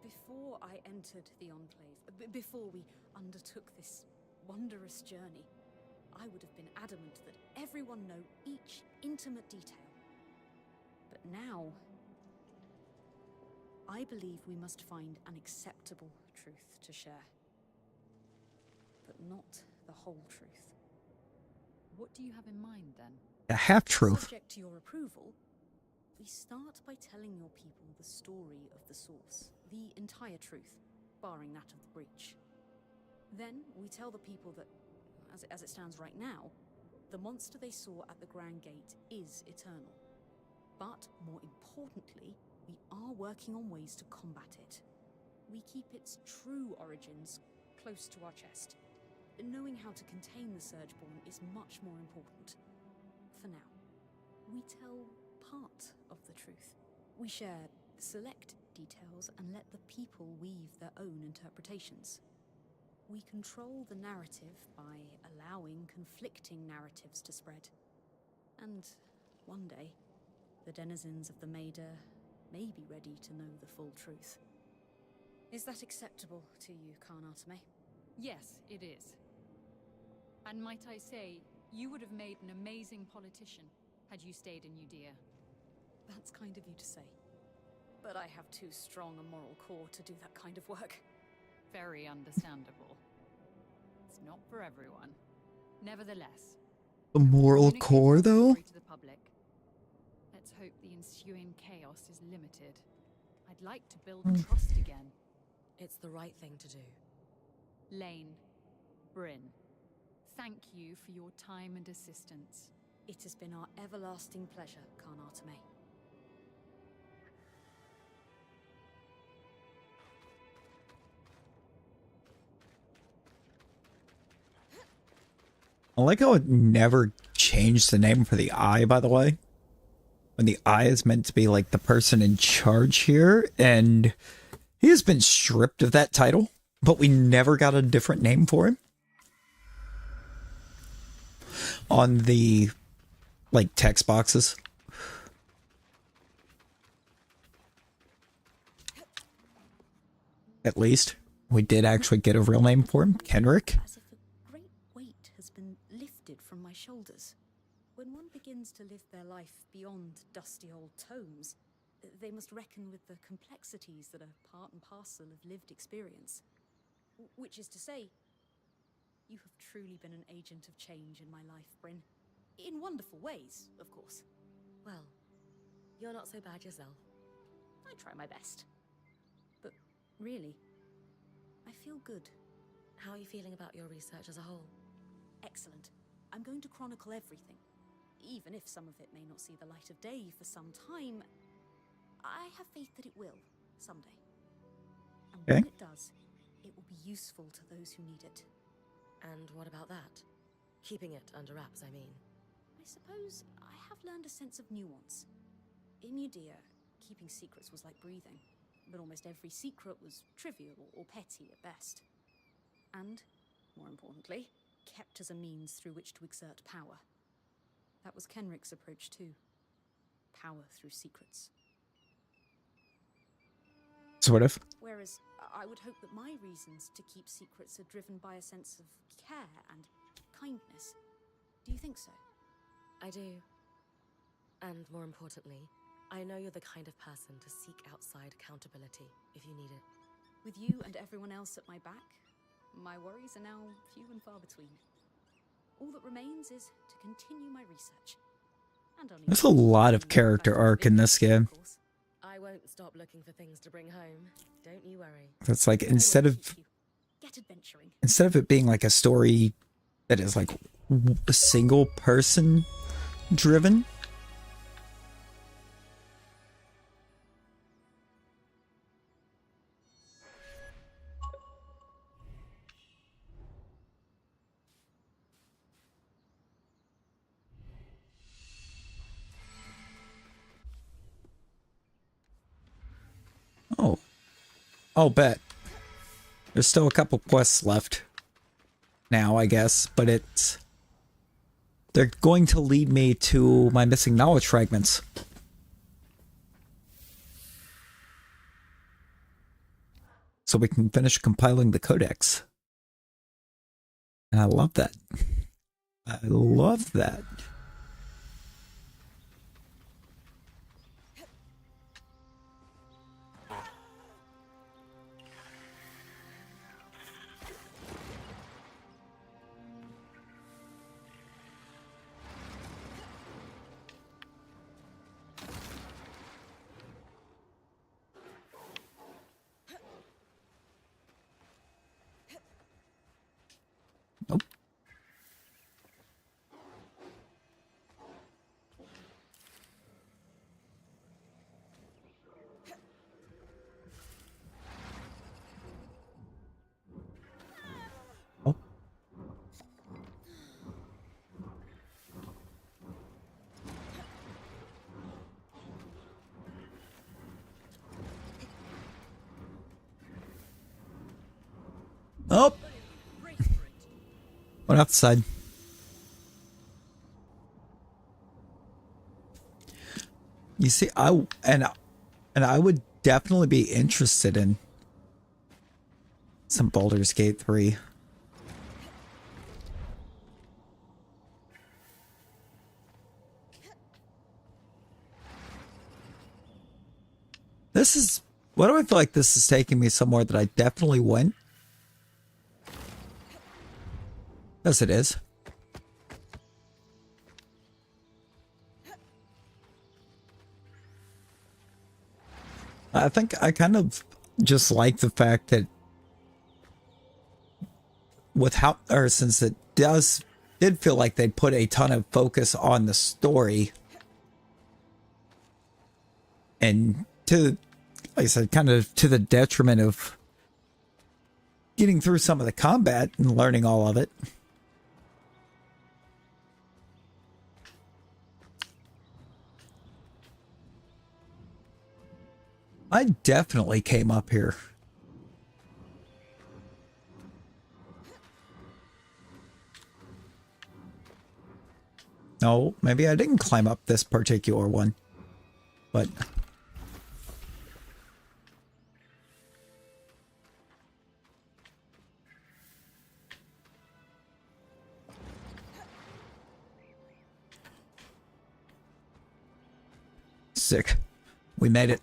Before I entered the Enclave, before we undertook this wondrous journey, I would have been adamant that everyone know each intimate detail. But now, I believe we must find an acceptable truth to share. But not the whole truth. What do you have in mind, then? A half-truth. Subject to your approval, we start by telling your people the story of the source, the entire truth, barring that of the breach. Then we tell the people that, as it stands right now, the monster they saw at the Grand Gate is eternal. But more importantly, we are working on ways to combat it. We keep its true origins close to our chest. Knowing how to contain the Surgeborn is much more important. For now, we tell part of the truth. We share select details and let the people weave their own interpretations. We control the narrative by allowing conflicting narratives to spread. And one day, the denizens of the Maida may be ready to know the full truth. Is that acceptable to you, Karnatame? Yes, it is. And might I say, you would have made an amazing politician had you stayed in Udea. That's kind of you to say. But I have too strong a moral core to do that kind of work. Very understandable. It's not for everyone. Nevertheless, The moral communicate core, our though? story to the public. Let's hope the ensuing chaos is limited. I'd like to build trust again. It's the right thing to do. Lane, Bryn, thank you for your time and assistance. It has been our everlasting pleasure, Karnatame. I like how it never changed the name for the Eye, by the way. When the Eye is meant to be like the person in charge here, and he has been stripped of that title, but we never got a different name for him. On the, like, text boxes. At least, we did actually get a real name for him, Kenrick. As if a great weight has been lifted from my shoulders. When one begins to live their life beyond dusty old tomes, they must reckon with the complexities that are part and parcel of lived experience. Which is to say, you have truly been an agent of change in my life, Bryn. In wonderful ways, of course. Well, you're not so bad yourself. I try my best. But really, I feel good. How are you feeling about your research as a whole? Excellent. I'm going to chronicle everything. Even if some of it may not see the light of day for some time, I have faith that it will, someday. And when it does, it will be useful to those who need it. And what about that? Keeping it under wraps, I mean. I suppose I have learned a sense of nuance. In Udea, keeping secrets was like breathing, but almost every secret was trivial or petty at best. And, more importantly, kept as a means through which to exert power. That was Kenrick's approach too. Power through secrets. Sort of. Whereas I would hope that my reasons to keep secrets are driven by a sense of care and kindness. Do you think so? I do. And more importantly, I know you're the kind of person to seek outside accountability if you need it. With you and everyone else at my back, my worries are now few and far between. All that remains is to continue my research. And I'll need There's a lot of character arc in this game. I won't stop looking for things to bring home. Don't you worry. It's like instead of it being like a story that is like a single person driven, I'll bet. There's still a couple quests left now, I guess, but they're going to lead me to my missing knowledge fragments. So we can finish compiling the codex. And I love that. I love that. Nope. Oh. Oh. Went outside. You see, I would definitely be interested in some Baldur's Gate 3. This is, why do I feel like this is taking me somewhere that I definitely went? Yes, it is. I think I kind of just like the fact that with how, or since it did feel like they put a ton of focus on the story, and to, like I said, kind of to the detriment of getting through some of the combat and learning all of it. I definitely came up here. No, maybe I didn't climb up this particular one, but sick. We made it.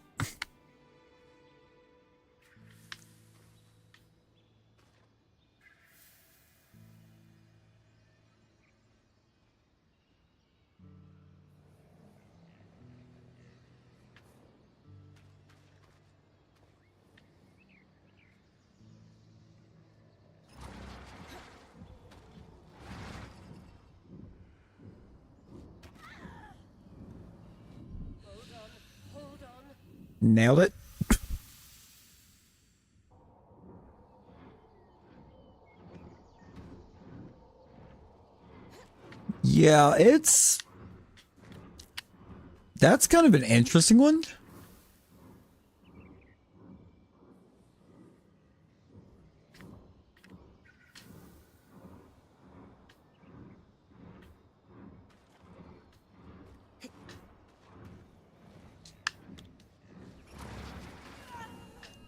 Nailed it. Yeah, that's kind of an interesting one.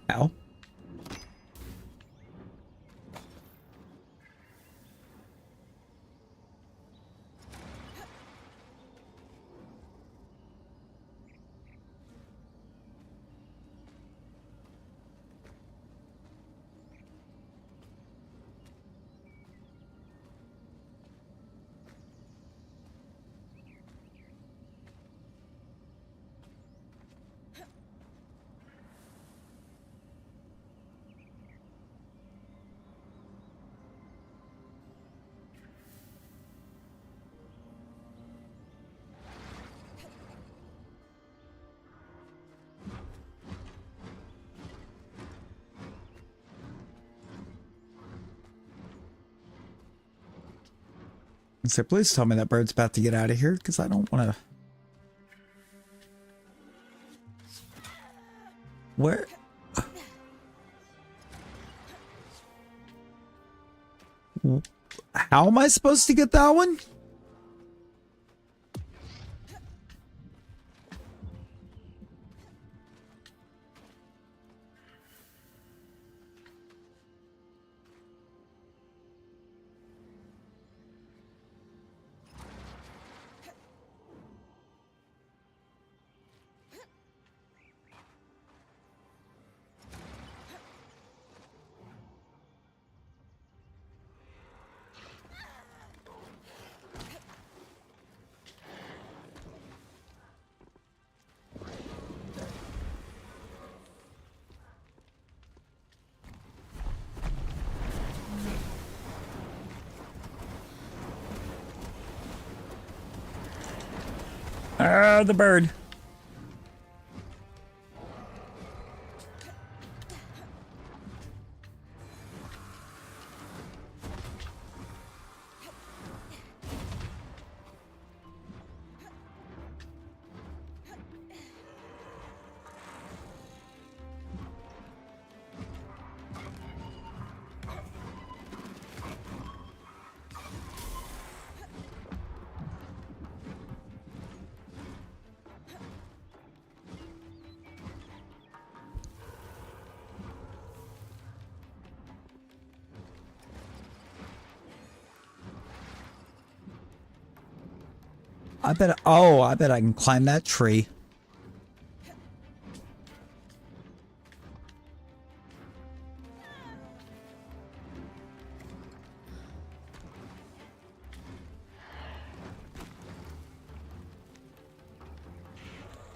Ow. So please tell me that bird's about to get out of here, because I don't want to. Where? How am I supposed to get that one? The bird. I bet. Oh, I bet I can climb that tree.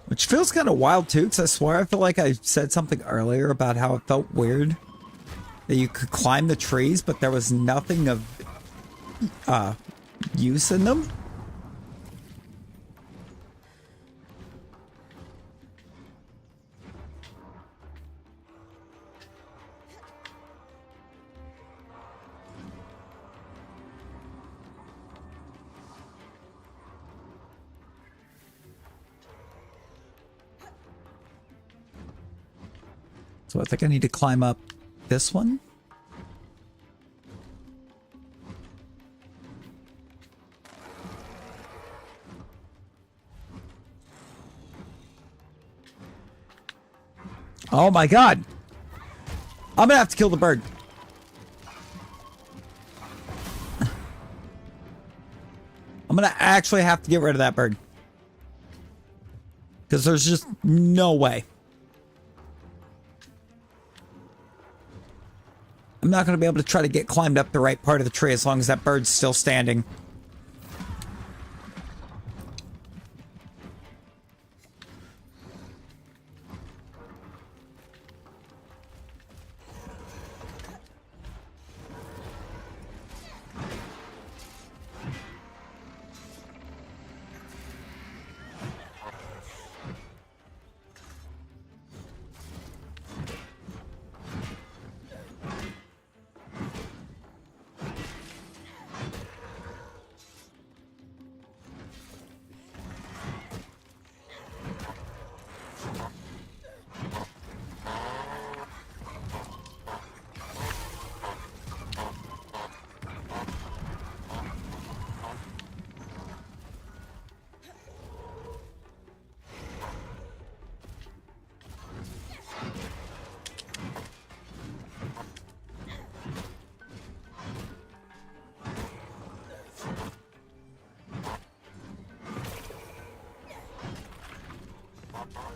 Which feels kind of wild too, because I swear I feel like I said something earlier about how it felt weird that you could climb the trees, but there was nothing of use in them. So I think I need to climb up this one. Oh my god! I'm gonna have to kill the bird. I'm gonna actually have to get rid of that bird. Because there's just no way. I'm not going to be able to try to get climbed up the right part of the tree as long as that bird's still standing.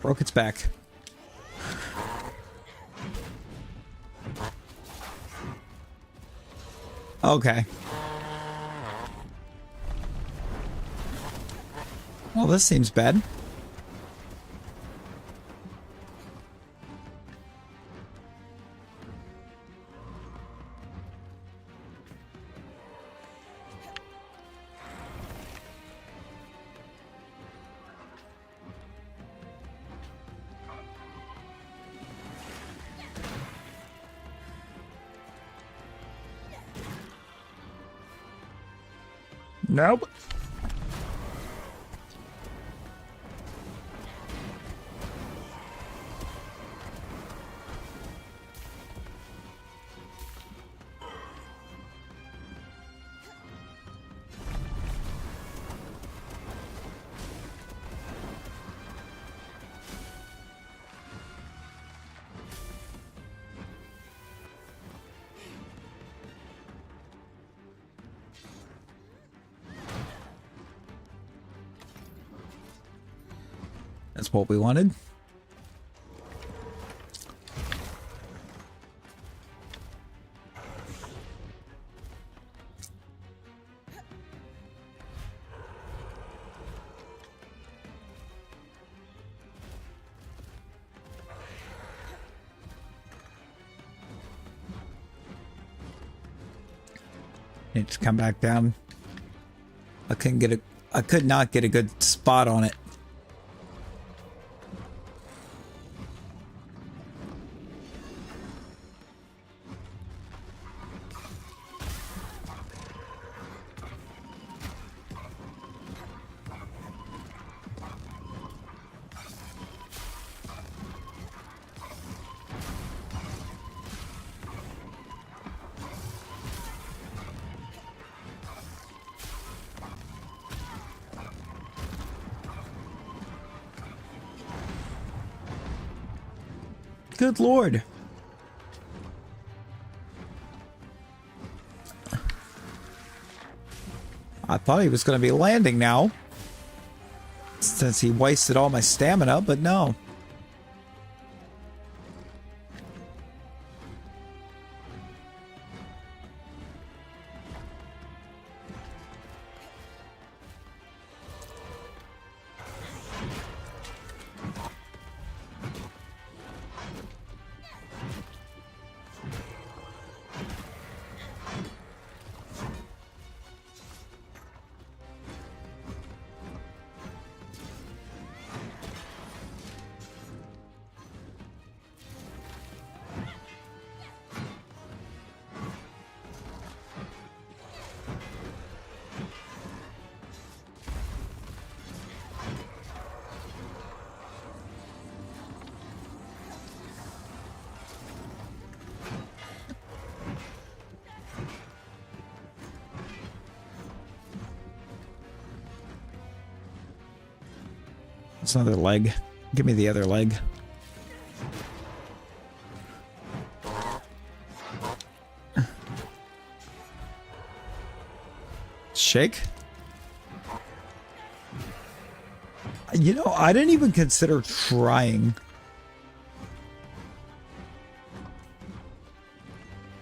Broke its back. Okay. Well, this seems bad. Nope. That's what we wanted. Need to come back down. I could not get a good spot on it. Good lord. I thought he was going to be landing now, since he wasted all my stamina, but no. It's another leg. Give me the other leg. Shake? You know, I didn't even consider trying.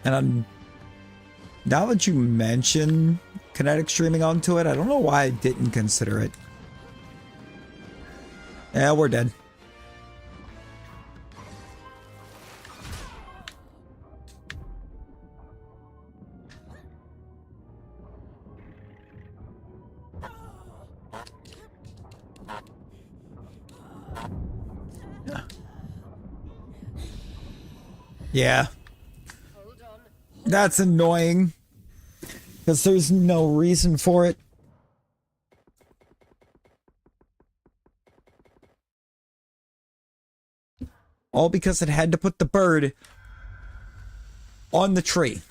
And now that you mention kinetic streaming onto it, I don't know why I didn't consider it. Yeah, we're dead. Yeah. That's annoying. Because there's no reason for it. All because it had to put the bird on the tree.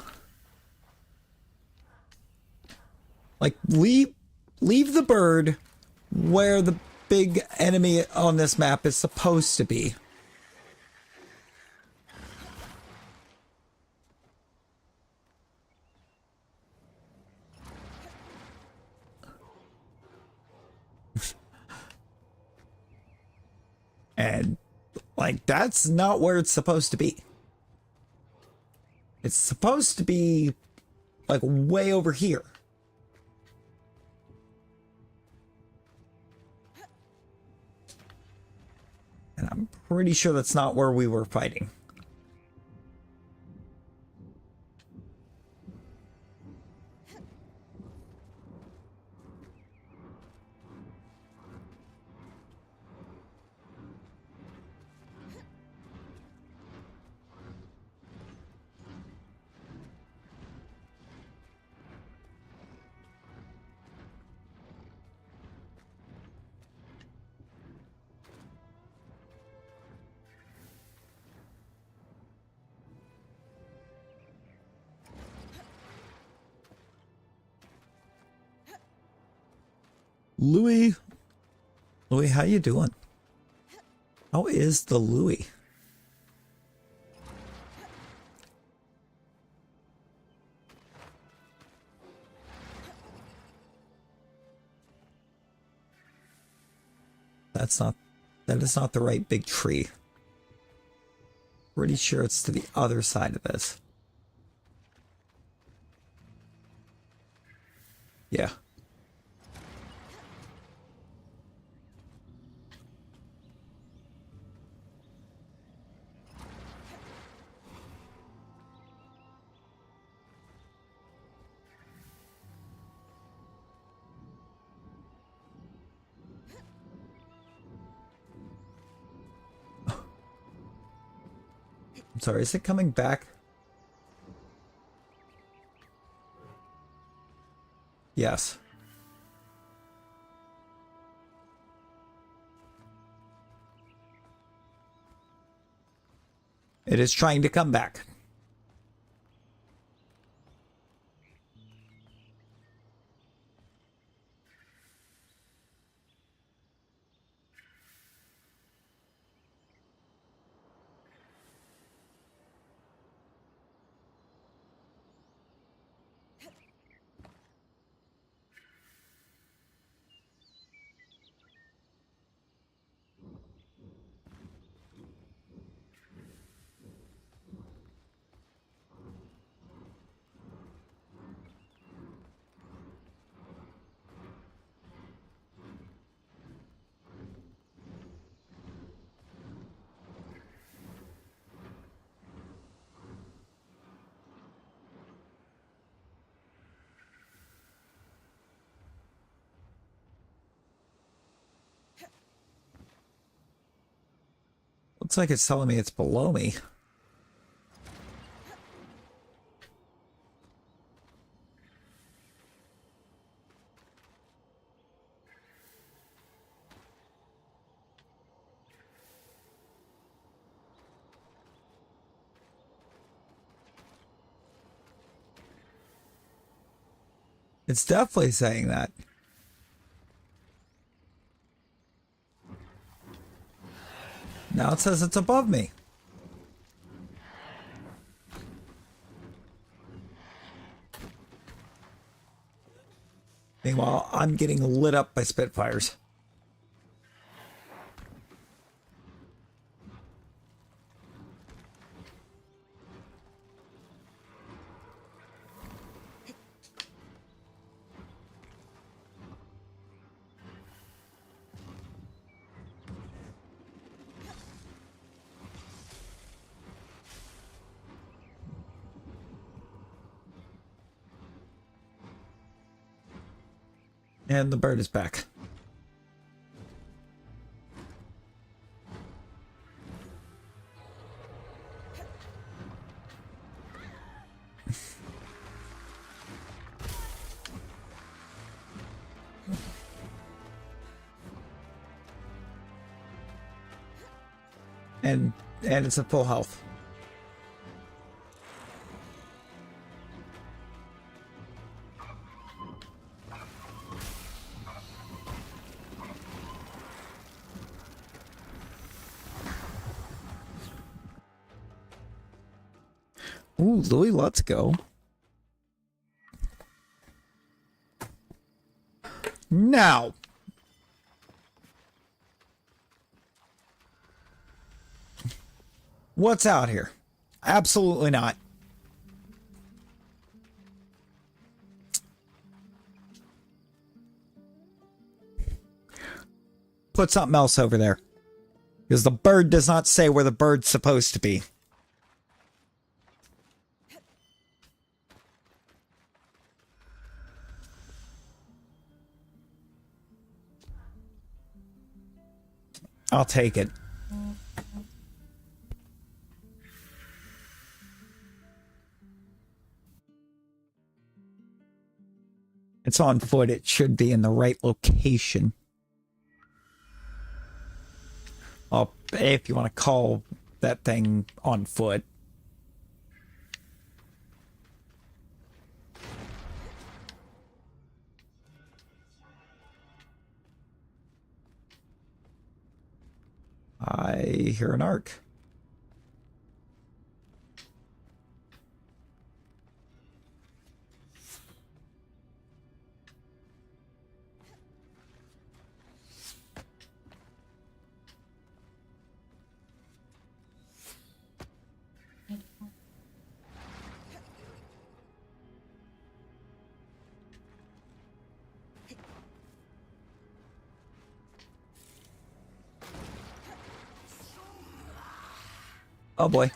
Like, leave the bird where the big enemy on this map is supposed to be. And, like, that's not where it's supposed to be. It's supposed to be, like, way over here. And I'm pretty sure that's not where we were fighting. Louis, how you doing? How is the Louis? That is not the right big tree. Pretty sure it's to the other side of this. Yeah. I'm sorry, is it coming back? Yes. It is trying to come back. Looks like it's telling me it's below me. It's definitely saying that. Now it says it's above me. Meanwhile, I'm getting lit up by Spitfires. And the bird is back. And it's at full health. Ooh, Louis, let's go. Now. What's out here? Absolutely not. Put something else over there. Because the bird does not say where the bird's supposed to be. I'll take it. It's on foot. It should be in the right location. Well, if you want to call that thing on foot. I hear an arc. Oh boy.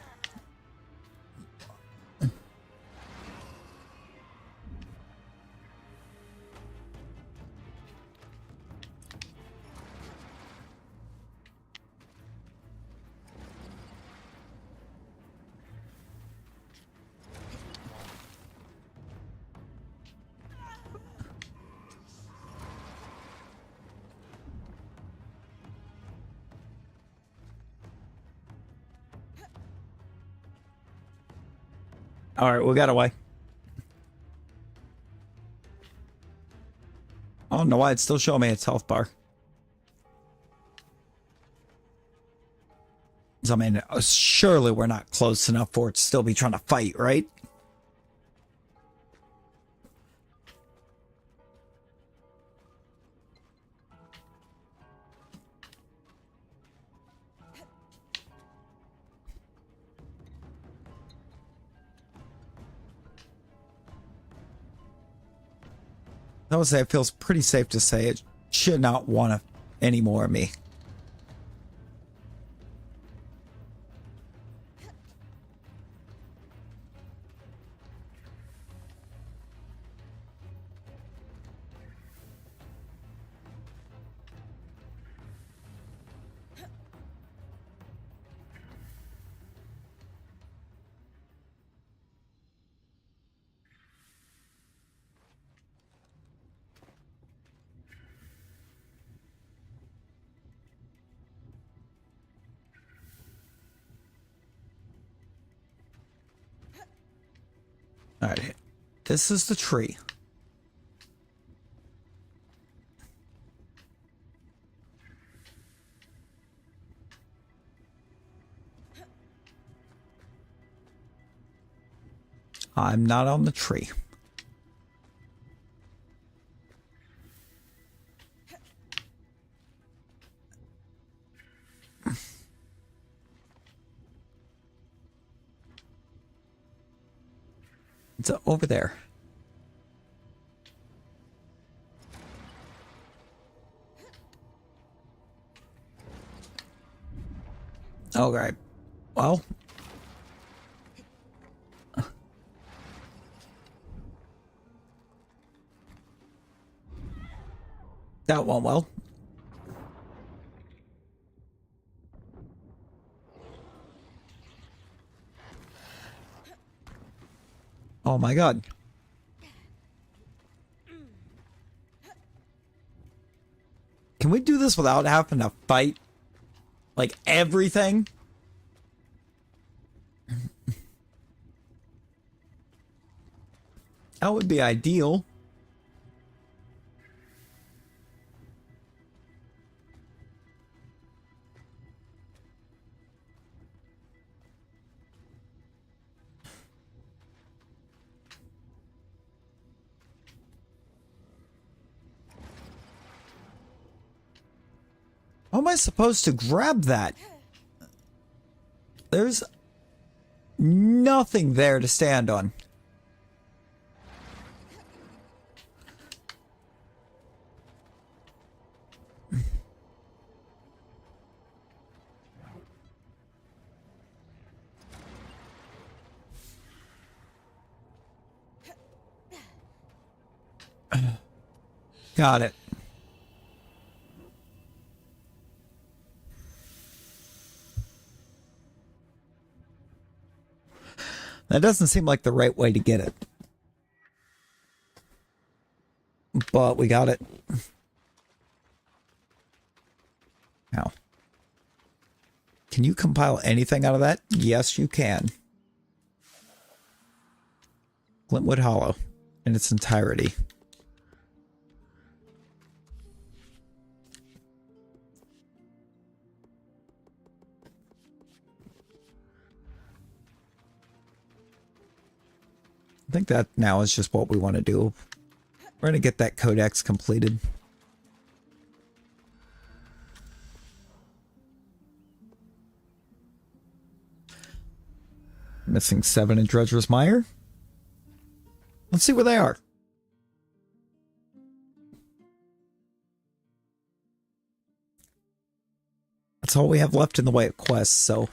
All right, we got away. I don't know why it's still showing me its health bar. I mean, surely we're not close enough for it to still be trying to fight, right? I would say it feels pretty safe to say it should not want any more of me. All right, this is the tree. I'm not on the tree. It's over there. Okay. Well. That went well. Oh my god. Can we do this without having to fight? Like everything? That would be ideal. How am I supposed to grab that? There's nothing there to stand on. Got it. That doesn't seem like the right way to get it. But we got it. Now, can you compile anything out of that? Yes, you can. Glintwood Hollow in its entirety. I think that now is just what we want to do. We're going to get that codex completed. Missing 7 in Dredger's Mire. Let's see where they are. That's all we have left in the way of quests, so...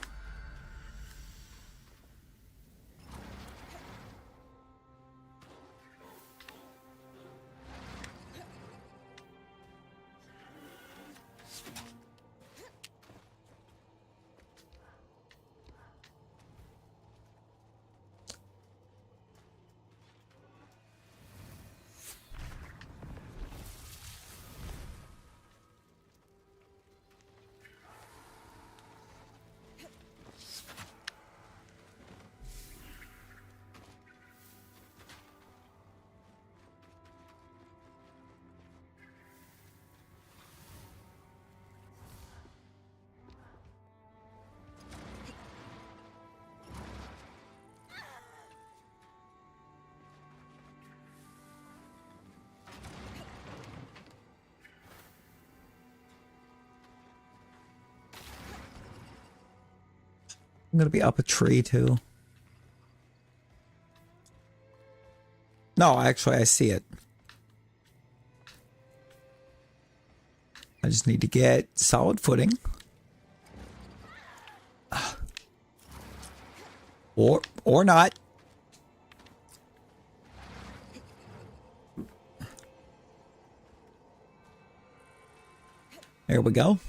I'm going to be up a tree, too. No, actually, I see it. I just need to get solid footing. Or not. There we go.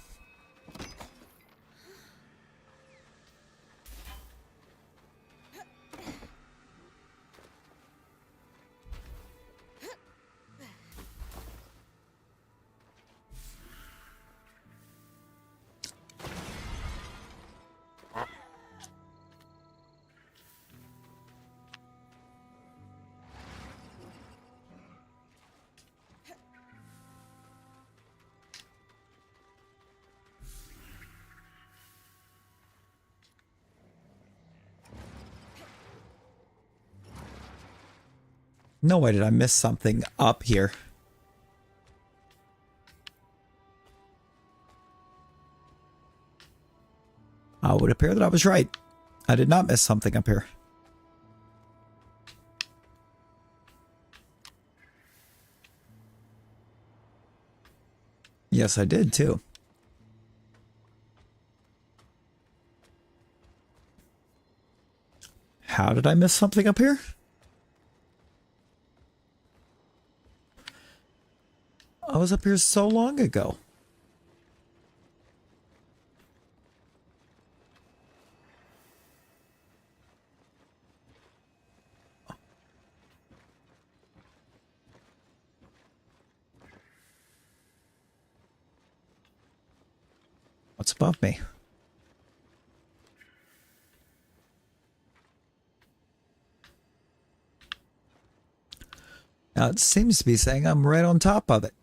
No way did I miss something up here. It would appear that I was right. I did not miss something up here. Yes, I did too. How did I miss something up here? I was up here so long ago. What's above me? Now it seems to be saying I'm right on top of it.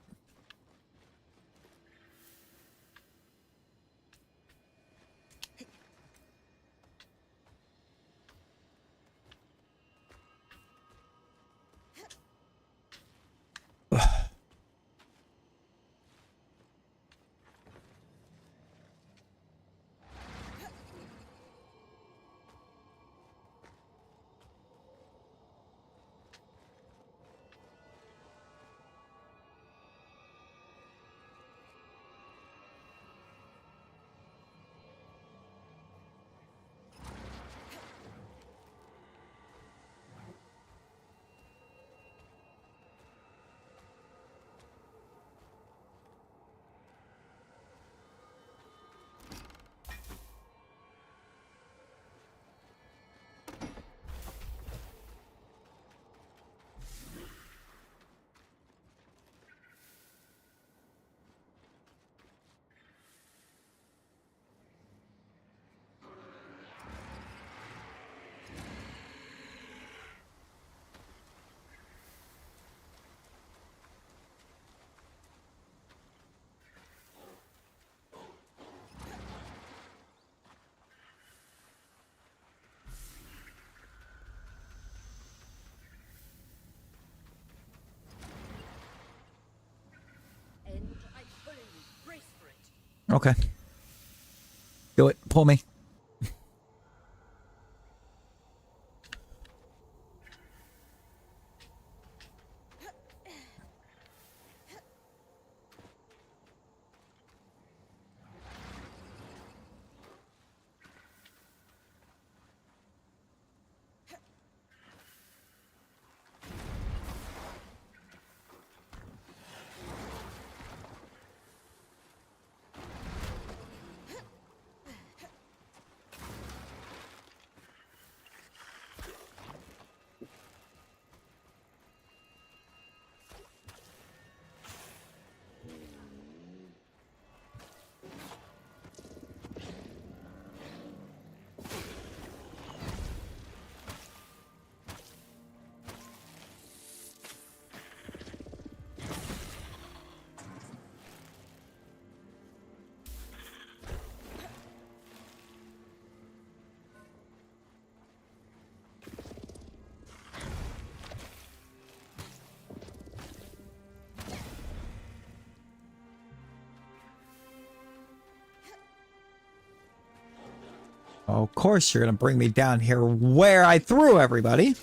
Okay. Do it. Pull me. Of course, you're going to bring me down here where I threw everybody.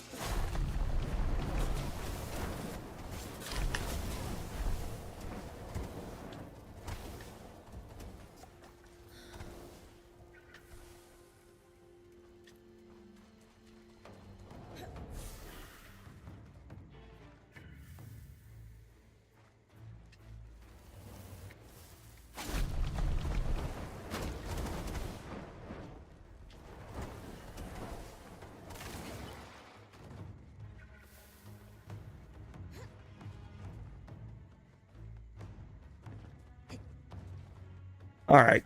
All right.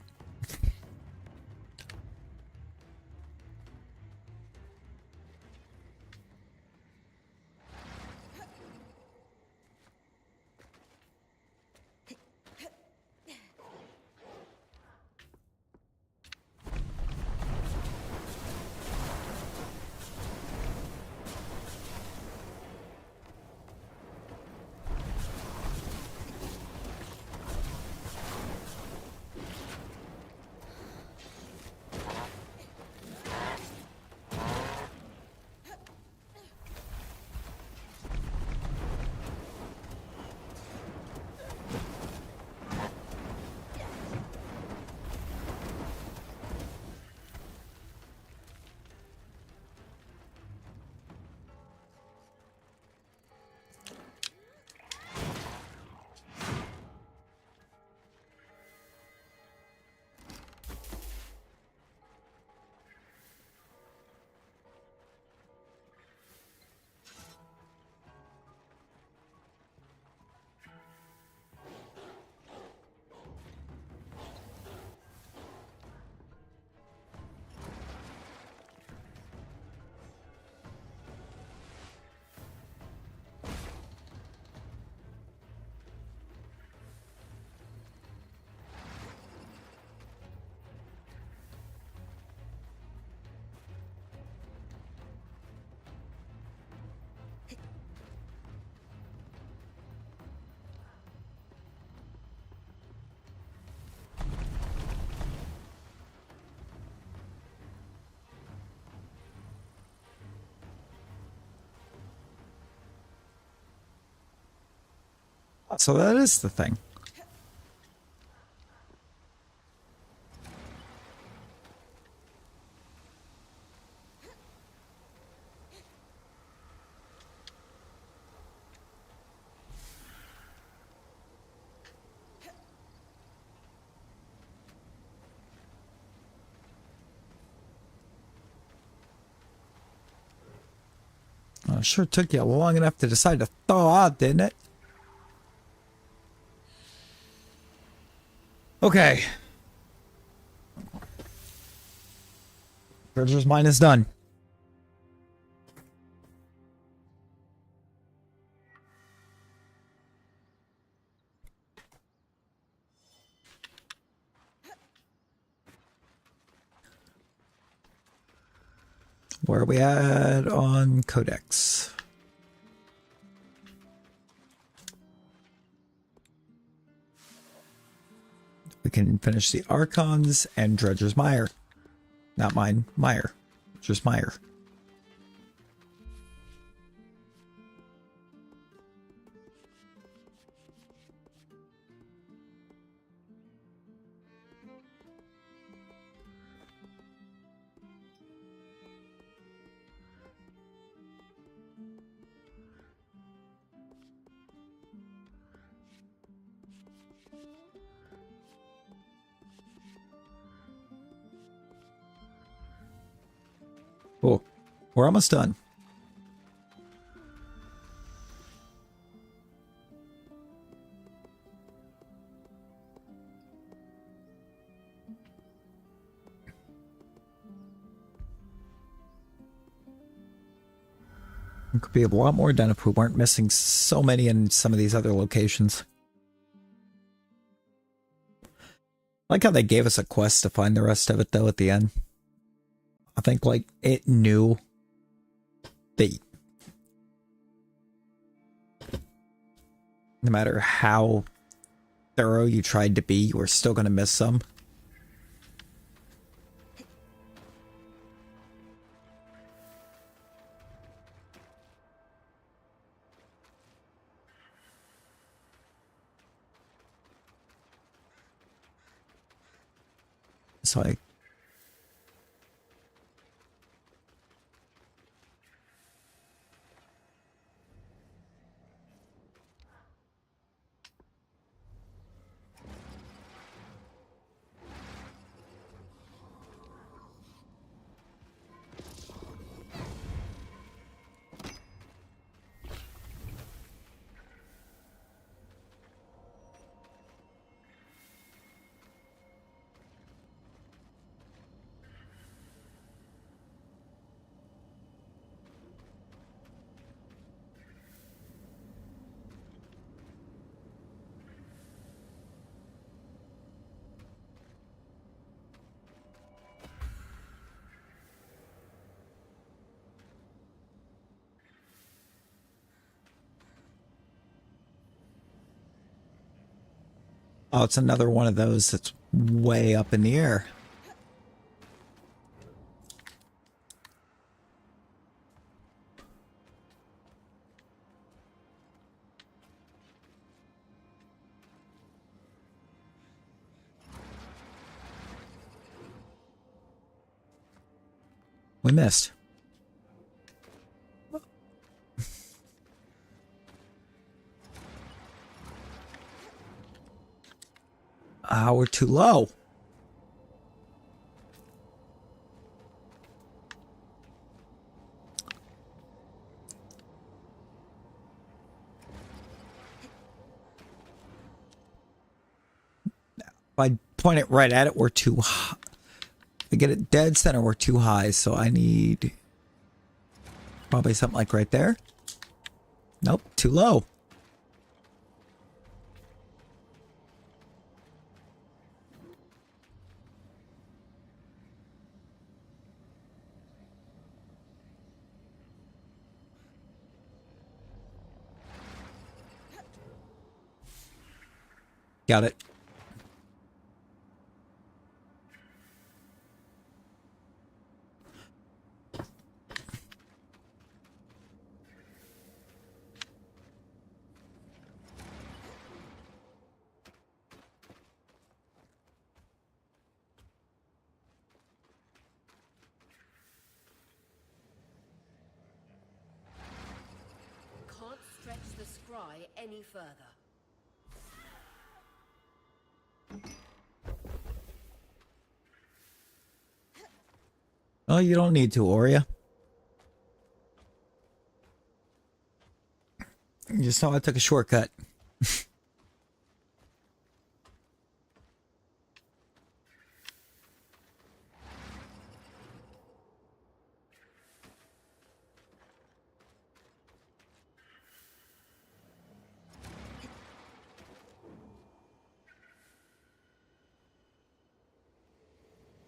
So that is the thing. Well, it sure took you long enough to decide to thaw out, didn't it? Okay. Treasure's mine is done. Where are we at on Codex? We can finish the Archons and Dredger's Mire. Not mine, Mire. Dredger's Mire. Cool. We're almost done. It could be a lot more done if we weren't missing so many in some of these other locations. I like how they gave us a quest to find the rest of it, though, at the end. I think, like, it knew that no matter how thorough you tried to be, you were still going to miss some. So I... Oh, it's another one of those that's way up in the air. We missed. We're too low. If I point it right at it, we're too high. To get it dead center, we're too high, so I need probably something like right there. Nope, too low. Got it. Can't stretch the scry any further. Oh, you don't need to, Oria. You just know I took a shortcut.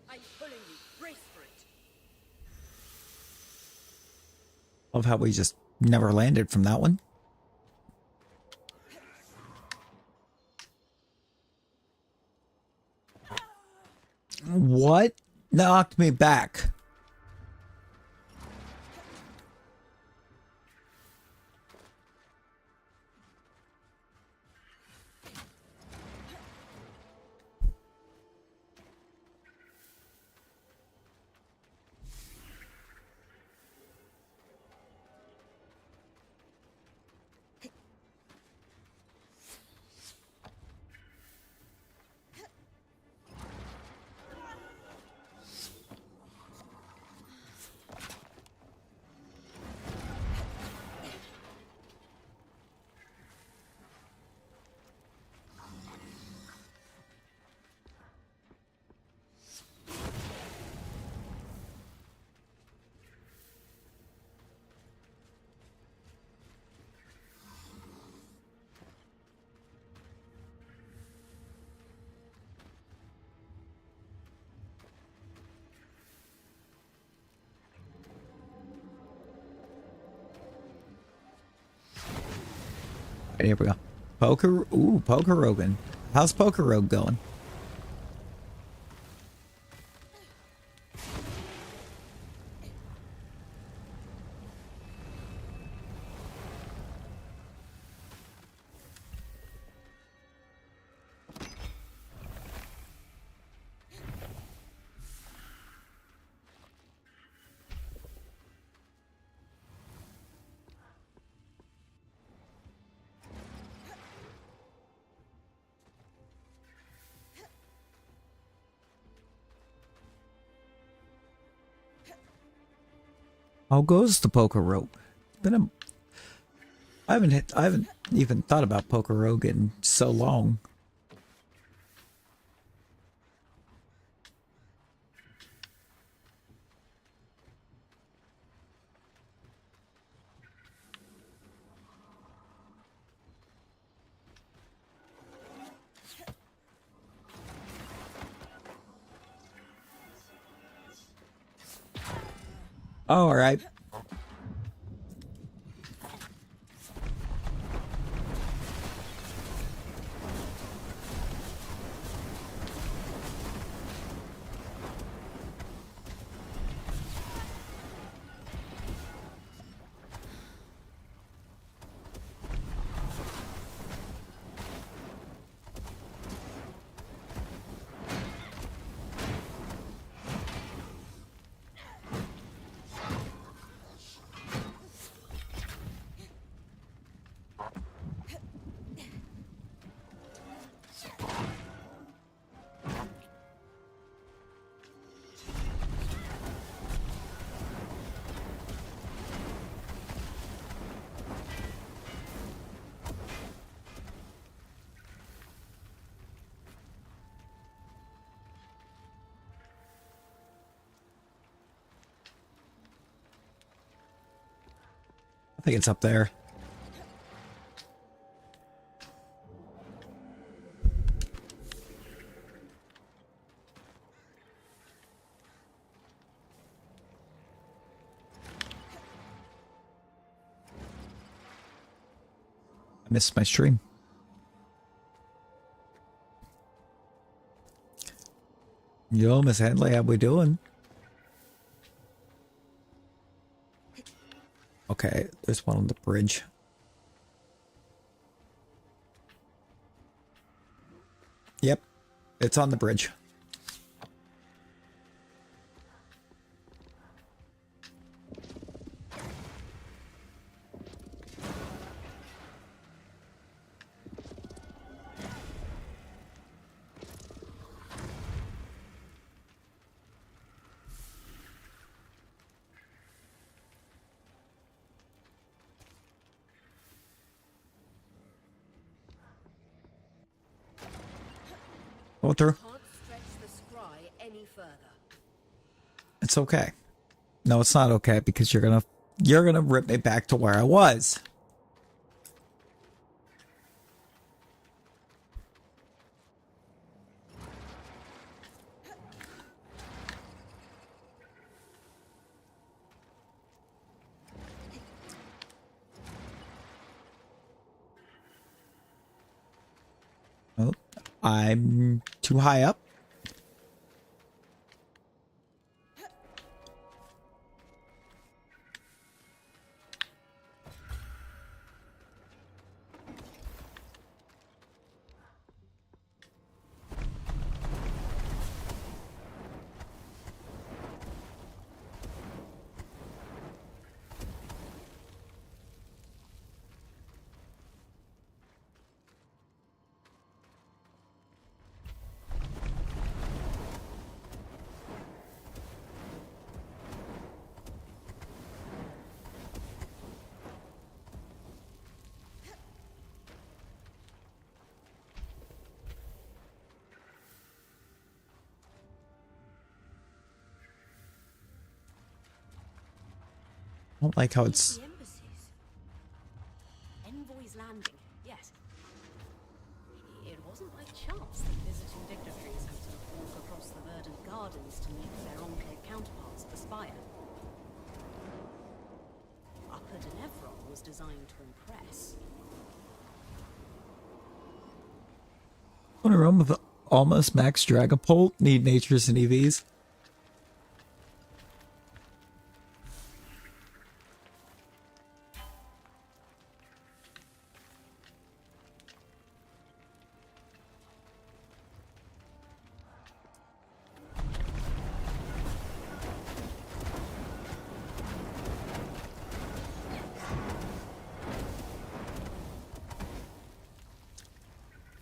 I'm pulling you. Brace for it. Love how we just never landed from that one. What knocked me back? Here we go. Poker. Ooh, Poker Rogan. How's Poker Rogue going? How goes the Poker Rogue? I haven't even thought about Poker Rogue in so long. Oh, all right. I think it's up there. I missed my stream. Yo, Miss Handley, how we doing? Okay, there's one on the bridge. Yep, it's on the bridge. Go through. Can't stretch the scry any further. It's okay. No, it's not okay because you're gonna rip me back to where I was. Oh, I'm too high up. don't like how it's... The embassies. Envoy's Landing, yes. It wasn't by chance that visiting dignitaries had to walk across the verdant gardens to meet their enclave counterparts at the spire. Upper Denevron was designed to impress. On a room with almost max Dragapult, need natures and EVs.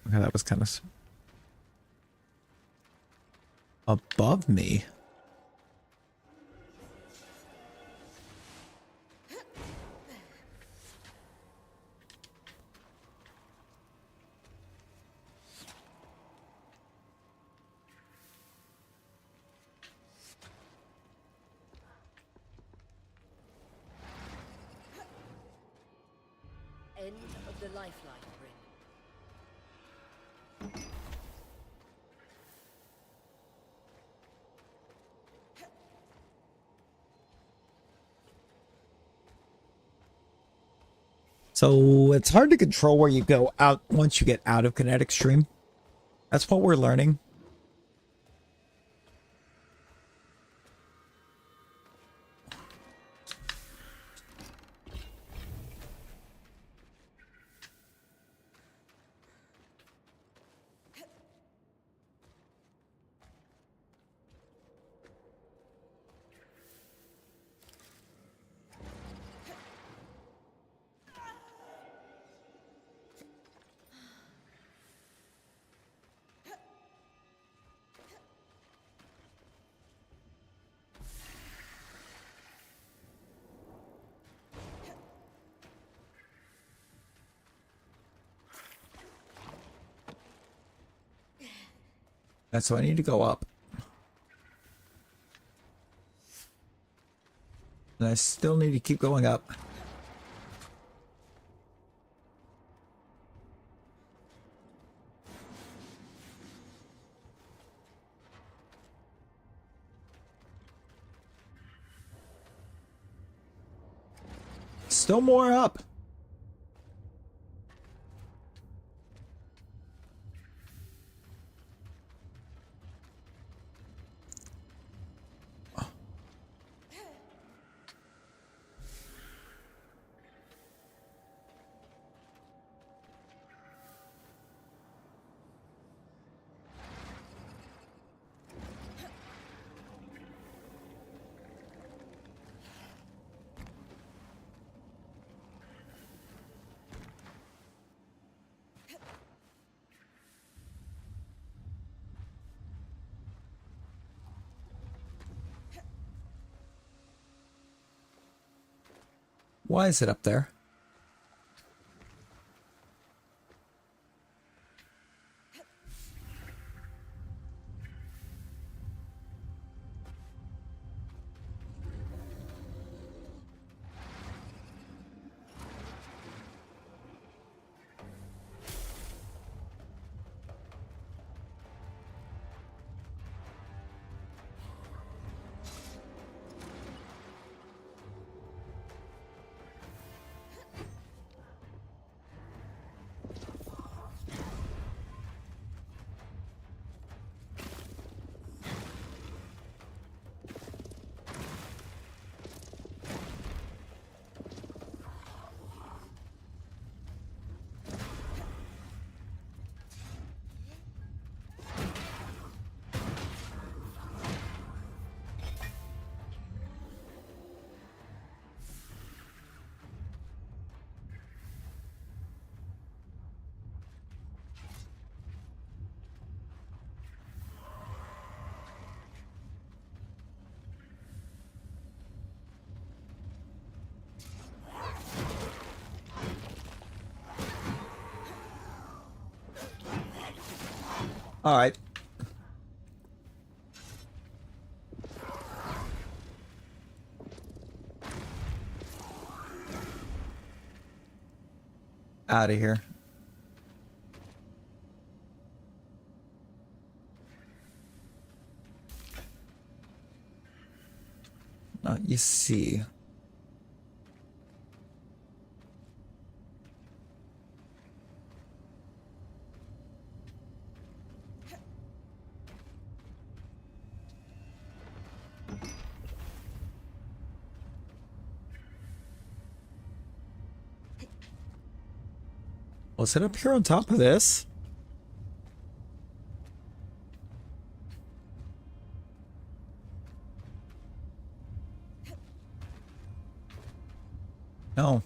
Okay, that was kind of above me. End of the lifeline, Bryn. So it's hard to control where you go out once you get out of kinetic stream. That's what we're learning. That's why I need to go up. And I still need to keep going up. Still more up. Why is it up there? All right. out of here. Now you see. Was it up here on top of this? No.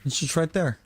It's just right there.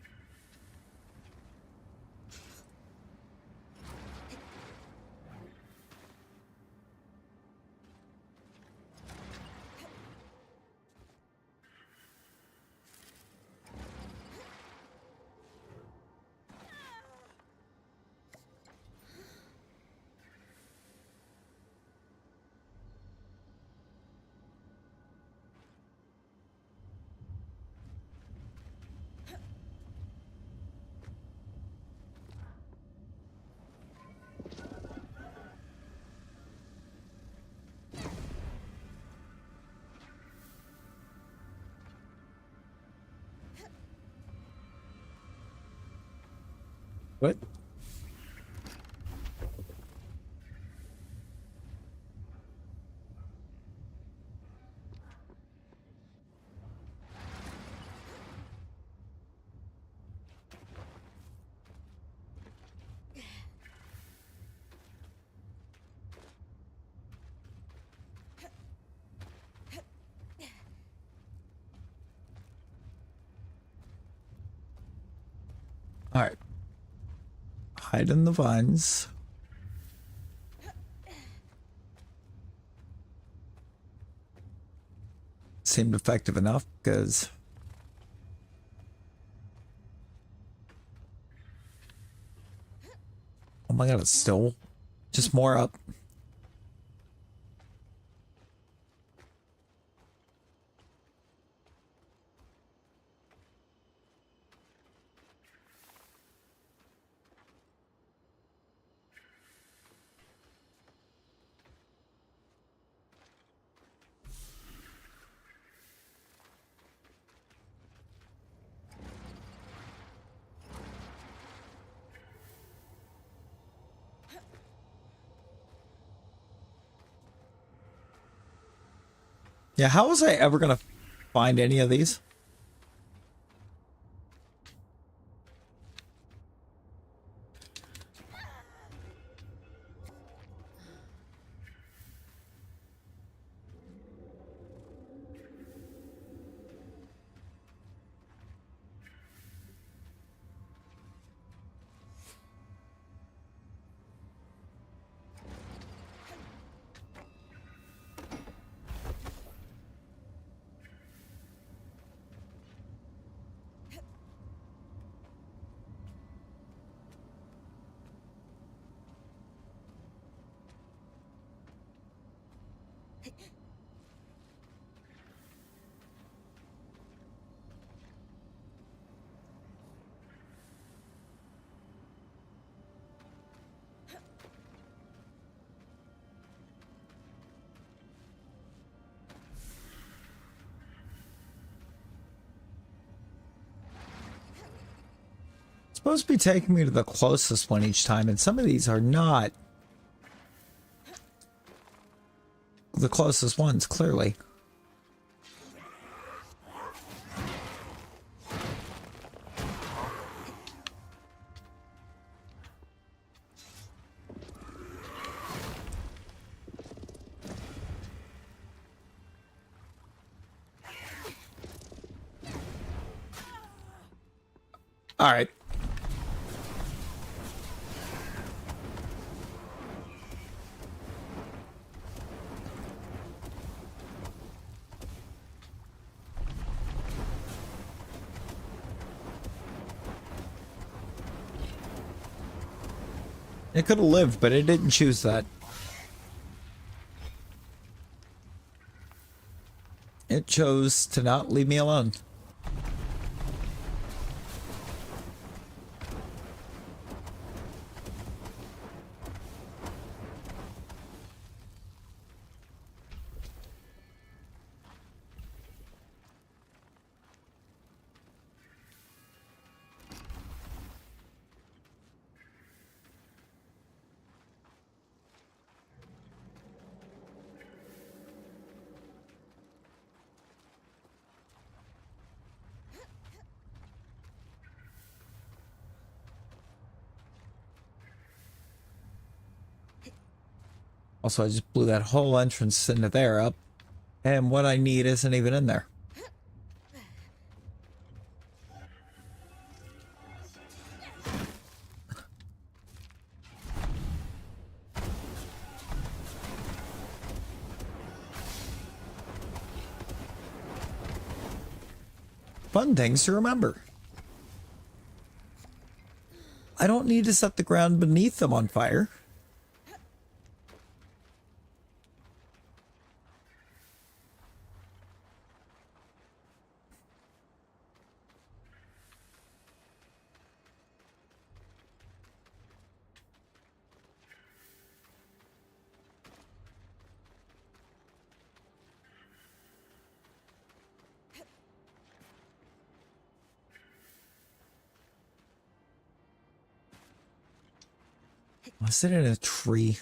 What? All right. Hide in the vines. Seemed effective enough because oh my god, it's still just more up. Yeah, how was I ever gonna find any of these? Supposed to be taking me to the closest one each time, and some of these are not the closest ones, clearly. All right. It could have lived, but it didn't choose that. It chose to not leave me alone. Also, I just blew that whole entrance into there up, and what I need isn't even in there. Fun things to remember. I don't need to set the ground beneath them on fire. Was it in a tree?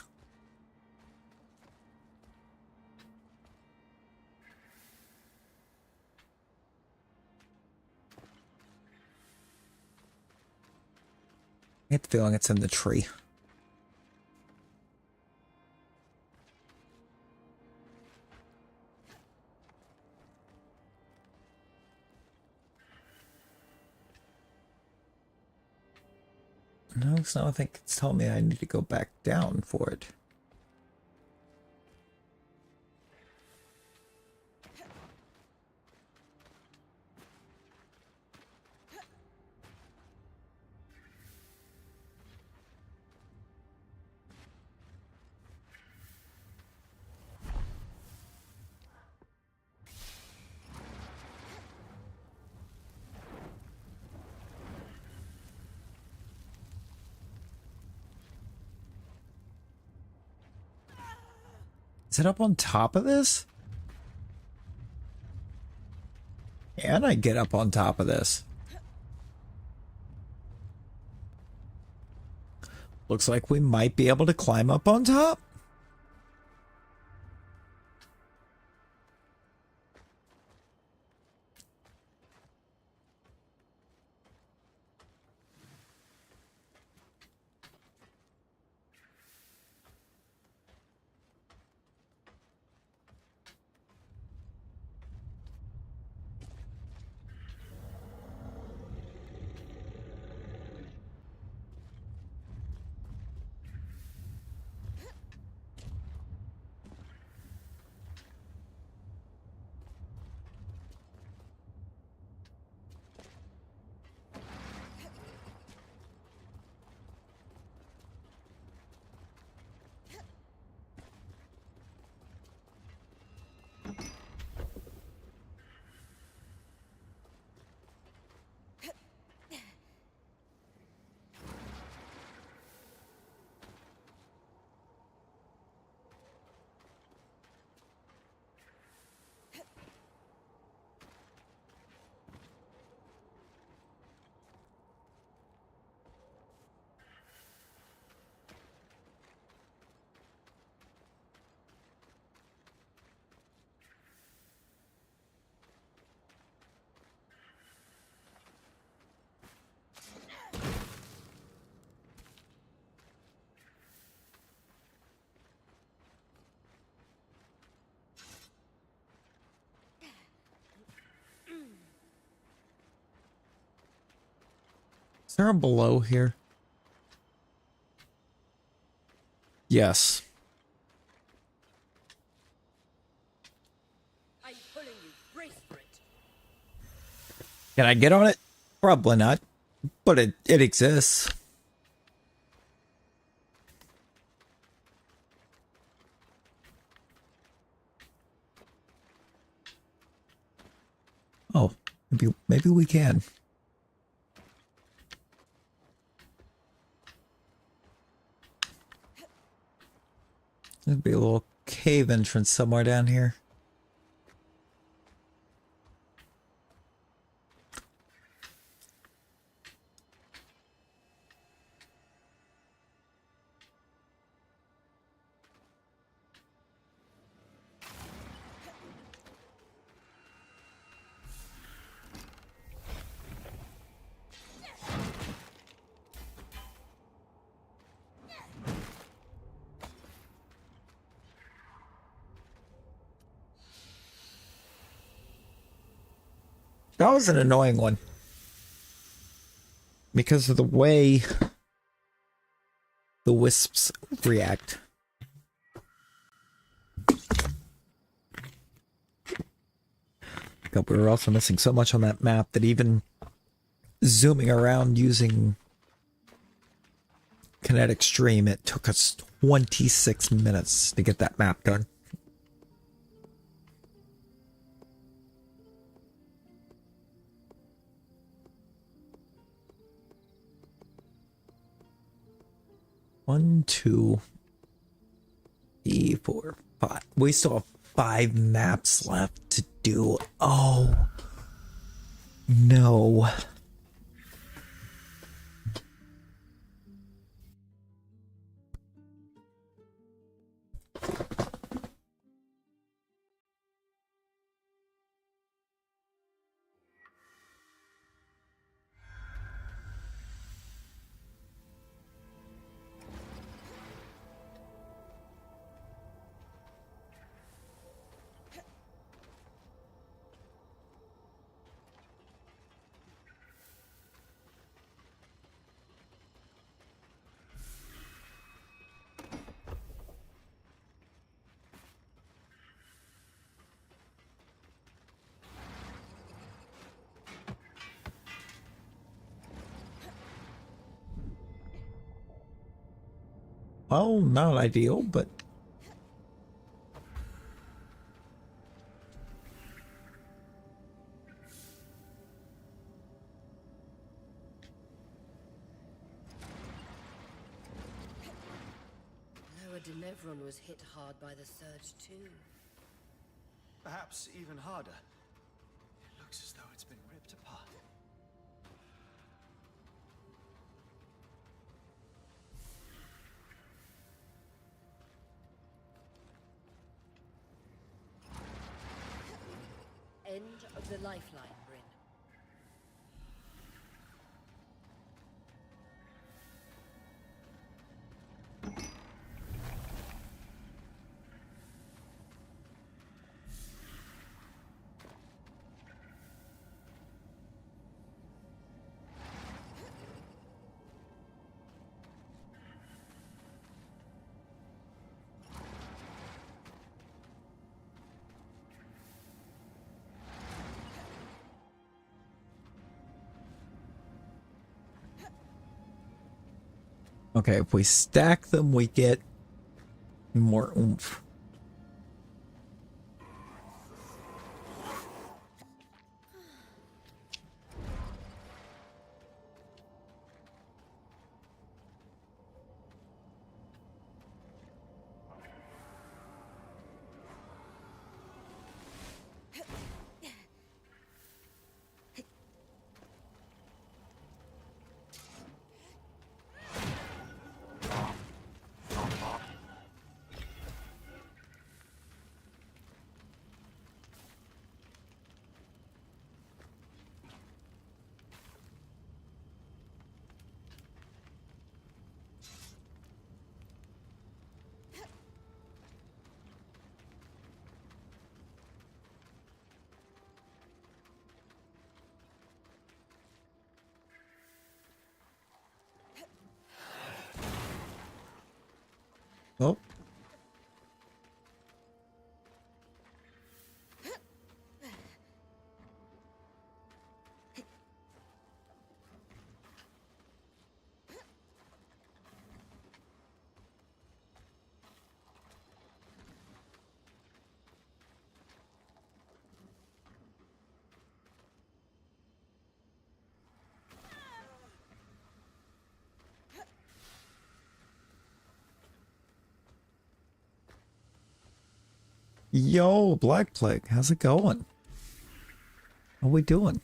I get the feeling it's in the tree. No, so I think it's telling me I need to go back down for it. Is it up on top of this? And I get up on top of this. Looks like we might be able to climb up on top. Is there a below here? Yes. I'm pulling you. Brace for it. Can I get on it? Probably not. But it exists. Oh, maybe we can. There'd be a little cave entrance somewhere down here. That was an annoying one. Because of the way the wisps react. But we were also missing so much on that map that even zooming around using Kinetic Stream, it took us 26 minutes to get that map done. One, two, three, four, five. We still have 5 maps left to do. Oh, no. Well, not ideal, but... Lower Denevron was hit hard by the surge too. Perhaps even harder. It looks as though it's been ripped apart. End of the lifeline, Bryn. Okay, if we stack them, we get more oomph. Oh. Yo, Black Plague, how's it going? How we doing?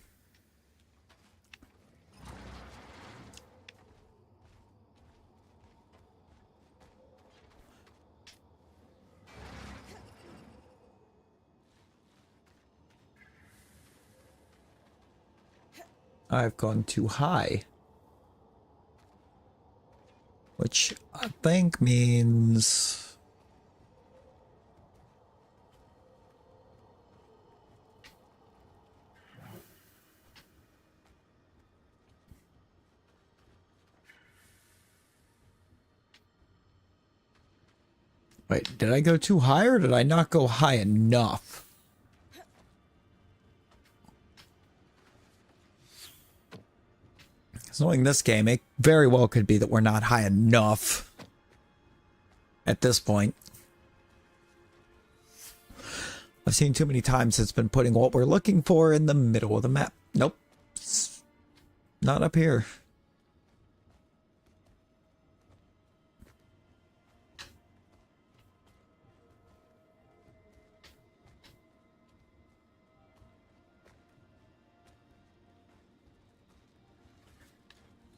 I've gone too high. Which I think means... Wait, did I go too high or did I not go high enough? So knowing this game, it very well could be that we're not high enough at this point. I've seen too many times it's been putting what we're looking for in the middle of the map. Nope. It's not up here.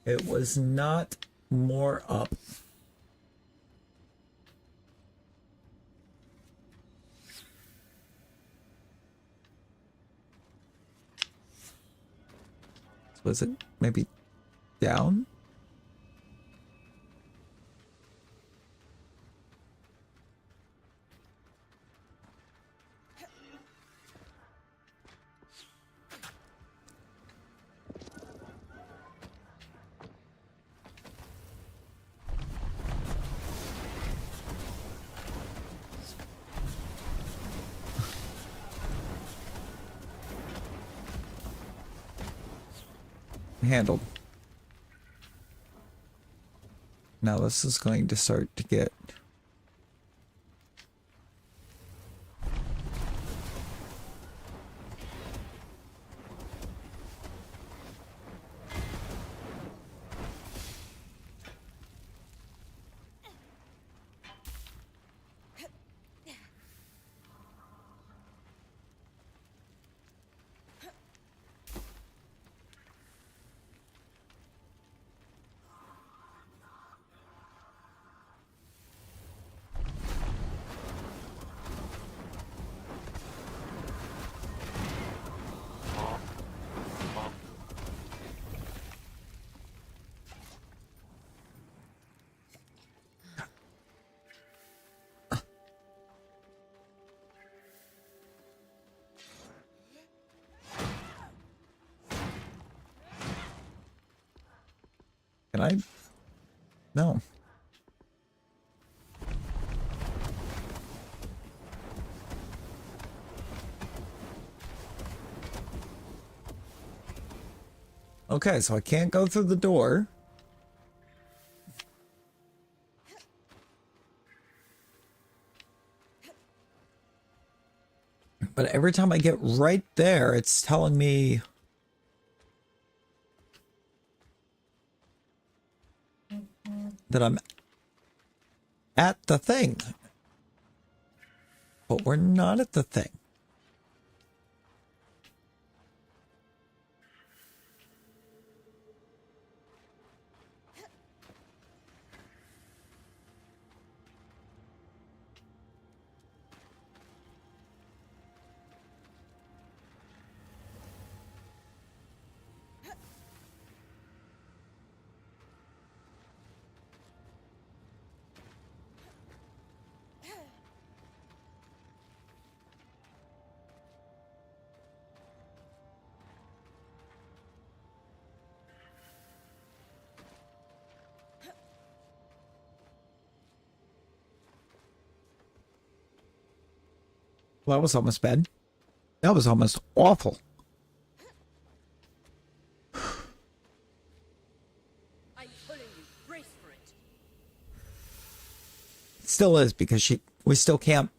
It was not more up. Was it maybe down? Handled. Now this is going to start to get... Can I? No. Okay, so I can't go through the door. But every time I get right there, it's telling me... that I'm at the thing. But we're not at the thing. Well, that was almost bad. That was almost awful. I'm pulling you. Brace for it. It still is because we still can't.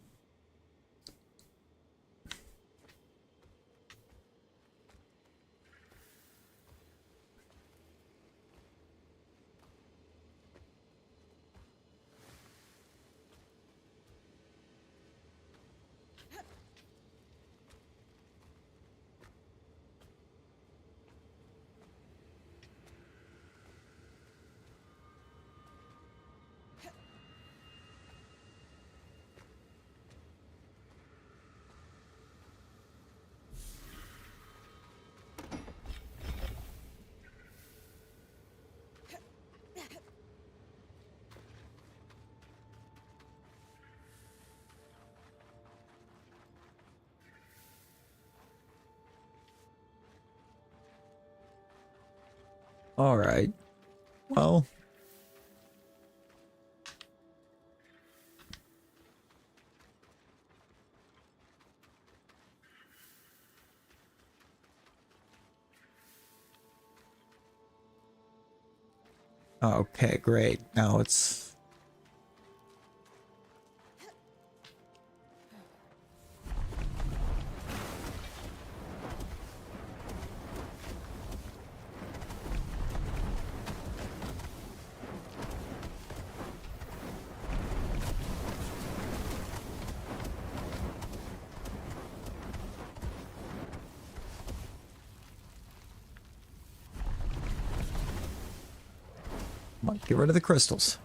All right. Well. Okay, great. Now it's... Come on, get rid of the crystals.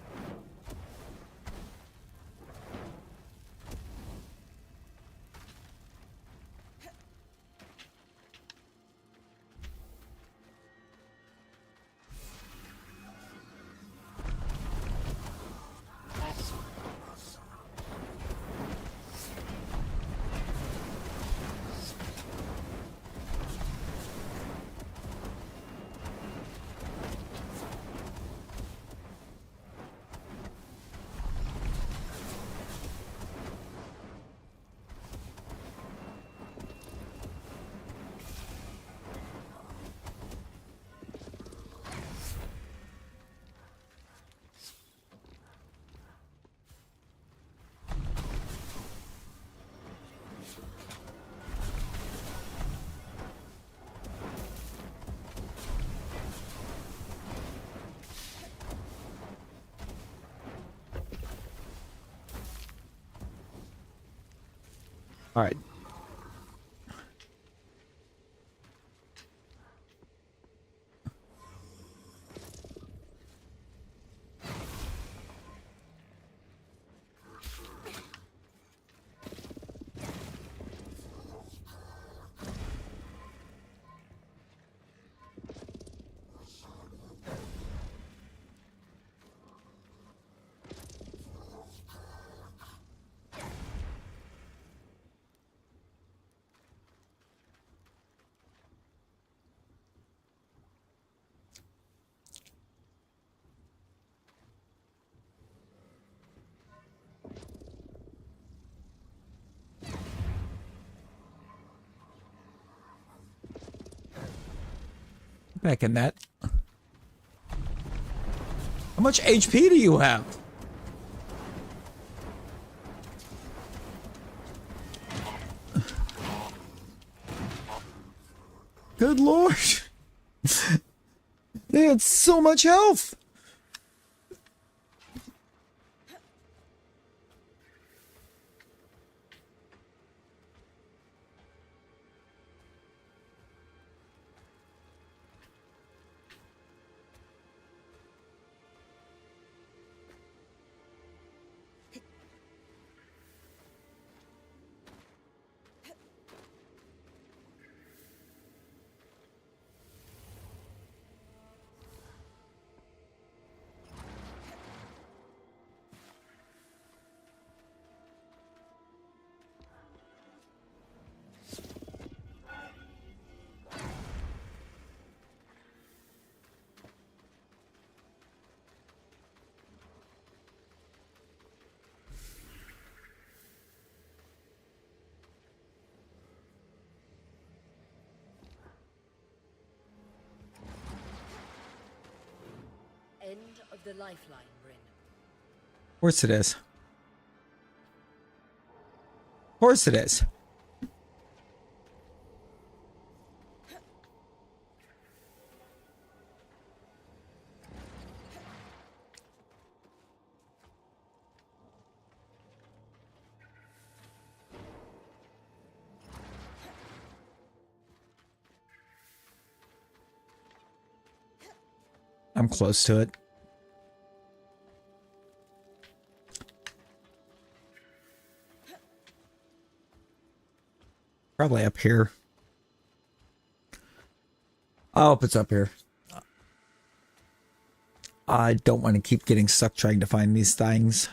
All right. Back in that. How much HP do you have? Good lord. They had so much health. End of the lifeline, Bryn. Of course it is. Of course it is. I'm close to it. Probably up here. I hope it's up here. I don't want to keep getting stuck trying to find these things.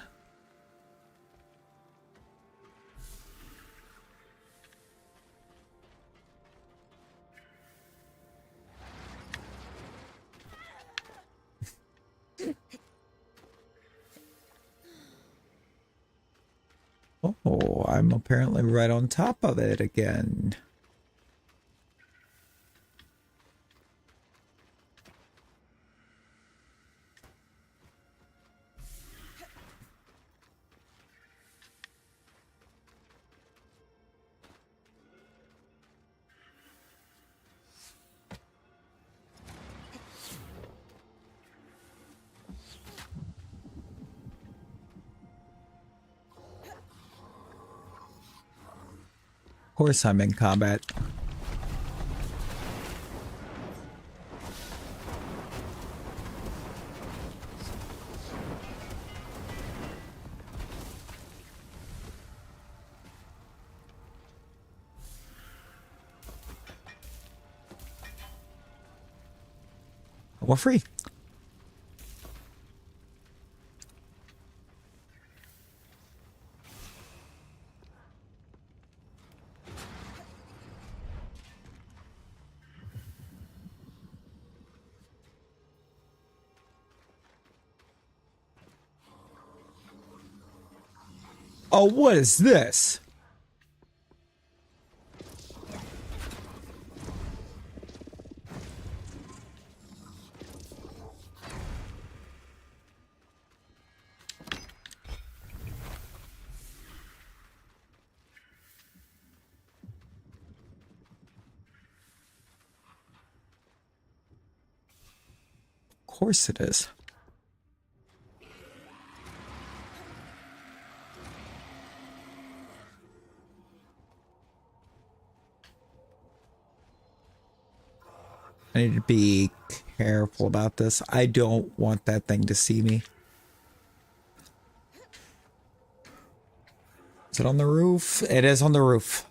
Oh, I'm apparently right on top of it again. Of course I'm in combat. We're free. Oh, what is this? Of course it is. I need to be careful about this. I don't want that thing to see me. Is it on the roof? It is on the roof.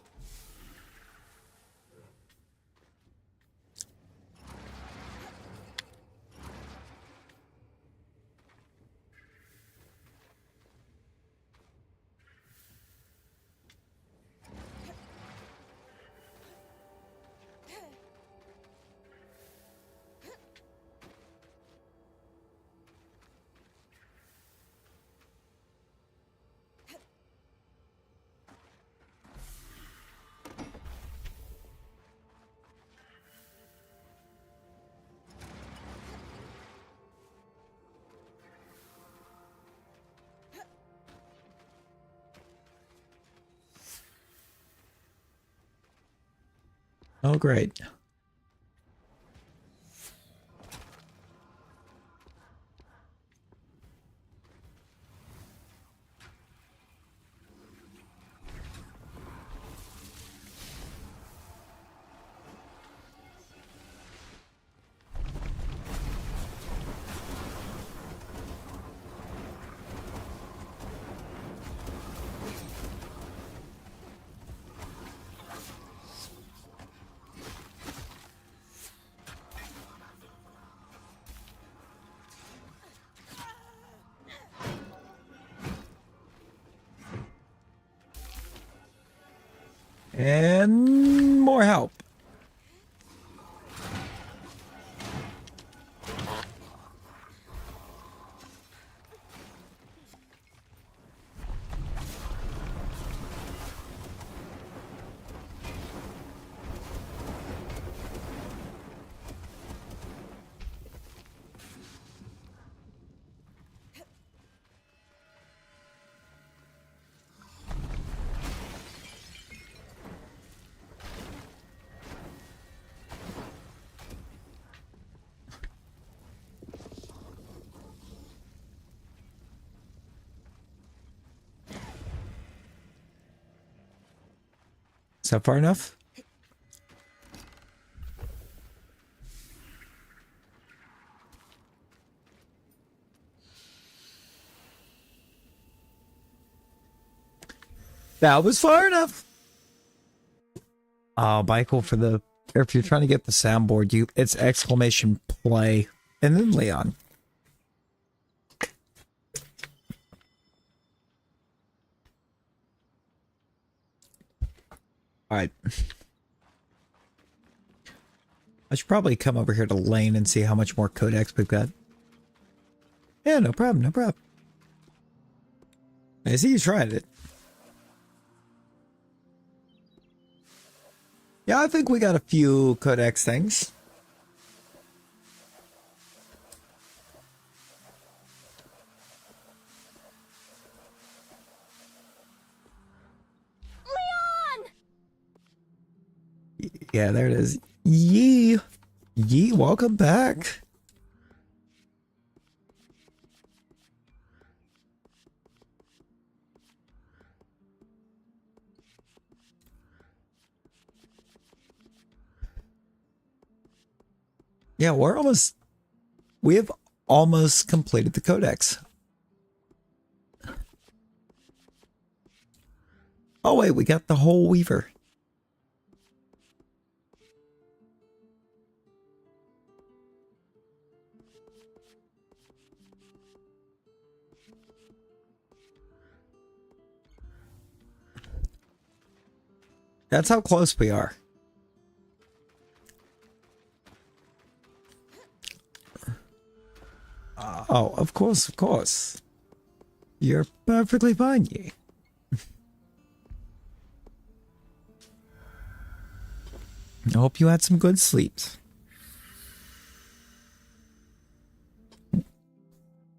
Oh, great. And more help. Is that far enough? That was far enough. Oh, Michael, for the, or if you're trying to get the soundboard, it's exclamation play and then Leon. All right. I should probably come over here to Lane and see how much more codex we've got. Yeah, no problem, no problem. I see you tried it. Yeah, I think we got a few codex things. Yeah, there it is. Yee. Yee, welcome back. Yeah, we have almost completed the codex. Oh wait, we got the whole weaver. That's how close we are. Oh, of course, of course. You're perfectly fine, Yi. I hope you had some good sleeps.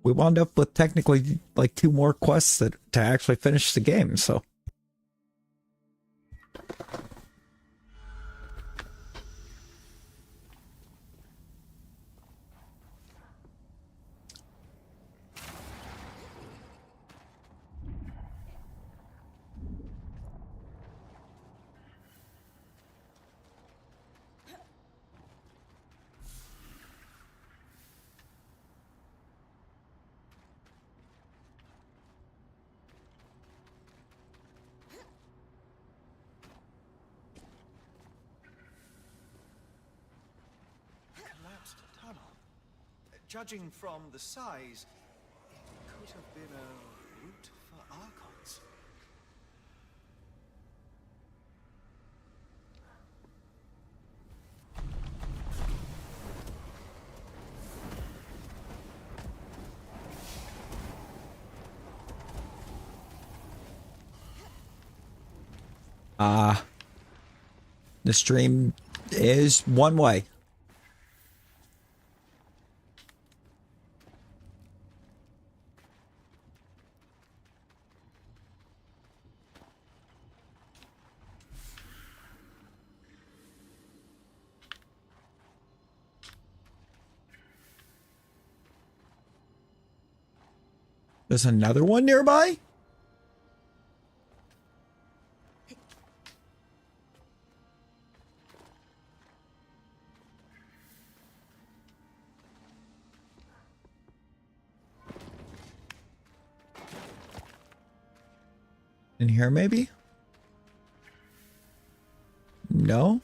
We wound up with technically like 2 more quests to actually finish the game, so. Collapsed tunnel. Judging from the size, it could have been a route for Archons. The stream is one way. There's another one nearby? In here, maybe? No?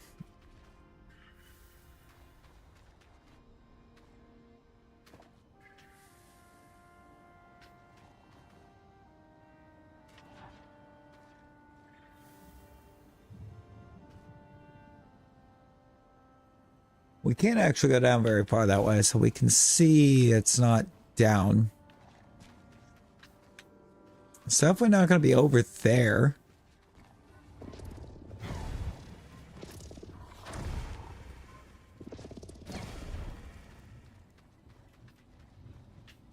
We can't actually go down very far that way, so we can see it's not down. It's definitely not going to be over there.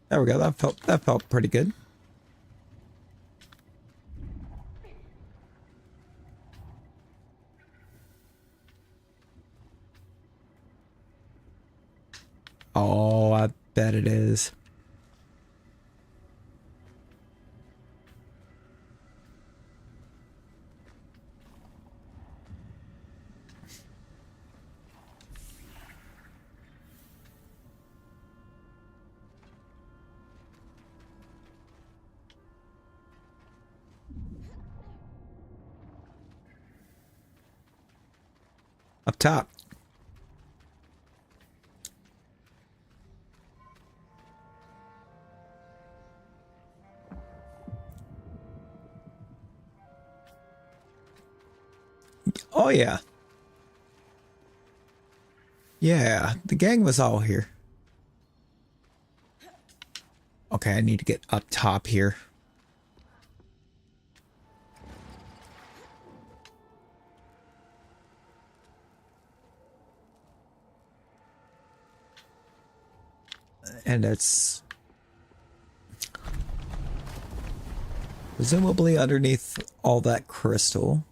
There we go. That felt pretty good. Oh, I bet it is. Up top. Oh, yeah. Yeah, the gang was all here. Okay, I need to get up top here. and it's presumably underneath all that crystal.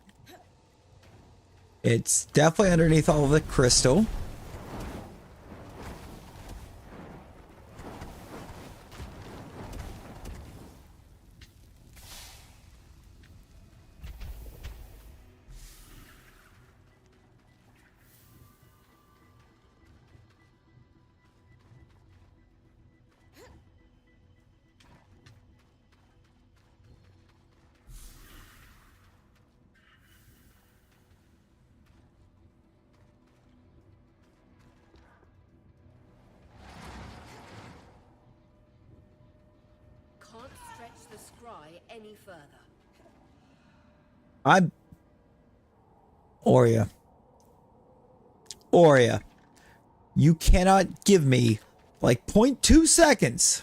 It's definitely underneath all of the crystal. Can't stretch the scry any further. I'm Oria. Oria, you cannot give me like 0.2 seconds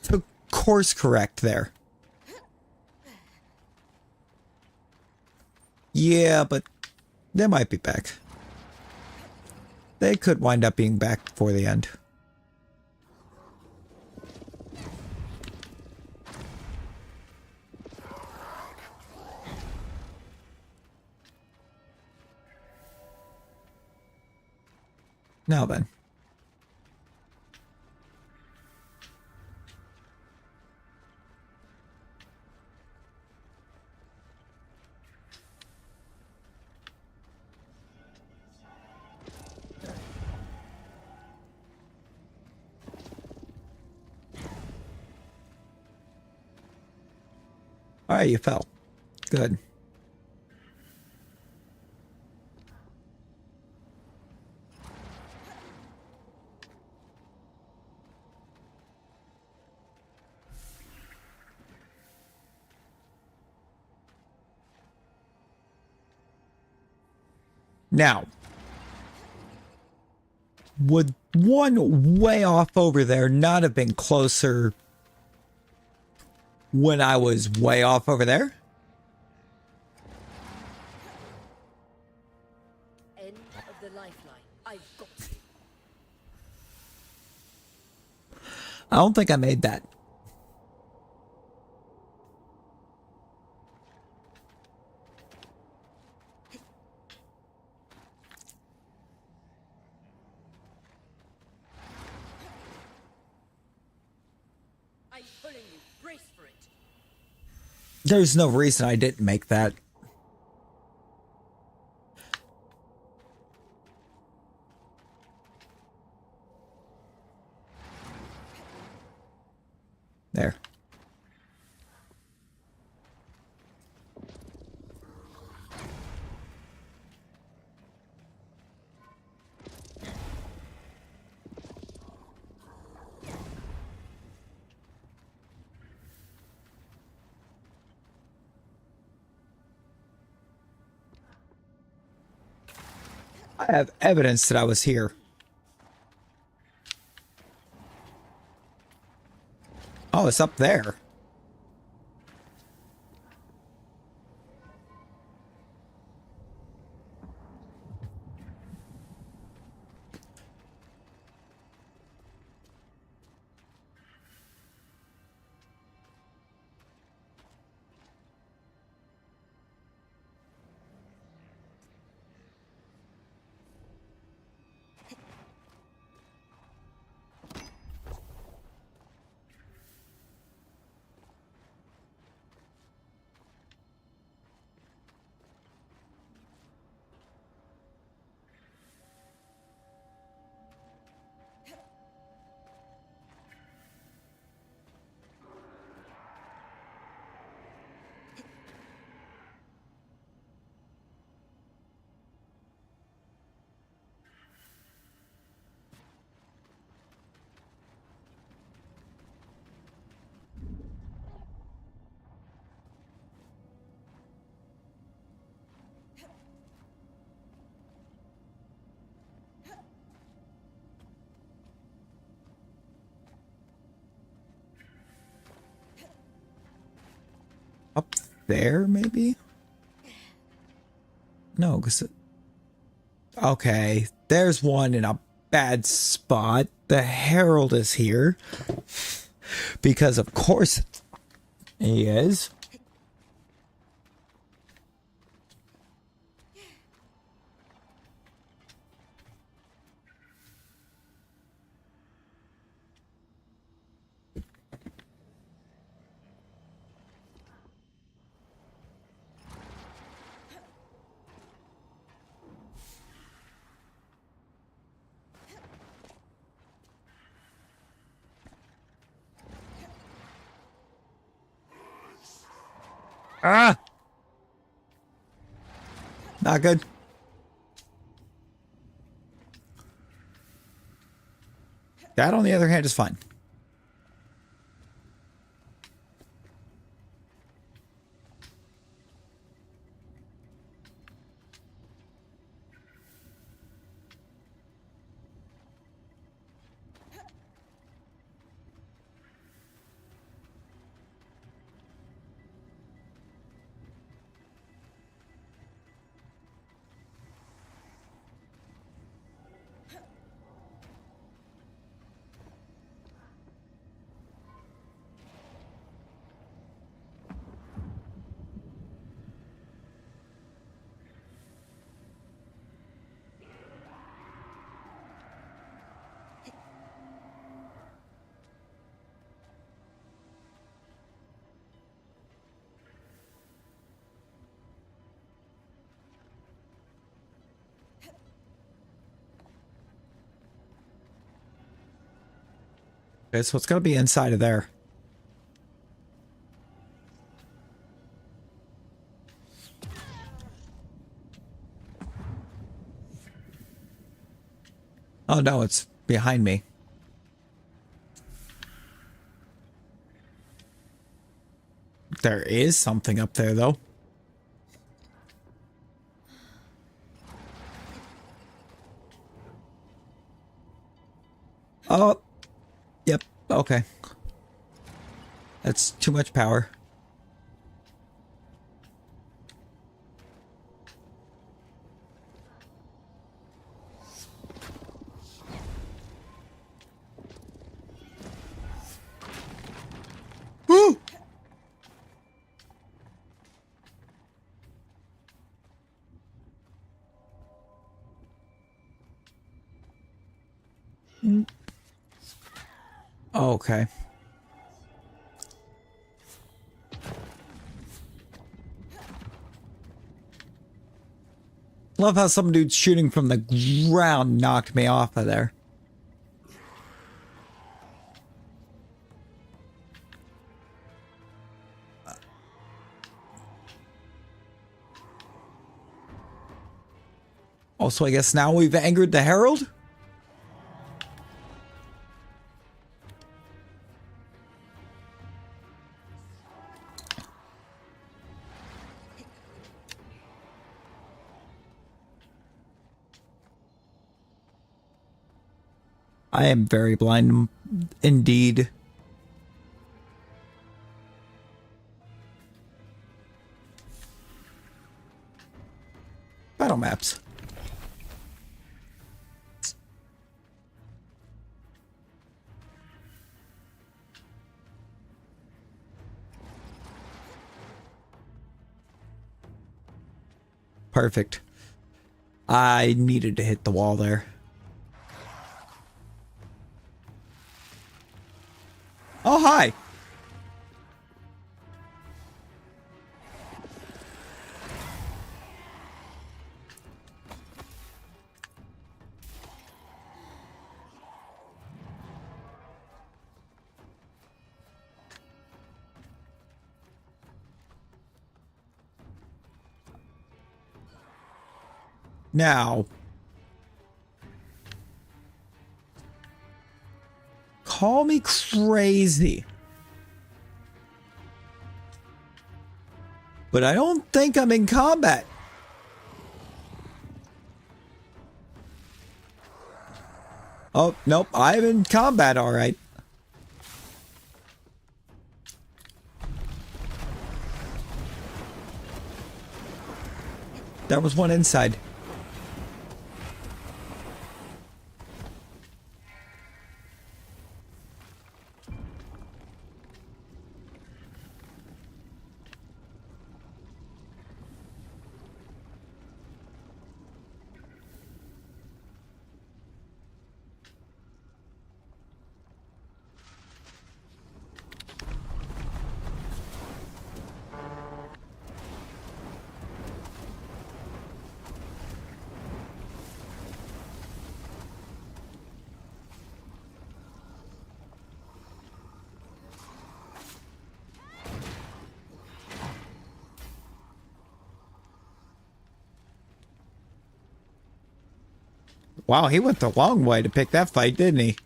to course correct there. Yeah, but they might be back. They could wind up being back before the end. Now then. All right, you fell. Good. Now, would one way off over there not have been closer when I was way off over there? End of the lifeline. I've got you. I don't think I made that. I'm pulling you. Brace for it. There's no reason I didn't make that. There. I have evidence that I was here. Oh, it's up there. Up there, maybe? No, because... Okay, There's one in a bad spot. The Herald is here. Because of course he is. Ah! Not good. That, on the other hand, is fine. Okay, so it's got to be inside of there. Oh no, it's behind me. There is something up there, though. Oh, yep, okay. That's too much power. Woo! Okay. Love how some dude shooting from the ground knocked me off of there. Also, I guess now we've angered the Herald? I am very blind indeed. Battle maps. Perfect. I needed to hit the wall there. Oh, hi. Now, call me crazy, but I don't think I'm in combat. Oh, nope, I'm in combat, all right. There was one inside. Wow, he went the long way to pick that fight, didn't he?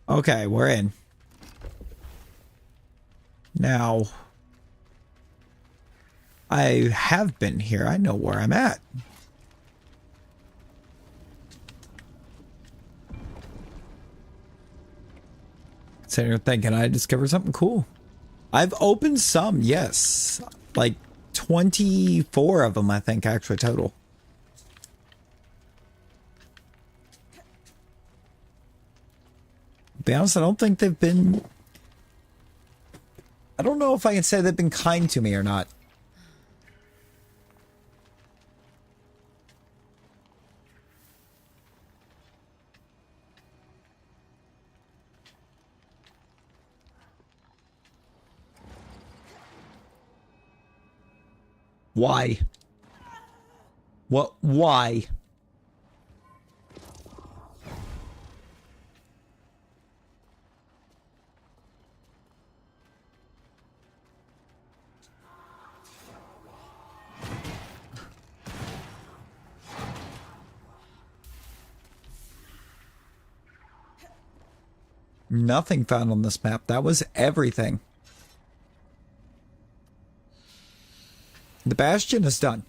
Okay, we're in. Now, I have been here. I know where I'm at. Sitting here thinking I discovered something cool. I've opened some, yes. Like 24 of them, I think, actually, total. To be honest, I don't think they've been... I don't know if I can say they've been kind to me or not. Why? What? Why? Nothing found on this map. That was everything. The Bastion is done.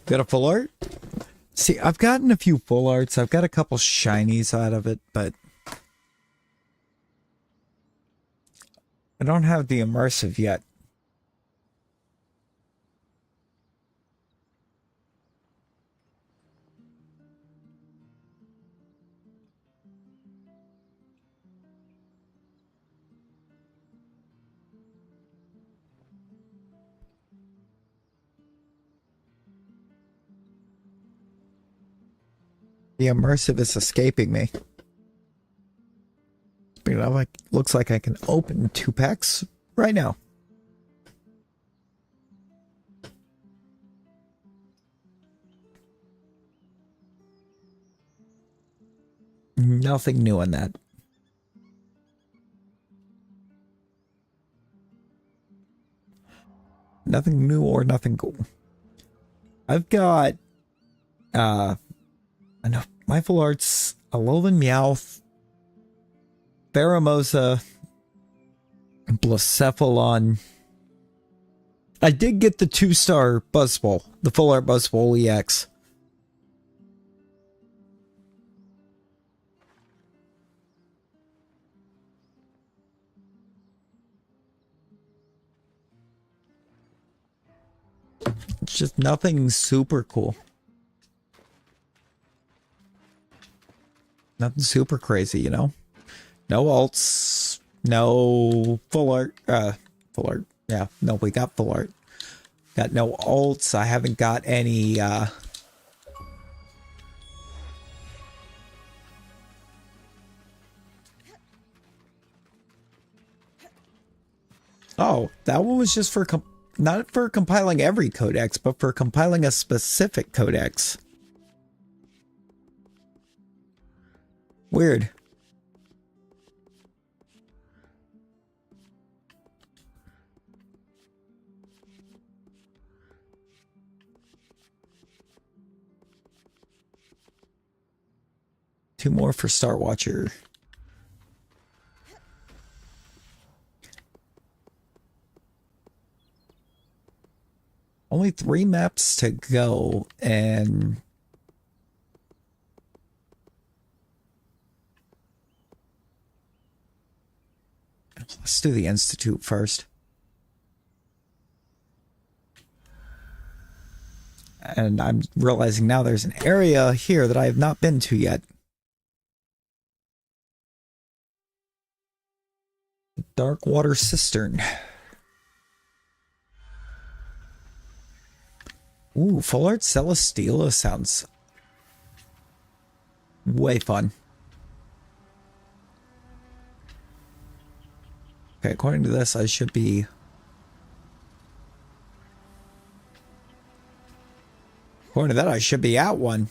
Got a full art? See, I've gotten a few full arts. I've got a couple shinies out of it, but I don't have the immersive yet. The immersive is escaping me. Speaking of, like, looks like I can open 2 packs right now. Nothing new on that. Nothing new or nothing cool. I've got I know my full arts, Alolan Meowth, Pheromosa, Blacephalon. I did get the 2-star Buzzball, the full art Buzzball EX. It's just nothing super cool. Nothing super crazy, you know? No alts, no full art, full art. Yeah, no, we got full art. Got no alts. I haven't got any, Oh, that one was just for, not for compiling every codex, but for compiling a specific codex. Weird. Two more for Star Watcher. Only 3 maps to go, and let's do the Institute first. And I'm realizing now there's an area here that I have not been to yet. Dark water cistern. Ooh, Full Art Celesteela sounds way fun. Okay, according to this, I should be... According to that, I should be at one.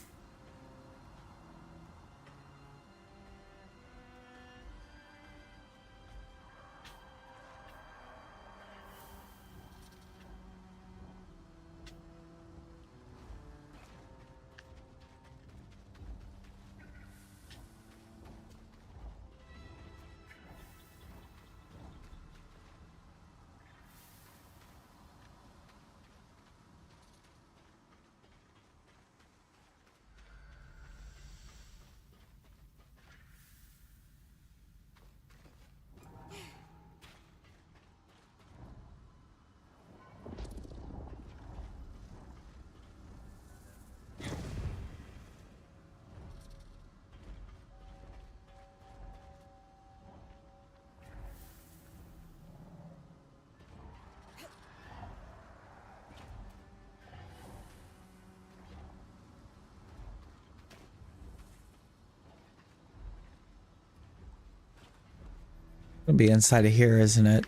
It'll be inside of here, isn't it?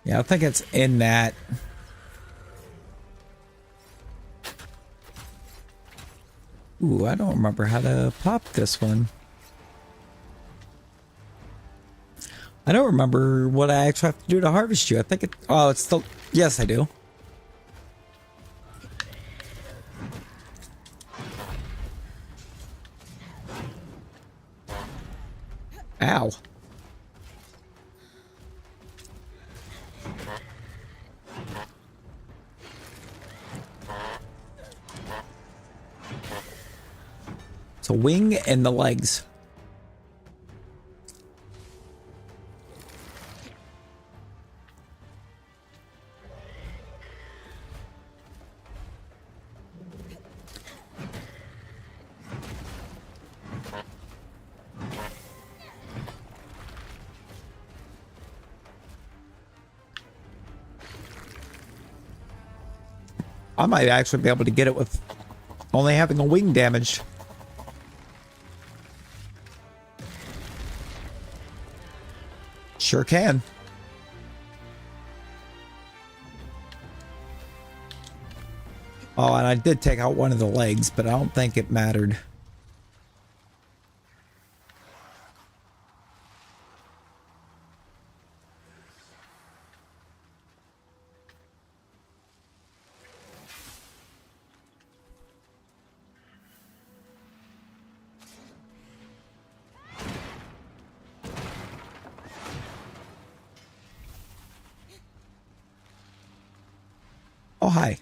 Yeah, I think it's in that. Ooh, I don't remember how to pop this one. I don't remember what I actually have to do to harvest you. I think it... Oh, it's still... Yes, I do. Ow. It's a wing and the legs. I might actually be able to get it with only having a wing damaged. Sure can. Oh, and I did take out one of the legs, but I don't think it mattered. Oh, hi.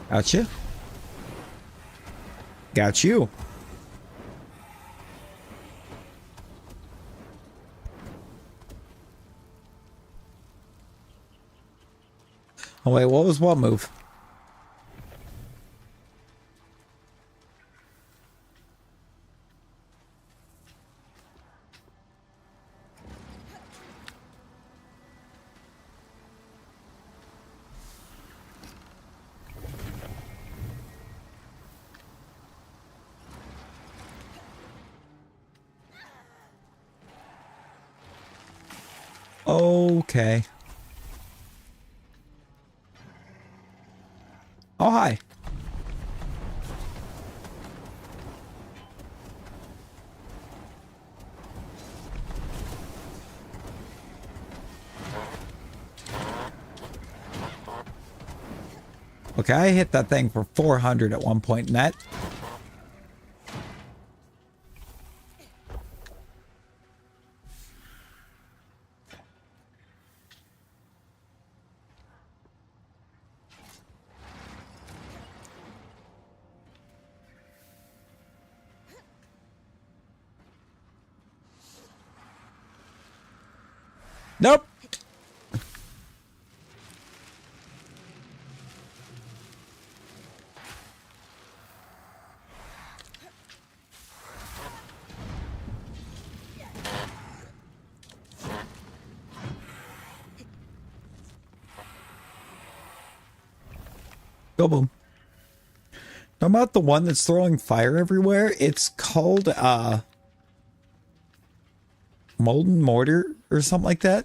Gotcha. Got you. Oh wait, what was what move? Okay. Oh, hi. Okay, I hit that thing for 400 at one point, net. Nope. Go boom. Talking about the one that's throwing fire everywhere. It's called Molten Mortar or something like that.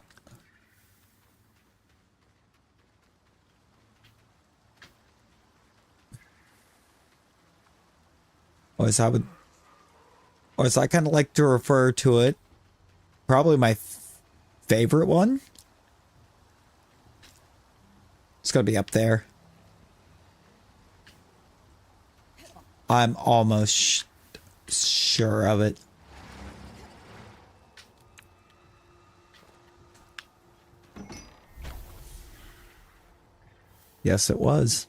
Or as I kind of like to refer to it, probably my favorite one. It's gonna be up there. I'm almost sure of it. Yes, it was.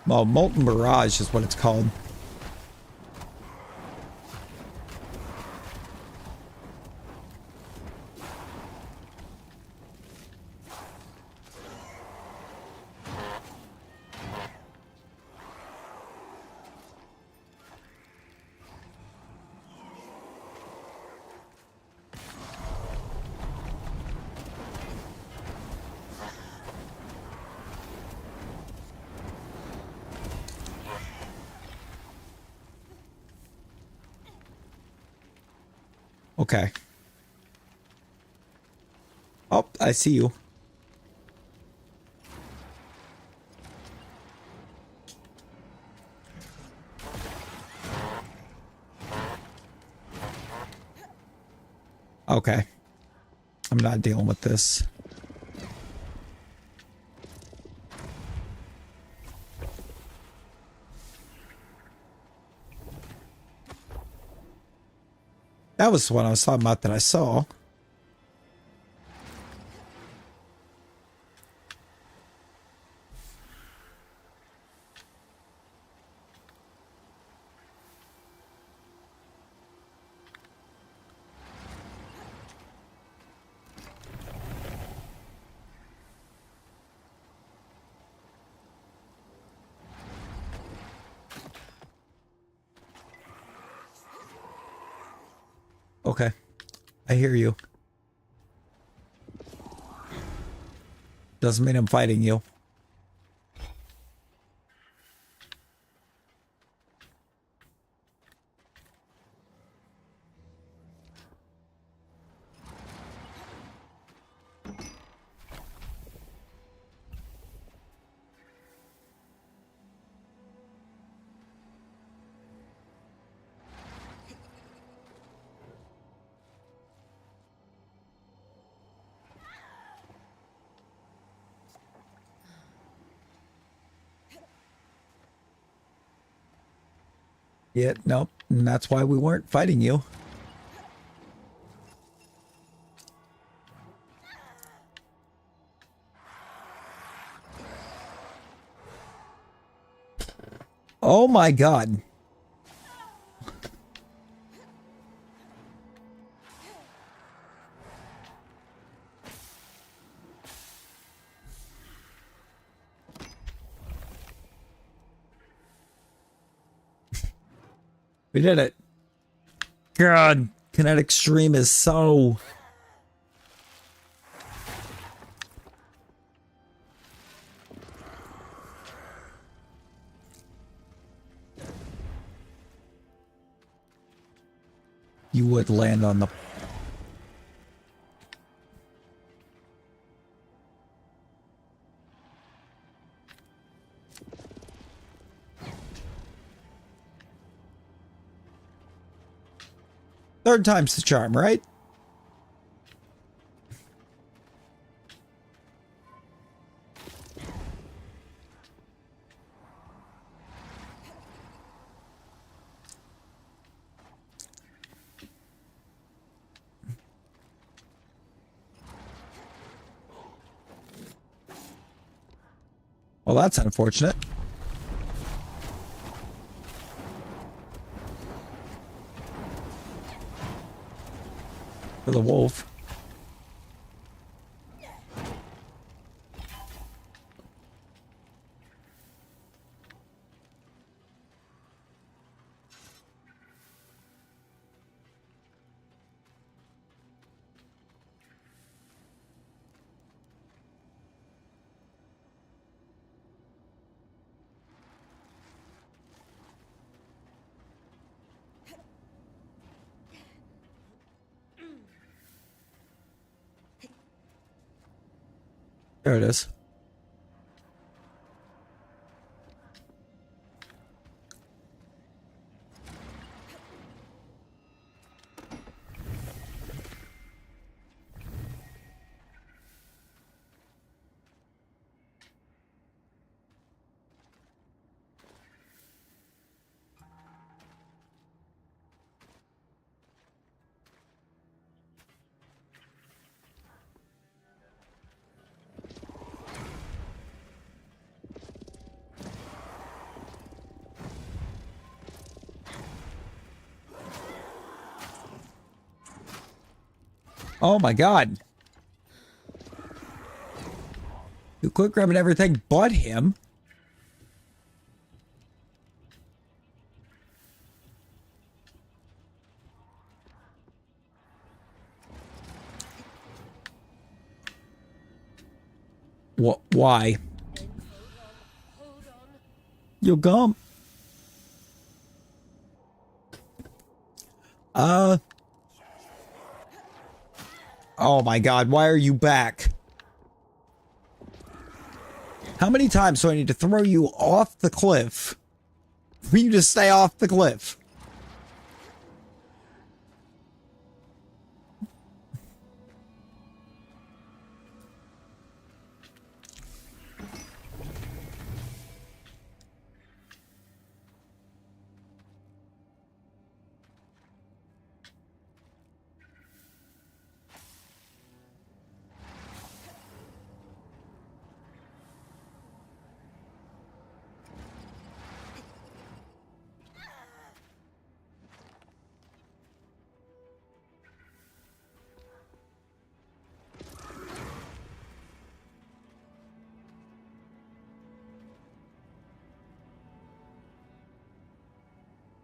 Well, Molten Barrage is what it's called. Okay. Oh, I see you. Okay. I'm not dealing with this. That was the one I was talking about that I saw. Okay. I hear you. Doesn't mean I'm fighting you. Yeah, nope. And that's why we weren't fighting you. Oh my god. We did it. God, kinetic stream is so... you would land on the... Third time's the charm, right? Well, that's unfortunate. For the wolf. There it is. Oh my god. You quit grabbing everything but him. What? Why? You gum. Oh my god, why are you back? How many times do I need to throw you off the cliff for you to stay off the cliff?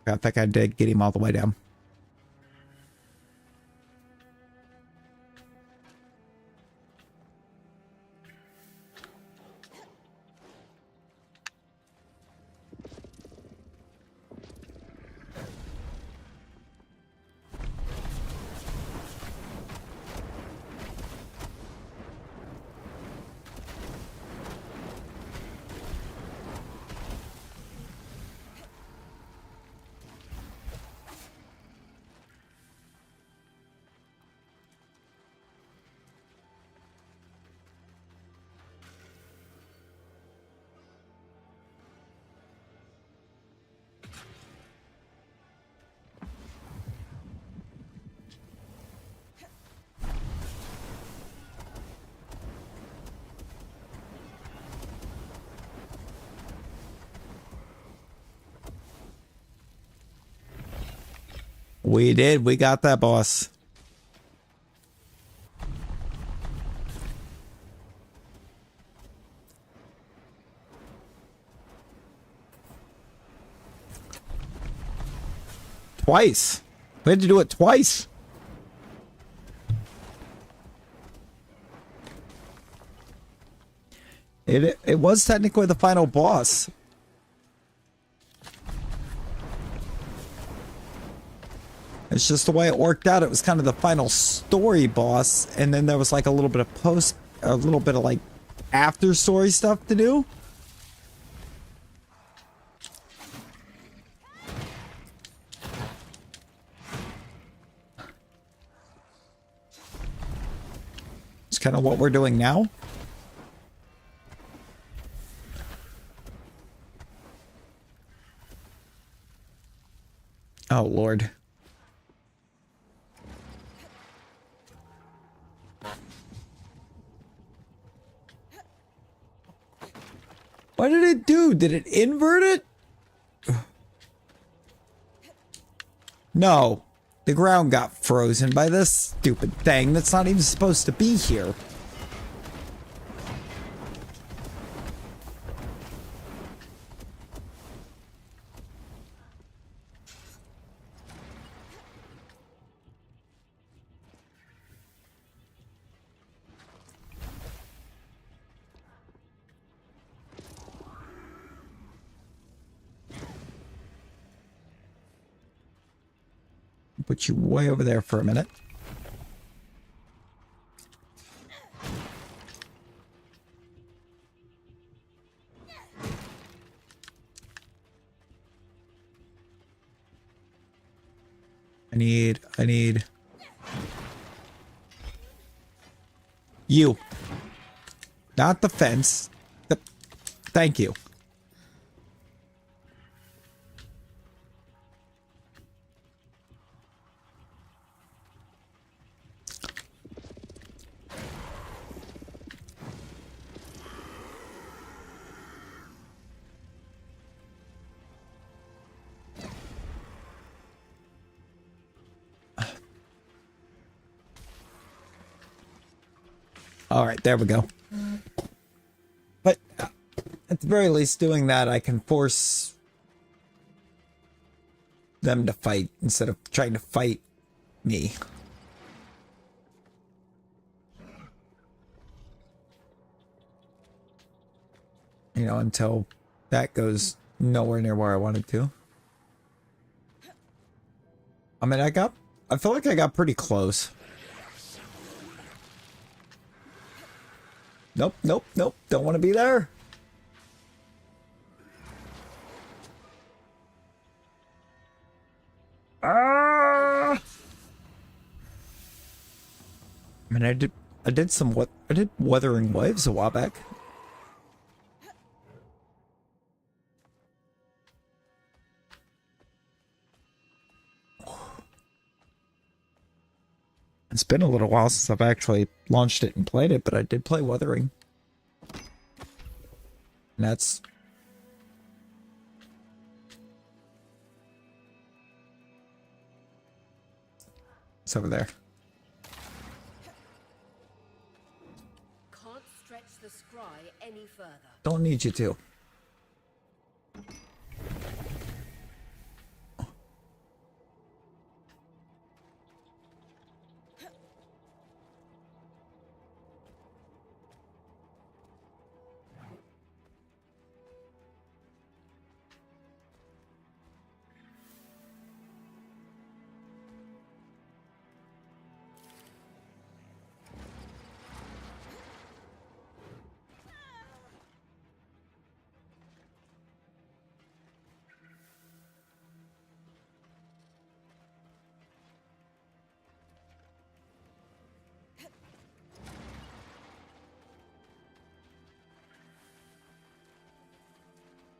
I think I did get him all the way down. We did. We got that, boss. Twice. We had to do it twice. It was technically the final boss. It's just the way it worked out. It was kind of the final story boss, and then there was like a little bit of a little bit of like after story stuff to do. It's kind of what we're doing now. Oh, Lord. What did it do? Did it invert it? No. The ground got frozen by this stupid thing that's not even supposed to be here. Put you way over there for a minute. I need you. Not the fence. Thank you. All right, there we go. But at the very least, doing that, I can force them to fight instead of trying to fight me. You know, until that goes nowhere near where I wanted to. I mean, I feel like I got pretty close. Nope, nope, nope. Don't want to be there. Ah! I mean, I did Wuthering Waves a while back. It's been a little while since I've actually launched it and played it, but I did play Wuthering. And that's... It's over there. Can't stretch the scry any further. Don't need you to.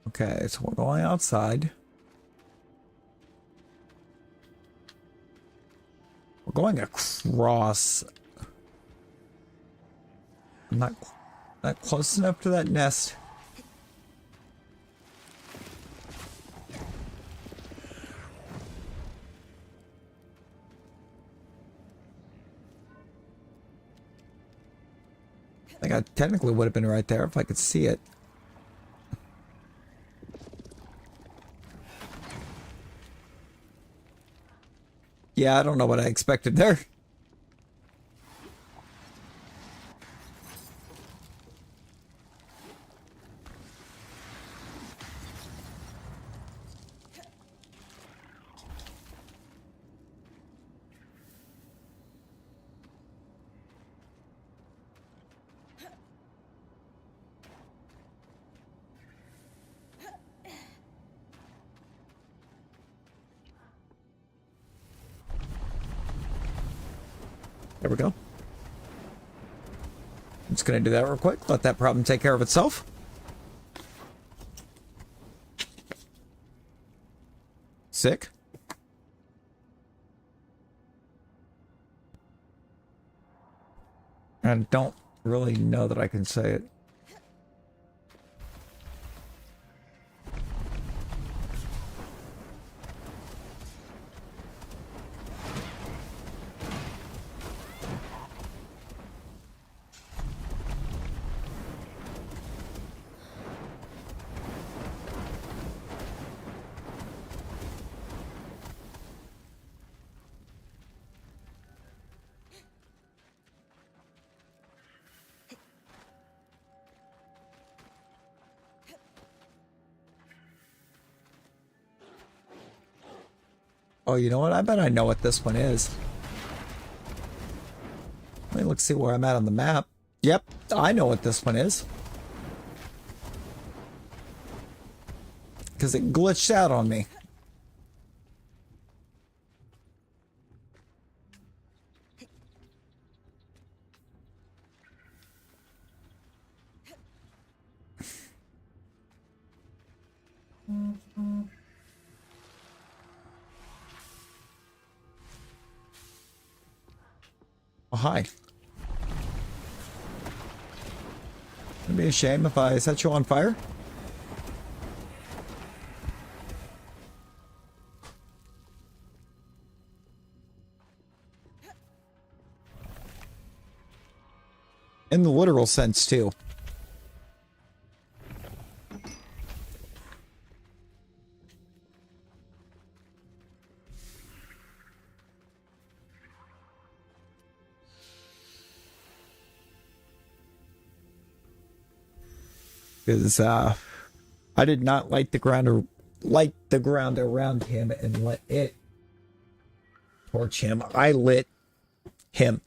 Okay, so we're going outside. We're going across. I'm not close enough to that nest. I think I technically would have been right there if I could see it. Yeah, I don't know what I expected there. we go. I'm just going to do that real quick. Let that problem take care of itself. Sick. I don't really know that I can say it. Oh, you know what? I bet I know what this one is. Let me look, see where I'm at on the map. Yep, I know what this one is. Because it glitched out on me. Oh, hi. It'd be a shame if I set you on fire. In the literal sense, too. Because I did not light the ground around him and let it torch him. I lit him.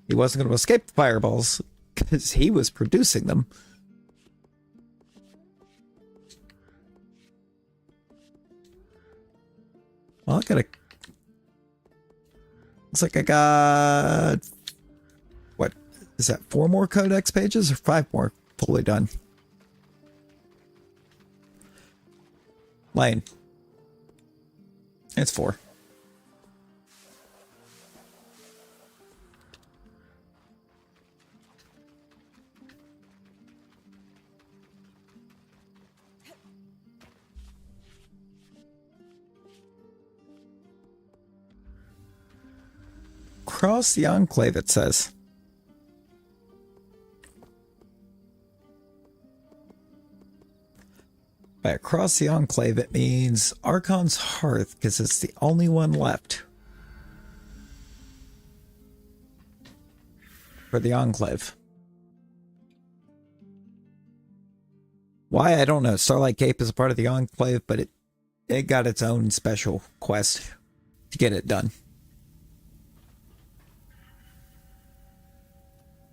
He wasn't going to escape the fireballs because he was producing them. Well, I gotta. Looks like I got. What is that? 4 more codex pages or 5 more fully done? Lane. It's 4. Across the Enclave, it says. By across the Enclave, it means Archon's hearth, because it's the only one left for the Enclave. Why, I don't know. Starlight Cape is a part of the Enclave, but it got its own special quest to get it done.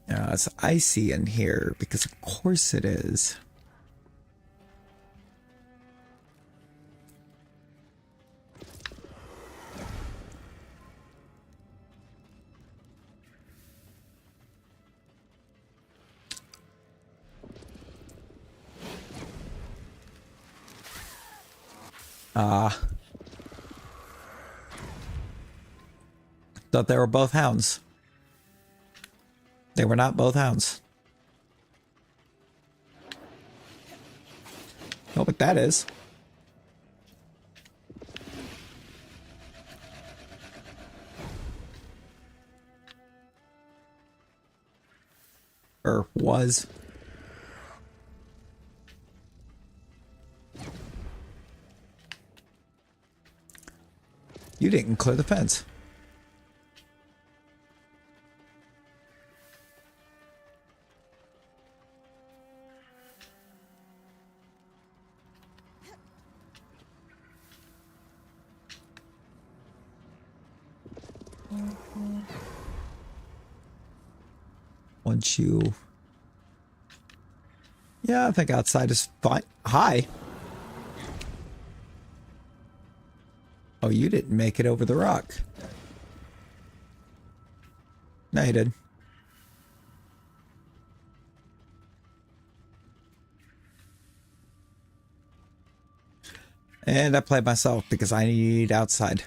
It's icy in here, because of course it is. Thought they were both hounds. They were not both hounds. Know what that is? Or was. You didn't clear the fence. Yeah, I think outside is fine. Hi. Oh, you didn't make it over the rock. No, you did. And I played myself because I need outside.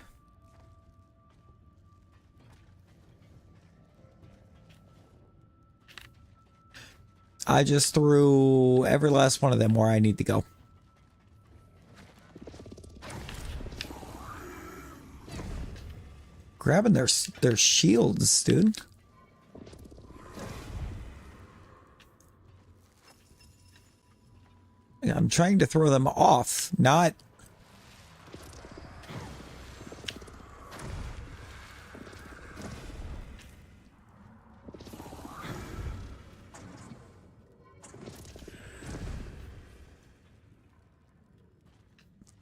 I just threw every last one of them where I need to go. Grabbing their shields, dude. I'm trying to throw them off, not...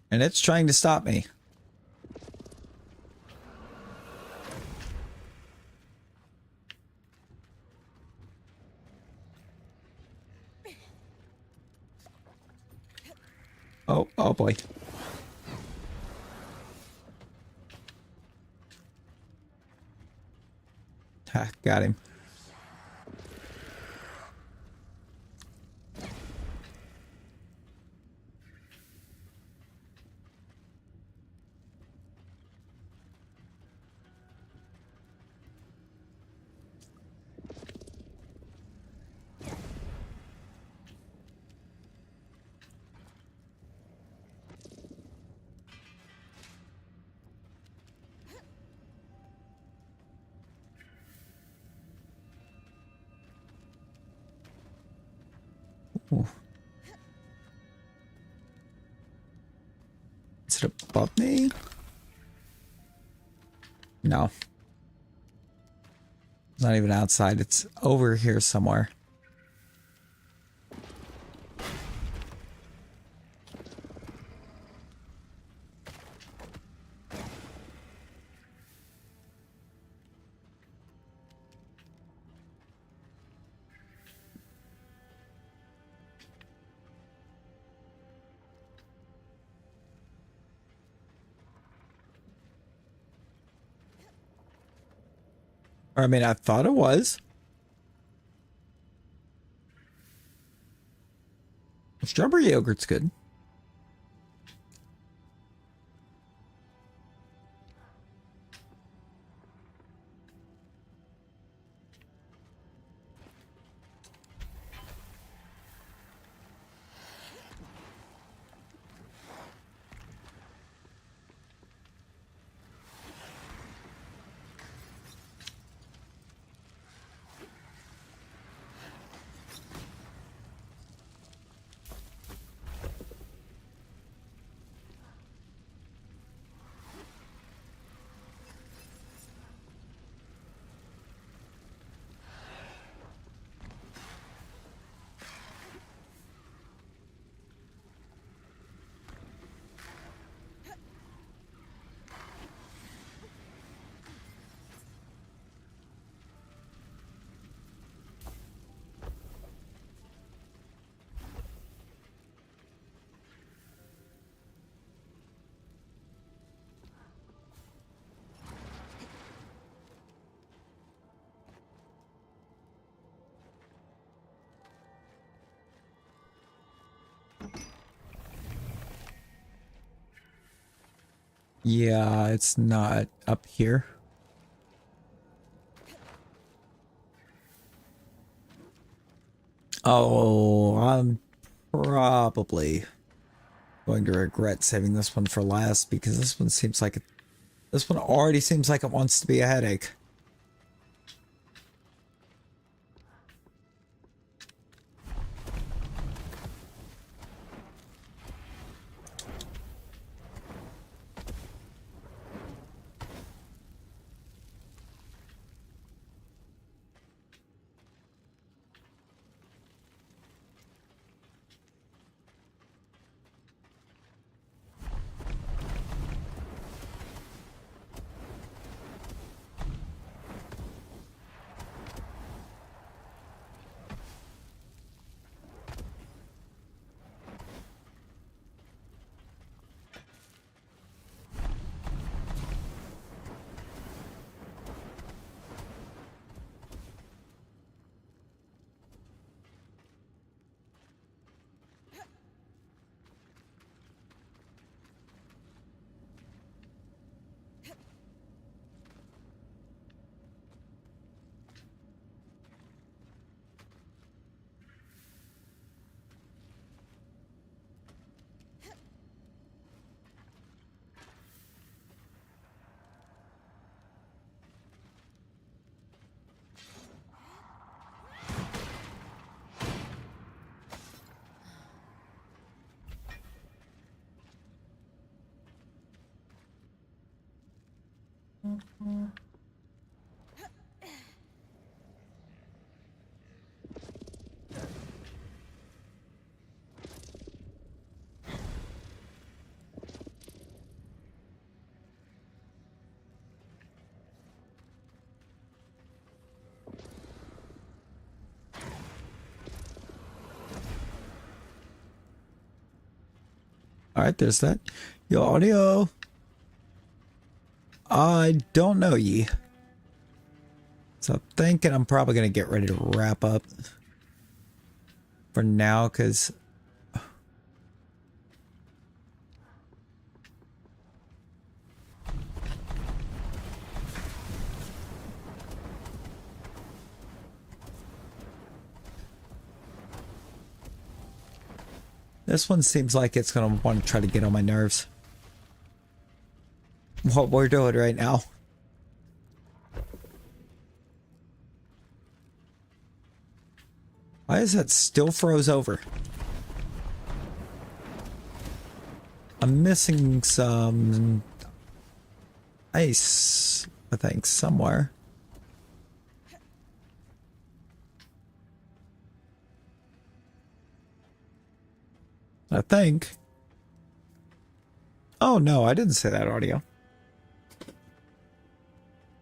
And it's trying to stop me. Oh boy. Ha, got him. Ooh. Is it above me? No. It's not even outside. It's over here somewhere. Or, I mean, I thought it was. Strawberry yogurt's good. Yeah, it's not up here. Oh, I'm probably going to regret saving this one for last because this one seems like this one already seems like it wants to be a headache. All right, there's that. Yo, audio. I don't know ye. So I'm thinking I'm probably going to get ready to wrap up for now because this one seems like it's going to want to try to get on my nerves. What we're doing right now. Why is that still froze over? I'm missing some ice, I think, somewhere. I think. Oh no, I didn't say that, audio.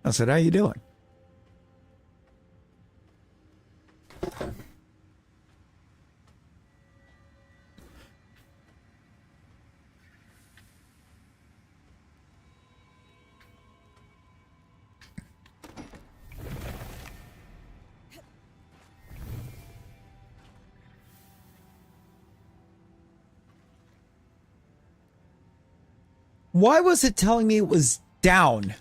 I said, how you doing? Why was it telling me it was down?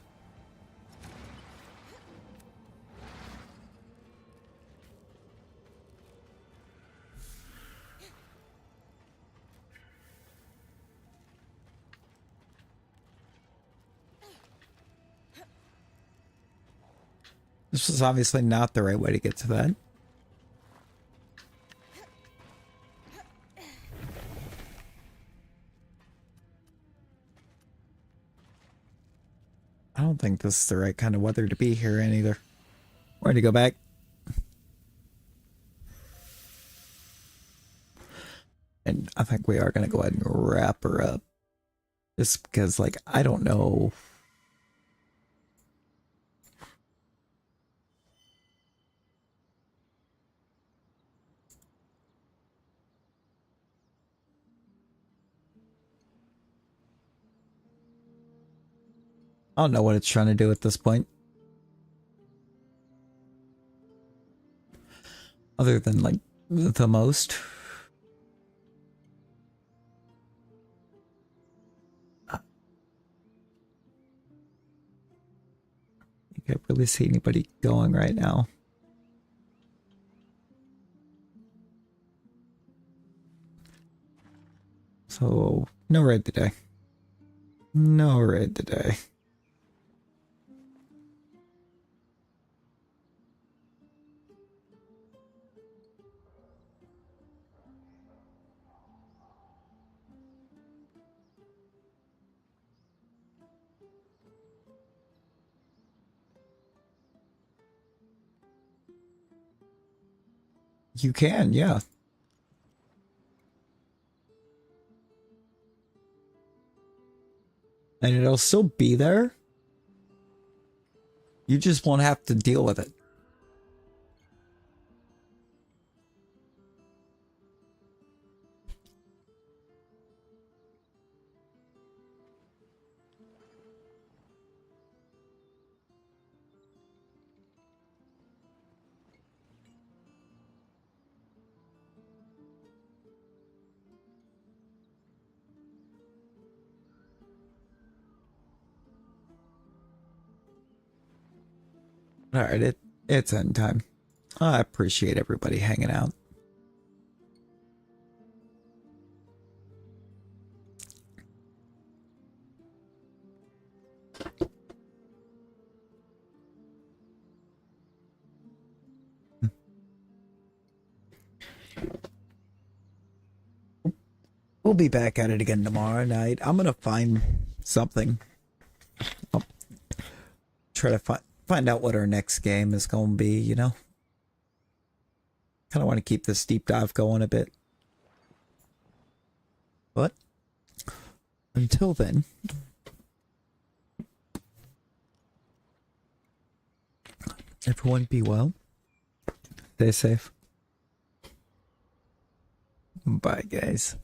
This was obviously not the right way to get to that. I don't think this is the right kind of weather to be here in either. Ready to go back? And I think we are going to go ahead and wrap her up. Just because, like, I don't know. I don't know what it's trying to do at this point. Other than, like, the most. You can't really see anybody going right now. So, no raid today. No raid today. You can, yeah. And it'll still be there. You just won't have to deal with it. All right, it's end time. I appreciate everybody hanging out. We'll be back at it again tomorrow night. I'm gonna find something. try to find out what our next game is going to be, you know? Kind of want to keep this deep dive going a bit. But until then, everyone be well. Stay safe. Bye, guys.